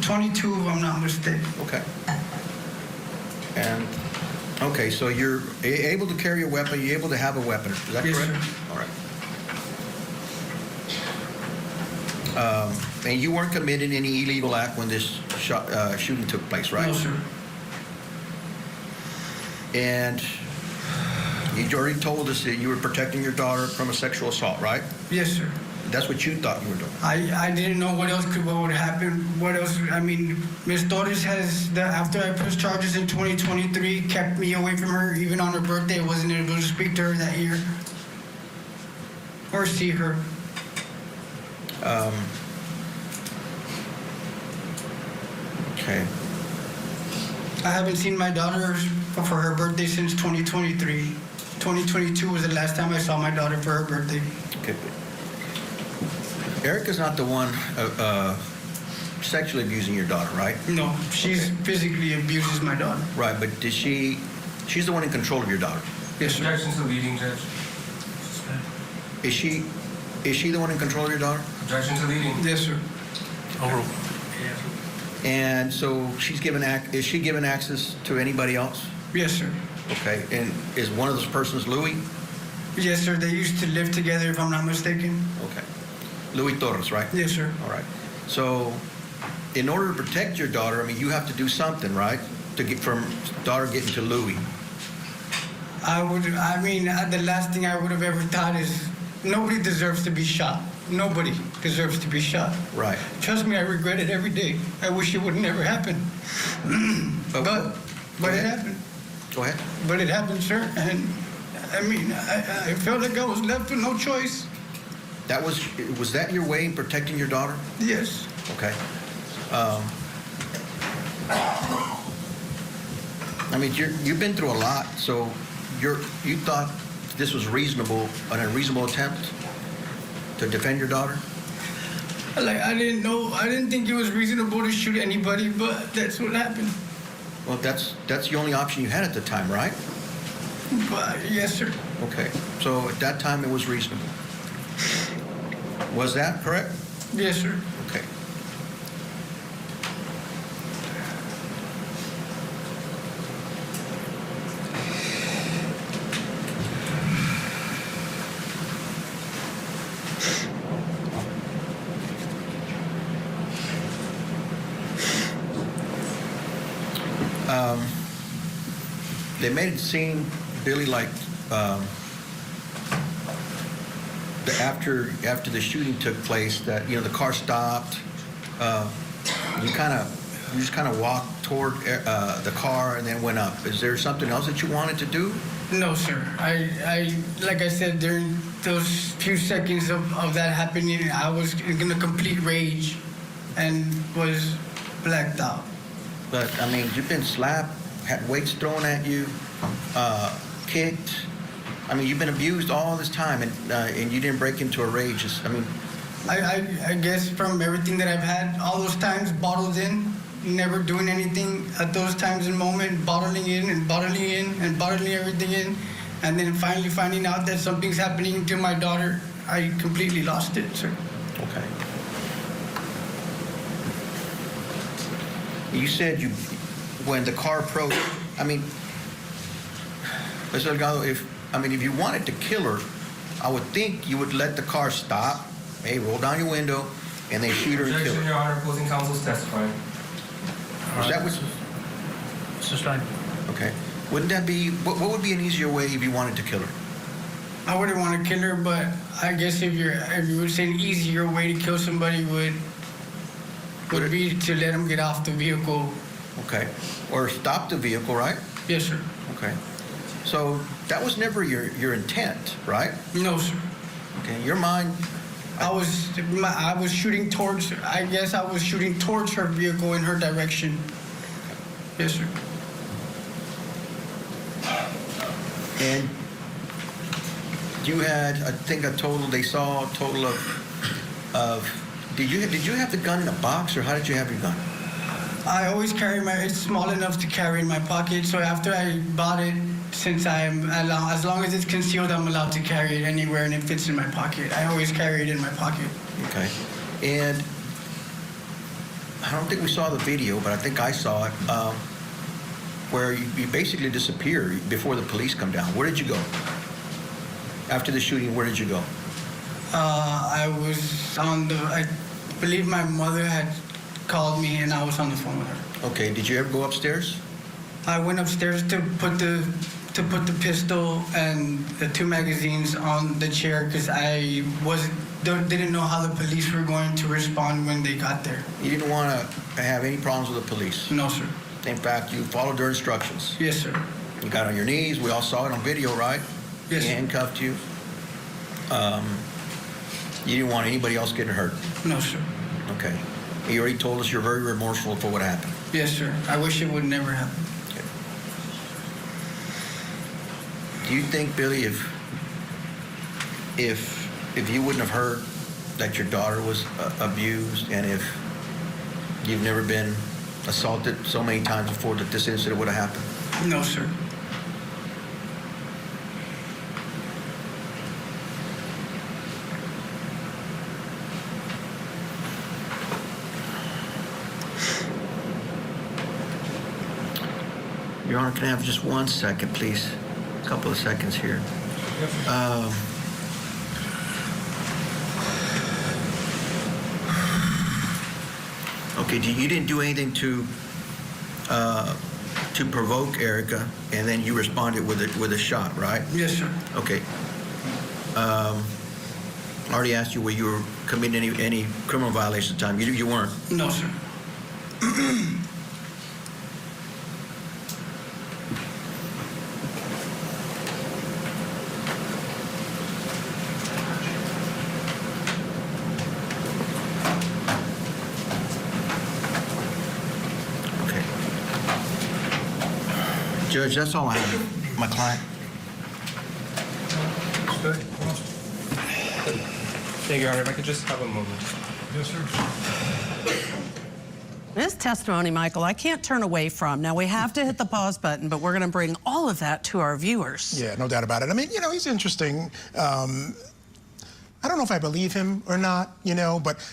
22, if I'm not mistaken. Okay. And, okay, so you're able to carry a weapon, you're able to have a weapon. Is that correct? Sir. All right. And you weren't committing any illegal act when this shooting took place, right? No, sir. And you already told us that you were protecting your daughter from a sexual assault, right? Yes, sir. That's what you thought you were doing. I didn't know what would happen. What else? I mean, Ms. Torres has, after I pressed charges in 2023, kept me away from her. Even on her birthday, I wasn't able to speak to her that year or see her. Okay. I haven't seen my daughter for her birthday since 2023. 2022 was the last time I saw my daughter for her birthday. Okay. Erica's not the one sexually abusing your daughter, right? No, she's physically abuses my daughter. Right, but she's the one in control of your daughter? Yes, sir. Objection to leading, Judge. Is she the one in control of your daughter? Objection to leading. Yes, sir. Overruled. And so is she given access to anybody else? Yes, sir. Okay, and is one of those persons Louis? Yes, sir. They used to live together, if I'm not mistaken. Okay. Louis Torres, right? Yes, sir. All right. So in order to protect your daughter, I mean, you have to do something, right? To get from daughter getting to Louis. The last thing I would have ever thought is nobody deserves to be shot. Nobody deserves to be shot. Right. Trust me, I regret it every day. I wish it would never happen. But it happened. Go ahead. But it happened, sir. And I felt like I was left with no choice. Was that your way in protecting your daughter? Yes. Okay. I mean, you've been through a lot, so you thought this was reasonable, an unreasonable attempt to defend your daughter? I didn't think it was reasonable to shoot anybody, but that's what happened. Well, that's the only option you had at the time, right? But yes, sir. Okay. So at that time, it was reasonable. Was that correct? Yes, sir. Okay. They made it seem, Billy, like after the shooting took place, that the car stopped. You just kind of walked toward the car and then went up. Is there something else that you wanted to do? No, sir. I like I said, during those few seconds of that happening, I was in a complete rage and was blacked out. But I mean, you've been slapped, had weights thrown at you, kicked. I mean, you've been abused all this time, and you didn't break into a rage. I guess from everything that I've had, all those times bottled in, never doing anything at those times and moment, bottling in and bottling in and bottling everything in, and then finally finding out that something's happening to my daughter, I completely lost it, sir. Okay. You said when the car approached, I mean, Mr. Delgado, if you wanted to kill her, I would think you would let the car stop, hey, roll down your window, and then shoot her and kill Objection, her. Your Honor. Opposing counsel is testifying. Is that what? Sustained. Okay. Wouldn't that be, what would be an easier way if you wanted to kill her? I wouldn't want to kill her, but I guess if you would say an easier way to kill somebody would be to let them get off the vehicle. Okay. Or stop the vehicle, right? Yes, sir. Okay. So that was never your intent, right? No, sir. Okay. Your mind. I was shooting towards. I guess I was shooting towards her vehicle in her direction. Yes, sir. And you had, I think, they saw a total of. Did you have the gun in a box, or how did you have your gun? I always carry it's small enough to carry in my pocket. So after I bought it, since as long as it's concealed, I'm allowed to carry it anywhere, and it fits in my pocket. I always carry it in my pocket. Okay. And I don't think we saw the video, but I think I saw it, where you basically disappear before the police come down. Where did you go? After the shooting, where did you go? I was I believe my mother had called me, and I was on the phone with her. Okay. Did you ever go upstairs? I went upstairs to put the pistol and the 2 magazines on the chair because I didn't know how the police were going to respond when they got there. You didn't want to have any problems with the police? No, sir. In fact, you followed their instructions? Yes, sir. You got on your knees. We all saw it on video, right? Yes, He sir. handcuffed you. You didn't want anybody else getting hurt? No, sir. Okay. You already told us you're very remorseful for what happened. Yes, sir. I wish it would never happen. Okay. Do you think, Billy, if you wouldn't have heard that your daughter was abused, and if you've never been assaulted so many times before, that this incident would have happened? No, sir. Your Honor, can I have just 1 second, please? A couple of seconds here. Okay, you didn't do anything to provoke Erica, and then you responded with a shot, right? Yes, sir. Okay. I already asked you whether you were committing any criminal violations at the time. You weren't? No, sir. Judge, that's all I have. My client. Thank you, Your Honor. If I could just have a moment. Yes, sir. This testimony, Michael, I can't turn away from. Now, we have to hit the pause button, but we're going to bring all of that to our viewers. Yeah, no doubt about it. I mean, he's interesting. I don't know if I believe him or not, but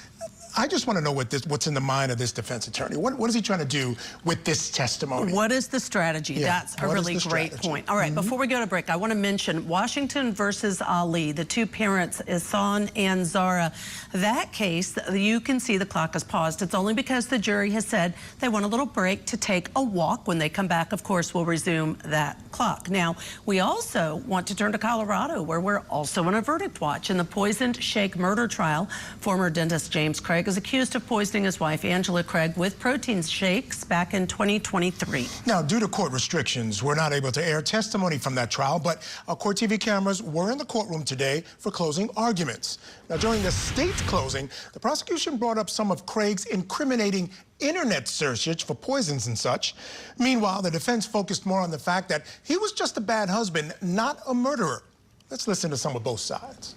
I just want to know what's in the mind of this defense attorney. What is he trying to do with this testimony? What is the strategy? Yeah. That's a really great point. All right, before we go to break, I want to mention Washington versus Ali, the 2 parents, Ihsan and Zahraa. That case, you can see the clock is paused. It's only because the jury has said they want a little break to take a walk. When they come back, of course, we'll resume that clock. Now, we also want to turn to Colorado, where we're also on a verdict watch. In the poisoned shake murder trial, former dentist James Craig is accused of poisoning his wife, Angela Craig, with protein shakes back in 2023. Now, due to court restrictions, we're not able to air testimony from that trial, but our Court TV cameras were in the courtroom today for closing arguments. Now, during the state's closing, the prosecution brought up some of Craig's incriminating internet searches for poisons and such. Meanwhile, the defense focused more on the fact that he was just a bad husband, not a murderer. Let's listen to some of both sides.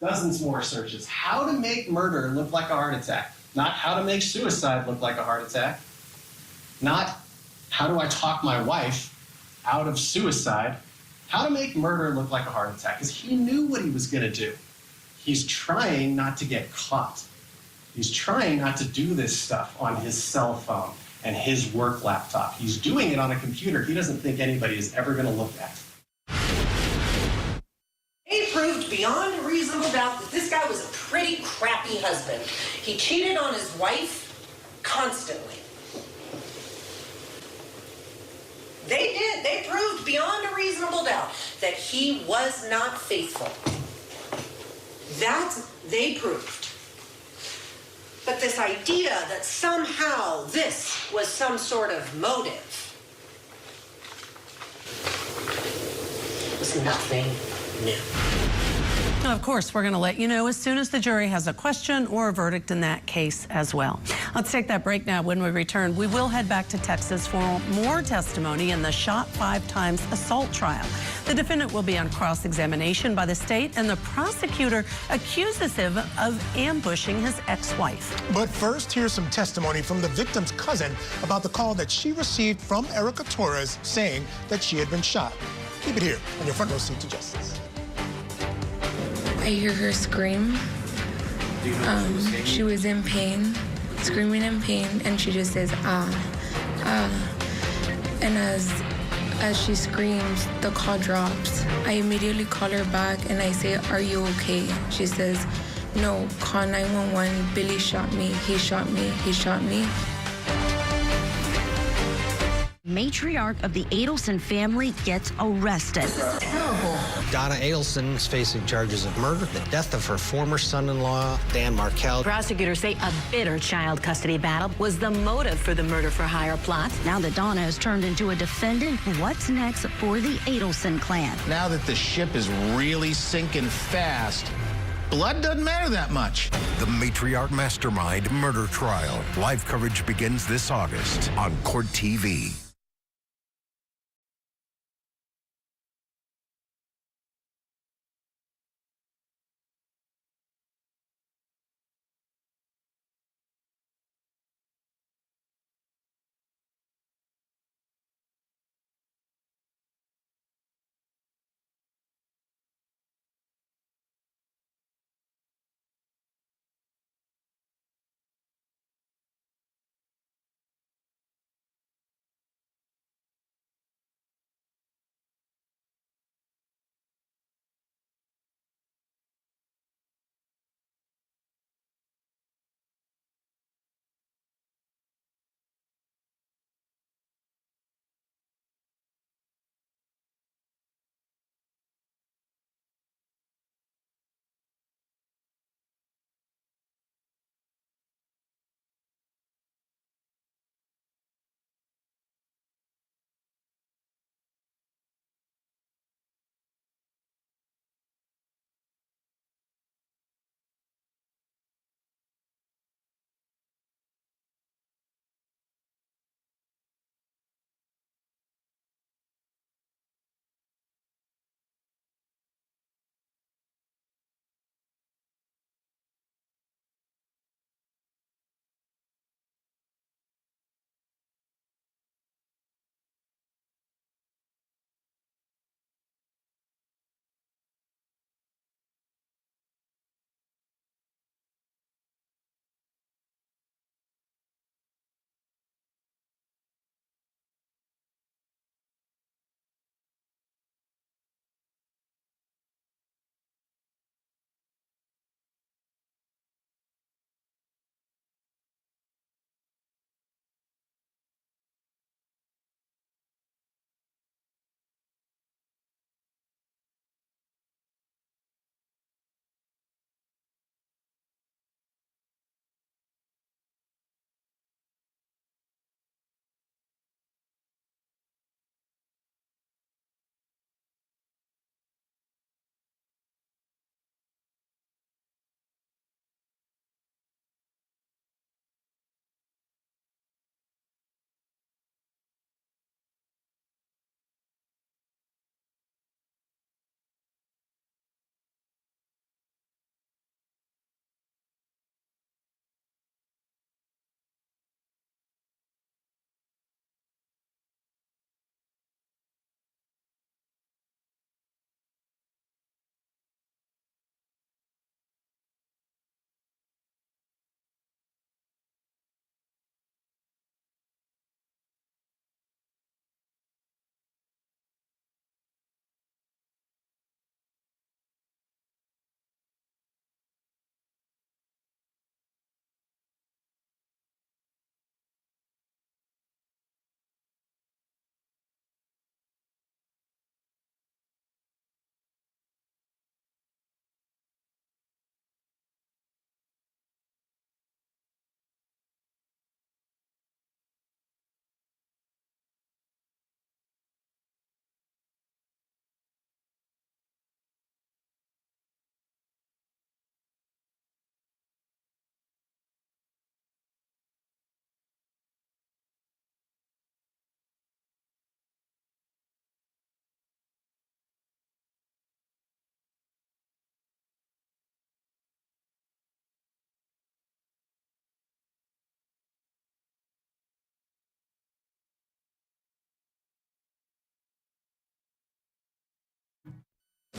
Dozens more searches. How to make murder look like a heart attack. Not how to make suicide look like a heart attack. Not how do I talk my wife out of suicide. How to make murder look like a heart attack. Because he knew what he was going to do. He's trying not to get caught. He's trying not to do this stuff on his cell phone and his work laptop. He's doing it on a computer he doesn't think anybody is ever going to look at. He proved beyond a reasonable doubt that this guy was a pretty crappy husband. He cheated on his wife constantly. They proved beyond a reasonable doubt that he was not faithful. That they proved. But this idea that somehow this was some sort of motive was nothing new. Now, of course, we're going to let you know as soon as the jury has a question or a verdict in that case as well. Let's take that break now. When we return, we will head back to Texas for more testimony in the shot 5 times assault trial. The defendant will be on cross-examination by the state, and the prosecutor accuses him of ambushing his ex-wife. But first, here's some testimony from the victim's cousin about the call that she received from Erica Torres saying that she had been shot. Keep it here on your front row seat to justice. I hear her scream. She was in pain, screaming in pain, and she just says, ah. And as she screams, the call drops. I immediately call her back and I say, are you okay? She says, no, call 911. Billy shot me. He shot me. He shot me. Matriarch of the Adelson family gets arrested. Donna Adelson is facing charges of murder, the death of her former son-in-law, Dan Markell. Prosecutors say a bitter child custody battle was the motive for the murder-for-hire plot. Now that Donna has turned into a defendant, what's next for the Adelson clan? Now that the ship is really sinking fast, blood doesn't matter that much. The Matriarch Mastermind murder trial. Live coverage begins this August on Court TV.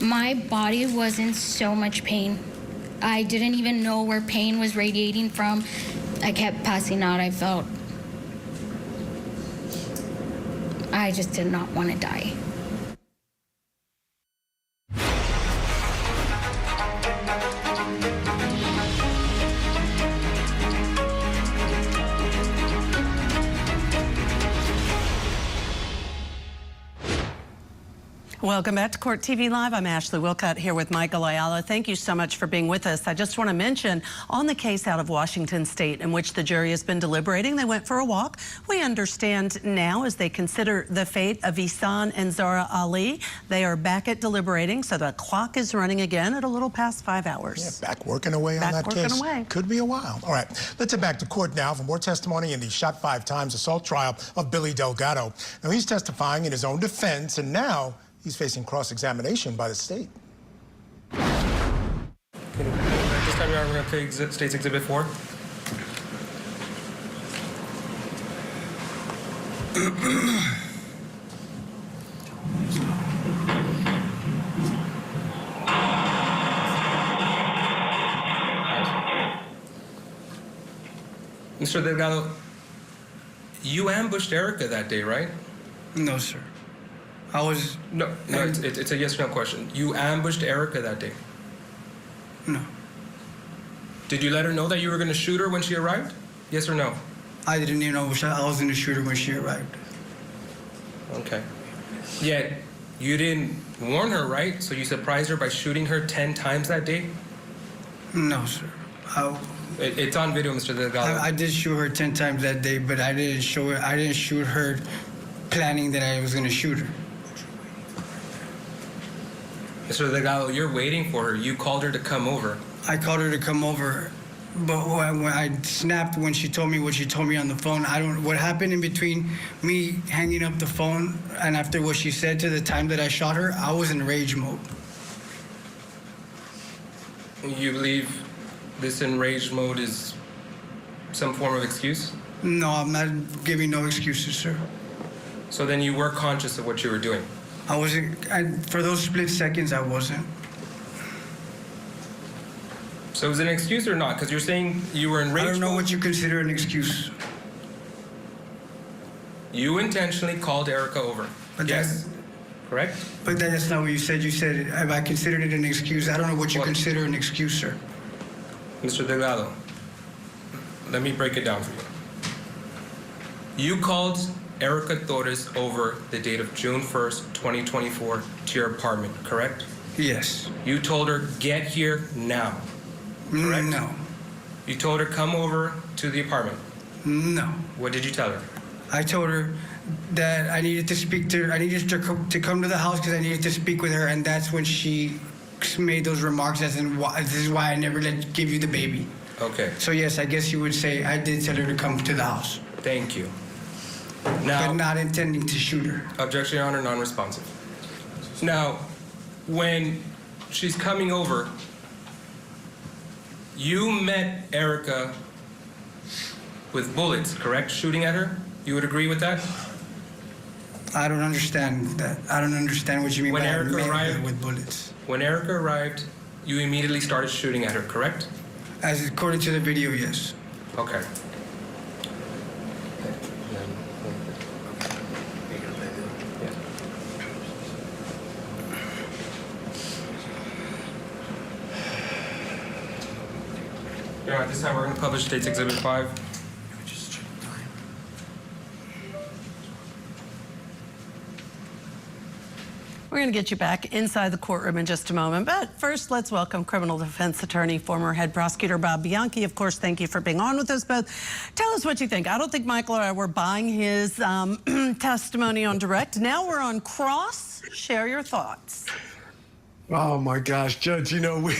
My body was in so much pain. I didn't even know where pain was radiating from. I kept passing out. I felt I just did not want to die. Welcome back to Court TV Live. I'm Ashley Wilcott here with Michael Ayala. Thank you so much for being with us. I just want to mention on the case out of Washington State in which the jury has been deliberating, they went for a walk. We understand now as they consider the fate of Ihsan and Zahraa Ali, they are back at deliberating, so the clock is running again at a little past 5 hours. Yeah, back working away on that case. Away. Could be a while. All right, let's head back to court now for more testimony in the shot 5 times assault trial of Billy Delgado. Now, he's testifying in his own defense, and now he's facing cross-examination by the state. This time around, we're going to take State's Exhibit 4. Mr. Delgado, you ambushed Erica that day, right? No, sir. I was... No, it's a yes or no question. You ambushed Erica that day? No. Did you let her know that you were going to shoot her when she arrived? Yes or no? I didn't even know I was going to shoot her when she arrived. Okay. Yet, you didn't warn her, right? So you surprised her by shooting her 10 times that day? No, sir. It's on video, Mr. Delgado. I did shoot her 10 times that day, but I didn't shoot her planning that I was going to shoot her. Mr. Delgado, you're waiting for her. You called her to come over. I called her to come over, but when I snapped when she told me what she told me on the phone. What happened in between me hanging up the phone and after what she said to the time that I shot her, I was in rage mode. You believe this enraged mode is some form of excuse? No, I'm not giving no excuses, sir. So then you were conscious of what you were doing? I wasn't, for those split seconds, I wasn't. So is it an excuse or not? Because you're saying you were enraged. I don't know what you consider an excuse. You intentionally called Erica over. But yes. Correct? But that's not what you said. You said, if I considered it an excuse, I don't know what you consider an excuse, sir. Mr. Delgado, let me break it down for you. You called Erica Torres over the date of June 1st, 2024 to your apartment, correct? Yes. You told her, get here now, correct? No. You told her, come over to the apartment? No. What did you tell her? I told her that I needed to speak to her. I needed to come to the house because I needed to speak with her, and that's when she made those remarks as in, this is why I never give you the baby. Okay. So yes, I guess you would say I did tell her to come to the house. Thank you. Now, but not intending to shoot her. Objection, Your Honor, non-responsive. Now, when she's coming over, you met Erica with bullets, correct? Shooting at her? You would agree with that? I don't understand that. I don't understand what you mean When by Erica arrived with bullets. When Erica arrived, you immediately started shooting at her, correct? As according to the video, yes. Okay. Your Honor, at this time we're going to publish State's Exhibit 5. We're going to get you back inside the courtroom in just a moment. But first, let's welcome criminal defense attorney, former head prosecutor Bob Bianchi. Of course, thank you for being on with us both. Tell us what you think. I don't think Michael or I were buying his testimony on direct. Now we're on cross. Share your thoughts. Oh, my gosh, Judge, you know,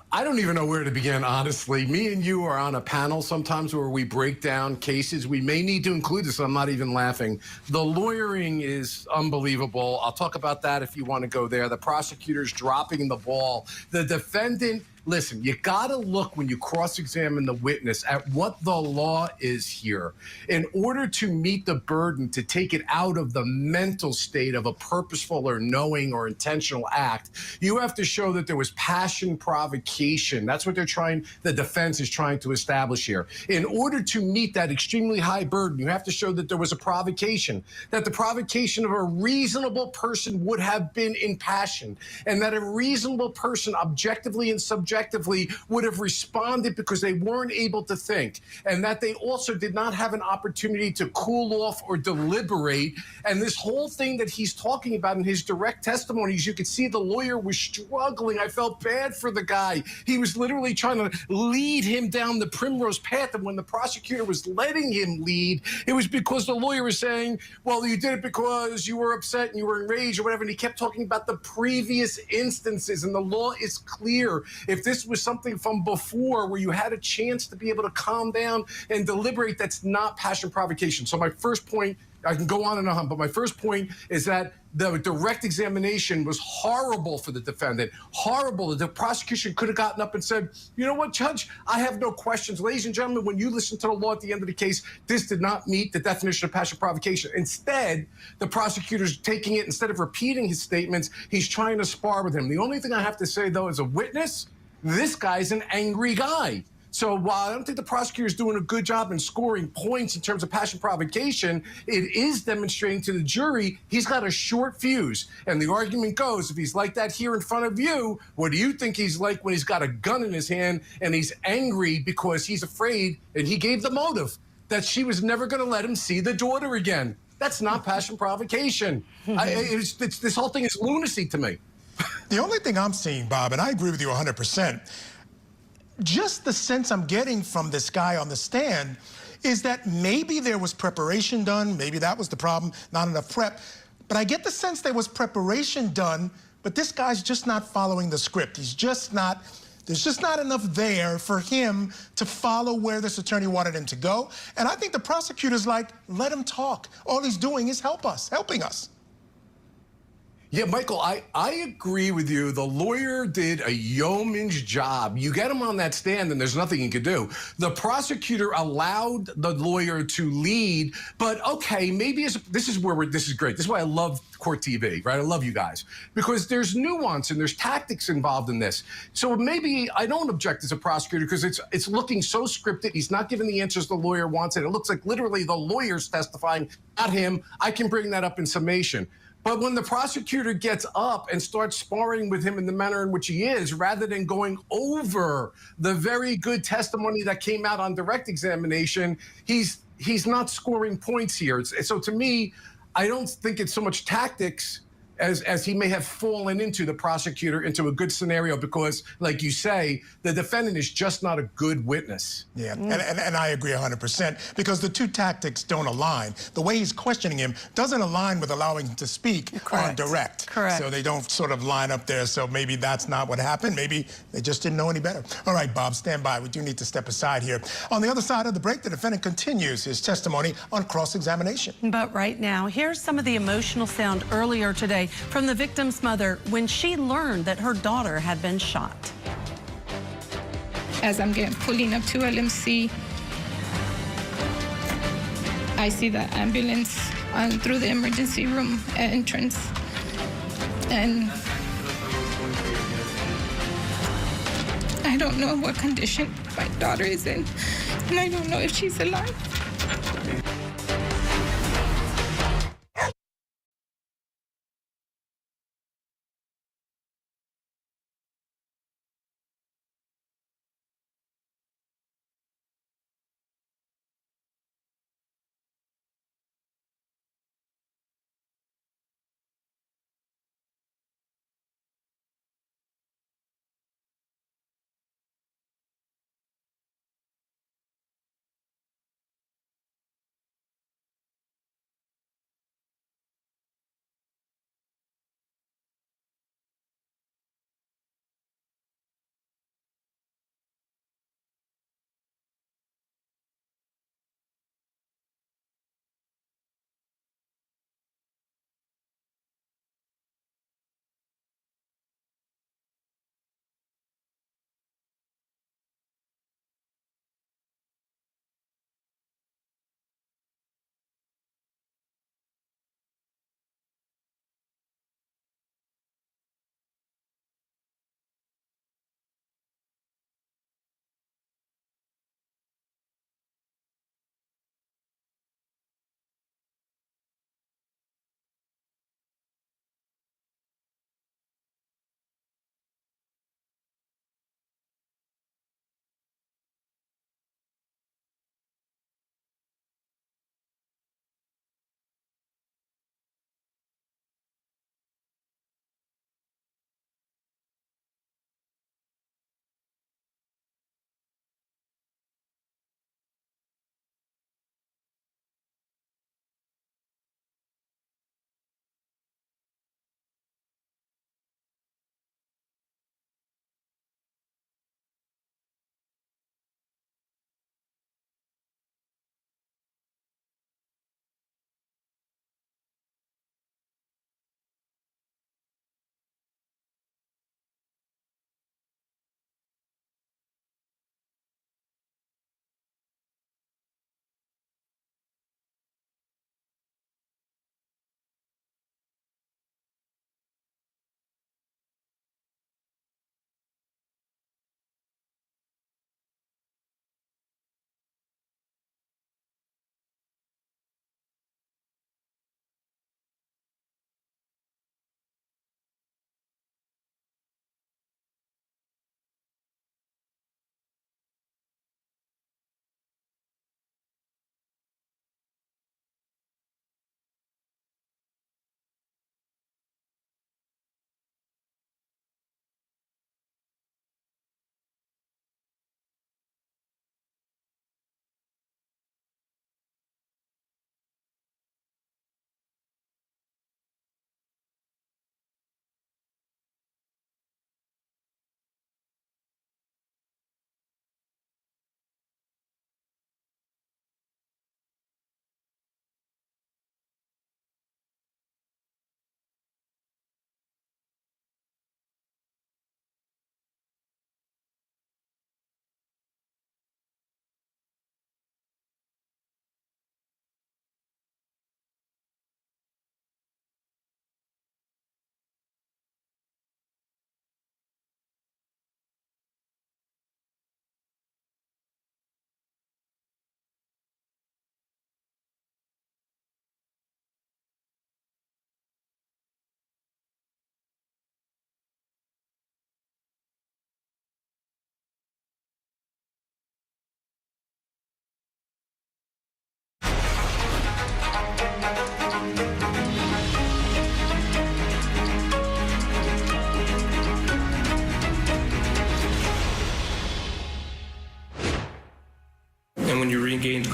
I don't even know where to begin, honestly. Me and you are on a panel sometimes where we break down cases. We may need to include this. I'm not even laughing. The lawyering is unbelievable. I'll talk about that if you want to go there. The prosecutor's dropping the ball. The defendant listen, you got to look when you cross-examine the witness at what the law is here. In order to meet the burden to take it out of the mental state of a purposeful or knowing or intentional act, you have to show that there was passion provocation. That's what the defense is trying to establish here. In order to meet that extremely high burden, you have to show that there was a provocation, that the provocation of a reasonable person would have been in passion, and that a reasonable person objectively and subjectively would have responded because they weren't able to think, and that they also did not have an opportunity to cool off or deliberate. And this whole thing that he's talking about in his direct testimonies, you could see the lawyer was struggling. I felt bad for the guy. He was literally trying to lead him down the primrose path, and when the prosecutor was letting him lead, it was because the lawyer was saying, well, you did it because you were upset and you were enraged or whatever, and he kept talking about the previous instances, and the law is clear. If this was something from before where you had a chance to be able to calm down and deliberate, that's not passion provocation. So my first point, I can go on and on, but my first point is that the direct examination was horrible for the defendant, horrible. The prosecution could have gotten up and said, you know what, Judge, I have no questions. Ladies and gentlemen, when you listen to the law at the end of the case, this did not meet the definition of passion provocation. Instead, the prosecutor's taking it, instead of repeating his statements, he's trying to spar with him. The only thing I have to say, though, as a witness, this guy's an angry guy. So while I don't think the prosecutor is doing a good job in scoring points in terms of passion provocation, it is demonstrating to the jury he's got a short fuse. And the argument goes, if he's like that here in front of you, what do you think he's like when he's got a gun in his hand and he's angry because he's afraid, and he gave the motive, that she was never going to let him see the daughter again? That's not passion provocation. This whole thing is lunacy to me. The only thing I'm seeing, Bob, and I agree with you 100%, just the sense I'm getting from this guy on the stand is that maybe there was preparation done, maybe that was the problem, not enough prep, but I get the sense there was preparation done, but this guy's just not following the script. He's just not, there's just not enough there for him to follow where this attorney wanted him to go. And I think the prosecutor's like, let him talk. All he's doing is helping us. Yeah, Michael, I agree with you. The lawyer did a yeoman's job. You get him on that stand and there's nothing he could do. The prosecutor allowed the lawyer to lead, but okay, maybe this is great. This is why I love Court TV, right? I love you guys, because there's nuance and there's tactics involved in this. So maybe I don't object as a prosecutor because it's looking so scripted. He's not giving the answers the lawyer wants, and it looks like literally the lawyer's testifying, not him. I can bring that up in summation. But when the prosecutor gets up and starts sparring with him in the manner in which he is, rather than going over the very good testimony that came out on direct examination, he's not scoring points here. So to me, I don't think it's so much tactics as he may have fallen into, the prosecutor, into a good scenario because, like you say, the defendant is just not a good witness. Yeah, and I agree 100% because the two tactics don't align. The way he's questioning him doesn't align with allowing him to speak on direct. Correct. So they don't sort of line up there, so maybe that's not what happened. Maybe they just didn't know any better. All right, Bob, stand by. We do need to step aside here. On the other side of the break, the defendant continues his testimony on cross-examination. But right now, here's some of the emotional sound earlier today from the victim's mother when she learned that her daughter had been shot. As I'm pulling up to LMC, I see the ambulance through the emergency room entrance. And I don't know what condition my daughter is in, and I don't know if she's alive.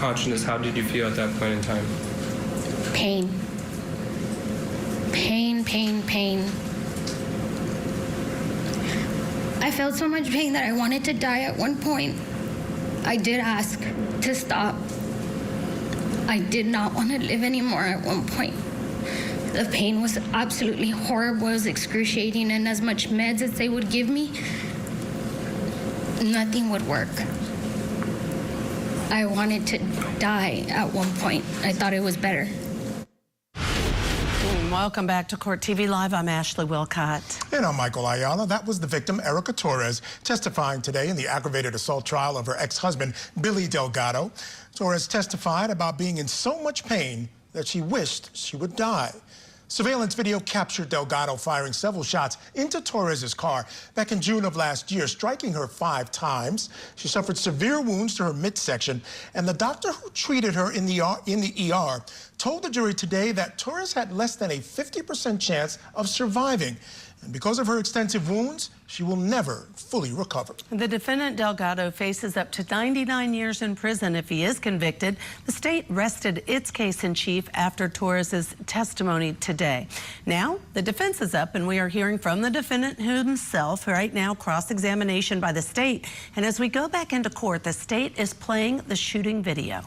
consciousness, how did you feel at that point in time? Pain. Pain, pain, pain. I felt so much pain that I wanted to die at one point. I did ask to stop. I did not want to live anymore at one point. The pain was absolutely horrible. It was excruciating, and as much meds as they would give me, nothing would work. I wanted to die at one point. I thought it was better. Welcome back to Court TV Live. I'm Ashley Wilcott. And I'm Michael Ayala. That was the victim, Erica Torres, testifying today in the aggravated assault trial of her ex-husband, Billy Delgado. Torres testified about being in so much pain that she wished she would die. Surveillance video captured Delgado firing several shots into Torres's car back in June of last year, striking her 5 times. She suffered severe wounds to her midsection, and the doctor who treated her in the ER told the jury today that Torres had less than a 50% chance of surviving. And because of her extensive wounds, she will never fully recover. The defendant, Delgado, faces up to 99 years in prison if he is convicted. The state rested its case in chief after Torres's testimony today. Now, the defense is up, and we are hearing from the defendant himself right now, cross-examination by the state. And as we go back into court, the state is playing the shooting video.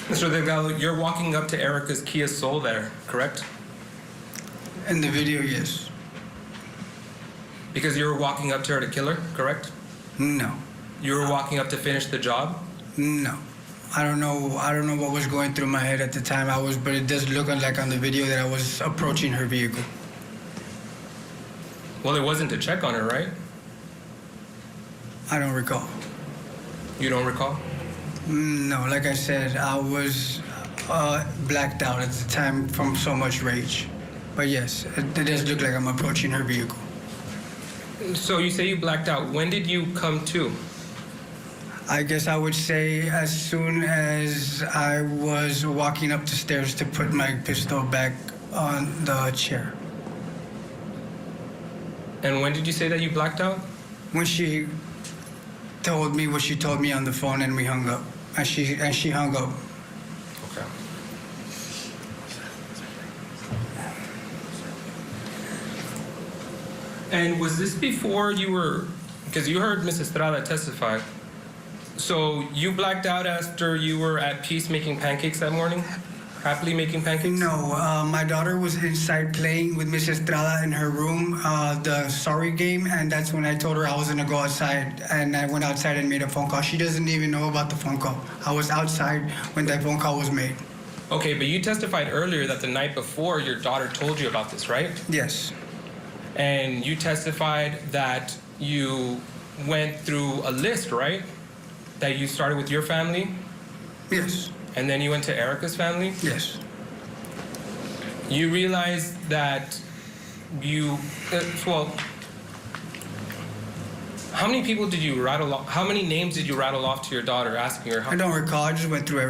Mr. Delgado, you're walking up to Erica's Kia Soul there, correct? In the video, yes. Because you were walking up to her to kill her, correct? No. You were walking up to finish the job? No. I don't know what was going through my head at the time. But it does look like on the video that I was approaching her vehicle. Well, it wasn't to check on her, right? I don't recall. You don't recall? No, like I said, I was blacked out at the time from so much rage. But yes, it does look like I'm approaching her vehicle. So you say you blacked out. When did you come to? I guess I would say as soon as I was walking up the stairs to put my pistol back on the chair. And when did you say that you blacked out? When she told me what she told me on the phone, and we hung up. And she hung up. Okay. And was this before you were, because you heard Mrs. Estrada testify, so you blacked out after you were at peace making pancakes that morning? Happily making pancakes? No, my daughter was inside playing with Miss Estrada in her room, the sorry game, and that's when I told her I was gonna go outside, and I went outside and made a phone call. She doesn't even know about the phone call. I was outside when that phone call was made. Okay, but you testified earlier that the night before your daughter told you about this, right? Yes. And you testified that you went through a list, right? That you started with your family? Yes. And then you went to Erica's family? Yes. You realized that you, well, how many people did you rattle off? How many names did you rattle off to your daughter, asking her? I don't recall. I just went through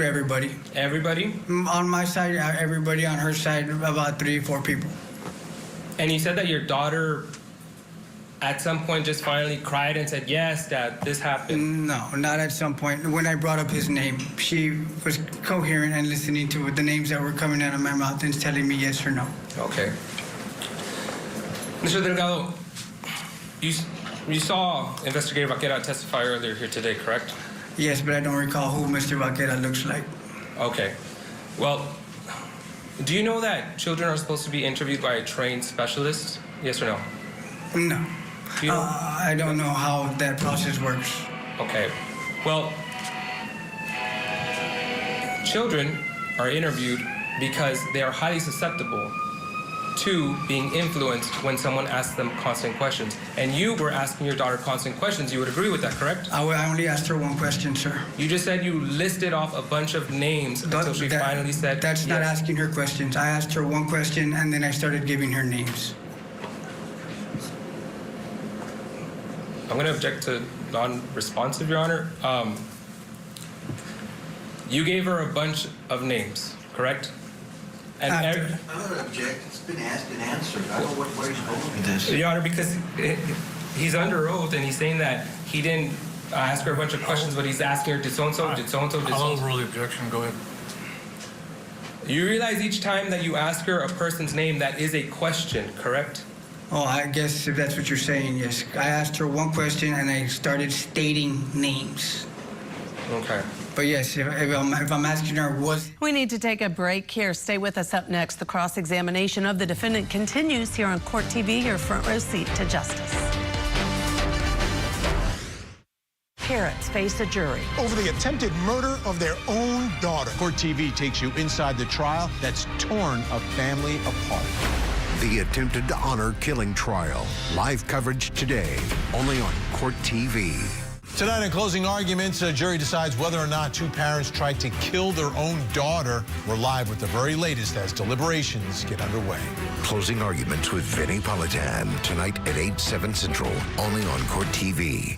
everybody. Everybody? On my side, everybody. On her side, about 3 or 4 people. And you said that your daughter at some point just finally cried and said, yes, Dad, this happened. No, not at some point. When I brought up his name, she was coherent and listening to the names that were coming out of my mouth and telling me yes or no. Okay. Mr. Delgado, you saw Investigator Vaquera testify earlier here today, correct? Yes, but I don't recall who Mr. Vaquera looks like. Okay. Well, do you know that children are supposed to be interviewed by a trained specialist? Yes or no? No. Do you know? I don't know how that process works. Okay. Well, children are interviewed because they are highly susceptible to being influenced when someone asks them constant questions. And you were asking your daughter constant questions. You would agree with that, correct? I only asked her one question, sir. You just said you listed off a bunch of names until she finally said That's not yes. asking her questions. I asked her one question, and then I started giving her names. I'm going to object to non-responsive, Your Honor. You gave her a bunch of names, correct? And I'm going to object. It's been asked and answered. I don't know where he's going with this. Your Honor, because he's under oath and he's saying that he didn't ask her a bunch of questions, but he's asking her, did so-and-so, did so-and-so, did I'll so-and-so. overrule the objection. Go ahead. You realize each time that you ask her a person's name, that is a question, correct? Oh, I guess if that's what you're saying, yes. I asked her one question, and I started stating names. Okay. But yes, if I'm asking her, was... We need to take a break here. Stay with us. Up next, the cross-examination of the defendant continues here on Court TV, your front row seat to justice. Parents face a jury over the attempted murder of their own daughter. Court TV takes you inside the trial that's torn a family apart. The attempted honor killing trial. Live coverage today, only on Court TV. Tonight in closing arguments, a jury decides whether or not two parents tried to kill their own daughter. We're live with the very latest as deliberations get underway. Closing arguments with Vinny Politan tonight at 8/7 Central, only on Court TV.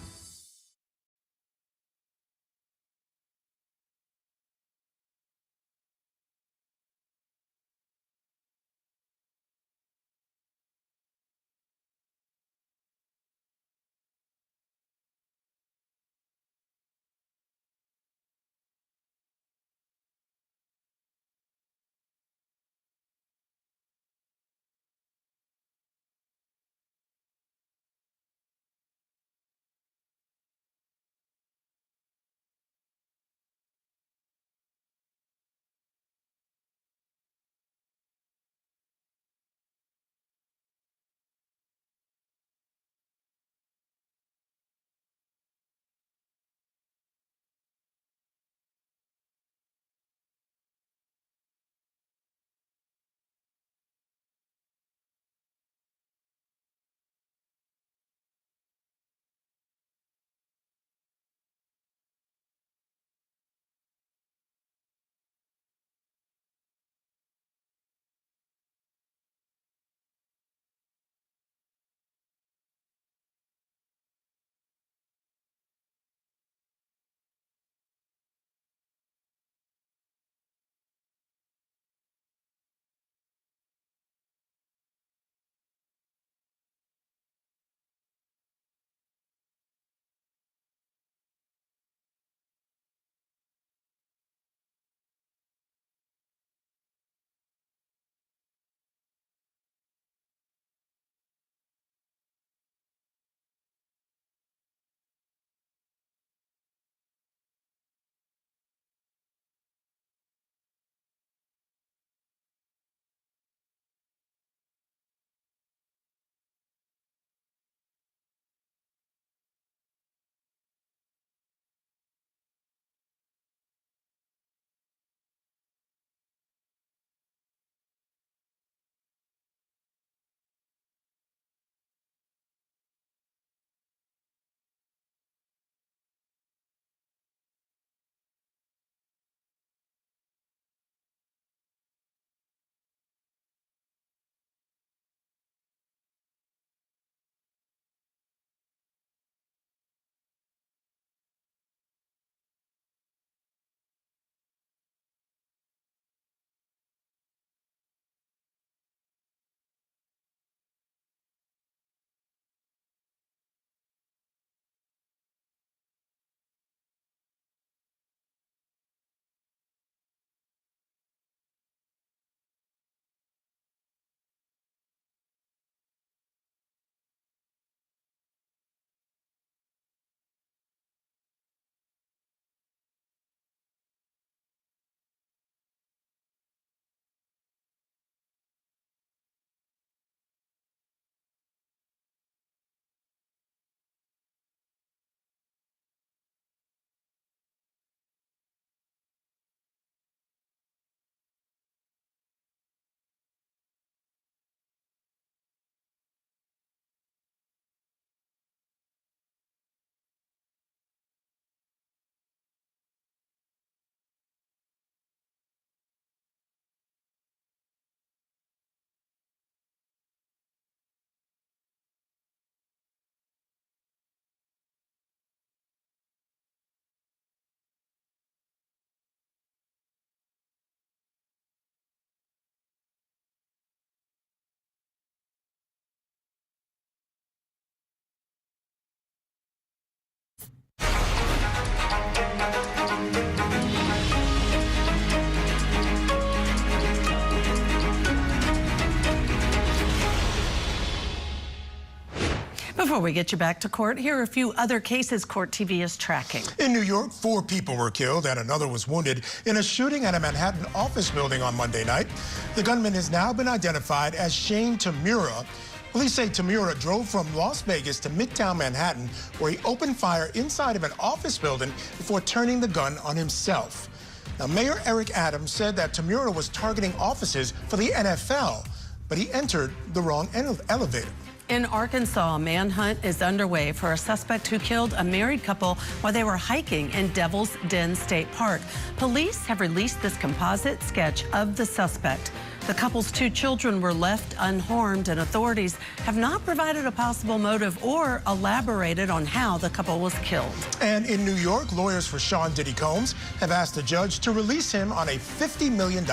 Before we get you back to court, here are a few other cases Court TV is tracking. In New York, 4 people were killed and another was wounded in a shooting at a Manhattan office building on Monday night. The gunman has now been identified as Shane Tamura. Police say Tamura drove from Las Vegas to Midtown Manhattan, where he opened fire inside of an office building before turning the gun on himself. Now, Mayor Eric Adams said that Tamura was targeting offices for the NFL, but he entered the wrong elevator. In Arkansas, a manhunt is underway for a suspect who killed a married couple while they were hiking in Devil's Den State Park. Police have released this composite sketch of the suspect. The couple's 2 children were left unharmed, and authorities have not provided a possible motive or elaborated on how the couple was killed. And in New York, lawyers for Sean Diddy Combs have asked the judge to release him on a $50 million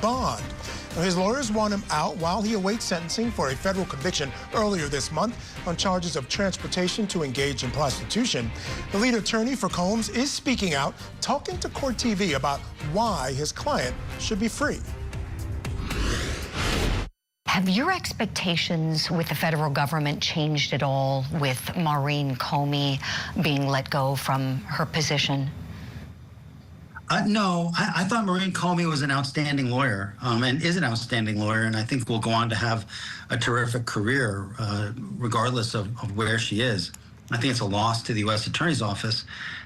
bond. Now, his lawyers want him out while he awaits sentencing for a federal conviction earlier this month on charges of transportation to engage in prostitution. The lead attorney for Combs is speaking out, talking to Court TV about why his client should be free. Have your expectations with the federal government changed at all with Maureen Comey being let go from her position? No, I thought Maureen Comey was an outstanding lawyer and is an outstanding lawyer, and I think will go on to have a terrific career regardless of where she is. I think it's a loss to the U.S. Attorney's Office,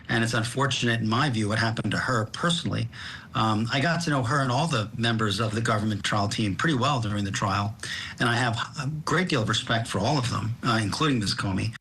and it's unfortunate, in my view, what happened to her personally. I got to know her and all the members of the government trial team pretty well during the trial, and I have a great deal of respect for all of them, including Ms. Comey.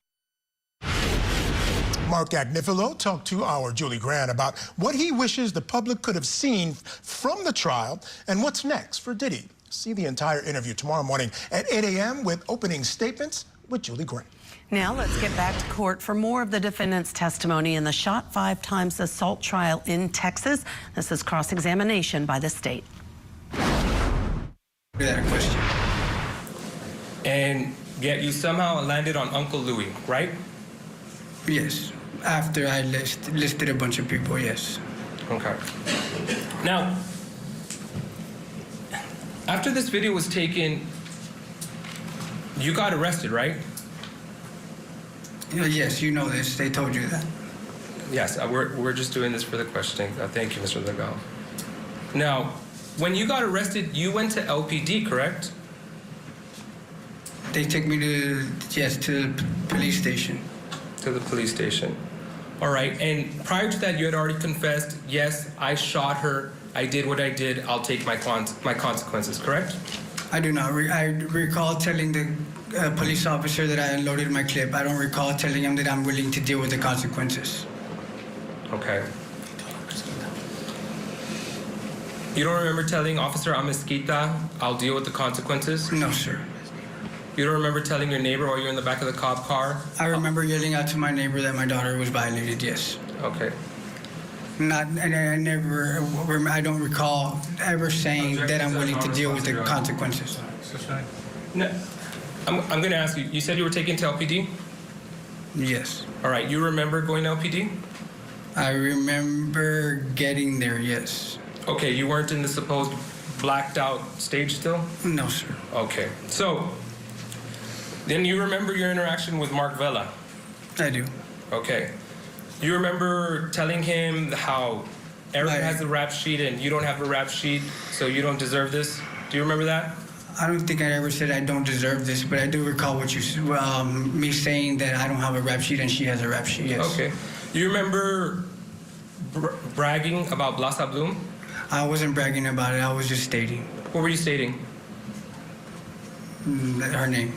Mark Agnifilo talked to our Julie Grant about what he wishes the public could have seen from the trial and what's next for Diddy. See the entire interview tomorrow morning at 8 a.m. with opening statements with Julie Grant. Now let's get back to court for more of the defendant's testimony in the shot 5 times assault trial in Texas. This is cross-examination by the state. That question. And yet you somehow landed on Uncle Louie, right? Yes. After I listed a bunch of people, yes. Okay. Now, after this video was taken, you got arrested, right? Yes, you know this. They told you that. Yes, we're just doing this for the questioning. Thank you, Mr. Delgado. Now, when you got arrested, you went to LPD, correct? They took me to the police station. To the police station. All right, and prior to that, you had already confessed, yes, I shot her, I did what I did, I'll take my consequences, correct? I do not. I recall telling the police officer that I unloaded my clip. I don't recall telling him that I'm willing to deal with the consequences. Okay. You don't remember telling Officer Amezquita, I'll deal with the consequences? No, sir. You don't remember telling your neighbor while you're in the back of the cop car? I remember yelling out to my neighbor that my daughter was violated, yes. Okay. I don't recall ever saying that I'm willing to deal with the consequences. No, I'm going to ask you, you said you were taken to LPD? Yes. All right, you remember going to LPD? I remember getting there, yes. Okay, you weren't in the supposed blacked out stage still? No, sir. Okay, so then you remember your interaction with Mark Vela? I do. Okay. You remember telling him how Eric has the rap sheet and you don't have a rap sheet, so you don't deserve this? Do you remember that? I don't think I ever said I don't deserve this, but I do recall what me saying that I don't have a rap sheet and she has a rap sheet, yes. Okay. You remember bragging about Blasa Bloom? I wasn't bragging about it, I was just stating. What were you stating? Her name.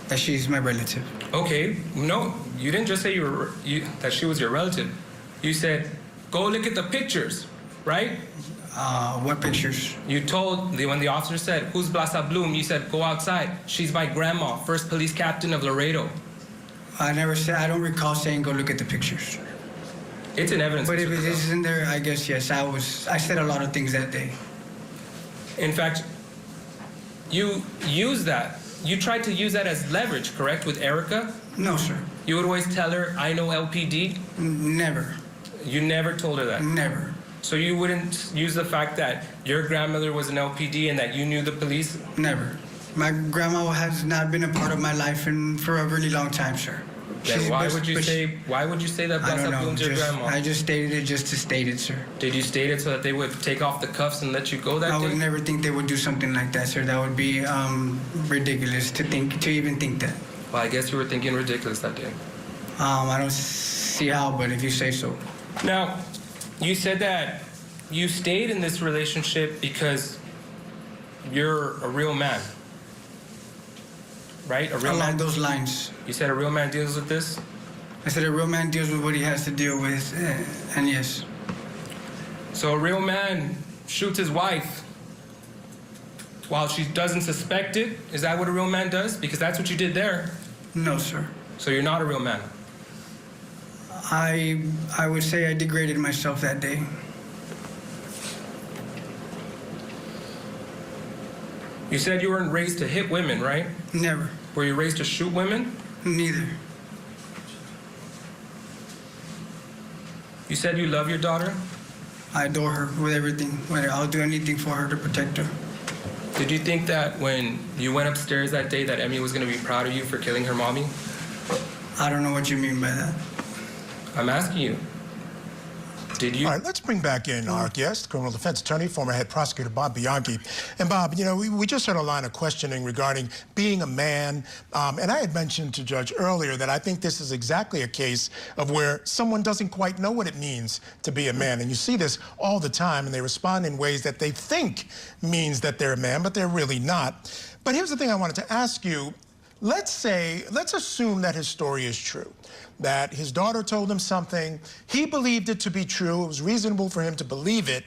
That she's my relative. Okay, no, you didn't just say that she was your relative. You said, go look at the pictures, right? What pictures? You told, when the officer said, who's Blasa Bloom? You said, go outside. She's my grandma, first police captain of Laredo. I never said, I don't recall saying go look at the pictures. It's in evidence. But if it isn't there, I guess, yes, I said a lot of things that day. In fact, you use that. You tried to use that as leverage, correct, with Erica? No, sir. You would always tell her, I know LPD? Never. You never told her that? Never. So you wouldn't use the fact that your grandmother was an LPD and that you knew the police? Never. My grandma has not been a part of my life for a really long time, sir. Then why would you say that I don't know. Bless your grandma? I just stated it just to state it, sir. Did you state it so that they would take off the cuffs and let you go that day? I would never think they would do something like that, sir. That would be ridiculous to even think that. Well, I guess you were thinking ridiculous that day. I don't see how, but if you say so. Now, you said that you stayed in this relationship because you're a real man. Right? A real Along man. those lines. You said a real man deals with this? I said a real man deals with what he has to deal with, and yes. So a real man shoots his wife while she doesn't suspect it? Is that what a real man does? Because that's what you did there. No, sir. So you're not a real man? I would say I degraded myself that day. You said you weren't raised to hit women, right? Never. Were you raised to shoot women? Neither. You said you love your daughter? I adore her with everything. I'll do anything for her to protect her. Did you think that when you went upstairs that day that Emmy was going to be proud of you for killing her mommy? I don't know what you mean by that. I'm asking you. Did you? All right, let's bring back in our guest, criminal defense attorney, former head prosecutor Bob Bianchi. And Bob, you know, we just heard a line of questioning regarding being a man. And I had mentioned to Judge earlier that I think this is exactly a case of where someone doesn't quite know what it means to be a man. And you see this all the time, and they respond in ways that they think means that they're a man, but they're really not. But here's the thing I wanted to ask you. Let's assume that his story is true, that his daughter told him something, he believed it to be true, it was reasonable for him to believe it,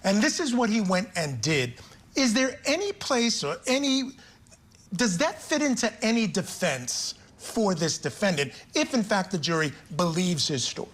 and this is what he went and did. Is there any place or does that fit into any defense for this defendant if, in fact, the jury believes his story?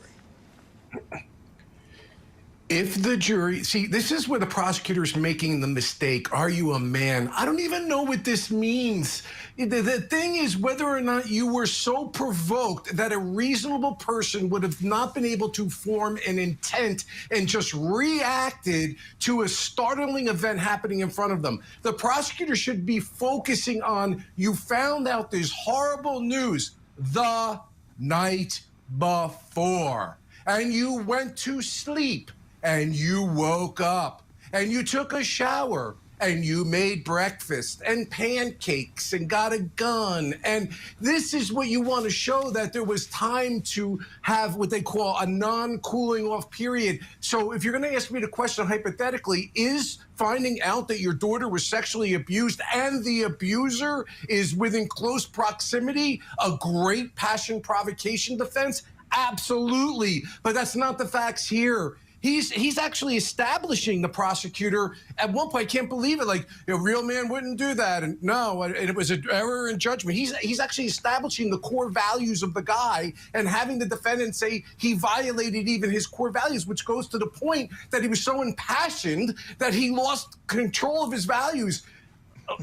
If the jury, see, this is where the prosecutor's making the mistake. Are you a man? I don't even know what this means. The thing is whether or not you were so provoked that a reasonable person would have not been able to form an intent and just reacted to a startling event happening in front of them. The prosecutor should be focusing on, you found out this horrible news the night before, and you went to sleep. And you woke up, and you took a shower, and you made breakfast and pancakes and got a gun. And this is what you want to show, that there was time to have what they call a non-cooling off period. So if you're going to ask me the question hypothetically, is finding out that your daughter was sexually abused and the abuser is within close proximity a great passion provocation defense? Absolutely. But that's not the facts here. He's actually establishing, the prosecutor, at one point, I can't believe it, like, a real man wouldn't do that. And no, it was an error in judgment. He's actually establishing the core values of the guy and having the defendant say he violated even his core values, which goes to the point that he was so impassioned that he lost control of his values.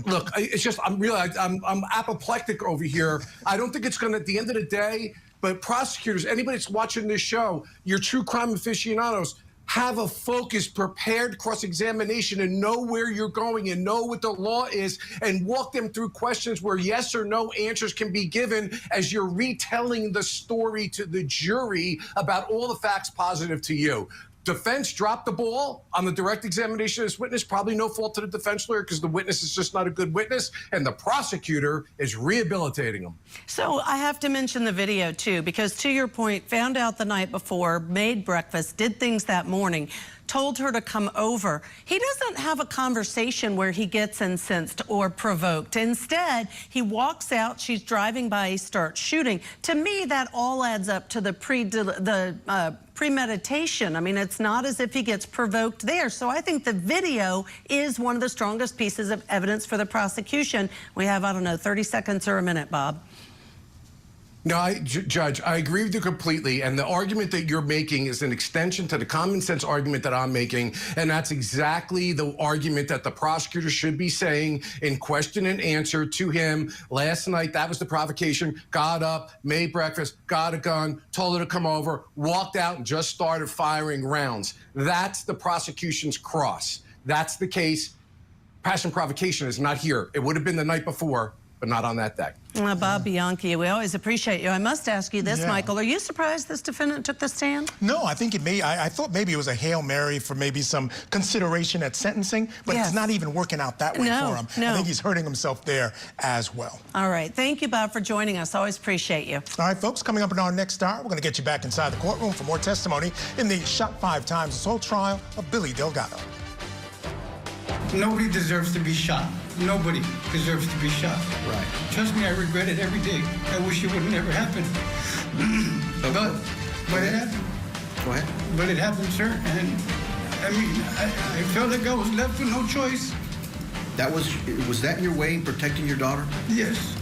Look, it's just, I'm apoplectic over here. I don't think it's going to, at the end of the day, but prosecutors, anybody that's watching this show, your true crime aficionados, have a focused, prepared cross-examination and know where you're going and know what the law is and walk them through questions where yes or no answers can be given as you're retelling the story to the jury about all the facts positive to you. Defense dropped the ball on the direct examination of this witness. Probably no fault to the defense lawyer because the witness is just not a good witness, and the prosecutor is rehabilitating him. So I have to mention the video, too, because to your point, found out the night before, made breakfast, did things that morning, told her to come over. He doesn't have a conversation where he gets incensed or provoked. Instead, he walks out, she's driving by, he starts shooting. To me, that all adds up to the premeditation. I mean, it's not as if he gets provoked there. So I think the video is one of the strongest pieces of evidence for the prosecution. We have, I don't know, 30 seconds or a minute, Bob. No, Judge, I agree with you completely. And the argument that you're making is an extension to the common sense argument that I'm making. And that's exactly the argument that the prosecutor should be saying in question and answer to him. Last night, that was the provocation. Got up, made breakfast, got a gun, told her to come over, walked out and just started firing rounds. That's the prosecution's cross. That's the case. Passion provocation is not here. It would have been the night before, but not on that day. Bob Bianchi, we always appreciate you. I must ask you this, Michael. Are you surprised this defendant took the stand? No, I think I thought maybe it was a Hail Mary for maybe some consideration at sentencing, but it's not even working out that way for him. I think he's hurting himself there as well. All right. Thank you, Bob, for joining us. Always appreciate you. All right, folks, coming up in our next hour, we're going to get you back inside the courtroom for more testimony in the shot 5 times assault trial of Billy Delgado. Nobody deserves to be shot. Nobody deserves to be shot. Right. Trust me, I regret it every day. I wish it would never happen. But it happened. Go ahead. But it happened, sir. And I mean, I felt like I was left with no choice. Was that your way in protecting your daughter? Yes.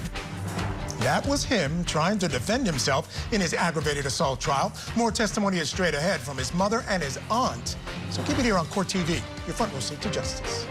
That was him trying to defend himself in his aggravated assault trial. More testimony is straight ahead from his mother and his aunt. So keep it here on Court TV, your front row seat to justice.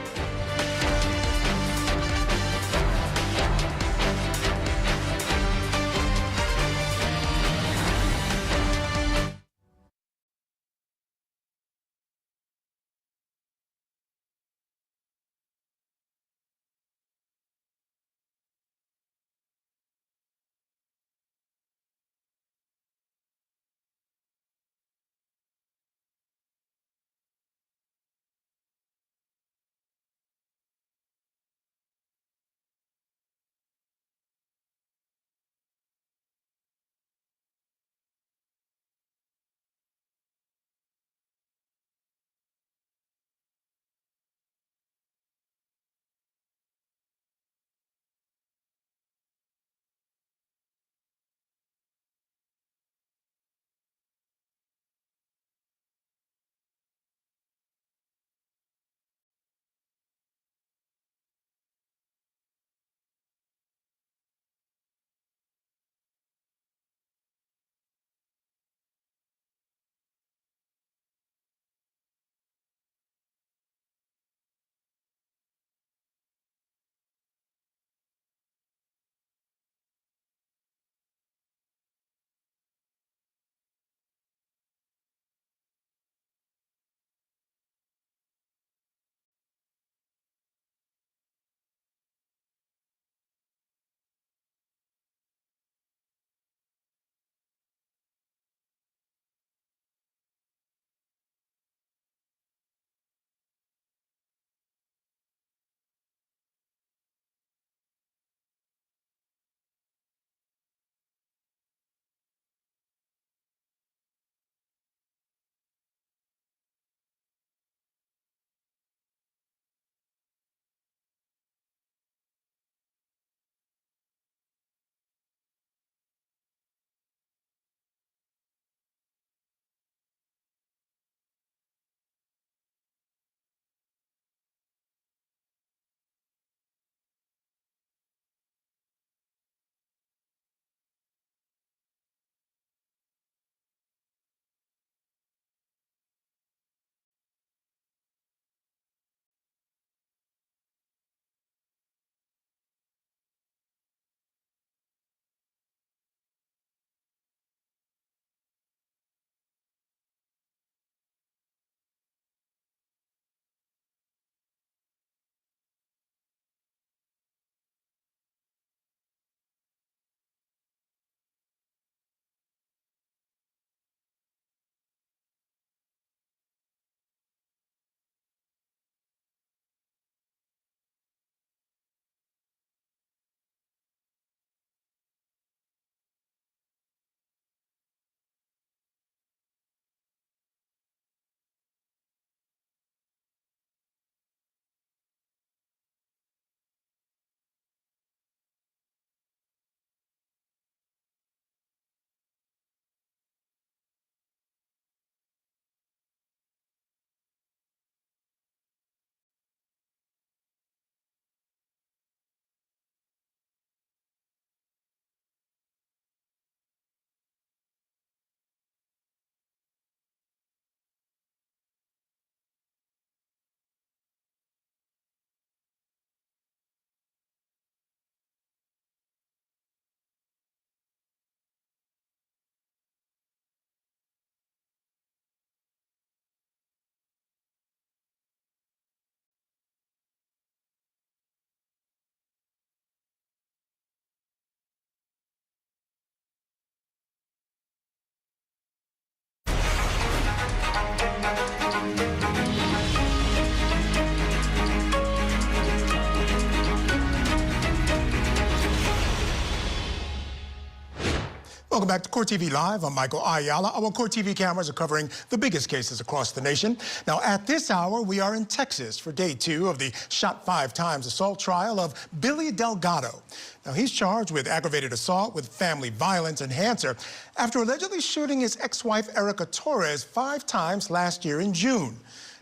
Welcome back to Court TV Live. I'm Michael Ayala. Our Court TV cameras are covering the biggest cases across the nation. Now, at this hour, we are in Texas for day 2 of the shot 5 times assault trial of Billy Delgado. Now, he's charged with aggravated assault with family violence enhancer after allegedly shooting his ex-wife, Erica Torres, 5 times last year in June.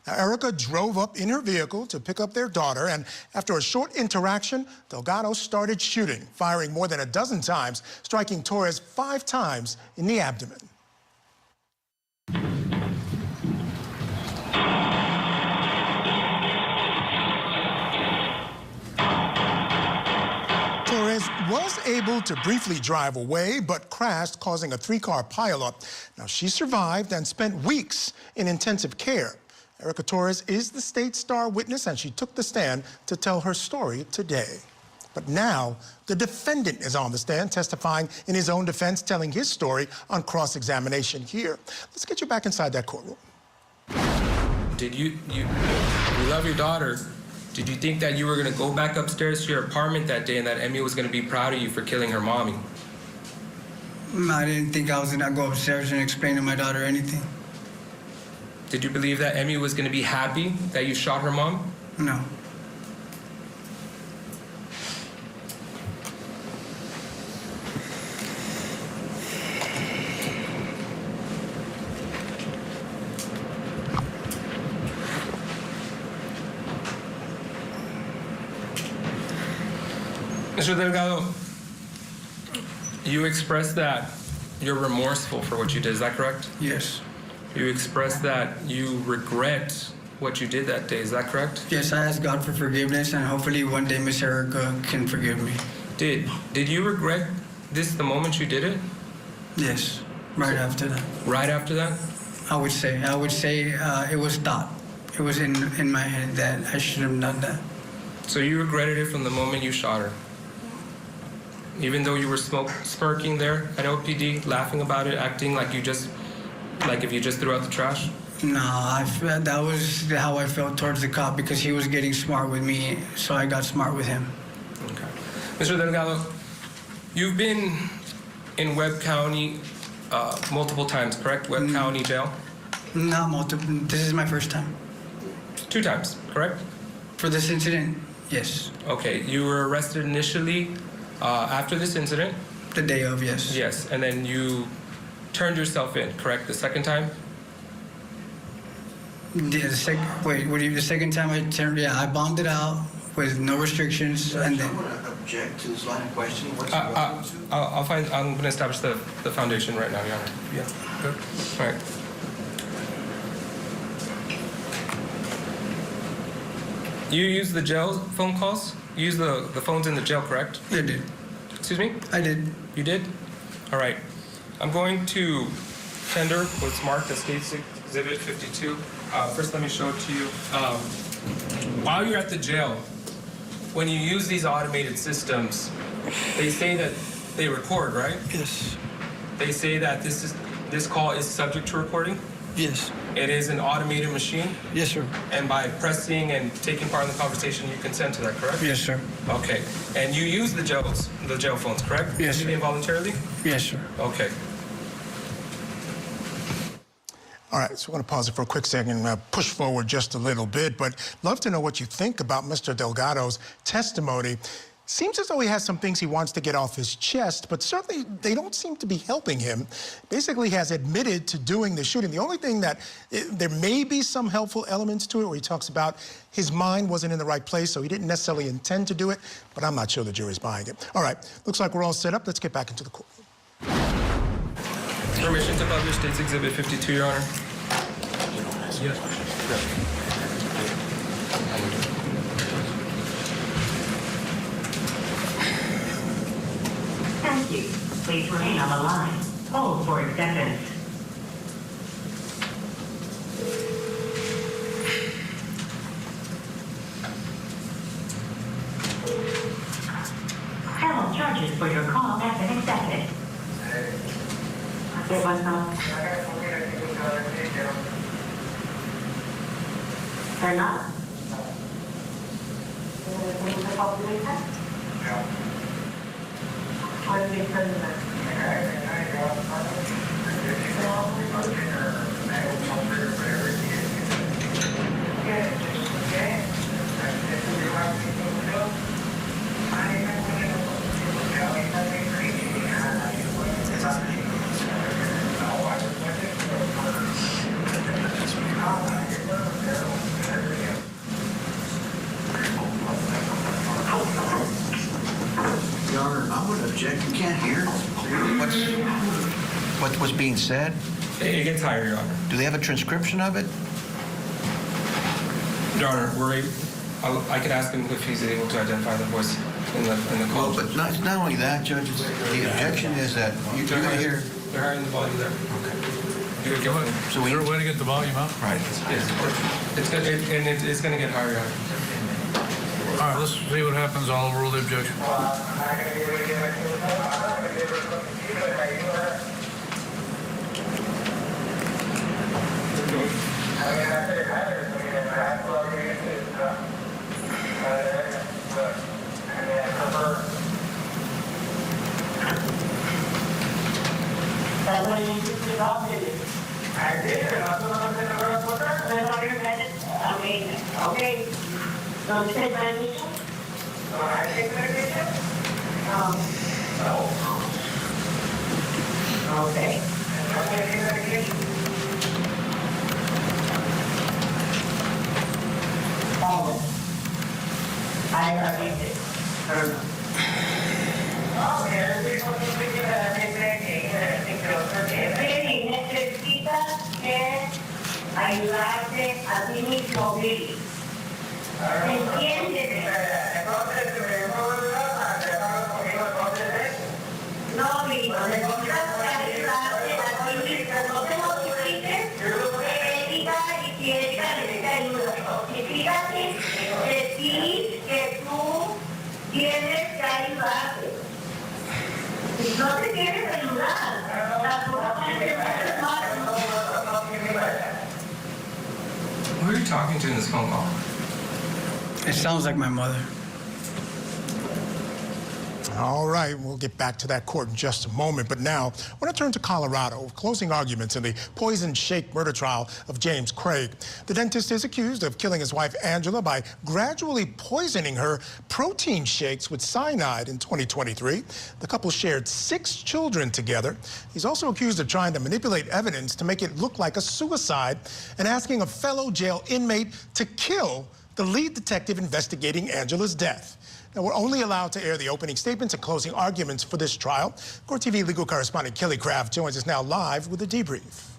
Now, Erica drove up in her vehicle to pick up their daughter, and after a short interaction, Delgado started shooting, firing more than a dozen times, striking Torres 5 times in the abdomen. Torres was able to briefly drive away, but crashed, causing a 3-car pileup. Now, she survived and spent weeks in intensive care. Erica Torres is the state's star witness, and she took the stand to tell her story today. But now, the defendant is on the stand, testifying in his own defense, telling his story on cross-examination here. Let's get you back inside that courtroom. Did you love your daughter. Did you think that you were going to go back upstairs to your apartment that day and that Emmy was going to be proud of you for killing her mommy? I didn't think I was going to go upstairs and explain to my daughter anything. Did you believe that Emmy was going to be happy that you shot her mom? No. Mr. Delgado, you expressed that you're remorseful for what you did. Is that correct? Yes. You expressed that you regret what you did that day. Is that correct? Yes, I asked God for forgiveness, and hopefully one day Miss Erica can forgive me. Did you regret this the moment you did it? Yes, right after that. Right after that? I would say it was thought. It was in my head that I should have done that. So you regretted it from the moment you shot her? Even though you were smirking there at OPD, laughing about it, acting like if you just threw out the trash? No, that was how I felt towards the cop, because he was getting smart with me, so I got smart with him. Okay. Mr. Delgado, you've been in Webb County multiple times, correct? Webb County Jail? Not multiple. This is my first time. 2 times, correct? For this incident, yes. Okay, you were arrested initially after this incident? The day of, yes. Yes, and then you turned yourself in, correct? The second time? Yeah, the second time I turned, I bombed it out with no restrictions, and then. Object to this line of questioning. I'm going to establish the foundation right now, Your Honor. Yeah, good. All right. You use the jail phone calls? You use the phones in the jail, correct? I did. Excuse me? I did. You did? All right. I'm going to tender what's marked as State's Exhibit 52. First, let me show it to you. While you're at the jail, when you use these automated systems, they say that they record, right? Yes. They say that this call is subject to recording? Yes. It is an automated machine? Yes, sir. And by pressing and taking part in the conversation, you consent to that, correct? Yes, sir. Okay. And you use the jail phones, correct? Yes, sir. Involuntarily? Yes, sir. Okay. All right, so we're going to pause it for a quick second and push forward just a little bit, but love to know what you think about Mr. Delgado's testimony. Seems as though he has some things he wants to get off his chest, but certainly they don't seem to be helping him. Basically, he has admitted to doing the shooting. The only thing that there may be some helpful elements to it where he talks about his mind wasn't in the right place, so he didn't necessarily intend to do it, but I'm not sure the jury's buying it. All right, looks like we're all set up. Let's get back into the court. Permission to publish State's Exhibit 52, Your Honor. Yes. Thank you. Please remain on the line. Hold for acceptance. Several charges for your call have been accepted. It was not. They're not. Your Honor, I would object. You can't hear. What was being said? It gets higher, Your Honor. Do they have a transcription of it? Your Honor, I could ask him if he's able to identify the voice in the call. Well, but not only that, Judge. The objection is that you're going to hear. They're higher in the volume there. Okay. So is there a way to get the volume up? Right. Yes. It's going to get higher, Your Honor. All right, let's see what happens. I'll rule the objection. Okay. So you take medication? I take medication? No. Okay. Okay, take medication. I need it. Necesitas que ayudarte a ti mismo vivir. ¿Entiendes? No, mi hijo, necesitas ayudarte a ti mismo. No te justifiques, ética y ciencia necesita ayuda. Justificate, decir que tú tienes que ayudarte. Si no te quieres ayudar, Who are you talking to in this phone call? It sounds like my mother. All right, we'll get back to that court in just a moment. But now, I want to turn to Colorado. Closing arguments in the poison shake murder trial of James Craig. The dentist is accused of killing his wife, Angela, by gradually poisoning her protein shakes with cyanide in 2023. The couple shared 6 children together. He's also accused of trying to manipulate evidence to make it look like a suicide and asking a fellow jail inmate to kill the lead detective investigating Angela's death. Now, we're only allowed to air the opening statements and closing arguments for this trial. Court TV legal correspondent Kelly Craft joins us now live with a debrief.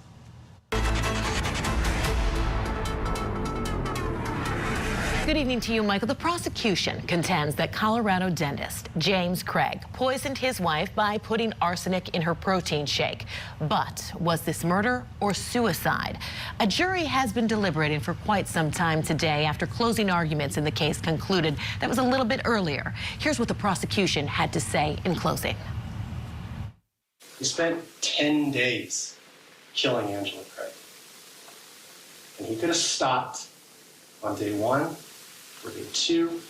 Good evening to you, Michael. The prosecution contends that Colorado dentist James Craig poisoned his wife by putting arsenic in her protein shake. But was this murder or suicide? A jury has been deliberating for quite some time today after closing arguments in the case concluded. That was a little bit earlier. Here's what the prosecution had to say in closing. He spent 10 days killing Angela Craig. And he could have stopped on day 1, or day 2,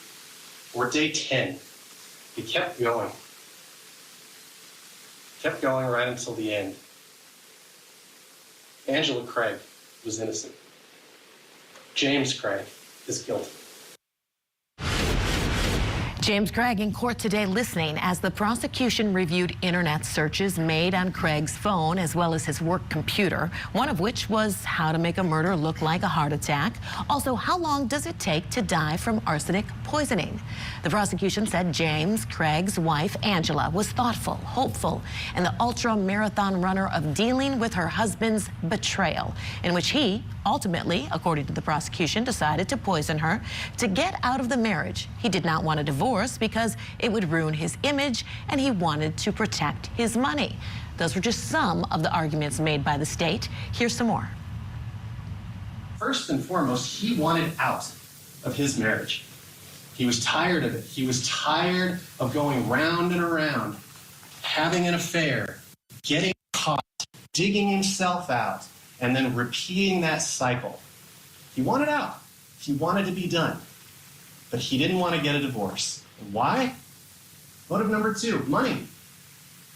or day 10. He kept going. Kept going right until the end. Angela Craig was innocent. James Craig is guilty. James Craig in court today listening as the prosecution reviewed internet searches made on Craig's phone as well as his work computer, one of which was how to make a murder look like a heart attack. Also, how long does it take to die from arsenic poisoning? The prosecution said James Craig's wife, Angela, was thoughtful, hopeful, and the ultra-marathon runner of dealing with her husband's betrayal, in which he ultimately, according to the prosecution, decided to poison her to get out of the marriage. He did not want a divorce because it would ruin his image and he wanted to protect his money. Those were just some of the arguments made by the state. Here's some more. First and foremost, he wanted out of his marriage. He was tired of it. He was tired of going round and around, having an affair, getting caught, digging himself out, and then repeating that cycle. He wanted out. He wanted to be done. But he didn't want to get a divorce. And why? Motive number 2, money.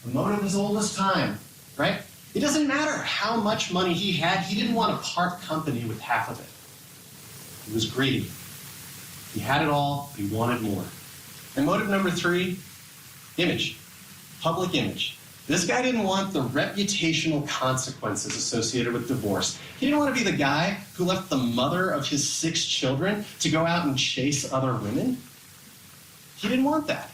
A motive as old as time, right? It doesn't matter how much money he had. He didn't want to part company with half of it. He was greedy. He had it all, but he wanted more. And motive number 3, image, public image. This guy didn't want the reputational consequences associated with divorce. He didn't want to be the guy who left the mother of his 6 children to go out and chase other women. He didn't want that.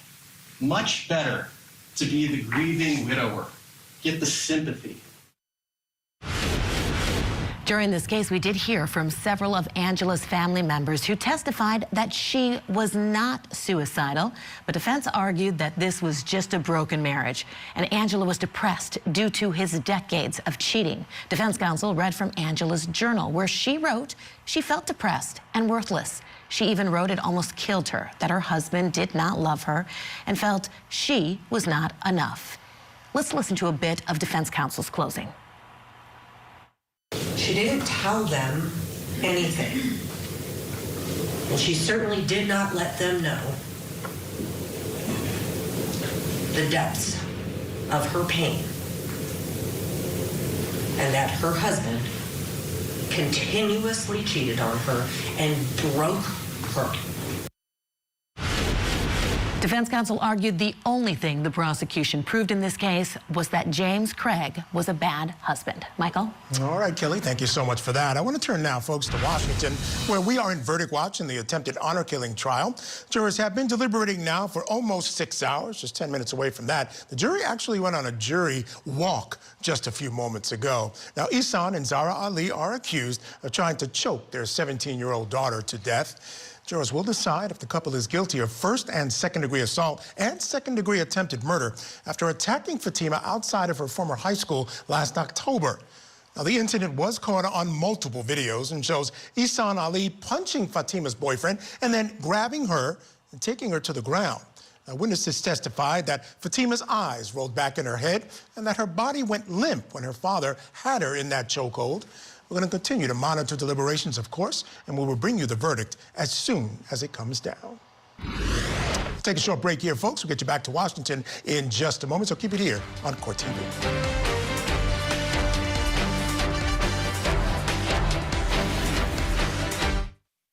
Much better to be the grieving widower, get the sympathy. During this case, we did hear from several of Angela's family members who testified that she was not suicidal, but defense argued that this was just a broken marriage, and Angela was depressed due to his decades of cheating. Defense counsel read from Angela's journal, where she wrote she felt depressed and worthless. She even wrote it almost killed her, that her husband did not love her, and felt she was not enough. Let's listen to a bit of defense counsel's closing. She didn't tell them anything. And she certainly did not let them know the depths of her pain and that her husband continuously cheated on her and broke her. Defense counsel argued the only thing the prosecution proved in this case was that James Craig was a bad husband. Michael? All right, Kelly, thank you so much for that. I want to turn now, folks, to Washington, where we are in verdict watch in the attempted honor killing trial. Jurors have been deliberating now for almost 6 hours, just 10 minutes away from that. The jury actually went on a jury walk just a few moments ago. Now, Ihsan and Zahraa Ali are accused of trying to choke their 17-year-old daughter to death. Jurors will decide if the couple is guilty of first and second-degree assault and second-degree attempted murder after attacking Fatima outside of her former high school last October. Now, the incident was caught on multiple videos and shows Ihsan Ali punching Fatima's boyfriend and then grabbing her and taking her to the ground. Now, witnesses testified that Fatima's eyes rolled back in her head and that her body went limp when her father had her in that chokehold. We're going to continue to monitor deliberations, of course, and we will bring you the verdict as soon as it comes down. Let's take a short break here, folks. We'll get you back to Washington in just a moment, so keep it here on Court TV.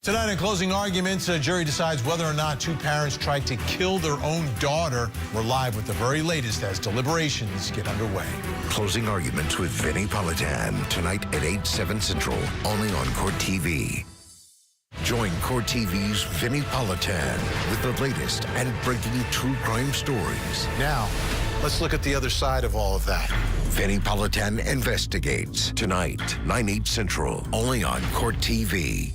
Tonight in closing arguments, a jury decides whether or not 2 parents tried to kill their own daughter. We're live with the very latest as deliberations get underway. Closing arguments with Vinnie Politan tonight at 8/7 Central, only on Court TV. Join Court TV's Vinnie Politan with the latest and breaking true crime stories. Now, let's look at the other side of all of that. Vinnie Politan Investigates tonight, 9/8 Central, only on Court TV.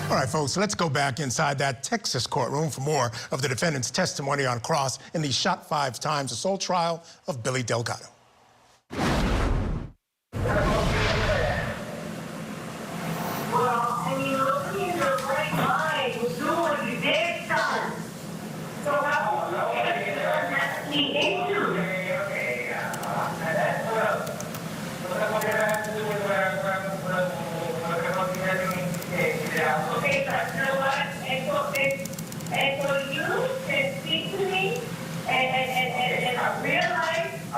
All right, folks, let's go back inside that Texas courtroom for more of the defendant's testimony on cross in the shot 5 times assault trial of Billy Delgado. And so you can speak to me and I realize so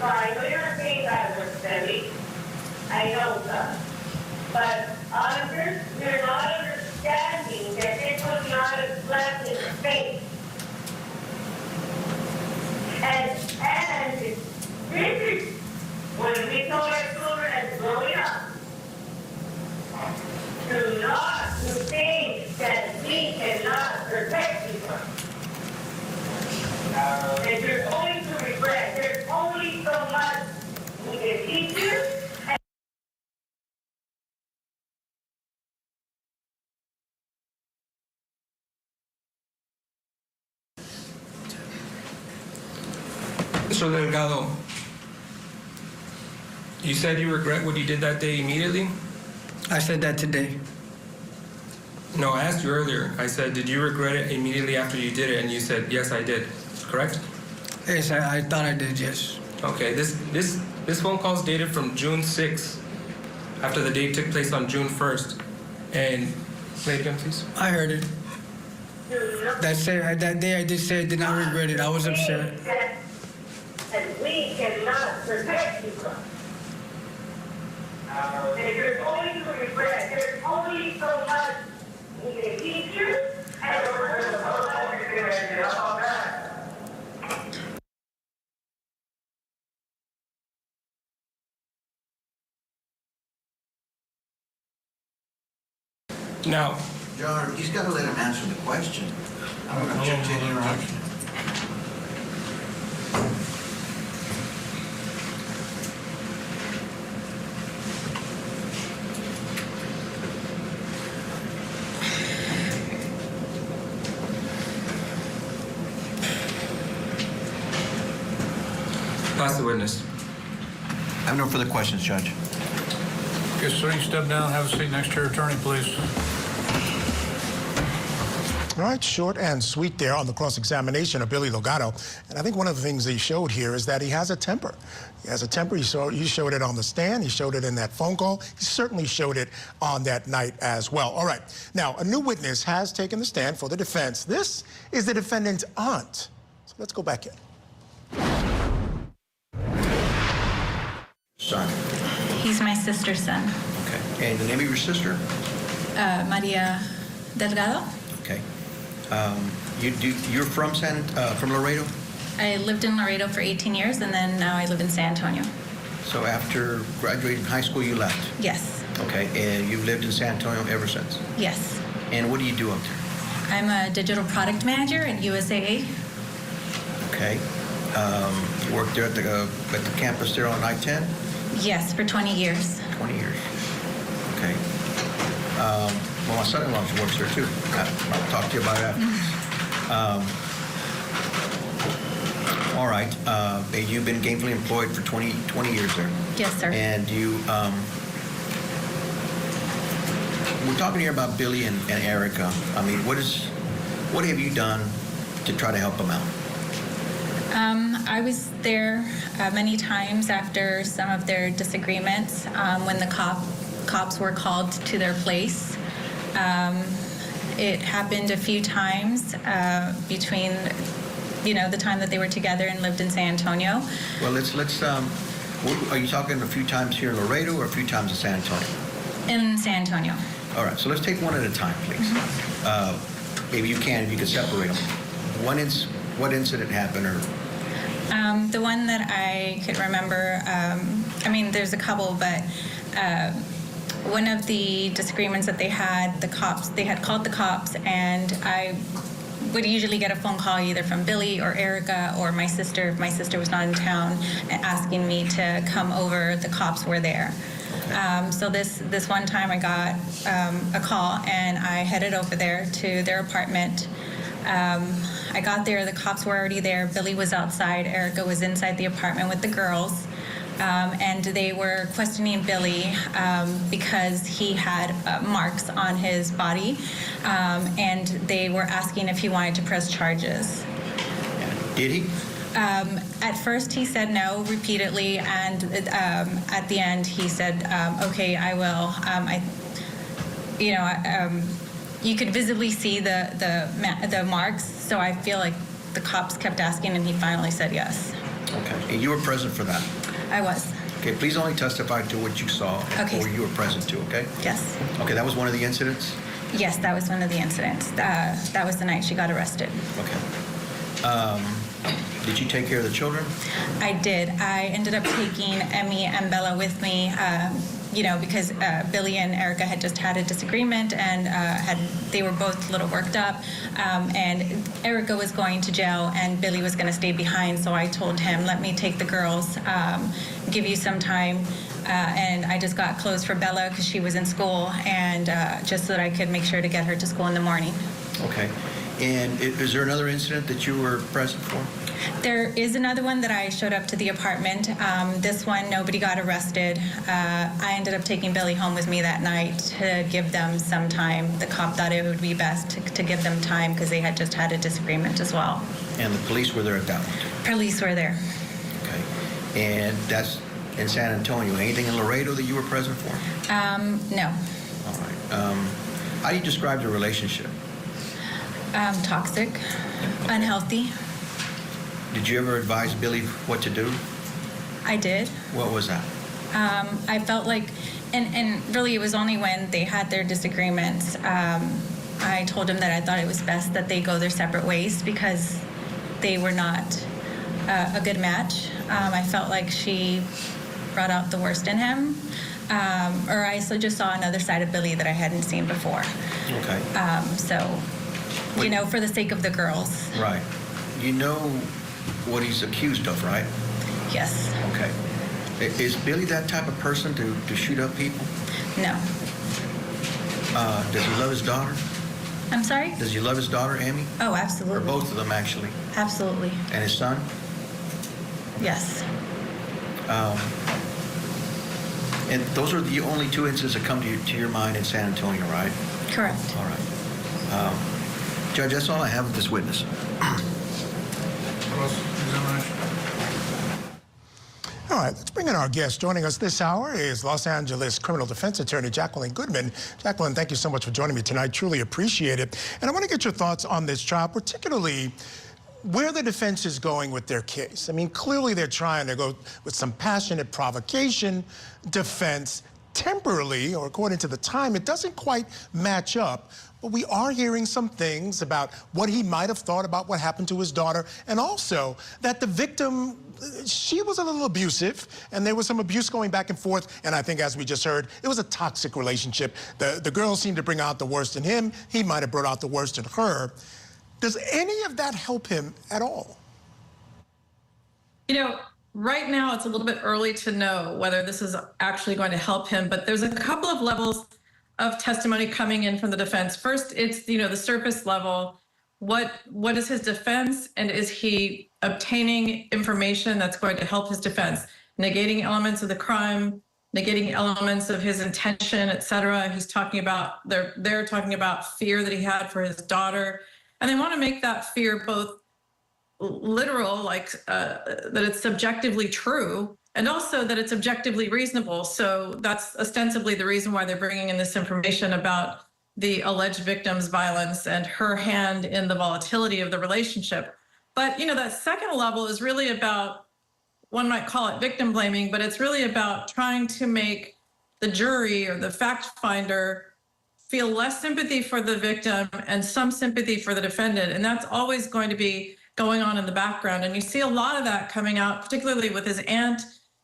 I know you're not saying that understanding. I know that. But others, you're not understanding that this was not a slap in the face. And this is when we told our children as growing up, do not think that we cannot protect you. And you're going to regret. There's only so much we can teach you. Mr. Delgado, you said you regret what you did that day immediately? I said that today. No, I asked you earlier. I said, did you regret it immediately after you did it? And you said, yes, I did. Correct? Yes, I thought I did, yes. Okay, this phone call is dated from June 6th, after the date took place on June 1st. And play it again, please. I heard it. That day I did say I did not regret it. I was upset. And we cannot protect you from. And there's only to regret. There's only so much we can teach you. And now, John, he's got to let him answer the question. I don't object to any interruption. pass the witness. I have no further questions, Judge. Yes, sir. You step down, have a seat next to your attorney, please. All right, short and sweet there on the cross-examination of Billy Delgado. And I think one of the things he showed here is that he has a temper. He has a temper. He showed it on the stand. He showed it in that phone call. He certainly showed it on that night as well. All right. Now, a new witness has taken the stand for the defense. This is the defendant's aunt. So let's go back in. Son. He's my sister's son. Okay. And the name of your sister? Maria Delgado. Okay. You're from from Laredo? I lived in Laredo for 18 years, and then now I live in San Antonio. So after graduating high school, you left? Yes. Okay. And you've lived in San Antonio ever since? Yes. And what do you do up there? I'm a digital product manager at USAA. Okay. You worked there at the campus there on I-10? Yes, for 20 years. 20 years. Okay. Well, my son-in-law works there too. I'll talk to you about it after. All right. You've been gainfully employed for 20 years there. Yes, sir. And you, we're talking here about Billy and Erica. I mean, what have you done to try to help them out? I was there many times after some of their disagreements when the cops were called to their place. It happened a few times between, the time that they were together and lived in San Antonio. Well, let's. Are you talking a few times here in Laredo or a few times in San Antonio? In San Antonio. All right. So let's take one at a time, please. Mm-hmm. Maybe you can, if you could separate them. What incident happened, or? The one that I could remember, there's a couple, but one of the disagreements that they had called the cops, and I would usually get a phone call either from Billy or Erica or my sister, if my sister was not in town, asking me to come over. The cops were there. So this one time I got a call, and I headed over there to their apartment. I got there, the cops were already there. Billy was outside. Erica was inside the apartment with the girls. And they were questioning Billy because he had marks on his body. And they were asking if he wanted to press charges. Did he? At first he said no repeatedly, and at the end he said, okay, I will. You could visibly see the marks, so I feel like the cops kept asking, and he finally said yes. Okay, and you were present for that? I was. Okay, please only testify to what you saw or you were present to, okay? Yes. Okay, that was one of the incidents? Yes, that was one of the incidents. That was the night she got arrested. Okay. Did you take care of the children? I did. I ended up taking Emmy and Bella with me, because Billy and Erica had just had a disagreement, and they were both a little worked up. And Erica was going to jail, and Billy was going to stay behind. So I told him, let me take the girls, give you some time. And I just got clothes for Bella because she was in school, and just so that I could make sure to get her to school in the morning. Okay. And is there another incident that you were present for? There is another one that I showed up to the apartment. This one, nobody got arrested. I ended up taking Billy home with me that night to give them some time. The cop thought it would be best to give them time because they had just had a disagreement as well. And the police were there at that point? Police were there. Okay. And that's in San Antonio. Anything in Laredo that you were present for? No. All right. How do you describe the relationship? Toxic, unhealthy. Did you ever advise Billy what to do? I did. What was that? I felt like, and really it was only when they had their disagreements, I told him that I thought it was best that they go their separate ways because they were not a good match. I felt like she brought out the worst in him, or I just saw another side of Billy that I hadn't seen before. Okay. For the sake of the girls. Right. You know what he's accused of, right? Yes. Okay. Is Billy that type of person to shoot up people? No. Does he love his daughter? I'm sorry? Does he love his daughter, Amy? Oh, absolutely. Or both of them, actually? Absolutely. And his son? Yes. And those are the only two incidents that come to your mind in San Antonio, right? Correct. All right. Judge, that's all I have with this witness. All right, let's bring in our guest. Joining us this hour is Los Angeles criminal defense attorney Jacqueline Goodman. Jacqueline, thank you so much for joining me tonight. Truly appreciate it. And I want to get your thoughts on this trial, particularly where the defense is going with their case. I mean, clearly they're trying to go with some passionate provocation defense. Temporarily, or according to the time, it doesn't quite match up. But we are hearing some things about what he might have thought about what happened to his daughter, and also that the victim, she was a little abusive, and there was some abuse going back and forth, and I think, as we just heard, it was a toxic relationship. The girl seemed to bring out the worst in him. He might have brought out the worst in her. Does any of that help him at all? Right now, it's a little bit early to know whether this is actually going to help him, but there's a couple of levels of testimony coming in from the defense. First, it's, the surface level. What is his defense, and is he obtaining information that's going to help his defense? Negating elements of the crime, negating elements of his intention, et cetera. He's talking about, they're talking about fear that he had for his daughter. And they want to make that fear both literal, like that it's subjectively true, and also that it's objectively reasonable. So that's ostensibly the reason why they're bringing in this information about the alleged victim's violence and her hand in the volatility of the relationship. But, that second level is really about, one might call it victim blaming, but it's really about trying to make the jury or the fact finder feel less sympathy for the victim and some sympathy for the defendant. And that's always going to be going on in the background. And you see a lot of that coming out, particularly with his aunt,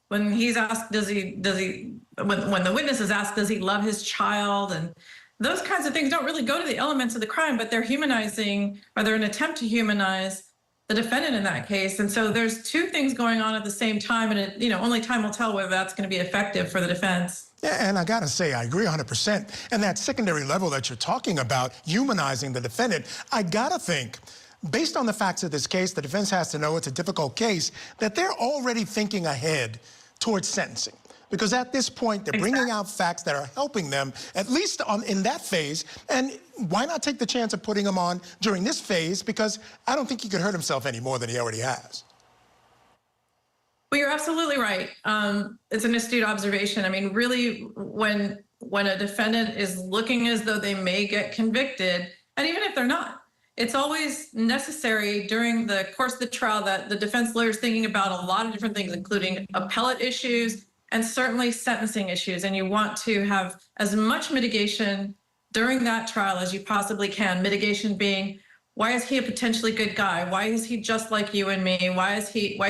when he's asked, when the witness is asked, does he love his child? And those kinds of things don't really go to the elements of the crime, but they're humanizing, or they're an attempt to humanize the defendant in that case. And so there's two things going on at the same time, and only time will tell whether that's going to be effective for the defense. Yeah, and I gotta say, I agree 100%. And that secondary level that you're talking about, humanizing the defendant, I gotta think, based on the facts of this case, the defense has to know it's a difficult case, that they're already thinking ahead towards sentencing. Because at this point, they're bringing out facts that are helping them, at least in that phase. And why not take the chance of putting him on during this phase? Because I don't think he could hurt himself any more than he already has. Well, you're absolutely right. It's an astute observation. I mean, really, when a defendant is looking as though they may get convicted, and even if they're not, it's always necessary during the course of the trial that the defense lawyer is thinking about a lot of different things, including appellate issues and certainly sentencing issues. And you want to have as much mitigation during that trial as you possibly can. Mitigation being, why is he a potentially good guy? Why is he just like you and me? Why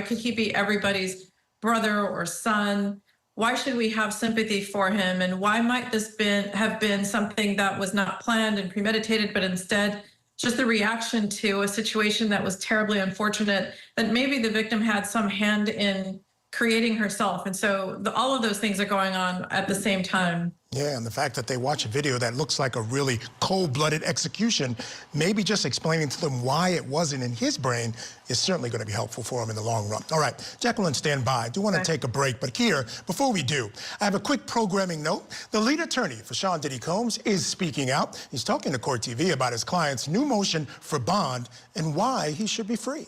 could he be everybody's brother or son? Why should we have sympathy for him? And why might this have been something that was not planned and premeditated, but instead just the reaction to a situation that was terribly unfortunate, that maybe the victim had some hand in creating herself. And so all of those things are going on at the same time. Yeah, and the fact that they watch a video that looks like a really cold-blooded execution, maybe just explaining to them why it wasn't in his brain is certainly going to be helpful for him in the long run. All right, Jacqueline, stand by. I do want to take a break, but here, before we do, I have a quick programming note. The lead attorney for Sean Diddy Combs is speaking out. He's talking to Court TV about his client's new motion for bond and why he should be free.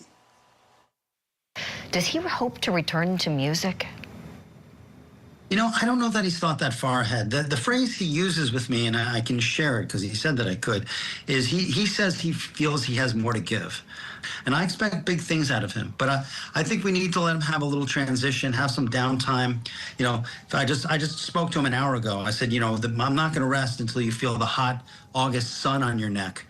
Does he hope to return to music? You know, I don't know that he's thought that far ahead. The phrase he uses with me, and I can share it because he said that I could, is he says he feels he has more to give. And I expect big things out of him. But I think we need to let him have a little transition, have some downtime. You know, I just spoke to him an hour ago. I said, I'm not going to rest until you feel the hot August sun on your neck.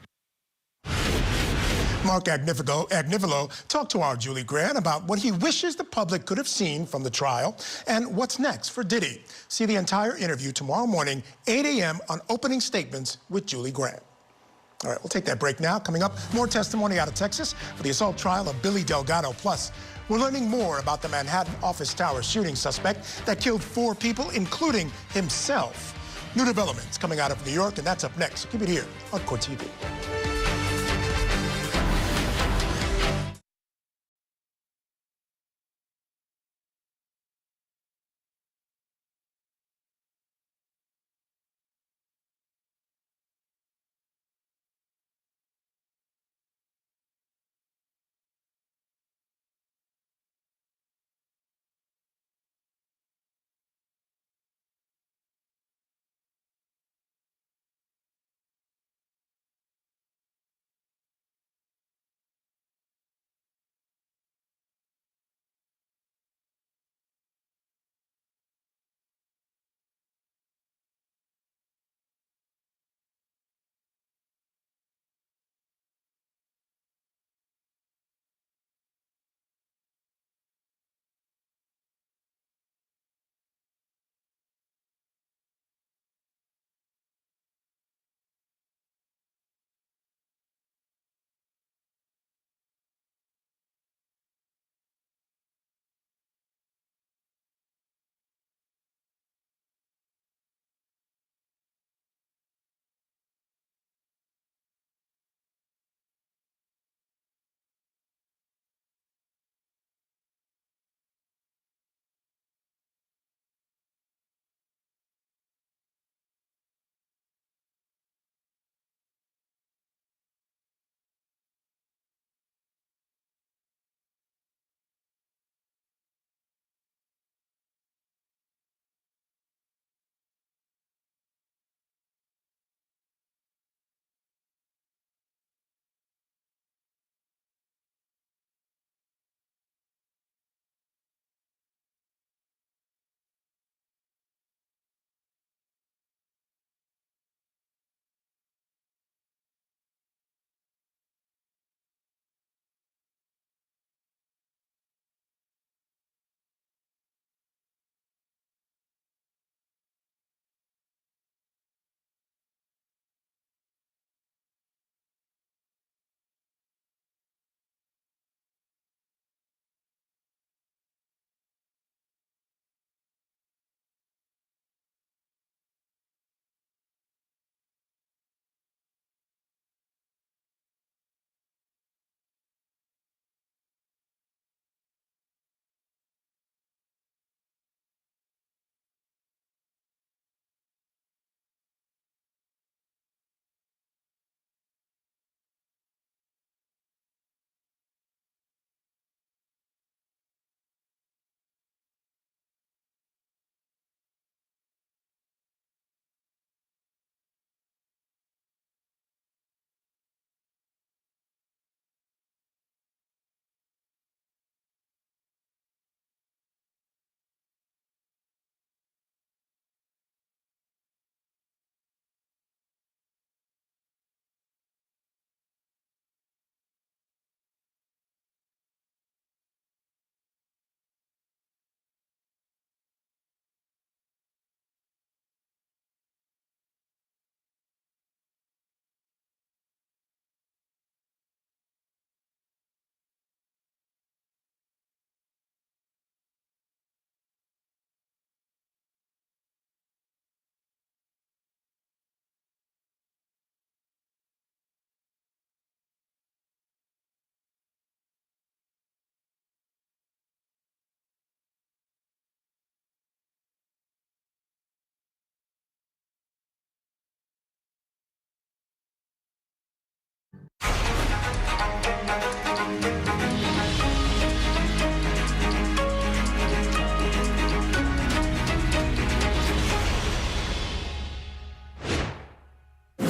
Mark Agnifilo talked to our Julie Grant about what he wishes the public could have seen from the trial and what's next for Diddy. See the entire interview tomorrow morning, 8 a.m. on Opening Statements with Julie Grant. All right, we'll take that break now. Coming up, more testimony out of Texas for the assault trial of Billy Delgado. Plus, we're learning more about the Manhattan office tower shooting suspect that killed 4 people, including himself. New developments coming out of New York, and that's up next. So keep it here on Court TV.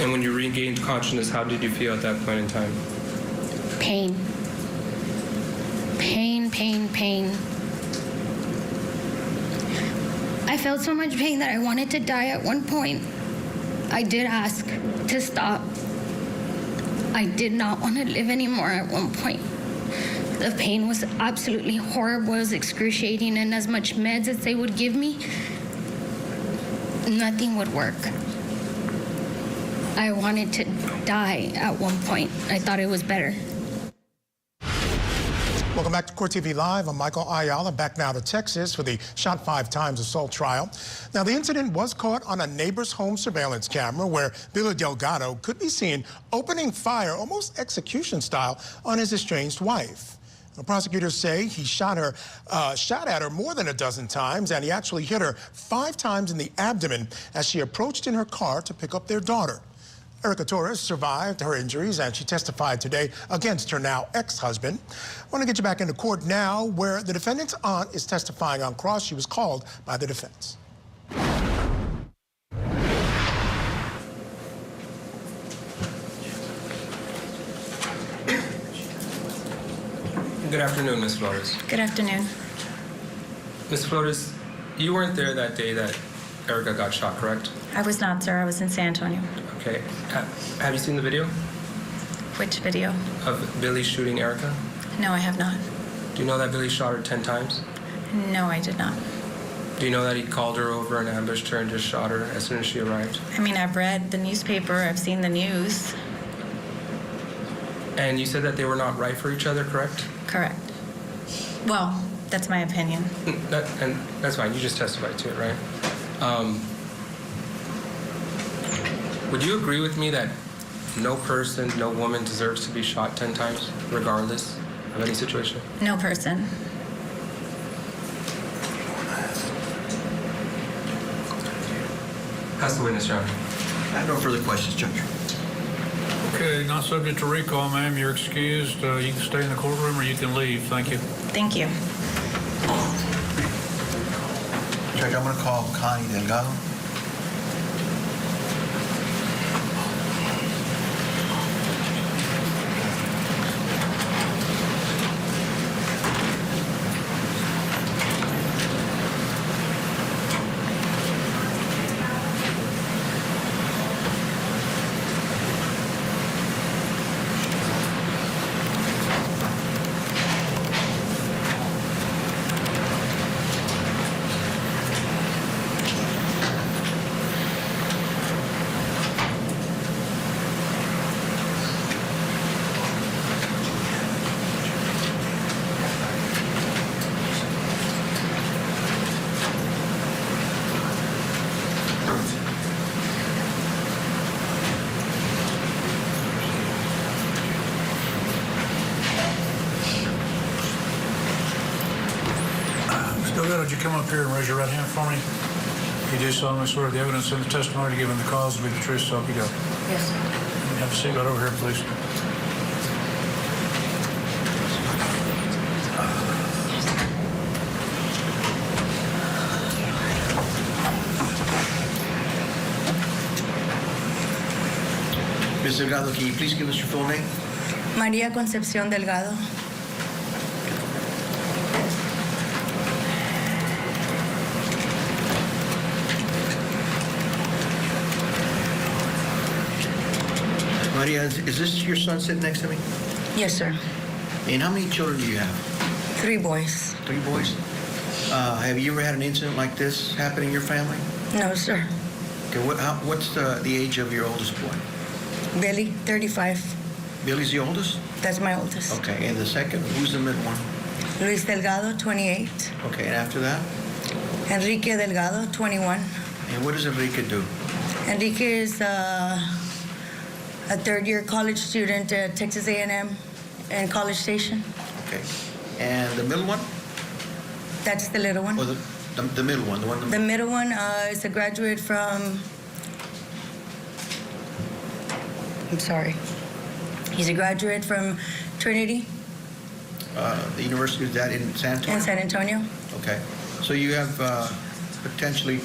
And when you regained consciousness, how did you feel at that point in time? Pain. Pain, pain, pain. I felt so much pain that I wanted to die at one point. I did ask to stop. I did not want to live anymore at one point. The pain was absolutely horrible. It was excruciating, and as much meds as they would give me, nothing would work. I wanted to die at one point. I thought it was better. Welcome back to Court TV Live. I'm Michael Ayala, back now to Texas for the shot 5 times assault trial. Now, the incident was caught on a neighbor's home surveillance camera where Billy Delgado could be seen opening fire, almost execution style, on his estranged wife. The prosecutors say he shot at her more than a dozen times, and he actually hit her 5 times in the abdomen as she approached in her car to pick up their daughter. Erica Torres survived her injuries, and she testified today against her now ex-husband. I want to get you back into court now, where the defendant's aunt is testifying on cross. She was called by the defense. Good afternoon, Ms. Flores. Good afternoon. Ms. Flores, you weren't there that day that Erica got shot, correct? I was not, sir. I was in San Antonio. Okay. Have you seen the video Which video? of Billy shooting Erica? No, I have not. Do you know that Billy shot her 10 times? No, I did not. Do you know that he called her over and ambushed her and just shot her as soon as she arrived? I mean, I've read the newspaper. I've seen the news. And you said that they were not right for each other, correct? Correct. Well, that's my opinion. And that's fine. You just testified to it, right? Would you agree with me that no person, no woman deserves to be shot 10 times, regardless of any situation? No person. Ask the witness, Your Honor. I have no further questions, Judge. Okay, not subject to recall, ma'am. You're excused. You can stay in the courtroom or you can leave. Thank you. Thank you. Judge, I'm going to call Connie Delgado. Delgado, would you come up here and raise your right hand for me? You do solemnly swear the evidence in the testimony given the cause will be the truth, so help you God. Yes, sir. Have a seat right over here, please. Ms. Delgado, can you please give us your full name? María Concepción Delgado. Maria, is this your son sitting next to me? Yes, sir. And how many children do you have? 3 boys. 3 boys. Have you ever had an incident like this happen in your family? No, sir. Okay, what's the age of your oldest boy? Billy, 35. Billy's the oldest? That's my oldest. Okay, and the second, who's the middle one? Luis Delgado, 28. Okay, and after that? Enrique Delgado, 21. And what does Enrique do? Enrique is a third-year college student at Texas A&M and College Station. Okay. And the middle one? That's the little one. Or the middle one, the one. The middle one is a graduate from. I'm sorry. He's a graduate from Trinity. The university, is that in San Antonio? In San Antonio. Okay. So you have potentially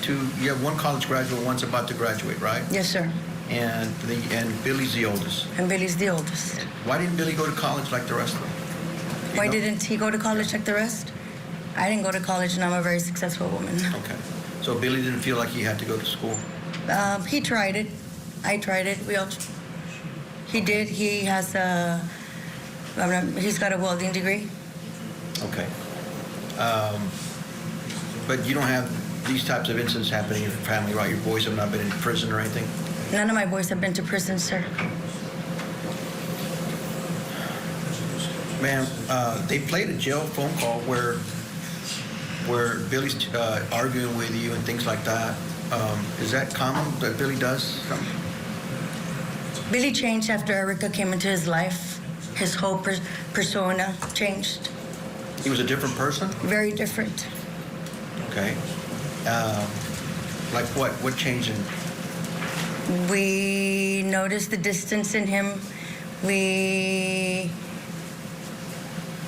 you have one college graduate, one's about to graduate, right? Yes, sir. And Billy's the oldest. And Billy's the oldest. Why didn't Billy go to college like the rest of them? Why didn't he go to college like the rest? I didn't go to college, and I'm a very successful woman. Okay. So Billy didn't feel like he had to go to school? He tried it. I tried it. He did. He has he's got a welding degree. Okay. But you don't have these types of incidents happening in your family, right? Your boys have not been in prison or anything? None of my boys have been to prison, sir. Ma'am, they played a jail phone call where Billy's arguing with you and things like that. Is that common that Billy does something? Billy changed after Erica came into his life. His whole persona changed. He was a different person? Very different. Okay. Like what? What changed in? We noticed the distance in him.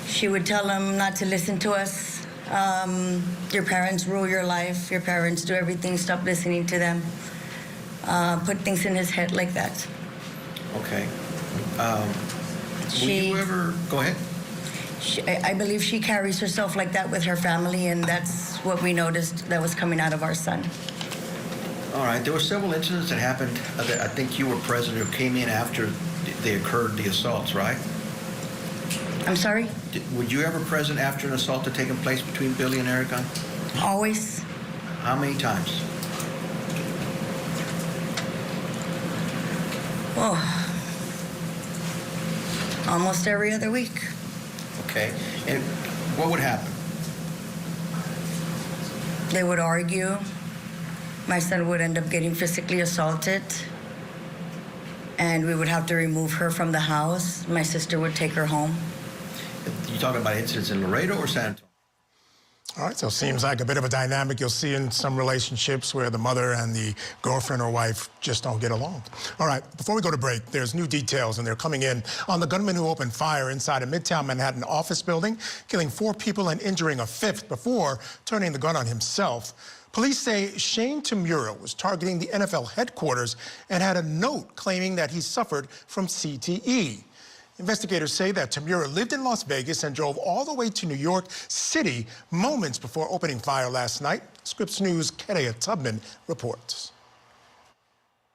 She would tell him not to listen to us. Your parents rule your life. Your parents do everything. Stop listening to them. Put things in his head like that. Okay. Will you ever go ahead? I believe she carries herself like that with her family, and that's what we noticed that was coming out of our son. All right. There were several incidents that happened that I think you were present or came in after they occurred, the assaults, right? I'm sorry? Were you ever present after an assault had taken place between Billy and Erica? Always. How many times? Oh, almost every other week. Okay. And what would happen? They would argue. My son would end up getting physically assaulted, and we would have to remove her from the house. My sister would take her home. You talking about incidents in Laredo or San Antonio? All right, so it seems like a bit of a dynamic you'll see in some relationships where the mother and the girlfriend or wife just don't get along. All right, before we go to break, there's new details, and they're coming in on the gunman who opened fire inside a Midtown Manhattan office building, killing 4 people and injuring a 5th before turning the gun on himself. Police say Shane Tamura was targeting the NFL headquarters and had a note claiming that he suffered from CTE. Investigators say that Tamura lived in Las Vegas and drove all the way to New York City moments before opening fire last night. Scripps News' Kerea Tubman reports.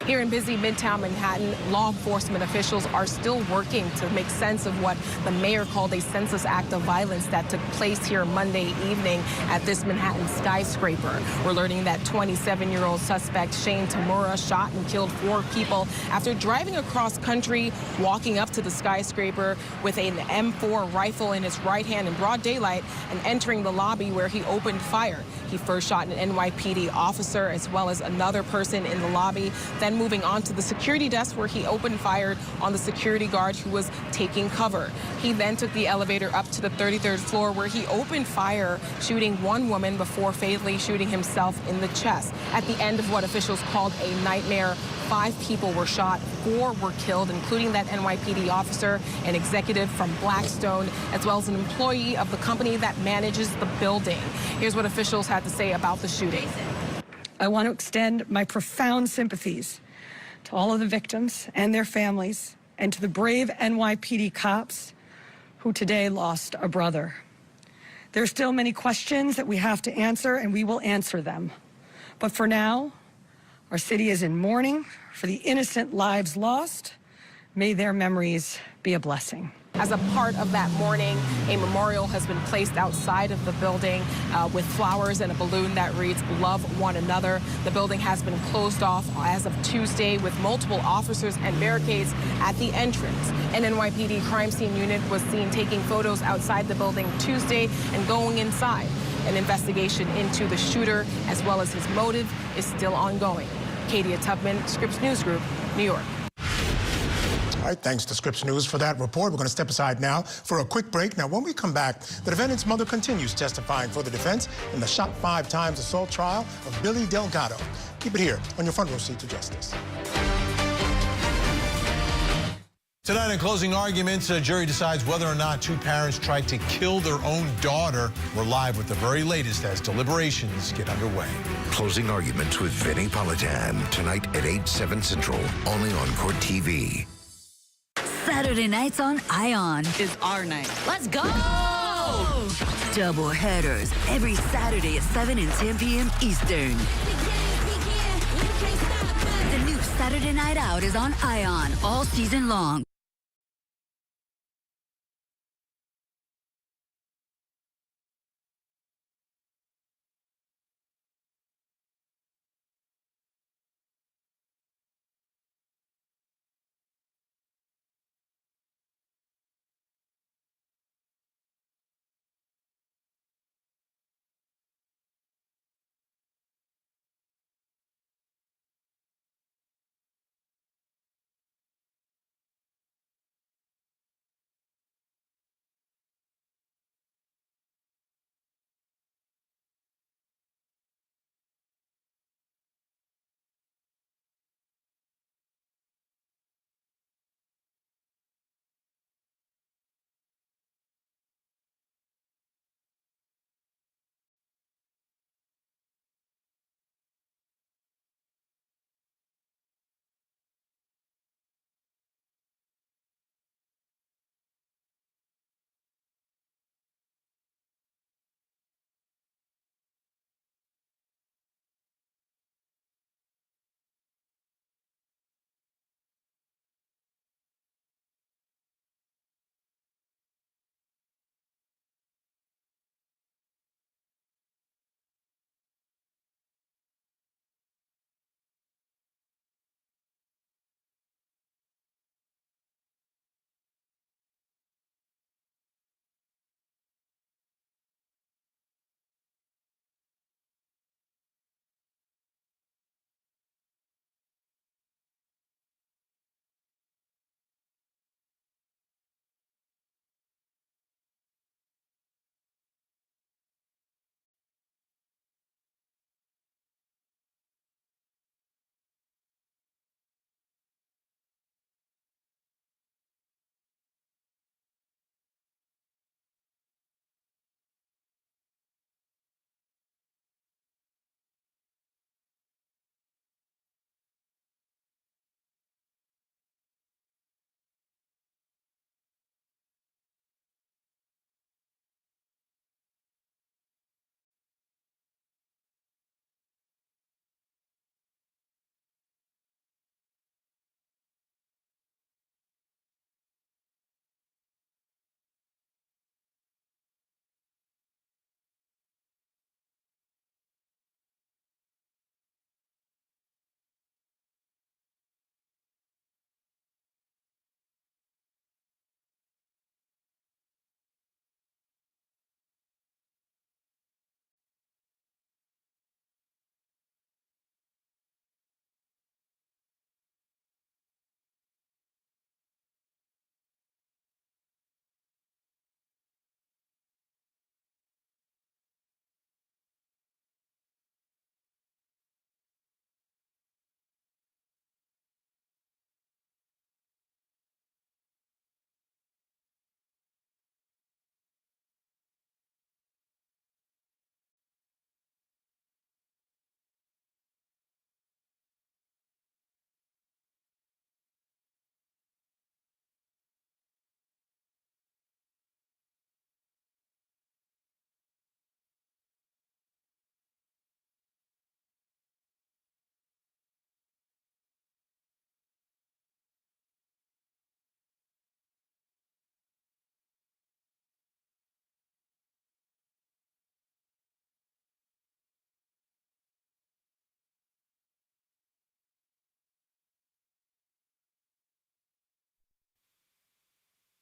Here in busy Midtown Manhattan, law enforcement officials are still working to make sense of what the mayor called a senseless act of violence that took place here Monday evening at this Manhattan skyscraper. We're learning that 27-year-old suspect Shane Tamura shot and killed 4 people after driving across country, walking up to the skyscraper with an M4 rifle in his right hand in broad daylight and entering the lobby where he opened fire. He first shot an NYPD officer as well as another person in the lobby, then moving on to the security desk where he opened fire on the security guard who was taking cover. He then took the elevator up to the 33rd floor where he opened fire, shooting 1 woman before fatally shooting himself in the chest. At the end of what officials called a nightmare, 5 people were shot, 4 were killed, including that NYPD officer, an executive from Blackstone, as well as an employee of the company that manages the building. Here's what officials had to say about the shooting. I want to extend my profound sympathies to all of the victims and their families, and to the brave NYPD cops who today lost a brother. There are still many questions that we have to answer, and we will answer them. But for now, our city is in mourning for the innocent lives lost. May their memories be a blessing. As a part of that mourning, a memorial has been placed outside of the building with flowers and a balloon that reads, "Love one another." The building has been closed off as of Tuesday with multiple officers and barricades at the entrance. An NYPD crime scene unit was seen taking photos outside the building Tuesday and going inside. An investigation into the shooter as well as his motive is still ongoing. Kerea Tubman, Scripps News Group, New York. All right, thanks to Scripps News for that report. We're going to step aside now for a quick break. Now, when we come back, the defendant's mother continues testifying for the defense in the shot 5 times assault trial of Billy Delgado. Keep it here on your front row seat to justice. Tonight in closing arguments, a jury decides whether or not two parents tried to kill their own daughter. We're live with the very latest as deliberations get underway. Closing arguments with Vinny Politan tonight at 8/7 Central, only on Court TV. Saturday nights on Ion is our night. Let's go! Double headers every Saturday at 7 and 10 p.m. Eastern. The new Saturday Night Out is on Ion all season long.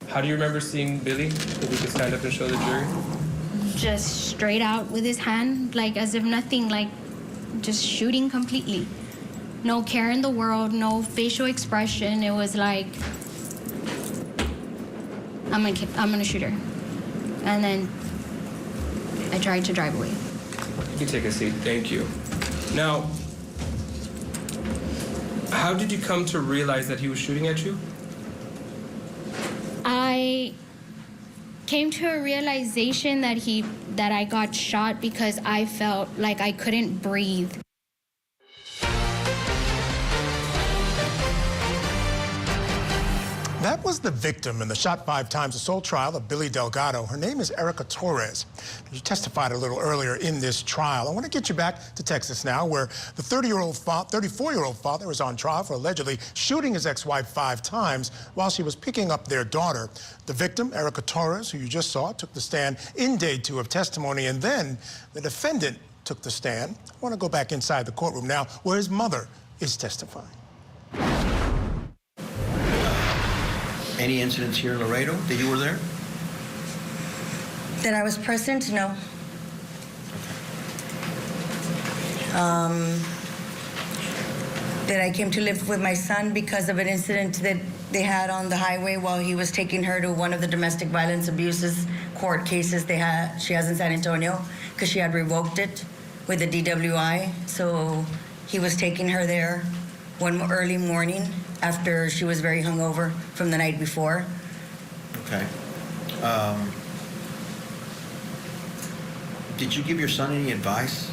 How do you remember seeing Billy? If you could stand up and show the jury. Just straight out with his hand, like as if nothing, like just shooting completely. No care in the world, no facial expression. It was like, I'm gonna shoot her. And then I tried to drive away. You can take a seat. Thank you. Now, how did you come to realize that he was shooting at you? I came to a realization that I got shot because I felt like I couldn't breathe. That was the victim in the shot 5 times assault trial of Billy Delgado. Her name is Erica Torres. She testified a little earlier in this trial. I want to get you back to Texas now, where the 34-year-old father is on trial for allegedly shooting his ex-wife 5 times while she was picking up their daughter. The victim, Erica Torres, who you just saw, took the stand in day 2 of testimony, and then the defendant took the stand. I want to go back inside the courtroom now, where his mother is testifying. Any incidents here in Laredo that you were there? That I was present? No. That I came to live with my son because of an incident that they had on the highway while he was taking her to one of the domestic violence abuses court cases she has in San Antonio, because she had revoked it with a DWI. So he was taking her there one early morning after she was very hungover from the night before. Okay. Did you give your son any advice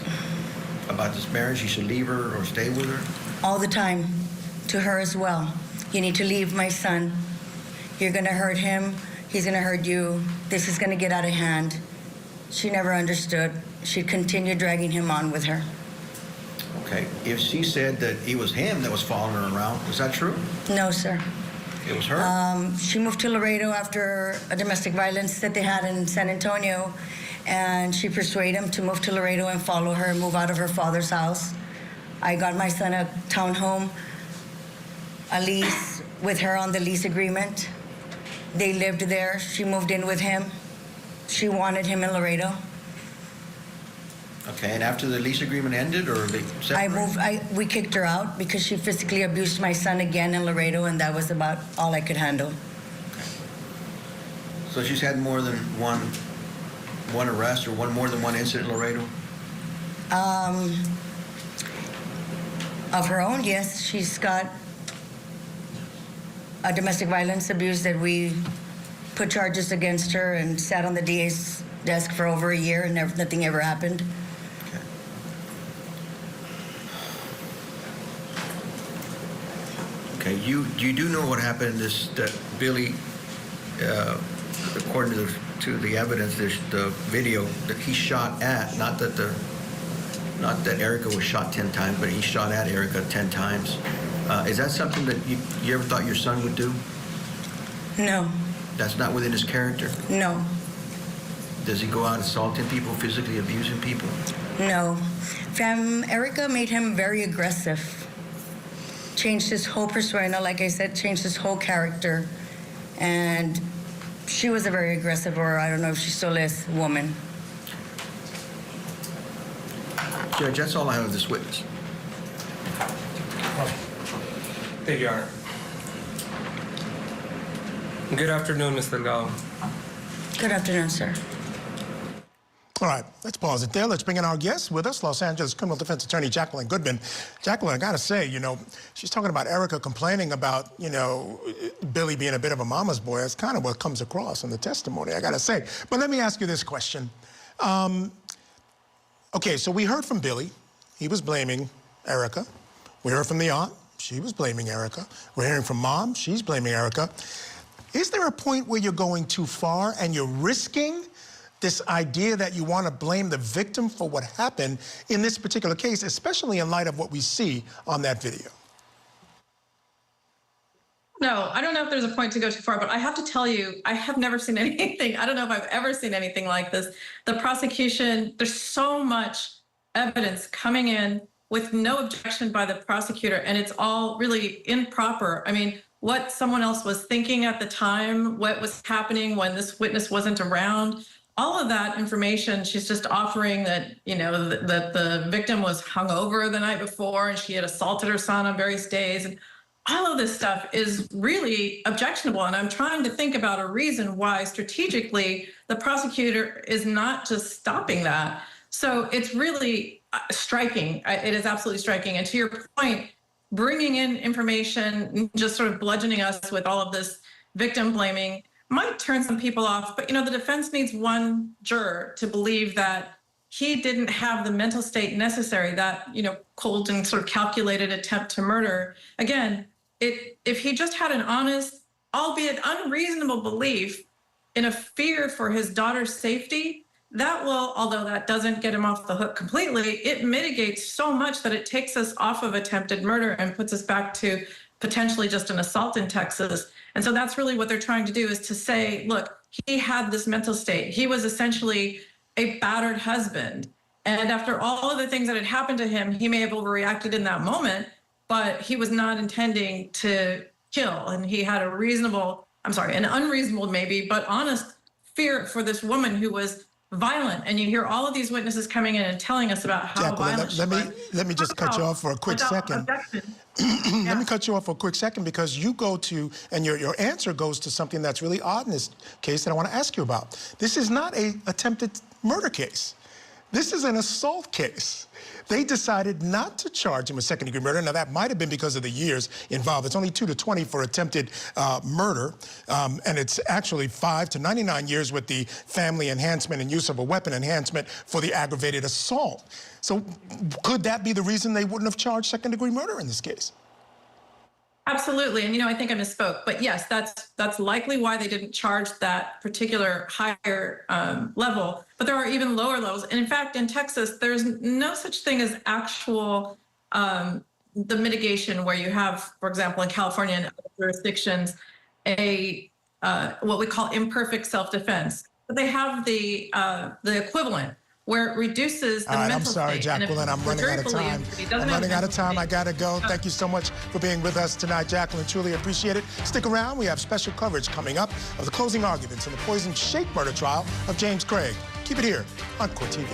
about this marriage? He should leave her or stay with her? All the time, to her as well. You need to leave my son. You're gonna hurt him, he's gonna hurt you. This is gonna get out of hand. She never understood. She'd continue dragging him on with her. Okay. If she said that it was him that was following her around, was that true? No, sir. It was her? She moved to Laredo after a domestic violence that they had in San Antonio, and she persuaded him to move to Laredo and follow her, move out of her father's house. I got my son a townhome, a lease with her on the lease agreement. They lived there. She moved in with him. She wanted him in Laredo. Okay, and after the lease agreement ended, or they separated? We kicked her out because she physically abused my son again in Laredo, and that was about all I could handle. Okay. So she's had more than one arrest or more than one incident in Laredo? Of her own, yes. She's got a domestic violence abuse that we put charges against her and sat on the DA's desk for over a year, and nothing ever happened. Okay, you do know what happened. That Billy, according to the evidence, the video that he shot at, not that Erica was shot 10 times, but he shot at Erica 10 times. Is that something that you ever thought your son would do? No. That's not within his character? No. Does he go out assaulting people, physically abusing people? No. Erica made him very aggressive. Changed his whole persona, like I said, changed his whole character. And she was a very aggressive, or I don't know if she still is, woman. Judge, that's all I have of this witness. Thank you, Your Honor. Good afternoon, Mr. Delgado. Good afternoon, sir. All right, let's pause it there. Let's bring in our guest with us, Los Angeles criminal defense attorney Jacqueline Goodman. Jacqueline, I gotta say, she's talking about Erica complaining about, Billy being a bit of a mama's boy. That's kind of what comes across in the testimony, I gotta say. But let me ask you this question. Okay, so we heard from Billy. He was blaming Erica. We heard from the aunt. She was blaming Erica. We're hearing from mom. She's blaming Erica. Is there a point where you're going too far and you're risking this idea that you want to blame the victim for what happened in this particular case, especially in light of what we see on that video? No, I don't know if there's a point to go too far, but I have to tell you, I have never seen anything. I don't know if I've ever seen anything like this. The prosecution, there's so much evidence coming in with no objection by the prosecutor, and it's all really improper. I mean, what someone else was thinking at the time, what was happening when this witness wasn't around, all of that information, she's just offering that, that the victim was hungover the night before and she had assaulted her son on various days. And all of this stuff is really objectionable. And I'm trying to think about a reason why strategically the prosecutor is not just stopping that. So it's really striking. It is absolutely striking. And to your point, bringing in information, just sort of bludgeoning us with all of this victim blaming, might turn some people off, but the defense needs one juror to believe that he didn't have the mental state necessary, that cold and sort of calculated attempt to murder. Again, if he just had an honest, albeit unreasonable belief in a fear for his daughter's safety, that will, although that doesn't get him off the hook completely, it mitigates so much that it takes us off of attempted murder and puts us back to potentially just an assault in Texas. And so that's really what they're trying to do, is to say, look, he had this mental state. He was essentially a battered husband. And after all of the things that had happened to him, he may have overreacted in that moment, but he was not intending to kill. And he had an unreasonable maybe, but honest fear for this woman who was violent. And you hear all of these witnesses coming in and telling us about how violent she was. Let me just cut you off for a quick second. Let me cut you off for a quick second, because you go to, and your answer goes to something that's really odd in this case that I want to ask you about. This is not an attempted murder case. This is an assault case. They decided not to charge him with second-degree murder. Now, that might have been because of the years involved. It's only 2 to 20 for attempted murder, and it's actually 5 to 99 years with the family enhancement and use of a weapon enhancement for the aggravated assault. So could that be the reason they wouldn't have charged second-degree murder in this case? Absolutely. And, I think I misspoke. But yes, that's likely why they didn't charge that particular higher level. But there are even lower levels. And in fact, in Texas, there's no such thing as actual the mitigation, where you have, for example, in California and other jurisdictions, what we call imperfect self-defense. But they have the equivalent, where it reduces the mental state. I'm sorry, Jacqueline, I'm running out of time. I gotta go. Thank you so much for being with us tonight, Jacqueline. Truly appreciate it. Stick around. We have special coverage coming up of the closing arguments in the poison shake murder trial of James Craig. Keep it here on Court TV.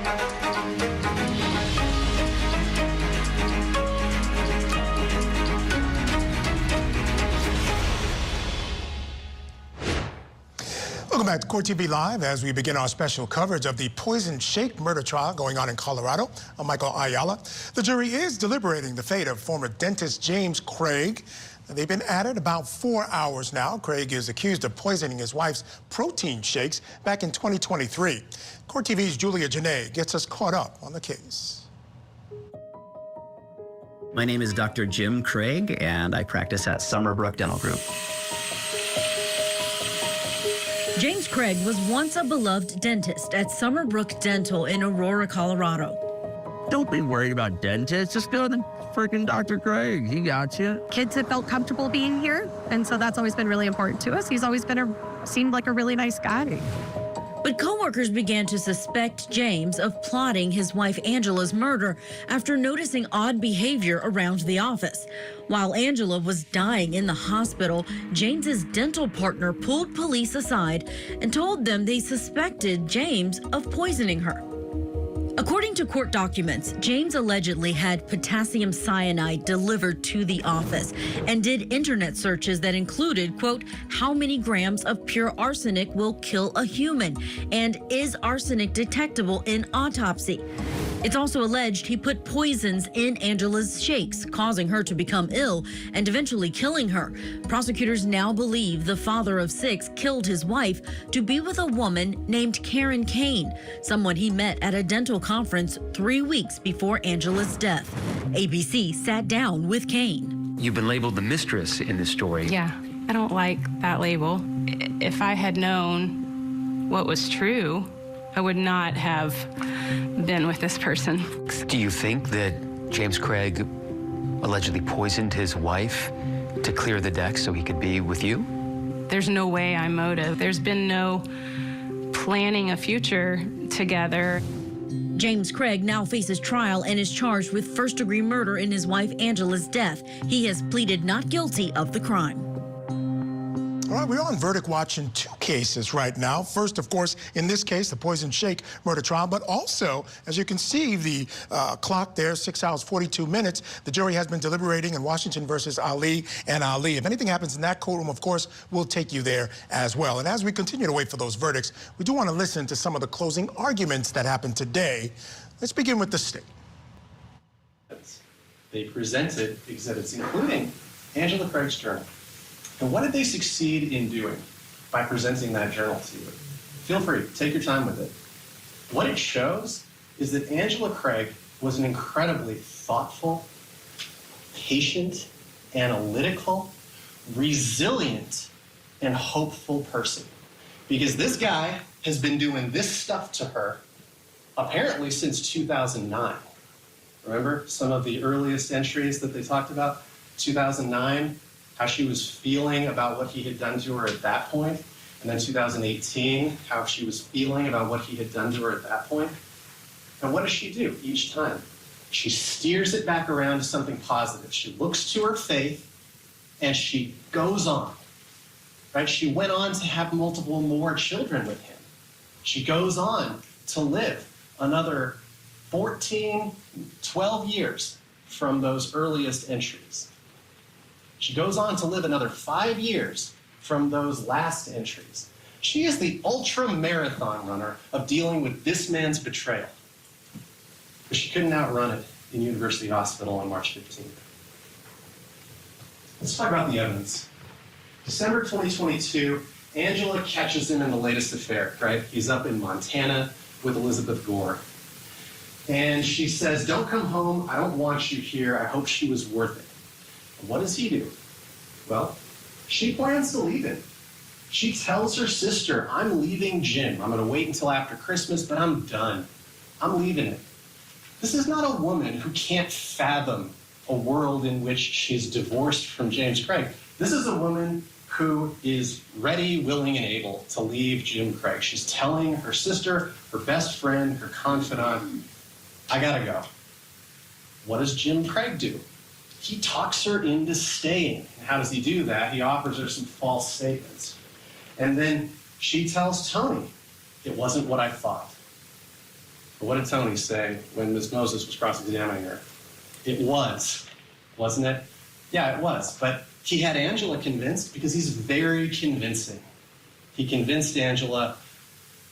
Welcome back to Court TV Live as we begin our special coverage of the poison shake murder trial going on in Colorado. I'm Michael Ayala. The jury is deliberating the fate of former dentist James Craig. They've been at it about 4 hours now. Craig is accused of poisoning his wife's protein shakes back in 2023. Court TV's Julia Janae gets us caught up on the case. My name is Dr. Jim Craig, and I practice at Summerbrook Dental Group. James Craig was once a beloved dentist at Summerbrook Dental in Aurora, Colorado. Don't be worried about dentists. Just go to freaking Dr. Craig. He got you. Kids have felt comfortable being here, and so that's always been really important to us. He's always seemed like a really nice guy. But coworkers began to suspect James of plotting his wife Angela's murder after noticing odd behavior around the office. While Angela was dying in the hospital, James's dental partner pulled police aside and told them they suspected James of poisoning her. According to court documents, James allegedly had potassium cyanide delivered to the office and did internet searches that included, quote, how many grams of pure arsenic will kill a human, and is arsenic detectable in autopsy? It's also alleged he put poisons in Angela's shakes, causing her to become ill and eventually killing her. Prosecutors now believe the father of 6 killed his wife to be with a woman named Karen Kane, someone he met at a dental conference 3 weeks before Angela's death. ABC sat down with Kane. You've been labeled the mistress in this story. Yeah, I don't like that label. If I had known what was true, I would not have been with this person. Do you think that James Craig allegedly poisoned his wife to clear the deck so he could be with you? There's no way I'm motive. There's been no planning a future together. James Craig now faces trial and is charged with first-degree murder in his wife Angela's death. He has pleaded not guilty of the crime. All right, we're on verdict watch in 2 cases right now. First, of course, in this case, the poison shake murder trial, but also, as you can see, the clock there, 6 hours, 42 minutes. The jury has been deliberating in Washington versus Ali and Ali. If anything happens in that courtroom, of course, we'll take you there as well. And as we continue to wait for those verdicts, we do want to listen to some of the closing arguments that happened today. Let's begin with the state. They presented exhibits, including Angela Craig's journal. And what did they succeed in doing by presenting that journal to you? Feel free, take your time with it. What it shows is that Angela Craig was an incredibly thoughtful, patient, analytical, resilient, and hopeful person. Because this guy has been doing this stuff to her apparently since 2009. Remember some of the earliest entries that they talked about? 2009. How she was feeling about what he had done to her at that point, and then 2018, how she was feeling about what he had done to her at that point. And what does she do each time? She steers it back around to something positive. She looks to her faith, and she goes on, right? She went on to have multiple more children with him. She goes on to live another 14, 12 years from those earliest entries. She goes on to live another 5 years from those last entries. She is the ultra-marathon runner of dealing with this man's betrayal. But she couldn't outrun it in University Hospital on March 15th. Let's talk about the evidence. December 2022, Angela catches him in the latest affair, right? He's up in Montana with Elizabeth Gore. And she says, don't come home. I don't want you here. I hope she was worth it. What does he do? Well, she plans to leave him. She tells her sister, I'm leaving Jim. I'm going to wait until after Christmas, but I'm done. I'm leaving it. This is not a woman who can't fathom a world in which she's divorced from James Craig. This is a woman who is ready, willing, and able to leave Jim Craig. She's telling her sister, her best friend, her confidant, I gotta go. What does Jim Craig do? He talks her into staying. And how does he do that? He offers her some false statements. And then she tells Tony, it wasn't what I thought. But what did Tony say when Ms. Moses was cross-examining her? It was, wasn't it? Yeah, it was. But he had Angela convinced because he's very convincing. He convinced Angela,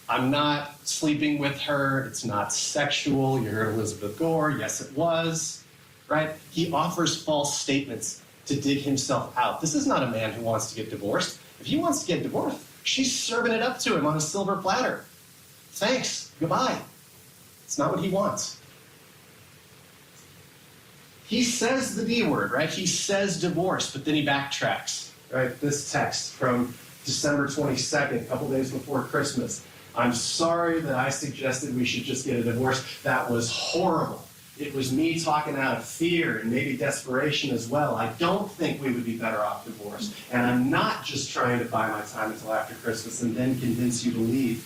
I'm not sleeping with her. It's not sexual. You heard Elizabeth Gore. Yes, it was. Right? He offers false statements to dig himself out. This is not a man who wants to get divorced. If he wants to get divorced, she's serving it up to him on a silver platter. Thanks. Goodbye. It's not what he wants. He says the D word, right? He says divorce, but then he backtracks, right? This text from December 22nd, a couple days before Christmas. I'm sorry that I suggested we should just get a divorce. That was horrible. It was me talking out of fear and maybe desperation as well. I don't think we would be better off divorced. And I'm not just trying to buy my time until after Christmas and then convince you to leave.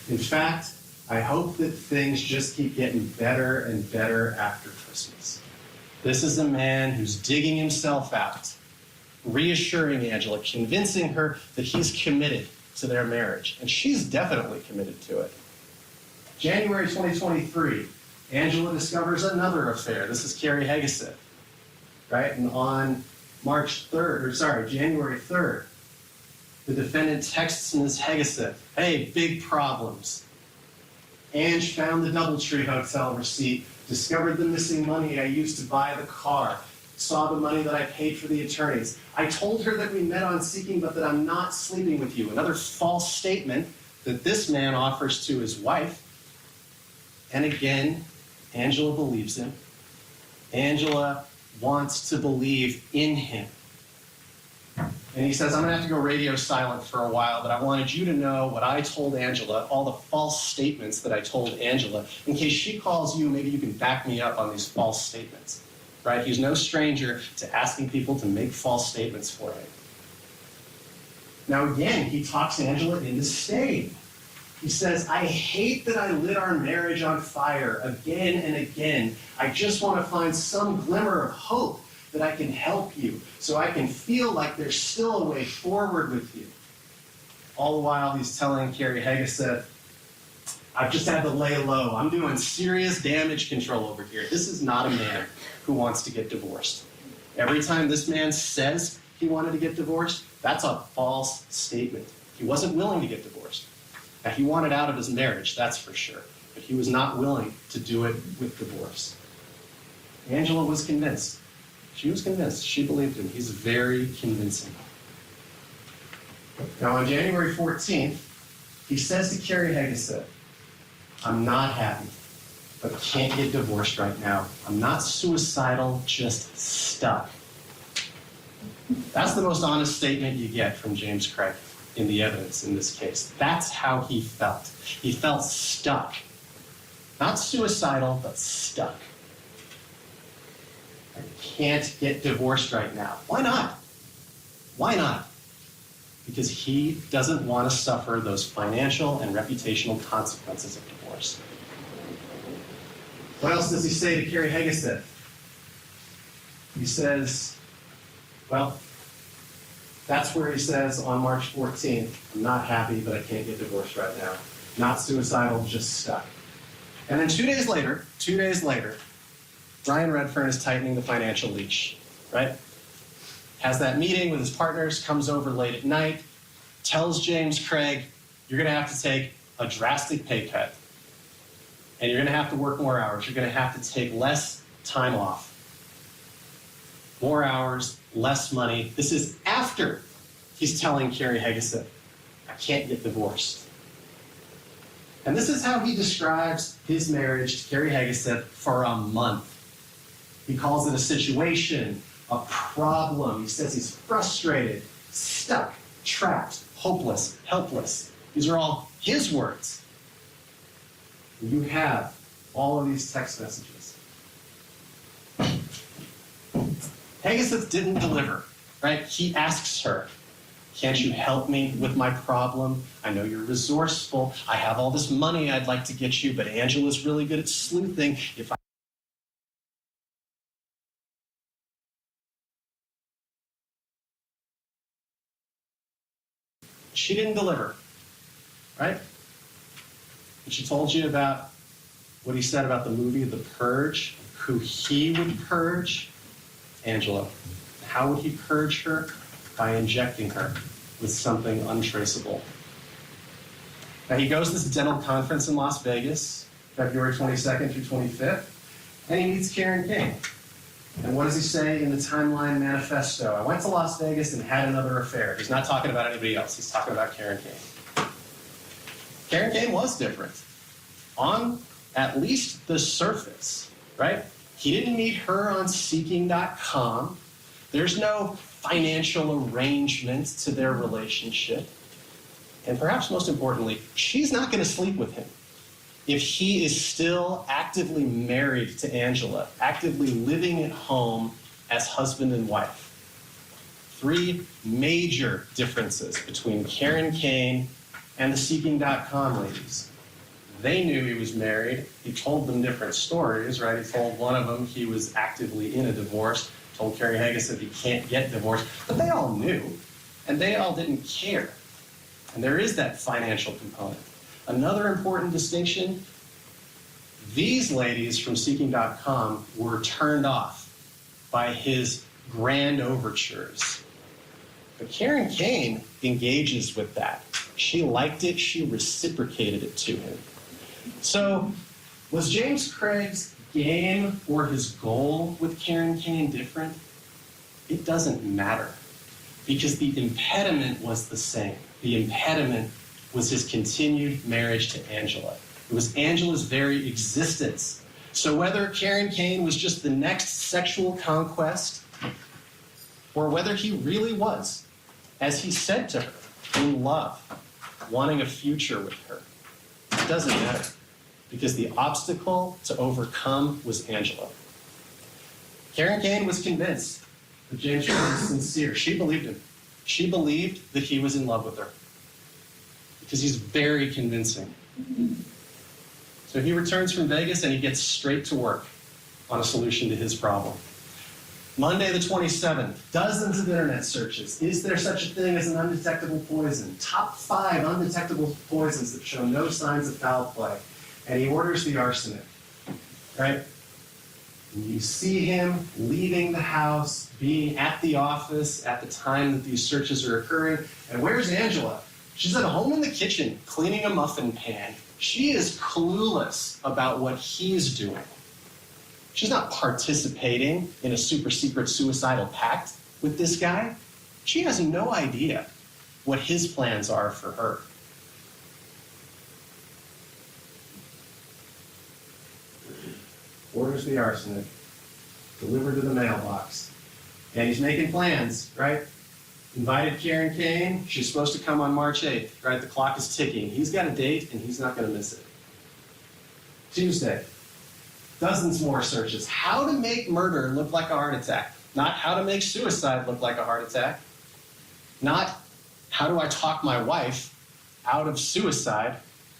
In fact, I hope that things just keep getting better and better after Christmas. This is a man who's digging himself out, reassuring Angela, convincing her that he's committed to their marriage. And she's definitely committed to it. January 2023, Angela discovers another affair. This is Carrie Hegeseth, right? And on January 3rd, the defendant texts Ms. Hegeseth, hey, big problems. Ange found the Doubletree Hotel receipt, discovered the missing money I used to buy the car, saw the money that I paid for the attorneys. I told her that we met on Seeking, but that I'm not sleeping with you. Another false statement that this man offers to his wife. And again, Angela believes him. Angela wants to believe in him. And he says, I'm going to have to go radio silent for a while, but I wanted you to know what I told Angela, all the false statements that I told Angela. In case she calls you, maybe you can back me up on these false statements. Right? He's no stranger to asking people to make false statements for him. Now again, he talks Angela into staying. He says, I hate that I lit our marriage on fire again and again. I just want to find some glimmer of hope that I can help you so I can feel like there's still a way forward with you. All the while he's telling Carrie Hegeseth, I've just had to lay low. I'm doing serious damage control over here. This is not a man who wants to get divorced. Every time this man says he wanted to get divorced, that's a false statement. He wasn't willing to get divorced. Now, he wanted out of his marriage, that's for sure, but he was not willing to do it with divorce. Angela was convinced. She was convinced. She believed him. He's very convincing. Now, on January 14th, he says to Carrie Hegeseth, I'm not happy, but can't get divorced right now. I'm not suicidal, just stuck. That's the most honest statement you get from James Craig in the evidence in this case. That's how he felt. He felt stuck. Not suicidal, but stuck. I can't get divorced right now. Why not? Why not? Because he doesn't want to suffer those financial and reputational consequences of divorce. What else does he say to Carrie Hegeseth? He says, well, that's where he says on March 14th, I'm not happy, but I can't get divorced right now. Not suicidal, just stuck. And then 2 days later, Brian Redfern is tightening the financial leash, right? Has that meeting with his partners, comes over late at night, tells James Craig, you're going to have to take a drastic pay cut, and you're going to have to work more hours. You're going to have to take less time off. More hours, less money. This is after he's telling Carrie Hegeseth, I can't get divorced. And this is how he describes his marriage to Carrie Hegeseth for a month. He calls it a situation, a problem. He says he's frustrated, stuck, trapped, hopeless, helpless. These are all his words. You have all of these text messages. Hegeseth didn't deliver, right? He asks her, can't you help me with my problem? I know you're resourceful. I have all this money I'd like to get you, but Angela's really good at sleuthing. She didn't deliver, right? And she told you about what he said about the movie The Purge, who he would purge? Angela. How would he purge her? By injecting her with something untraceable. Now, he goes to this dental conference in Las Vegas, February 22nd through 25th, and he meets Karen Kane. And what does he say in the Timeline Manifesto? I went to Las Vegas and had another affair. He's not talking about anybody else. He's talking about Karen Kane. Karen Kane was different. On at least the surface, right? He didn't meet her on Seeking.com. There's no financial arrangement to their relationship. And perhaps most importantly, she's not going to sleep with him if he is still actively married to Angela, actively living at home as husband and wife. 3 major differences between Karen Kane and the Seeking.com ladies. They knew he was married. He told them different stories, right? He told one of them he was actively in a divorce, told Carrie Haggis that he can't get divorced, but they all knew, and they all didn't care. And there is that financial component. Another important distinction, these ladies from Seeking.com were turned off by his grand overtures. But Karen Kane engages with that. She liked it, she reciprocated it to him. So, was James Craig's game or his goal with Karen Kane different? It doesn't matter, because the impediment was the same. The impediment was his continued marriage to Angela. It was Angela's very existence. So whether Karen Kane was just the next sexual conquest, or whether he really was, as he said to her, in love, wanting a future with her, it doesn't matter, because the obstacle to overcome was Angela. Karen Kane was convinced that James Craig was sincere. She believed him. She believed that he was in love with her, because he's very convincing. So he returns from Vegas and he gets straight to work on a solution to his problem. Monday the 27th, dozens of internet searches. Is there such a thing as an undetectable poison? Top 5 undetectable poisons that show no signs of foul play. And he orders the arsenic, right? And you see him leaving the house, being at the office at the time that these searches are occurring. And where's Angela? She's at home in the kitchen, cleaning a muffin pan. She is clueless about what he's doing. She's not participating in a super secret suicidal pact with this guy. She has no idea what his plans are for her. Orders the arsenic, delivered to the mailbox. And he's making plans, right? Invited Karen Kane. She's supposed to come on March 8th, right? The clock is ticking. He's got a date, and he's not going to miss it. Tuesday, dozens more searches. How to make murder look like a heart attack. Not how to make suicide look like a heart attack. Not how do I talk my wife out of suicide.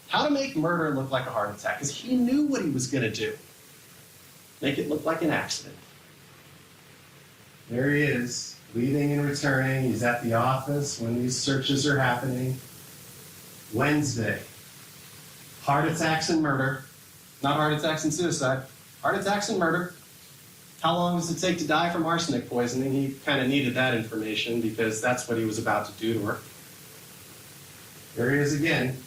How to make murder look like a heart attack. Because he knew what he was going to do. Make it look like an accident. There he is, leaving and returning. He's at the office when these searches are happening. Wednesday, heart attacks and murder. Not heart attacks and suicide. Heart attacks and murder. How long does it take to die from arsenic poisoning? He kind of needed that information because that's what he was about to do to her. There he is again,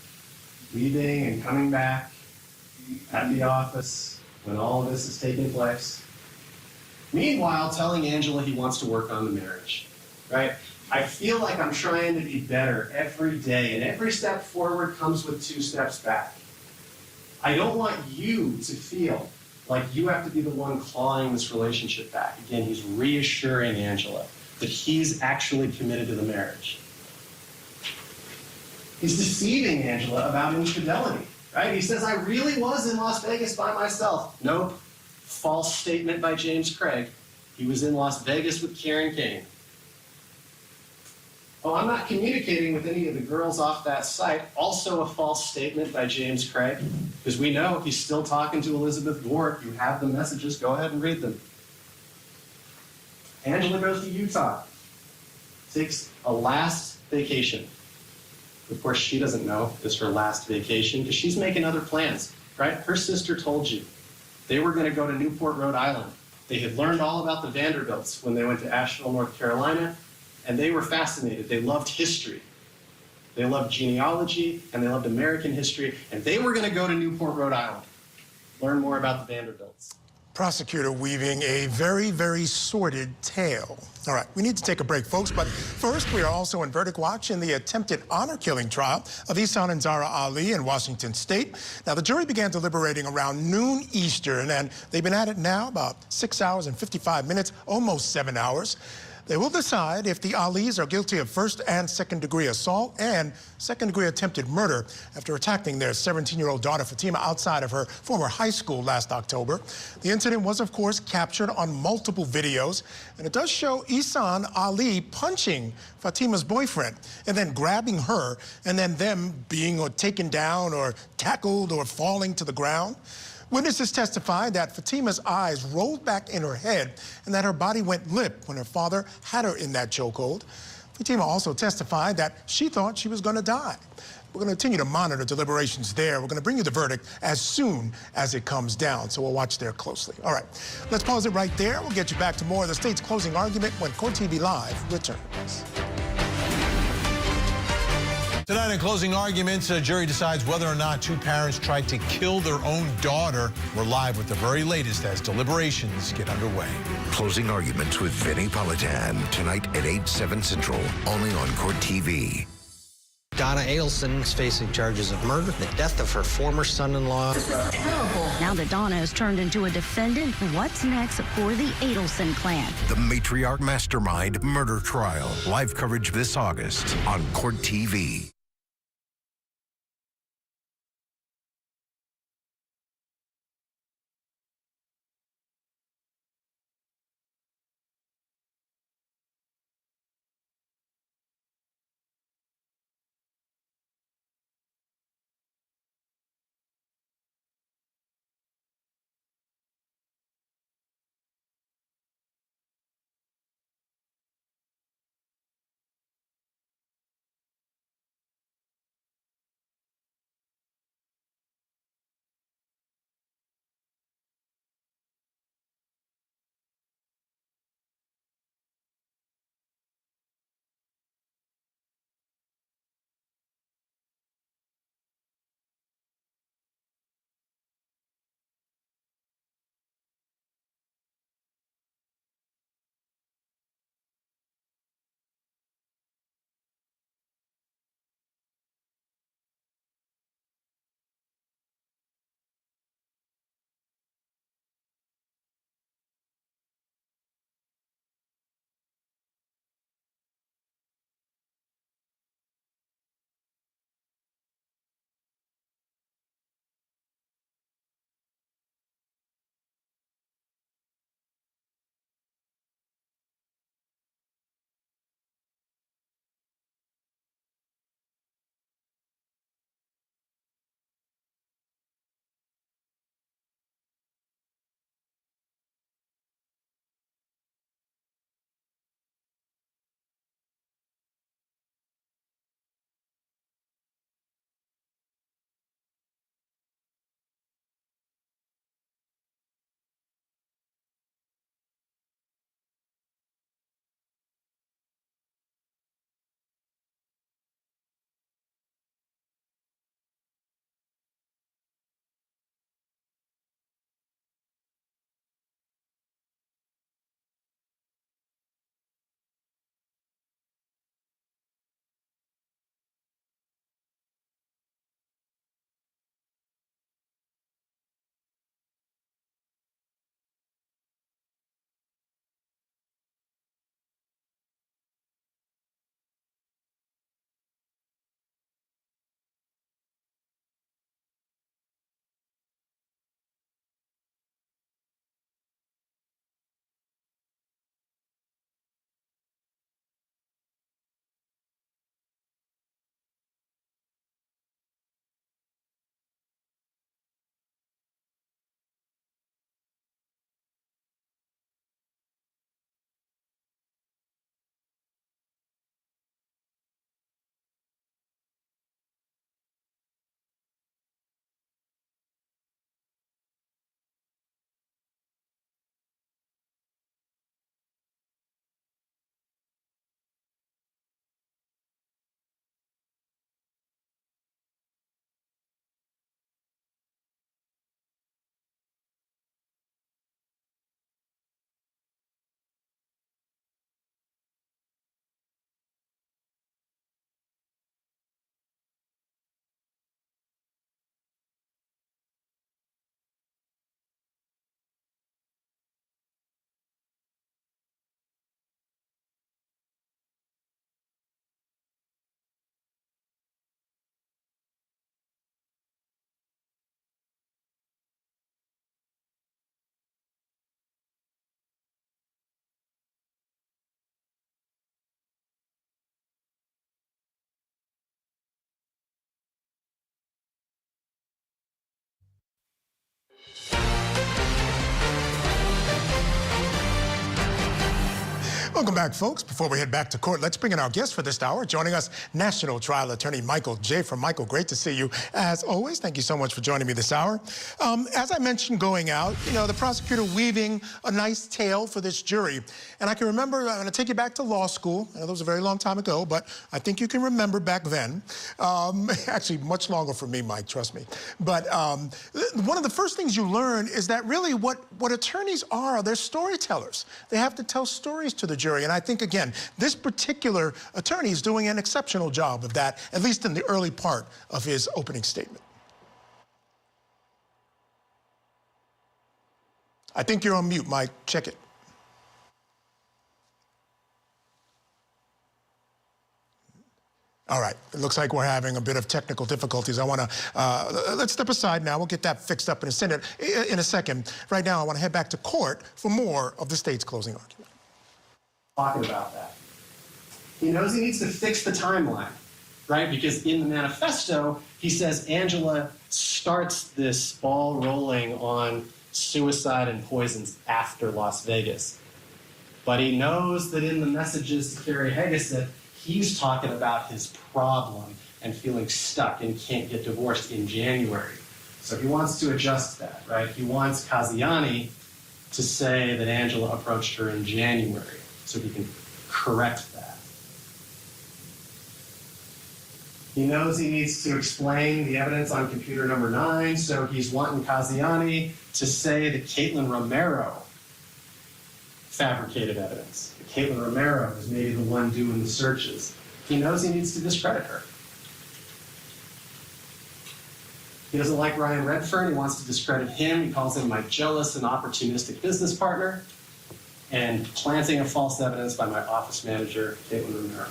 leaving and coming back at the office when all of this is taking place. Meanwhile, telling Angela he wants to work on the marriage, right? I feel like I'm trying to be better every day, and every step forward comes with 2 steps back. I don't want you to feel like you have to be the one clawing this relationship back. Again, he's reassuring Angela that he's actually committed to the marriage. He's deceiving Angela about infidelity, right? He says, I really was in Las Vegas by myself. Nope. False statement by James Craig. He was in Las Vegas with Karen Kane. Oh, I'm not communicating with any of the girls off that site. Also a false statement by James Craig, because we know he's still talking to Elizabeth Gore. If you have the messages, go ahead and read them. Angela goes to Utah, takes a last vacation. Of course, she doesn't know it's her last vacation because she's making other plans. right? Her sister told you they were going to go to Newport, Rhode Island. They had learned all about the Vanderbilts when they went to Asheville, North Carolina, and they were fascinated. They loved history. They loved genealogy, and they loved American history, and they were going to go to Newport, Rhode Island, learn more about the Vanderbilts. Prosecutor weaving a very, very sordid tale. All right, we need to take a break, folks, but first, we are also in verdict watch in the attempted honor-killing trial of Ihsan and Zahraa Ali in Washington State. Now, the jury began deliberating around noon Eastern, and they've been at it now about 6 hours and 55 minutes, almost 7 hours. They will decide if the Alis are guilty of first and second-degree assault and second-degree attempted murder after attacking their 17-year-old daughter Fatima outside of her former high school last October. The incident was, of course, captured on multiple videos, and it does show Ihsan Ali punching Fatima's boyfriend and then grabbing her, and then them being taken down or tackled or falling to the ground. Witnesses testified that Fatima's eyes rolled back in her head and that her body went limp when her father had her in that chokehold. Fatima also testified that she thought she was going to die. We're going to continue to monitor deliberations there. We're going to bring you the verdict as soon as it comes down, so we'll watch there closely. All right, let's pause it right there. We'll get you back to more of the state's closing argument when Court TV Live returns. Tonight in closing arguments, a jury decides whether or not two parents tried to kill their own daughter. We're live with the very latest as deliberations get underway. Closing arguments with Vinnie Politan tonight at 8/7 Central, only on Court TV. Donna Ihsan is facing charges of murder, the death of her former son-in-law. Terrible. Now that Donna has turned into a defendant, what's next for the Ihsan clan? The matriarch mastermind murder trial. Live coverage this August on Court TV. Welcome back, folks. Before we head back to court, let's bring in our guest for this hour. Joining us, National Trial Attorney Michael J. Michael, great to see you. As always, thank you so much for joining me this hour. As I mentioned going out, the prosecutor weaving a nice tale for this jury. And I can remember, I'm going to take you back to law school. I know that was a very long time ago, but I think you can remember back then. Actually, much longer for me, Mike, trust me. But one of the first things you learn is that really what attorneys are, they're storytellers. They have to tell stories to the jury. And I think, again, this particular attorney is doing an exceptional job of that, at least in the early part of his opening statement. I think you're on mute, Mike. Check it. All right, it looks like we're having a bit of technical difficulties. I want to, let's step aside now. We'll get that fixed up in a second. Right now, I want to head back to court for more of the state's closing argument. Talking about that. He knows he needs to fix the timeline, right? Because in the manifesto, he says Angela starts this ball rolling on suicide and poisons after Las Vegas. But he knows that in the messages to Carrie Hegeseth, he's talking about his problem and feeling stuck and can't get divorced in January. So he wants to adjust that, right? He wants Kaziani to say that Angela approached her in January so he can correct that. He knows he needs to explain the evidence on computer number 9, so he's wanting Kaziani to say that Caitlin Romero fabricated evidence. Caitlin Romero is maybe the one doing the searches. He knows he needs to discredit her. He doesn't like Ryan Redfern. He wants to discredit him. He calls him my jealous and opportunistic business partner, and planting of false evidence by my office manager, Caitlin Romero.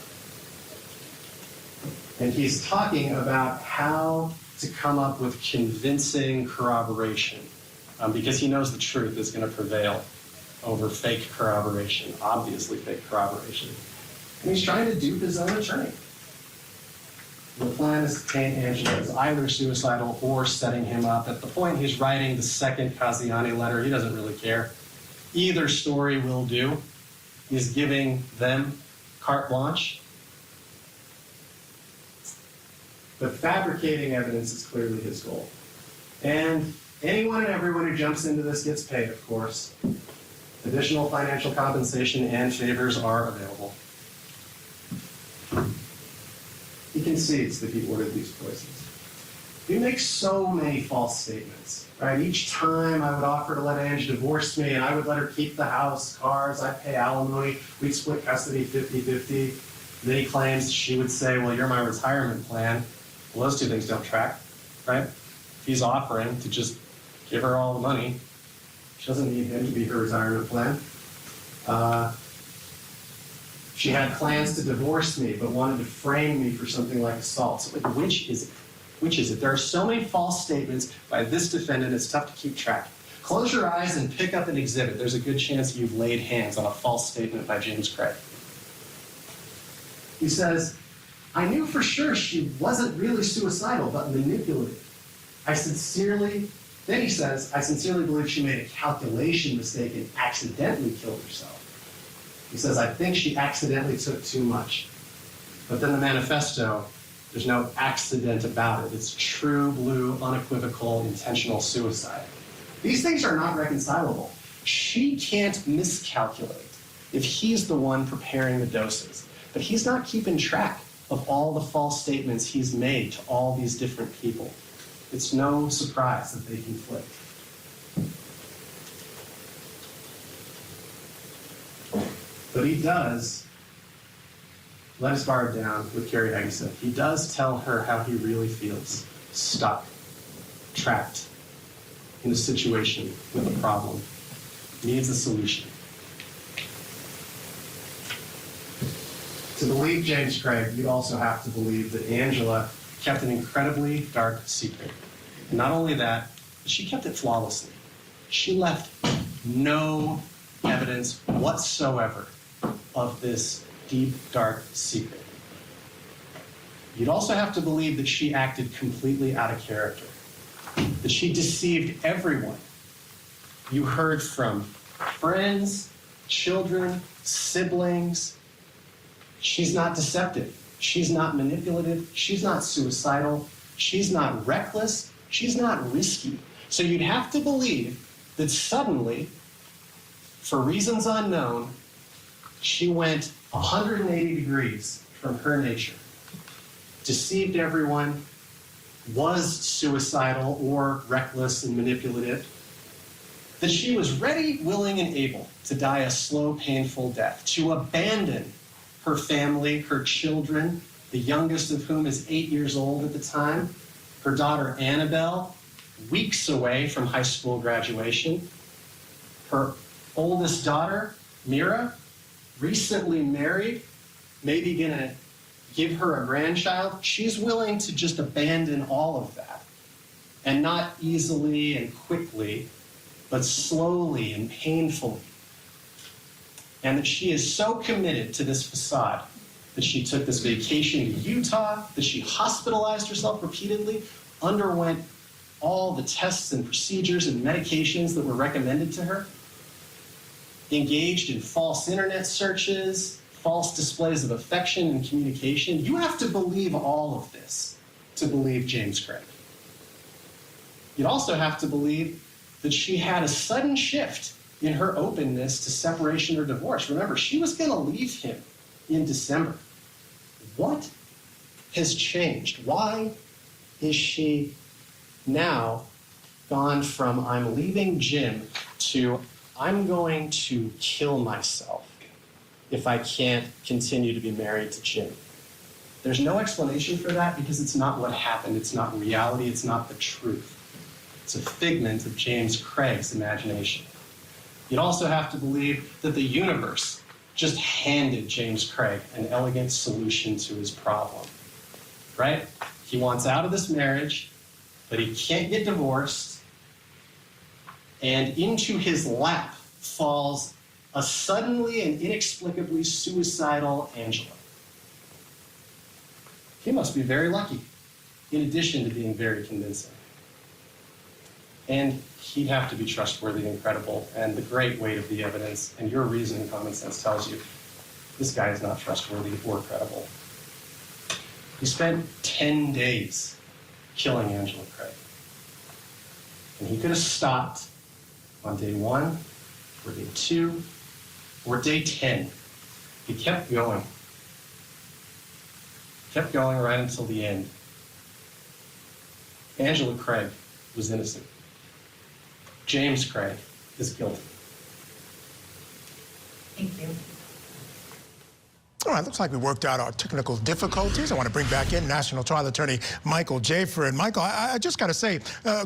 And he's talking about how to come up with convincing corroboration, because he knows the truth is going to prevail over fake corroboration, obviously fake corroboration. And he's trying to dupe his own attorney. The plan is to paint Angela as either suicidal or setting him up. At the point he's writing the second Kaziani letter, he doesn't really care. Either story will do. He's giving them carte blanche. But fabricating evidence is clearly his goal. And anyone and everyone who jumps into this gets paid, of course. Additional financial compensation and favors are available. He concedes that he ordered these poisons. He makes so many false statements, right? Each time I would offer to let Ange divorce me, and I would let her keep the house, cars, I'd pay alimony, we'd split custody 50-50. Then he claims she would say, well, you're my retirement plan. Well, those two things don't track, right? He's offering to just give her all the money. She doesn't need him to be her retirement plan. She had plans to divorce me, but wanted to frame me for something like assault. So, like, which is it? Which is it? There are so many false statements by this defendant, it's tough to keep track. Close your eyes and pick up an exhibit. There's a good chance you've laid hands on a false statement by James Craig. He says, I knew for sure she wasn't really suicidal, but manipulative. Then he says, I sincerely believe she made a calculation mistake and accidentally killed herself. He says, I think she accidentally took too much. But then the manifesto, there's no accident about it. It's true, blue, unequivocal, intentional suicide. These things are not reconcilable. She can't miscalculate if he's the one preparing the doses. But he's not keeping track of all the false statements he's made to all these different people. It's no surprise that they conflict. But he does let his guard down with Carrie Hegeseth. He does tell her how he really feels. Stuck, trapped, in a situation with a problem, needs a solution. To believe James Craig, you'd also have to believe that Angela kept an incredibly dark secret. And not only that, but she kept it flawlessly. She left no evidence whatsoever of this deep, dark secret. You'd also have to believe that she acted completely out of character, that she deceived everyone. You heard from friends, children, siblings. She's not deceptive. She's not manipulative. She's not suicidal. She's not reckless. She's not risky. So you'd have to believe that suddenly, for reasons unknown, she went 180 degrees from her nature, deceived everyone, was suicidal or reckless and manipulative, that she was ready, willing, and able to die a slow, painful death, to abandon her family, her children, the youngest of whom is 8 years old at the time, her daughter Annabelle, weeks away from high school graduation, her oldest daughter, Mira, recently married, maybe gonna give her a grandchild. She's willing to just abandon all of that, and not easily and quickly, but slowly and painfully. And that she is so committed to this facade that she took this vacation to Utah, that she hospitalized herself repeatedly, underwent all the tests and procedures and medications that were recommended to her, engaged in false internet searches, false displays of affection and communication. You have to believe all of this to believe James Craig. You'd also have to believe that she had a sudden shift in her openness to separation or divorce. Remember, she was going to leave him in December. What has changed? Why is she now gone from I'm leaving Jim to I'm going to kill myself if I can't continue to be married to Jim? There's no explanation for that because it's not what happened. It's not reality. It's not the truth. It's a figment of James Craig's imagination. You'd also have to believe that the universe just handed James Craig an elegant solution to his problem, right? He wants out of this marriage, but he can't get divorced, and into his lap falls a suddenly and inexplicably suicidal Angela. He must be very lucky, in addition to being very convincing. And he'd have to be trustworthy and credible, and the great weight of the evidence and your reason and common sense tells you this guy is not trustworthy or credible. He spent 10 days killing Angela Craig. And he could have stopped on day 1, or day 2, or day 10. He kept going. Kept going right until the end. Angela Craig was innocent. James Craig is guilty. Thank you. All right, looks like we worked out our technical difficulties. I want to bring back in National Trial Attorney Michael Jaffer. And Michael, I just got to say,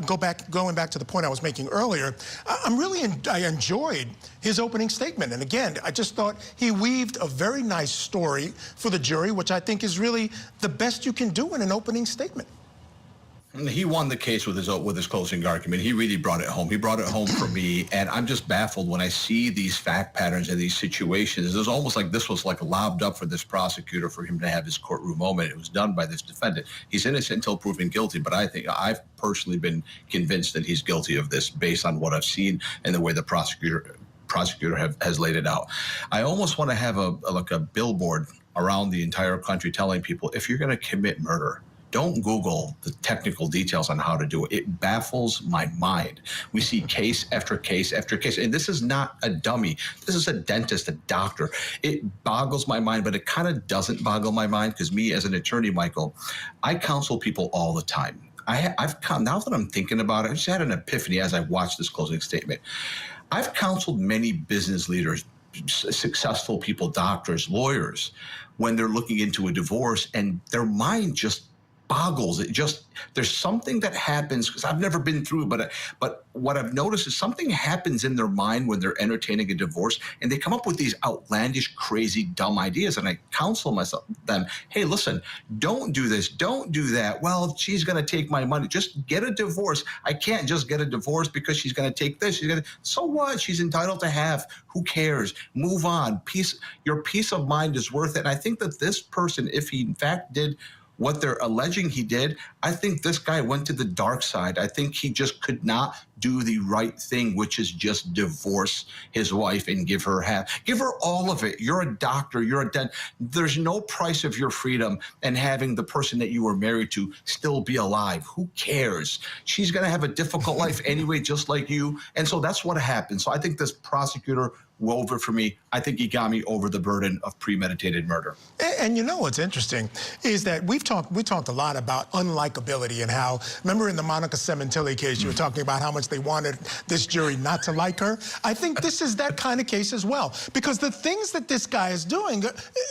going back to the point I was making earlier, I enjoyed his opening statement. And again, I just thought he weaved a very nice story for the jury, which I think is really the best you can do in an opening statement. He won the case with his closing argument. He really brought it home. He brought it home for me, and I'm just baffled when I see these fact patterns and these situations. It was almost like this was like lobbed up for this prosecutor for him to have his courtroom moment. It was done by this defendant. He's innocent until proven guilty, but I think I've personally been convinced that he's guilty of this based on what I've seen and the way the prosecutor has laid it out. I almost want to have a billboard around the entire country telling people, if you're going to commit murder, don't Google the technical details on how to do it. It baffles my mind. We see case after case after case, and this is not a dummy. This is a dentist, a doctor. It boggles my mind, but it kind of doesn't boggle my mind because me as an attorney, Michael, I counsel people all the time. Now that I'm thinking about it, I just had an epiphany as I watched this closing statement. I've counseled many business leaders, successful people, doctors, lawyers, when they're looking into a divorce and their mind just boggles. There's something that happens, because I've never been through, but what I've noticed is something happens in their mind when they're entertaining a divorce, and they come up with these outlandish, crazy, dumb ideas. And I counsel them, hey, listen, don't do this, don't do that. Well, she's going to take my money. Just get a divorce. I can't just get a divorce because she's going to take this. So what? She's entitled to have. Who cares? Move on. Your peace of mind is worth it. And I think that this person, if he in fact did what they're alleging he did, I think this guy went to the dark side. I think he just could not do the right thing, which is just divorce his wife and give her half. Give her all of it. You're a doctor. You're a dentist. There's no price of your freedom and having the person that you were married to still be alive. Who cares? She's going to have a difficult life anyway, just like you. And so that's what happened. So I think this prosecutor wove it for me. I think he got me over the burden of premeditated murder. And you know what's interesting is that we talked a lot about unlikability and how, remember in the Monica Sementilli case, you were talking about how much they wanted this jury not to like her. I think this is that kind of case as well, because the things that this guy is doing,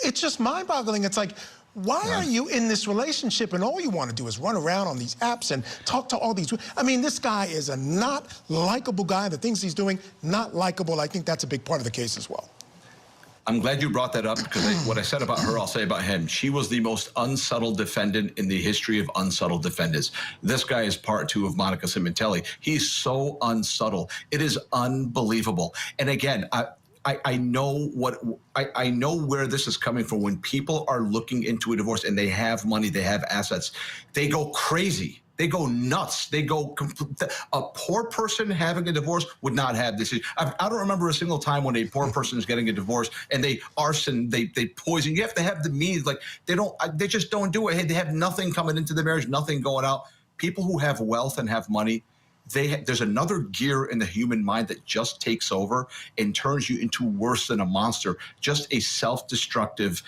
it's just mind-boggling. It's like, why are you in this relationship and all you want to do is run around on these apps and talk to all these... I mean, this guy is a not likable guy. The things he's doing, not likable. I think that's a big part of the case as well. I'm glad you brought that up, because what I said about her, I'll say about him. She was the most unsubtle defendant in the history of unsubtle defendants. This guy is part 2 of Monica Sementilli. He's so unsubtle. It is unbelievable. And again, I know I know where this is coming from. When people are looking into a divorce and they have money, they have assets, they go crazy. They go nuts. They go. A poor person having a divorce would not have this. I don't remember a single time when a poor person is getting a divorce and they arson, they poison. You have to have the means. Like they just don't do it. Hey, they have nothing coming into the marriage, nothing going out. People who have wealth and have money, there's another gear in the human mind that just takes over and turns you into worse than a monster, just a self-destructive,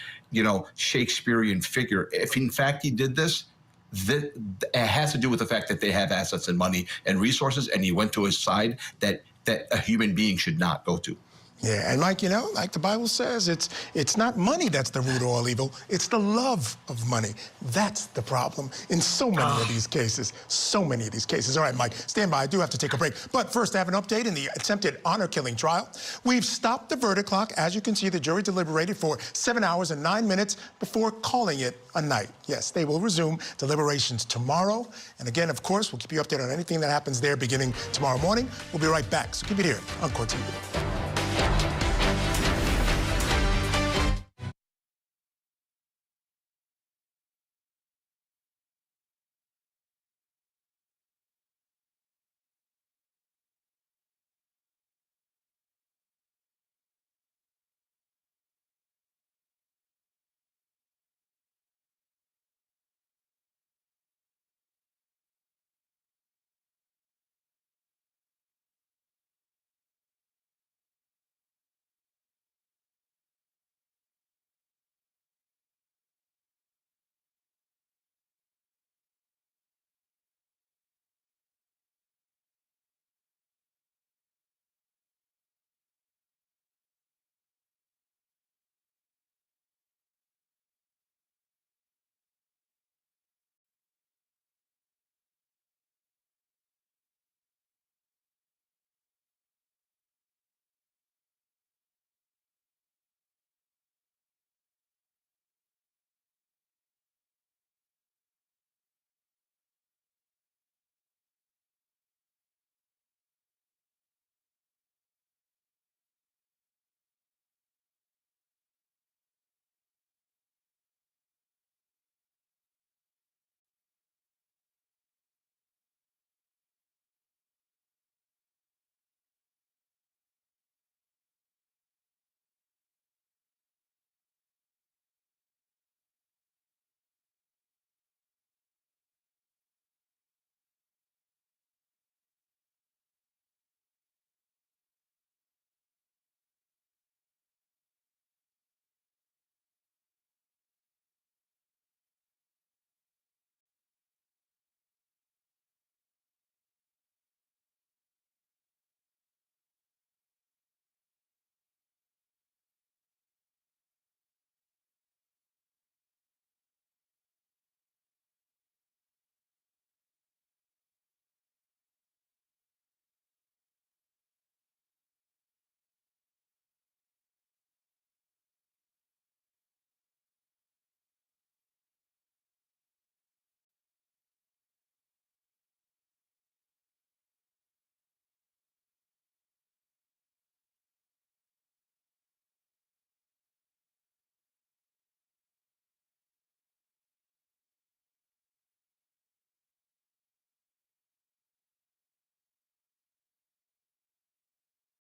Shakespearean figure. If in fact he did this, it has to do with the fact that they have assets and money and resources, and he went to a side that a human being should not go to. Yeah, and like the Bible says, it's not money that's the root of all evil. It's the love of money. That's the problem in so many of these cases. So many of these cases. All right, Mike, stand by. I do have to take a break. But first, I have an update in the attempted honor-killing trial. We've stopped the verdict clock. As you can see, the jury deliberated for 7 hours and 9 minutes before calling it a night. Yes, they will resume deliberations tomorrow. And again, of course, we'll keep you updated on anything that happens there beginning tomorrow morning. We'll be right back. So keep it here on Court TV.